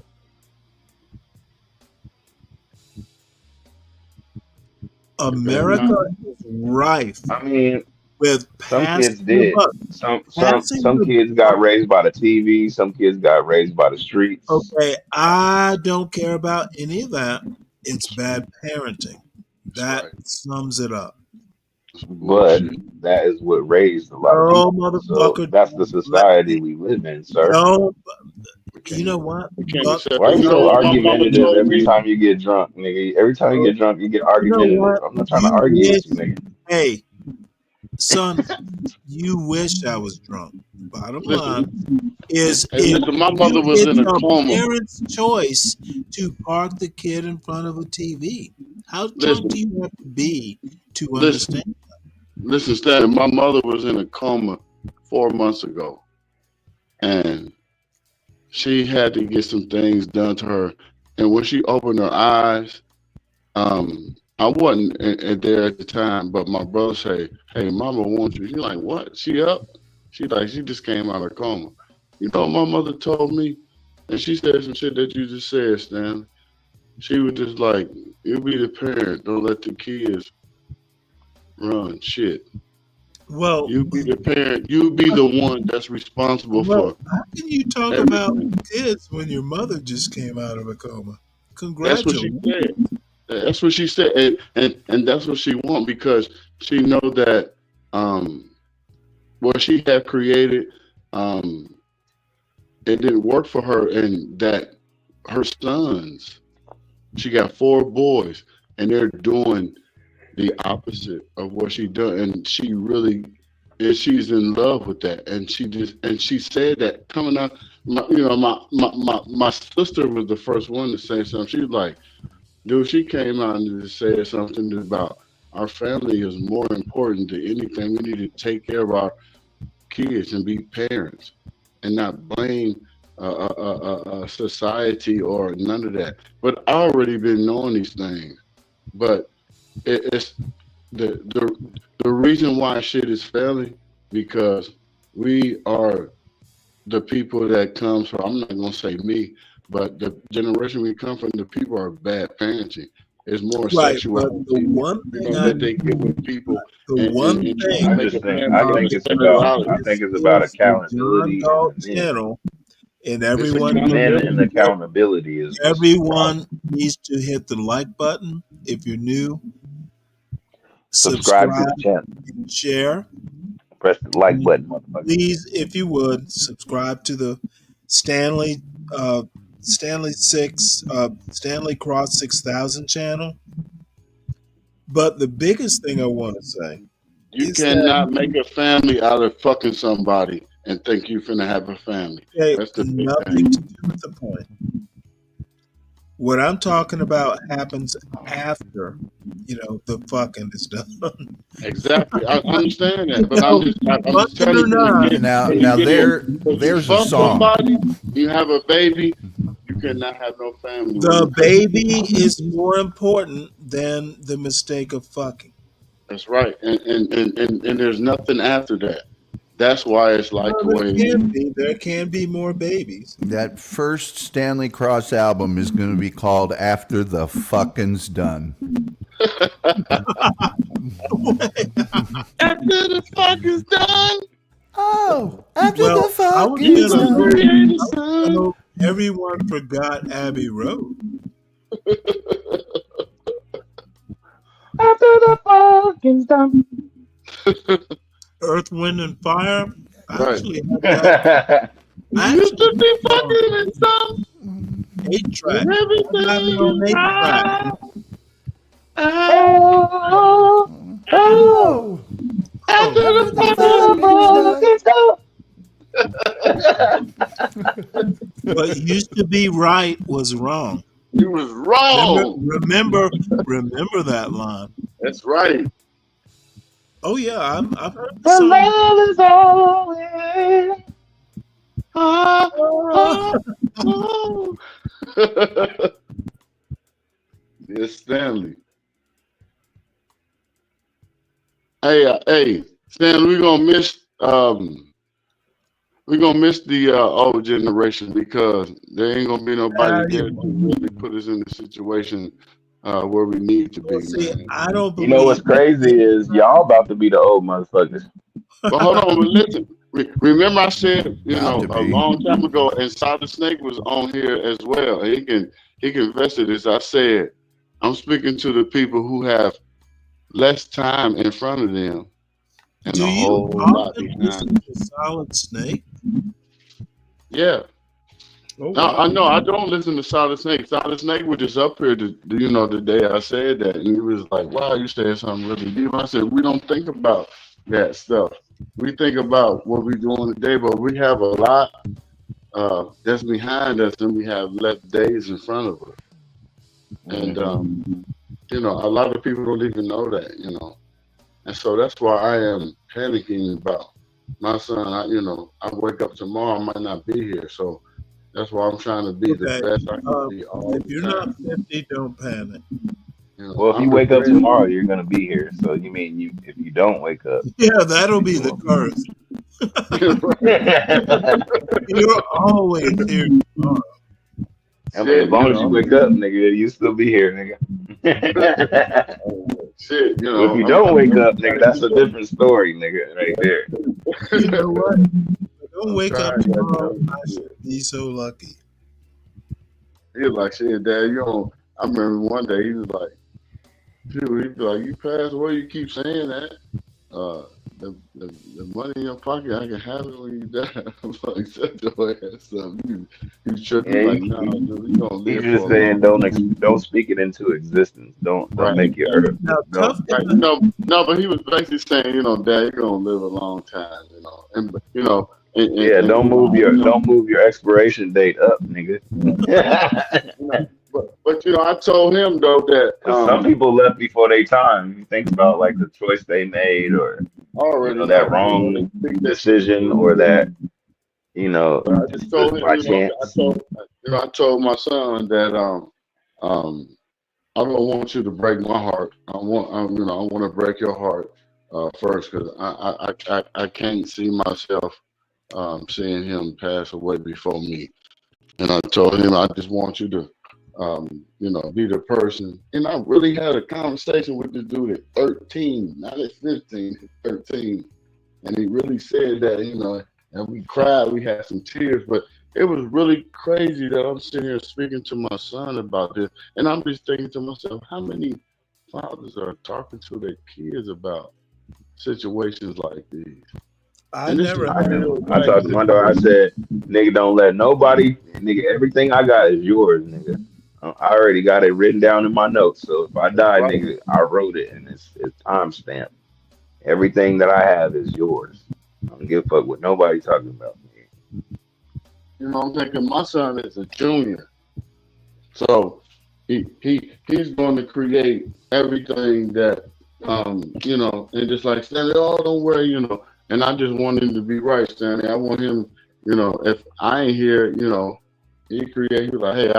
America is rife. I mean, with some passing kids the did. buck. Some Passing the kids got raised by the TV. Some kids got raised by the streets. Okay, I don't care about any of that. It's bad parenting. That sums it up. But that is what raised a lot of Oh, people. So motherfucker. that's the society we live in, sir. No, you know what? Buck, Why are you You know so what my mama argumentative told every me? time you get drunk, nigga? Every time you get drunk, you get You know argumentative. what? I'm not trying to You argue wish, with you, nigga. hey, son, you wish I was drunk. Bottom line is Listen, my mother was it's in a a coma. parent's choice to park the kid in front of a TV. How drunk do you have to be to understand? Listen, Stanley, my mother was in a coma 4 months ago, and she had to get some things done to her. And when she opened her eyes, I wasn't there at the time, but my brother said, "Hey, Mama wants you." She's like, "What? She up?" She just came out of coma. You know what my mother told me? And she said some shit that you just said, Stanley. She was just like, "You be the parent. Don't let the kids run shit. Well, you be the parent. You be the one that's responsible Well, for how can you talk everything." about kids when your mother just came out of a coma? That's what she Congratulations. said. That's what she said, and that's what she want, because she know that what she had created, it didn't work for her, and that her sons, she got 4 boys, and they're doing the opposite of what she done, and she really, and she's in love with that, and she said that coming out. My sister was the first one to say something. She was like, dude, she came out and just said something about our family is more important than anything. We need to take care of our kids and be parents and not blame society or none of that. But I already been knowing these things. But it's the reason why shit is failing, because we are the people that comes from, I'm not gonna say me, but the generation we come from, the people are bad parenting. It's more Right, but sexuality, the one thing that they get with people, the one and trying to thing make a I family think with it's about sexuality. is the John accountability and Galt the men. channel, and It's everyone Men and accountability. accountability is what's the everyone problem. needs to hit the like button if you're new. Subscribe to the channel. and share. Press the like button, motherfucker. Please, if you would, subscribe to the Stanley Cross 6000 channel. But the biggest thing I want to say You is cannot make a family out of fucking somebody and think you're finna have a family. That's the big nothing thing. to do with the point. What I'm talking about happens after, the fucking is done. Exactly. I understand that, but I'm just fucking telling or not. you. There's a song. Somebody, you have a baby, you cannot have no family. The baby is more important than the mistake of fucking. That's right, and there's nothing after that. That's why it's like the way there can be more babies. That first Stanley Cross album is going to be called After the Fucking's Done. After the fucking's done. Oh, after the I fucking's I hope everyone forgot Abbey Road. After the fucking's done. Earth, Wind, and Fire. Actually, used to be fucking in some 8-track. Everything on 8-track. Oh, after the fucking What used to be right was wrong. You was wrong. Remember that line. That's right. Oh yeah, I've heard the The song. love is all in. Yes, Stanley. Hey, Stanley, we're gonna miss the old generation because there ain't gonna be nobody there to really put us in the situation where we need to be. See, Man. I don't You know what's crazy is y'all about to be the old motherfuckers. But hold on, but listen. Remember I said, a long time ago, and Solid Snake was on here as well. He can vest this. I said, I'm speaking to the people who have less time in front of them and Do a you whole lot often behind. listen to Solid Snake? Yeah. Oh, Now, wow. I know I don't listen to Solid Snake. Solid Snake was just up here the day I said that, and he was like, "Wow, you saying something really deep." I said, "We don't think about that stuff. We think about what we're doing today, but we have a lot that's behind us, and we have less days in front of us." And a lot of people don't even know that, and so that's why I am panicking about my son. I wake up tomorrow, I might not be here, so. That's why I'm trying to be the best I can be all If you're the time. not 50, don't panic. Well, if you wake up tomorrow, you're gonna be here. So you mean if you don't wake up? Yeah, that'll be the curse. You're always here tomorrow. I mean, as long as you wake up, nigga, you still be here, nigga. Shit, Well, if you don't wake up, nigga, that's a different story, nigga, right there. You know what? Don't wake up tomorrow. I should be so lucky. He was like, "Shit, Dad, you don't." I remember one day he was like, "Dude, he'd be like, you passed away. You keep saying that. The money in your pocket, I can have it when you die." I'm like, "Shut your ass up." You tripping like, "No, dude, you gonna live He's just for a saying long don't speak it into existence. Don't make your earth. Right. No, but he was basically saying, Dad, you're gonna live a long time, and don't move your expiration date up, nigga. But I told him though that some people left before their time. You think about like the choice they made, or that wrong decision, or that just by chance. I told my son that I don't want you to break my heart. I want to break your heart first, because I can't see myself seeing him pass away before me. And I told him I just want you to be the person. And I really had a conversation with this dude at 13, not at 15, at 13. And he really said that, and we cried, we had some tears, but it was really crazy that I'm sitting here speaking to my son about this. And I'm just thinking to myself, how many fathers are talking to their kids about situations like these. I And this never is I had. do. real I life talked to my daughter. I said, "Nigga, don't let nobody. Nigga, everything I got is yours, nigga. I already got it written down in my notes. So if I die, right. nigga, I wrote it and it's time stamped. Everything that I have is yours. I don't give a fuck what nobody talking about me." You know, I'm thinking my son is a junior. So he's going to create everything that and just like Stanley, oh, don't worry, and I just want him to be right, Stanley. I want him, if I ain't here, he create, he's like, hey,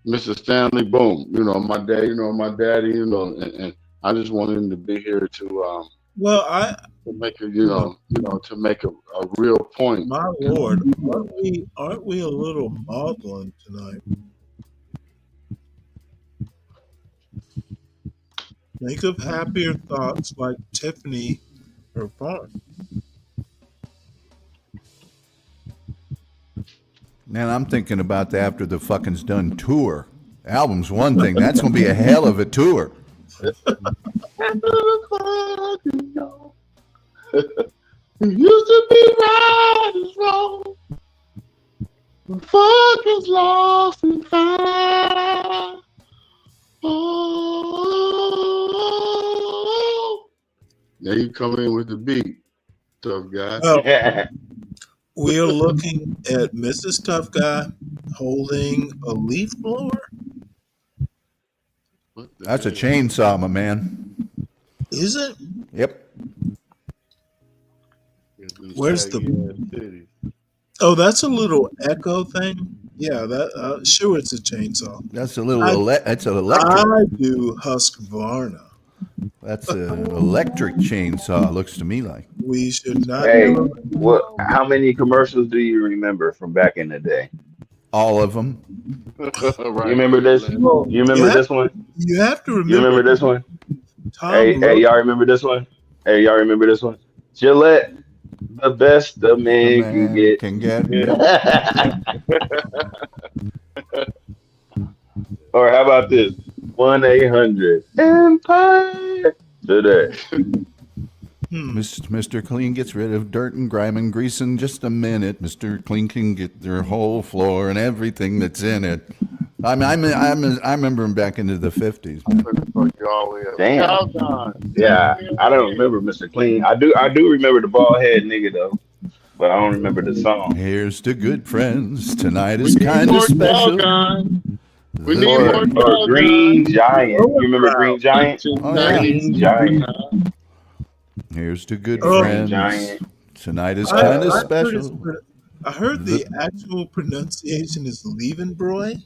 Mr. Stanley, boom, my dad, my daddy, and I just want him to be here to Well, to make a, to make a real point. my lord, aren't we a little maudlin tonight? Think of happier thoughts like Tiffany or Vaughn. Man, I'm thinking about that after the fucking's done tour. Album's one thing. That's going to be a hell of a tour. It used to be right is wrong. Fuck is lost and found. Oh. Now you come in with the beat, tough guy. Well, we're looking at Mrs. Tough Guy holding a leaf blower. That's a chainsaw, my man. Is it? Yep. Where's the? Oh, that's a little echo thing. Yeah, that sure it's a chainsaw. That's a little. That's an electric. I do Husqvarna. That's an electric chainsaw. Looks to me like. We should not. Hey, what? How many commercials do you remember from back in the day? All of them. Right. You remember this? You remember this one? You have to remember. You remember this one? Tom Hey, y'all remember this one? Hey, y'all remember this one? Gillette, the best a man can get. Or how about this? 1-800-EMPIRE today. Mr. Clean gets rid of dirt and grime and grease in just a minute. Mr. Clean can get their whole floor and everything that's in it. I remember him back into the 50s. Damn. Yeah, I don't remember Mr. Clean. I do remember the bald head nigga though, but I don't remember the song. Here's to good friends. Tonight is kind of special. We need more or Green Giant. You remember Green Giant? Oh, yeah. Green Giant. Here's to good friends. Giant. Tonight is kind of special. I heard the actual pronunciation is Leavenbroy.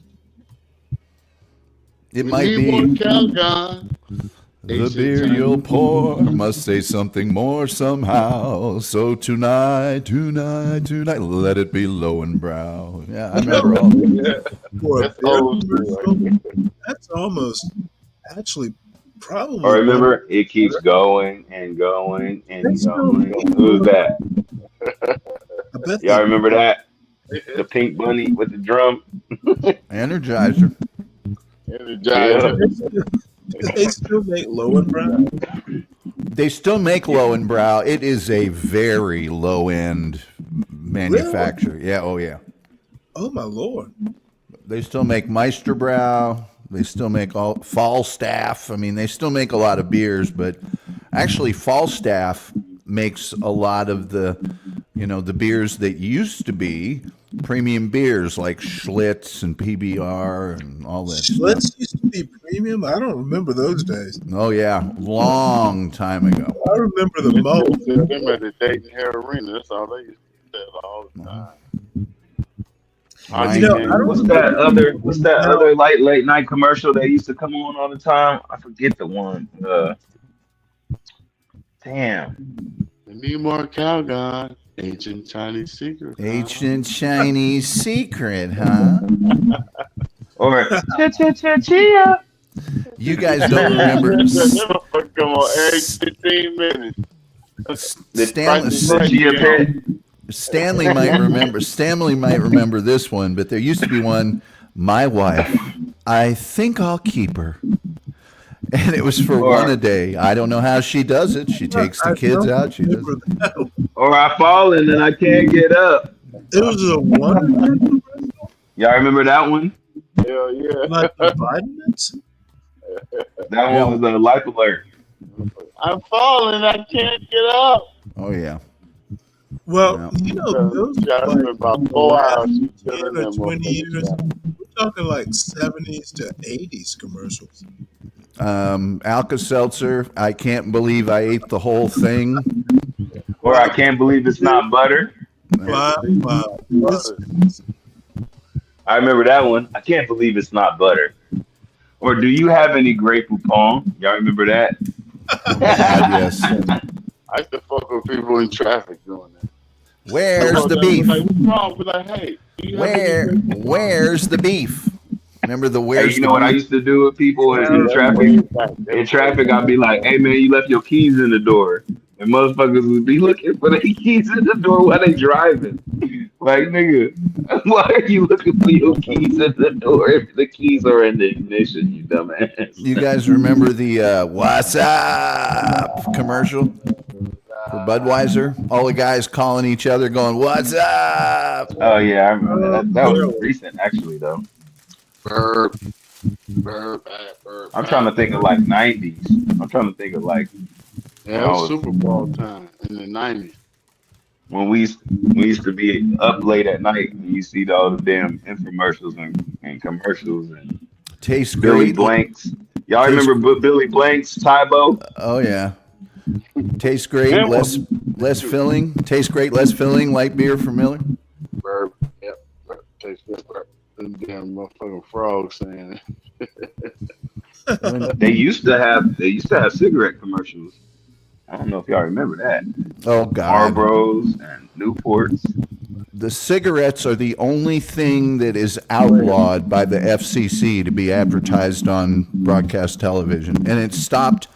It might be. The beer you'll pour must say something more somehow. So tonight, let it be low and brow. Yeah, I remember all that. That's almost actually probably. Or remember, it keeps going and going and going. Who's that? Y'all remember that? The pink bunny with the drum. Energizer. They still make low and brow. They still make low and brow. It is a very low end manufacturer. Really? Yeah. Oh yeah. Oh my lord. They still make Meisterbrow. They still make all Falstaff. I mean, they still make a lot of beers, but actually, Falstaff makes a lot of the beers that used to be premium beers like Schlitz and PBR and all that. Schlitz used to be premium. I don't remember those days. Oh yeah, long time ago. I remember the most. Them at the Dayton Hair Arena. That's all they used to sell all the time. What's that other late night commercial that used to come on all the time? I forget the one. Damn. We need more Calgon. Ancient Chinese secret. Ancient Chinese secret, huh? Or chia. You guys don't remember? Come on, every 15 minutes. Stanley might remember. Stanley might remember this one, but there used to be one. My wife, I think I'll keep her. And it was for one a day. I don't know how she does it. She takes the kids out. She does it. Or I fall and then I can't get up. It was a one. Y'all remember that one? Hell yeah. Like the vitamins? That one was a Life Alert. I'm falling. I can't get up. Oh yeah. Well, you know, those got like about 4 hours. 10 or 20 years. We're talking like 70s to 80s commercials. Alka-Seltzer. I can't believe I ate the whole thing. Or I can't believe it's not butter. Wow. I remember that one. I can't believe it's not butter. Or do you have any Grey Poupon? Y'all remember that? Yes. I used to fuck with people in traffic doing that. Where's the beef? Like, what's wrong? Be like, hey, Where's the beef? Remember the where's Hey, you know what I used to do with people in traffic? In traffic, I'd be like, hey, man, you left your keys in the door. And motherfuckers would be looking for their keys in the door while they driving. Like, nigga, why are you looking for your keys in the door if the keys are in the ignition, you dumbass? You guys remember the What's Up commercial for Budweiser? All the guys calling each other going, What's up? Oh, yeah, I remember that. That was recent, actually, though. Burp. I'm trying to think of like 90s. I'm trying to think of like. Yeah, it was Super Bowl time in the 90s. When we used to be up late at night and you see all the damn infomercials and commercials and Tastes Billy great. Blanks. Y'all remember Billy Blanks, Tybo? Oh yeah. Tastes great, less filling. Tastes great, less filling. Light beer from Miller. Burp. Yep. Burp. Tastes good. Burp. Them damn motherfucking frogs saying it. They used to have cigarette commercials. I don't know if y'all remember that. Oh God. Marlboros and Newports. The cigarettes are the only thing that is outlawed by the FCC to be advertised on broadcast television, and it stopped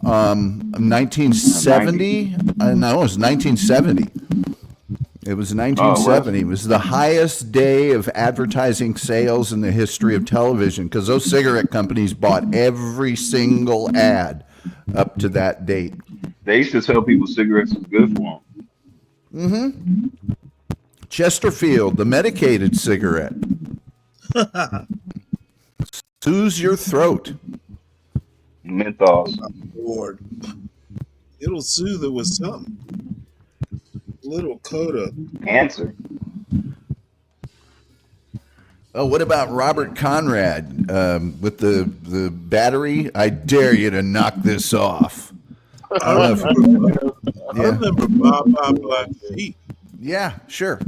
1970. No, it was 1970. It was 1970. It was the highest day of advertising sales in the history of television because those cigarette companies bought every single ad up to that date. They used to tell people cigarettes was good for them. Mm-hmm. Chesterfield, the medicated cigarette. Soothes your throat. Menthols. Lord. It'll soothe it with something. Little coda. Answer. Oh, what about Robert Conrad with the battery? I dare you to knock this off. I remember Bob Black Feet. Yeah, sure.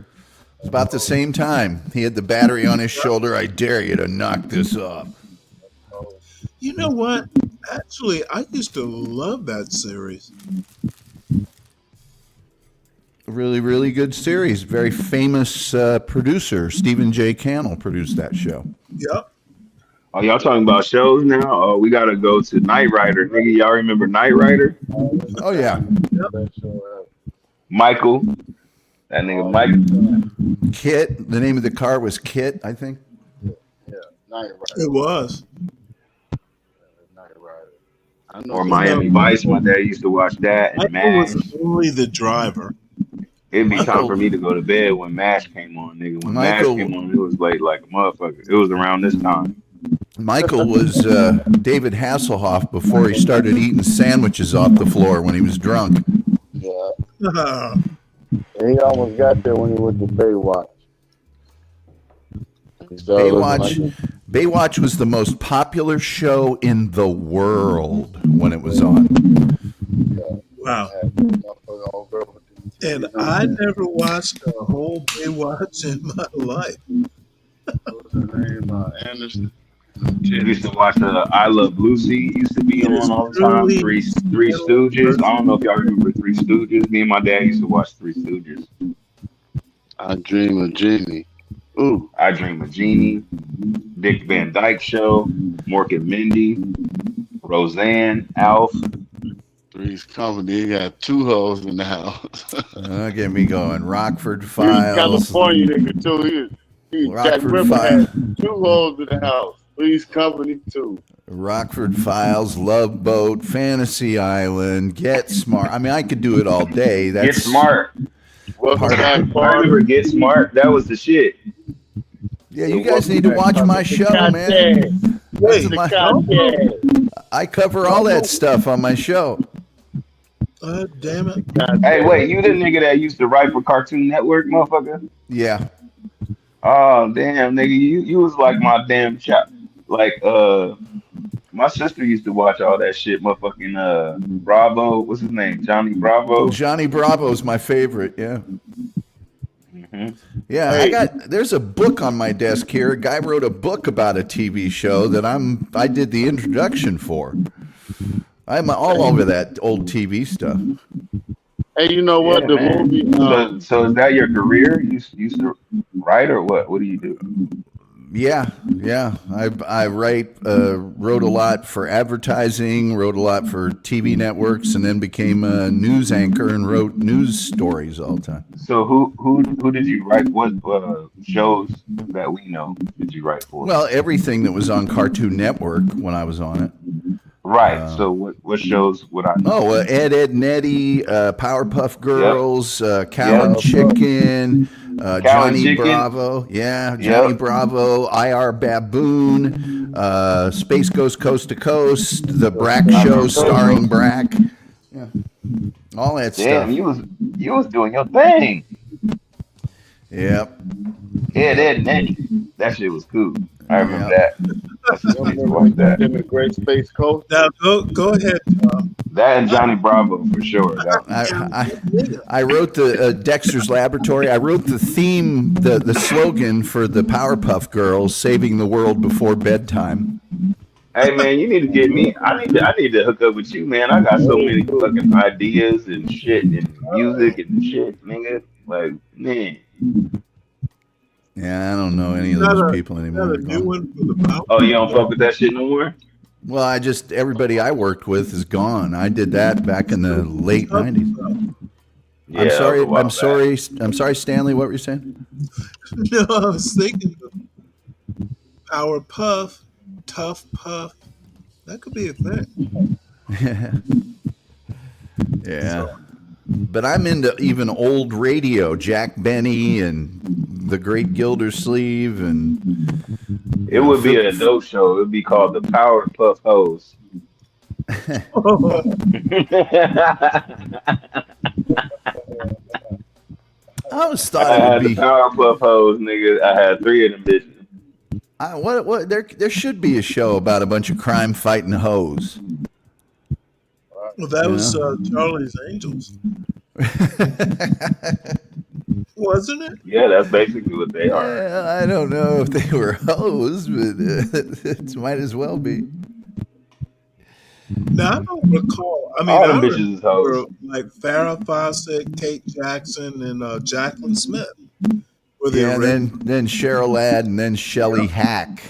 It's about the same time. He had the battery on his shoulder. I dare you to knock this off. You know what? Actually, I used to love that series. Really, really good series. Very famous producer, Stephen J. Cannell, produced that show. Yep. Oh, y'all talking about shows now? Oh, we got to go to Knight Rider. Nigga, y'all remember Knight Rider? Oh, yeah. Michael. That nigga Michael. Kit. The name of the car was Kit, I think. Yeah, Knight Rider. It was. Or Miami Vice. My dad used to watch that. And Michael MASH. was only the driver. It'd be time for me to go to bed when MASH came on, nigga. When MASH came on, it was late like a motherfucker. It was around this time. Michael was David Hasselhoff before he started eating sandwiches off the floor when he was drunk. Yeah. And he almost got there when he went to Baywatch. Baywatch was the most popular show in the world when it was on. Wow. And I never watched a whole Baywatch in my life. What's his name? Anderson. You used to watch I Love Lucy. Used to be on all the time. Three Stooges. I don't know if y'all remember Three Stooges. Me and my dad used to watch Three Stooges. I Dream of Jeannie. Ooh. I Dream of Jeannie. Dick Van Dyke Show. Mork and Mindy. Roseanne. Alf. Three's Company. He got two hoes in the house. Get me going. Rockford Files. California nigga too. He Rockford Jack Ripper had two hoes in the house. Please Company too. Rockford Files, Love Boat, Fantasy Island, Get Smart. I mean, I could do it all day. That's Get Smart. Welcome part of back, it. I remember Get Smart. That was the shit. Yeah, you guys need to watch my show, man. Wait, That's no, I cover all that stuff on my show. Damn it. Hey, wait, you the nigga that used to write for Cartoon Network, motherfucker? Yeah. Oh, damn, nigga, you was like my damn chap. Like, my sister used to watch all that shit, motherfucking, Bravo. What's his name? Johnny Bravo? Johnny Bravo's my favorite, yeah. Mm-hmm. Yeah, there's a book on my desk here. A guy wrote a book about a TV show that I did the introduction for. I'm all over that old TV stuff. Hey, you know what? The man. movie. So is that your career? You used to write or what? What do you do? Yeah. I wrote a lot for advertising, wrote a lot for TV networks, and then became a news anchor and wrote news stories all the time. So who did you write? What shows that we know did you write for? Well, everything that was on Cartoon Network when I was on it. Right. So what shows would I know? Oh, Ed, and Eddie, Powerpuff Girls, Cow and Chicken, Johnny Chicken. Bravo. Yeah, Johnny Bravo, IR Baboon, Space Ghost Coast to Coast, The Brack Show starring Brack. Yeah. All that stuff. Damn, you was doing your thing. Yep. Ed, and Eddie. That shit was cool. I remember that. That's just used to watch that. Them in Great Space Coast. Now go ahead. That and Johnny Bravo for sure. I wrote the Dexter's Laboratory. I wrote the theme, the slogan for the Powerpuff Girls, saving the world before bedtime. Hey man, you need to get me. I need to hook up with you, man. I got so many fucking ideas and shit and music and shit, nigga. Like, man. Yeah, I don't know any of those people anymore. Oh, you don't fuck with that shit no more? Well, everybody I worked with is gone. I did that back in the late 90s. Yeah, I'm sorry, Stanley, what were you saying? No, I was thinking Power Puff, Tough Puff. That could be a thing. Yeah. But I'm into even old radio, Jack Benny and the Great Gildersleeve, and it would be an adult show. It would be called the Powerpuff Hose. I always thought it would be the Powerpuff Hose, nigga. I had 3 of them bitches. What? There should be a show about a bunch of crime fighting hoes. Well, that was Charlie's Angels. Wasn't it? Yeah, that's basically what they are. Yeah, I don't know if they were hoes, but it might as well be. Now, I don't recall. I mean, all I them bitches is hoes. remember like Farrah Fawcett, Kate Jackson, and Jacqueline Smith. Yeah, and then Cheryl Ladd, and then Shelley Hack.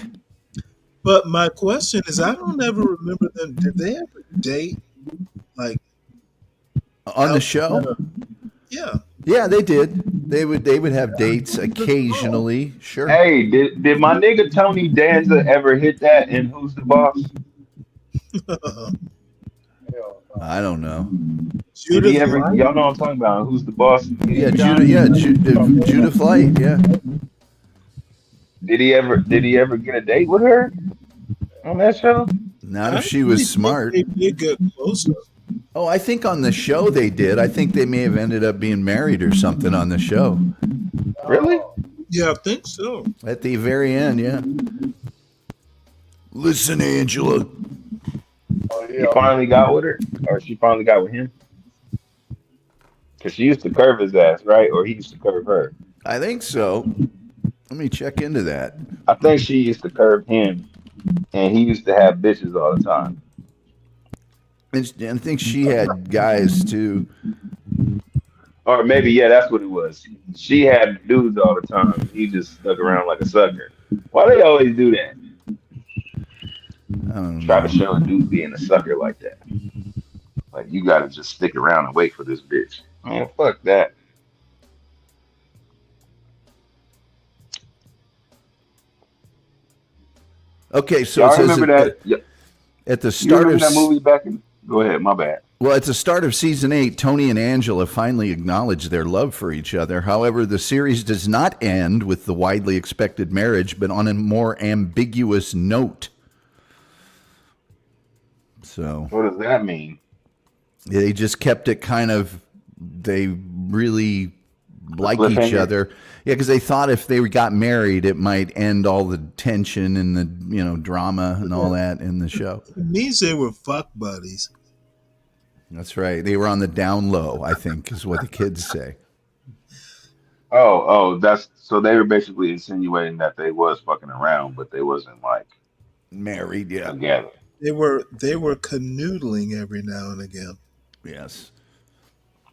But my question is, I don't ever remember them. Did they ever date? Like on the show? Yeah. Yeah, they did. They would have dates occasionally. Sure. Hey, did my nigga Tony Danza ever hit that in Who's the Boss? I don't know. Did he ever? Y'all know what I'm talking about. Who's the Boss? Yeah, Judith Light. Yeah. Did he ever get a date with her on that show? Not if she was smart. They did get closer. Oh, I think on the show they did. I think they may have ended up being married or something on the show. Really? Yeah, I think so. At the very end, yeah. Listen, Angela. He finally got with her, or she finally got with him? Because she used to curve his ass, right? Or he used to curve her. I think so. Let me check into that. I think she used to curve him, and he used to have bitches all the time. I think she had guys too. Or maybe, yeah, that's what it was. She had dudes all the time. He just stuck around like a sucker. Why they always do that? I don't know. Try to show a dude being a sucker like that. Like, you gotta just stick around and wait for this bitch. Man, fuck that. Okay, so Y'all it says remember that? at the You start remember of that movie back in? Go ahead, my bad. Well, at the start of season 8, Tony and Angela finally acknowledged their love for each other. However, the series does not end with the widely expected marriage, but on a more ambiguous note. So, What does that mean? they just kept it kind of, they really like each cliffhanger? other. Yeah, because they thought if they got married, it might end all the tension and the drama and all that in the show. It means they were fuck buddies. That's right. They were on the down low, I think, is what the kids say. Oh, that's so they were basically insinuating that they was fucking around, but they wasn't like married, together. They were canoodling every now and again. Yes.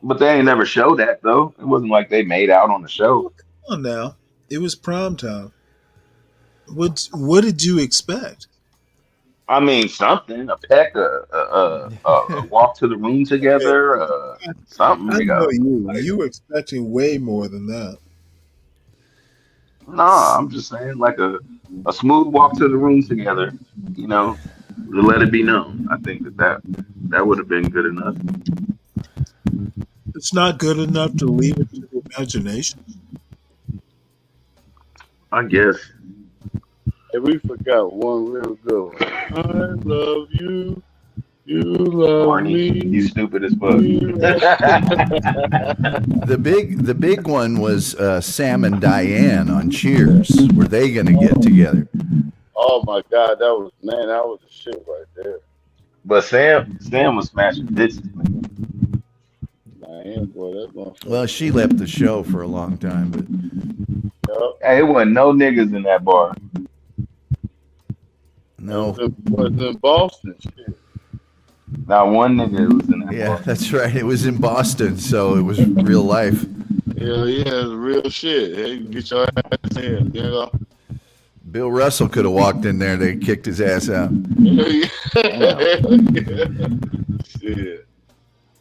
But they ain't never showed that though. It wasn't like they made out on the show. Come on now. It was prime time. What did you expect? I mean, something, a peck, a walk to the room together, something. I They know got, you were expecting way more than that. nah, I'm just saying, like a smooth walk to the room together, to let it be known. I think that would have been good enough. It's not good enough to leave it to the imagination. I guess. And we forgot one real good one. I love you. You love Barney, me. you stupid as fuck. The big one was Sam and Diane on Cheers. Were they going to get together? Oh my God, that was the shit right there. But Sam was smashing bitches. Diane, boy, that's going. Well, she left the show for a long time, but Hey, it wasn't no niggas in that bar. No. It was in Boston. Shit. Not one nigga was in that yeah, bar. that's right. It was in Boston, so it was real life. Yeah, it's real shit. Hey, get your ass in, Bill Russell could have walked in there. They kicked his ass out. Shit.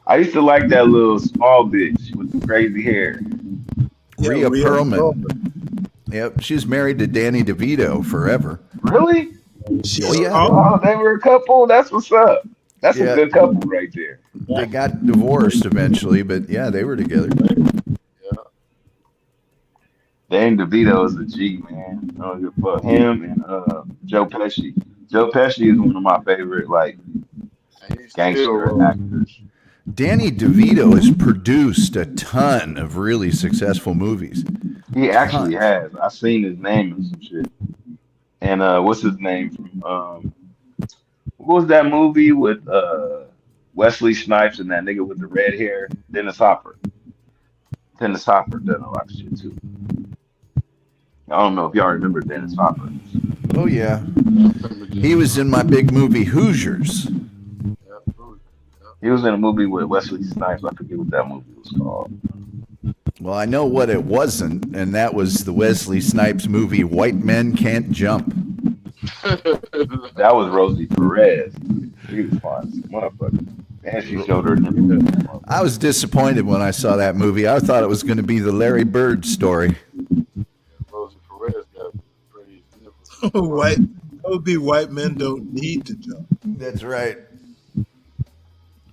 I used to like that little small bitch with the crazy hair. Rhea Perlman. Yep, she was married to Danny DeVito forever. Really? Oh, yeah. Oh, they were a couple. That's what's up. That's a good couple right there. They got divorced eventually, but yeah, they were together. Danny DeVito is a G, man. I don't give a fuck. Him and Joe Pesci. Joe Pesci is one of my favorite gangster actors. Danny DeVito has produced a ton of really successful movies. He actually has. I've seen his name and some shit. And what's his name from? What was that movie with Wesley Snipes and that nigga with the red hair? Dennis Hopper. Dennis Hopper done a lot of shit too. I don't know if y'all remember Dennis Hopper. Oh yeah, he was in my big movie Hoosiers. He was in a movie with Wesley Snipes. I forget what that movie was called. Well, I know what it wasn't, and that was the Wesley Snipes movie White Men Can't Jump. That was Rosie Perez. She was fine, motherfucker. And she showed her nipple. I was disappointed when I saw that movie. I thought it was going to be the Larry Bird story. Rosie Perez got pretty white men don't need to jump. That's right.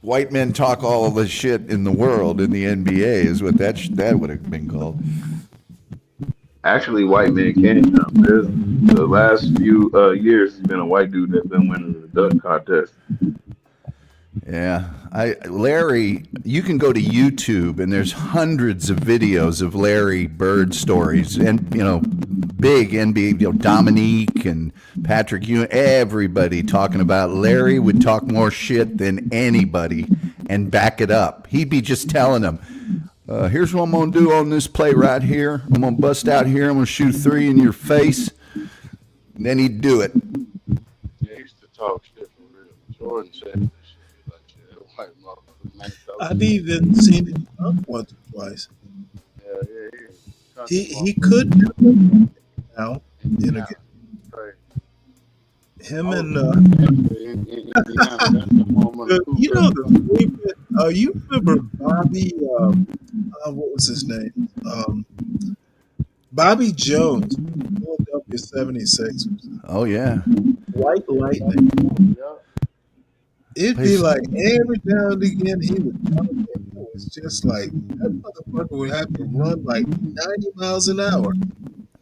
White men talk all the shit in the world in the NBA is what that would have been called. Actually, white men can jump. The last few years, it's been a white dude that's been winning the dunk contest. Yeah, Larry, you can go to YouTube and there's hundreds of videos of Larry Bird stories, and big NBA, Dominique and Patrick Ewing, everybody talking about Larry would talk more shit than anybody and back it up. He'd be just telling them, here's what I'm gonna do on this play right here. I'm gonna bust out here. I'm gonna shoot 3 in your face. And then he'd do it. Yeah, he used to talk shit for real. Jordan said. I've even seen him dunk once or twice. He could do it now in a game. Him and you remember Bobby? What was his name? Bobby Jones, Philadelphia 76ers. Oh yeah, White Lightning. It'd be like every now and again he would come in. It was just like that motherfucker would have to run like 90 miles an hour.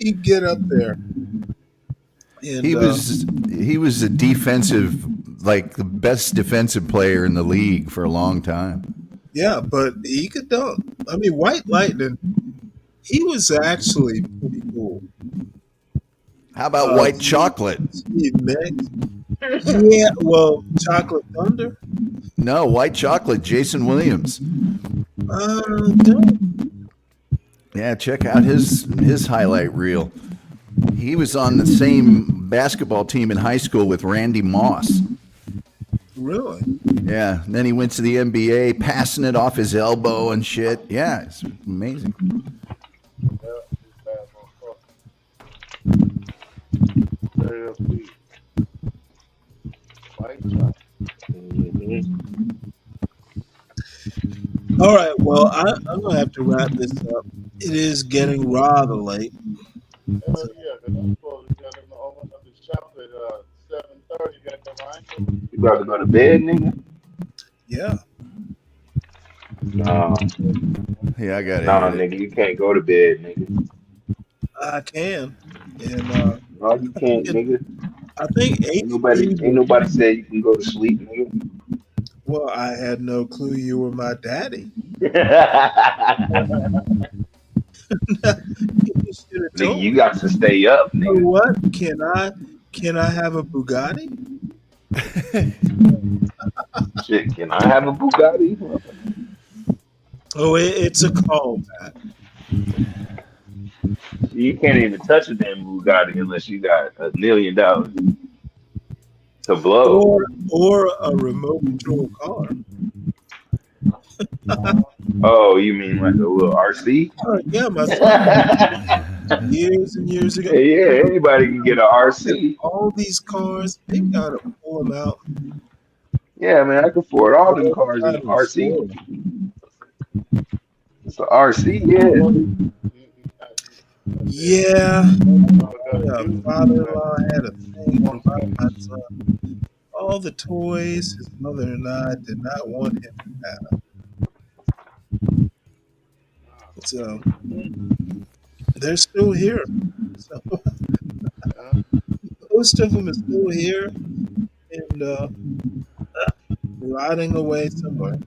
He'd get up there. And, he was a defensive, like the best defensive player in the league for a long time. Yeah, but he could dunk. I mean, White Lightning, he was actually pretty cool. How about White Chocolate? Yeah, well, Chocolate Thunder. No, White Chocolate, Jason Williams. Yeah, check out his highlight reel. He was on the same basketball team in high school with Randy Moss. Really? Yeah. And then he went to the NBA, passing it off his elbow and shit. Yeah, it's amazing. All right, well, I'm going to have to wrap this up. It is getting rather late. Yeah, because I'm supposed to get him to open up the shop at 7:30. You about to go to bed, nigga? Yeah. No. Yeah, I got it. No, nigga, you can't go to bed, nigga. I can. And no, you can't, nigga. I think ain't nobody said you can go to sleep, nigga. Well, I had no clue you were my daddy. Nigga, you got to stay up, nigga. You know what? Can I have a Bugatti? Shit, can I have a Bugatti? Oh, it's a callback. You can't even touch a damn Bugatti unless you got $1 million to blow. Or a remote control car. Oh, you mean like a little RC? Yeah, my son. Years and years ago. Yeah, anybody can get an RC. All these cars, they gotta pull them out. Yeah, man, I can afford all them cars in an RC. It's an RC, yeah. Yeah. Father-in-law had a thing about my son. All the toys his mother and I did not want him to have. So they're still here. So, most of them are still here and rotting away somewhere.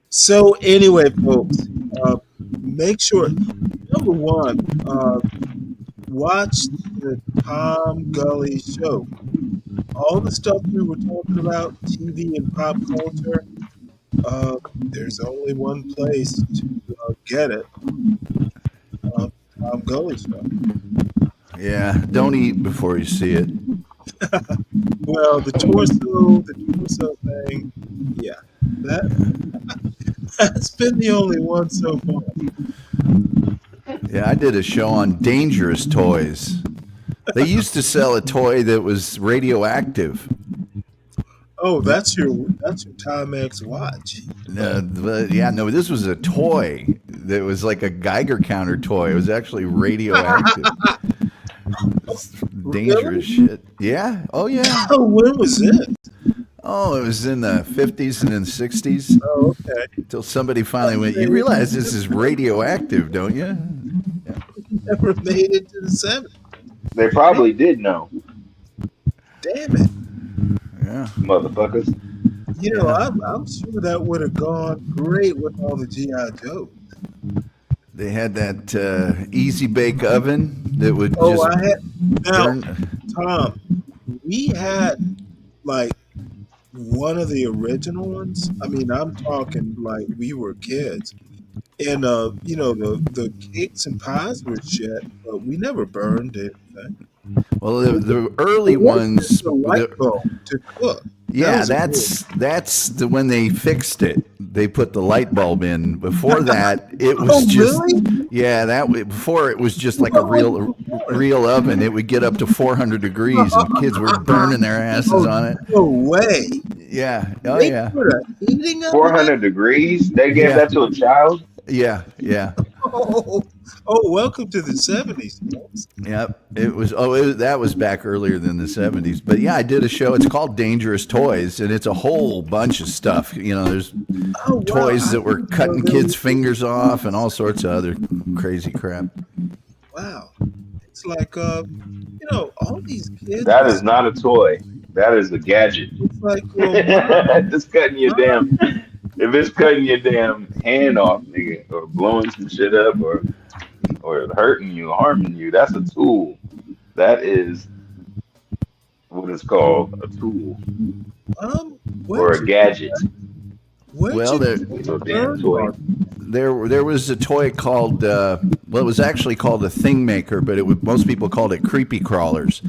So anyway, folks, make sure, number one, watch the Tom Gully show. All the stuff we were talking about, TV and pop culture, there's only one place to get it. Tom Gully show. Yeah, don't eat before you see it. Well, the torso thing, yeah, that's been the only one so far. Yeah, I did a show on dangerous toys. They used to sell a toy that was radioactive. Oh, that's your Timex watch. No, this was a toy that was like a Geiger counter toy. It was actually radioactive. Dangerous shit. Yeah. Oh, yeah. Oh, when was it? Oh, it was in the 50s and in the 60s. Oh, okay. Until somebody finally went, you realize this is radioactive, don't you? Yeah. Never made it to the 70s. They probably did know. Damn it. Yeah. Motherfuckers. You know, I'm sure that would have gone great with all the G.I. Joes. They had that easy bake oven that would burn. Tom, we had like one of the original ones. I mean, I'm talking like we were kids. And, you know, the cakes and pies were shit, but we never burned anything. Well, the early ones, the light bulb to cook. Yeah, that's when they fixed it. They put the light bulb in. Before that, it was before it was just like a real oven. It would get up to 400 degrees, and kids were burning their asses on it. No way. Yeah. Oh yeah. 400 degrees. They gave that to a child. Yeah. Welcome to the 70s. Yep, it was. That was back earlier than the 70s. But yeah, I did a show. It's called Dangerous Toys, and it's a whole bunch of stuff. There's toys that were cutting kids' fingers off and all sorts of other crazy crap. Wow. It's like, all these kids. That is not a toy. That is a gadget. It's like, well, Just cutting your damn. If it's cutting your damn hand off, nigga, or blowing some shit up, or hurting you, harming you, that's a tool. That is what is called a tool or a gadget. Well, there was a toy called it was actually called a thing maker, but most people called it creepy crawlers.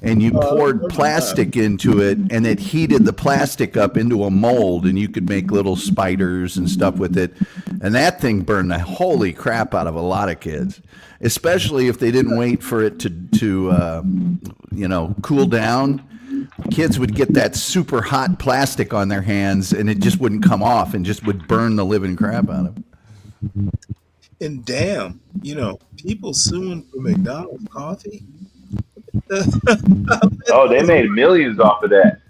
And you poured plastic into it, and it heated the plastic up into a mold, and you could make little spiders and stuff with it. And that thing burned the holy crap out of a lot of kids, especially if they didn't wait for it to cool down. Kids would get that super hot plastic on their hands, and it just wouldn't come off, and just would burn the living crap out of them. And damn, people suing for McDonald's coffee. Oh, they made millions off of that.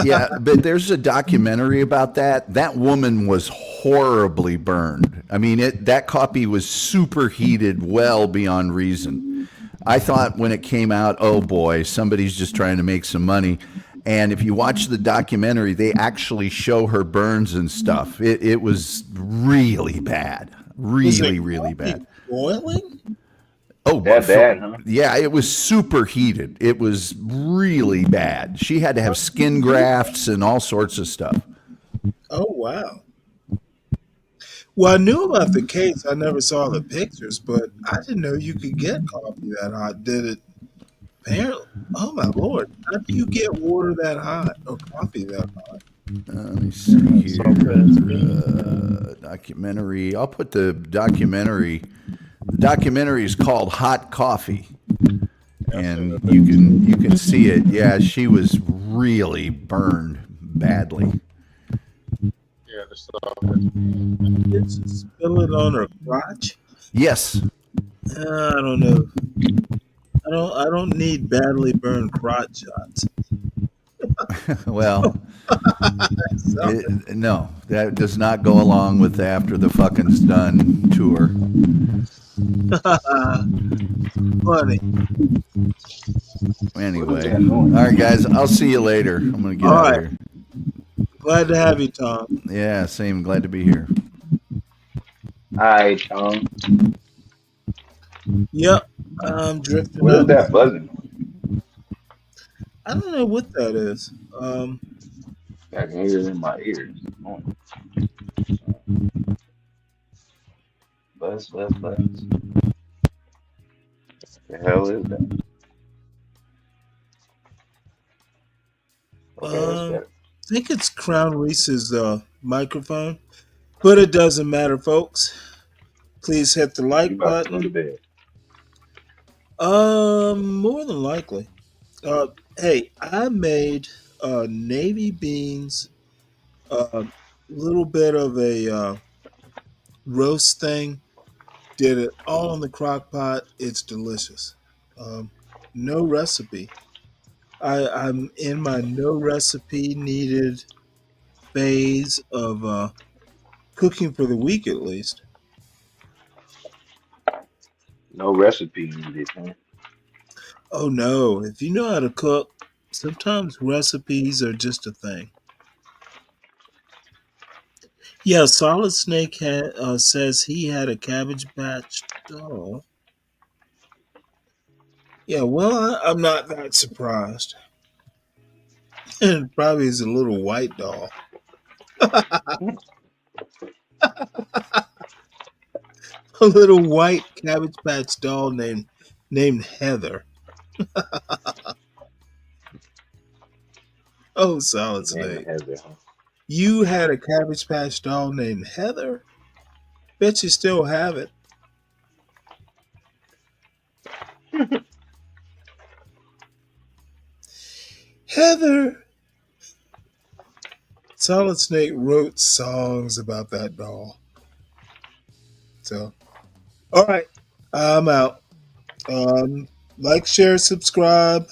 Yeah, but there's a documentary about that. That woman was horribly burned. I mean, that coffee was superheated well beyond reason. I thought when it came out, oh boy, somebody's just trying to make some money. And if you watch the documentary, they actually show her burns and stuff. It was really bad. Really bad. Boiling? Oh, that bad, huh? Yeah, it was super heated. It was really bad. She had to have skin grafts and all sorts of stuff. Oh, wow. Well, I knew about the case. I never saw the pictures, but I didn't know you could get coffee that hot. Did it? Apparently, oh my Lord. How do you get water that hot or coffee that hot? Let me see here. Documentary. I'll put the documentary. The documentary is called Hot Coffee, and you can see it. Yeah, she was really burned badly. Yeah, the stuff. Did she spill it on her crotch? Yes. I don't know. I don't need badly burned crotch shots. Well, no, that does not go along with the After the Fucking's Done tour. Funny. Anyway, all right, guys, I'll see you later. I'm gonna get out of here. Glad to have you, Tom. Yeah, same. Glad to be here. Hi, Tom. Yep, I'm drifting. What is that buzzing? I don't know what that is. I can hear it in my ears. Buzz. What the hell is that? Okay, I think it's Crown Reese's microphone, but it doesn't matter, folks. Please hit the like button. Go to bed. More than likely. Hey, I made navy beans, a little bit of a roast thing. Did it all in the crock pot. It's delicious. No recipe. I'm in my no recipe needed phase of cooking for the week at least. No recipe needed, huh? Oh no, if you know how to cook, sometimes recipes are just a thing. Yeah, Solid Snake says he had a Cabbage Patch doll. Yeah, well, I'm not that surprised. And it probably is a little white doll. A little white Cabbage Patch doll named Heather. Oh, Solid Snake. Heather, huh? You had a Cabbage Patch doll named Heather? Bet you still have it. Heather. Solid Snake wrote songs about that doll. So All right, I'm out. Like, share, subscribe,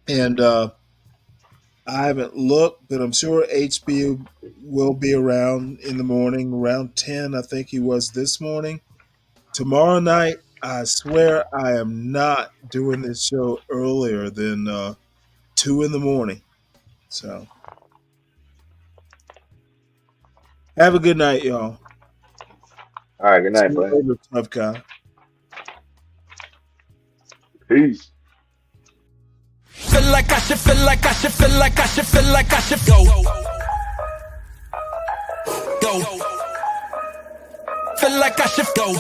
and I haven't looked, but I'm sure HB will be around in the morning, around 10. I think he was this morning. Tomorrow night, I swear I am not doing this show earlier than 2 in the morning. So, have a good night, y'all. All right, good See night, you buddy. later, tough guy. Peace. Feel like I should, feel like I should, feel like I should, feel like I should go. Go. Feel like I should go.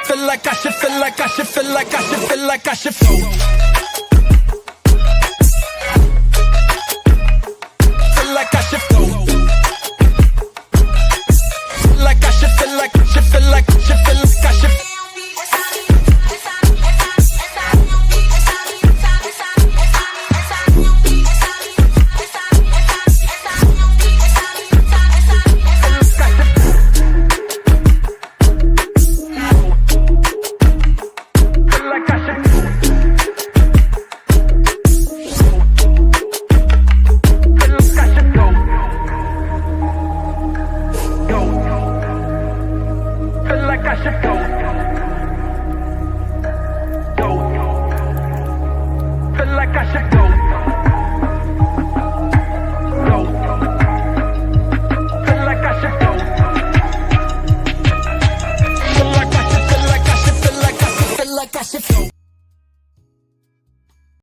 Feel like I should, feel like I should, feel like I should, feel like I should go.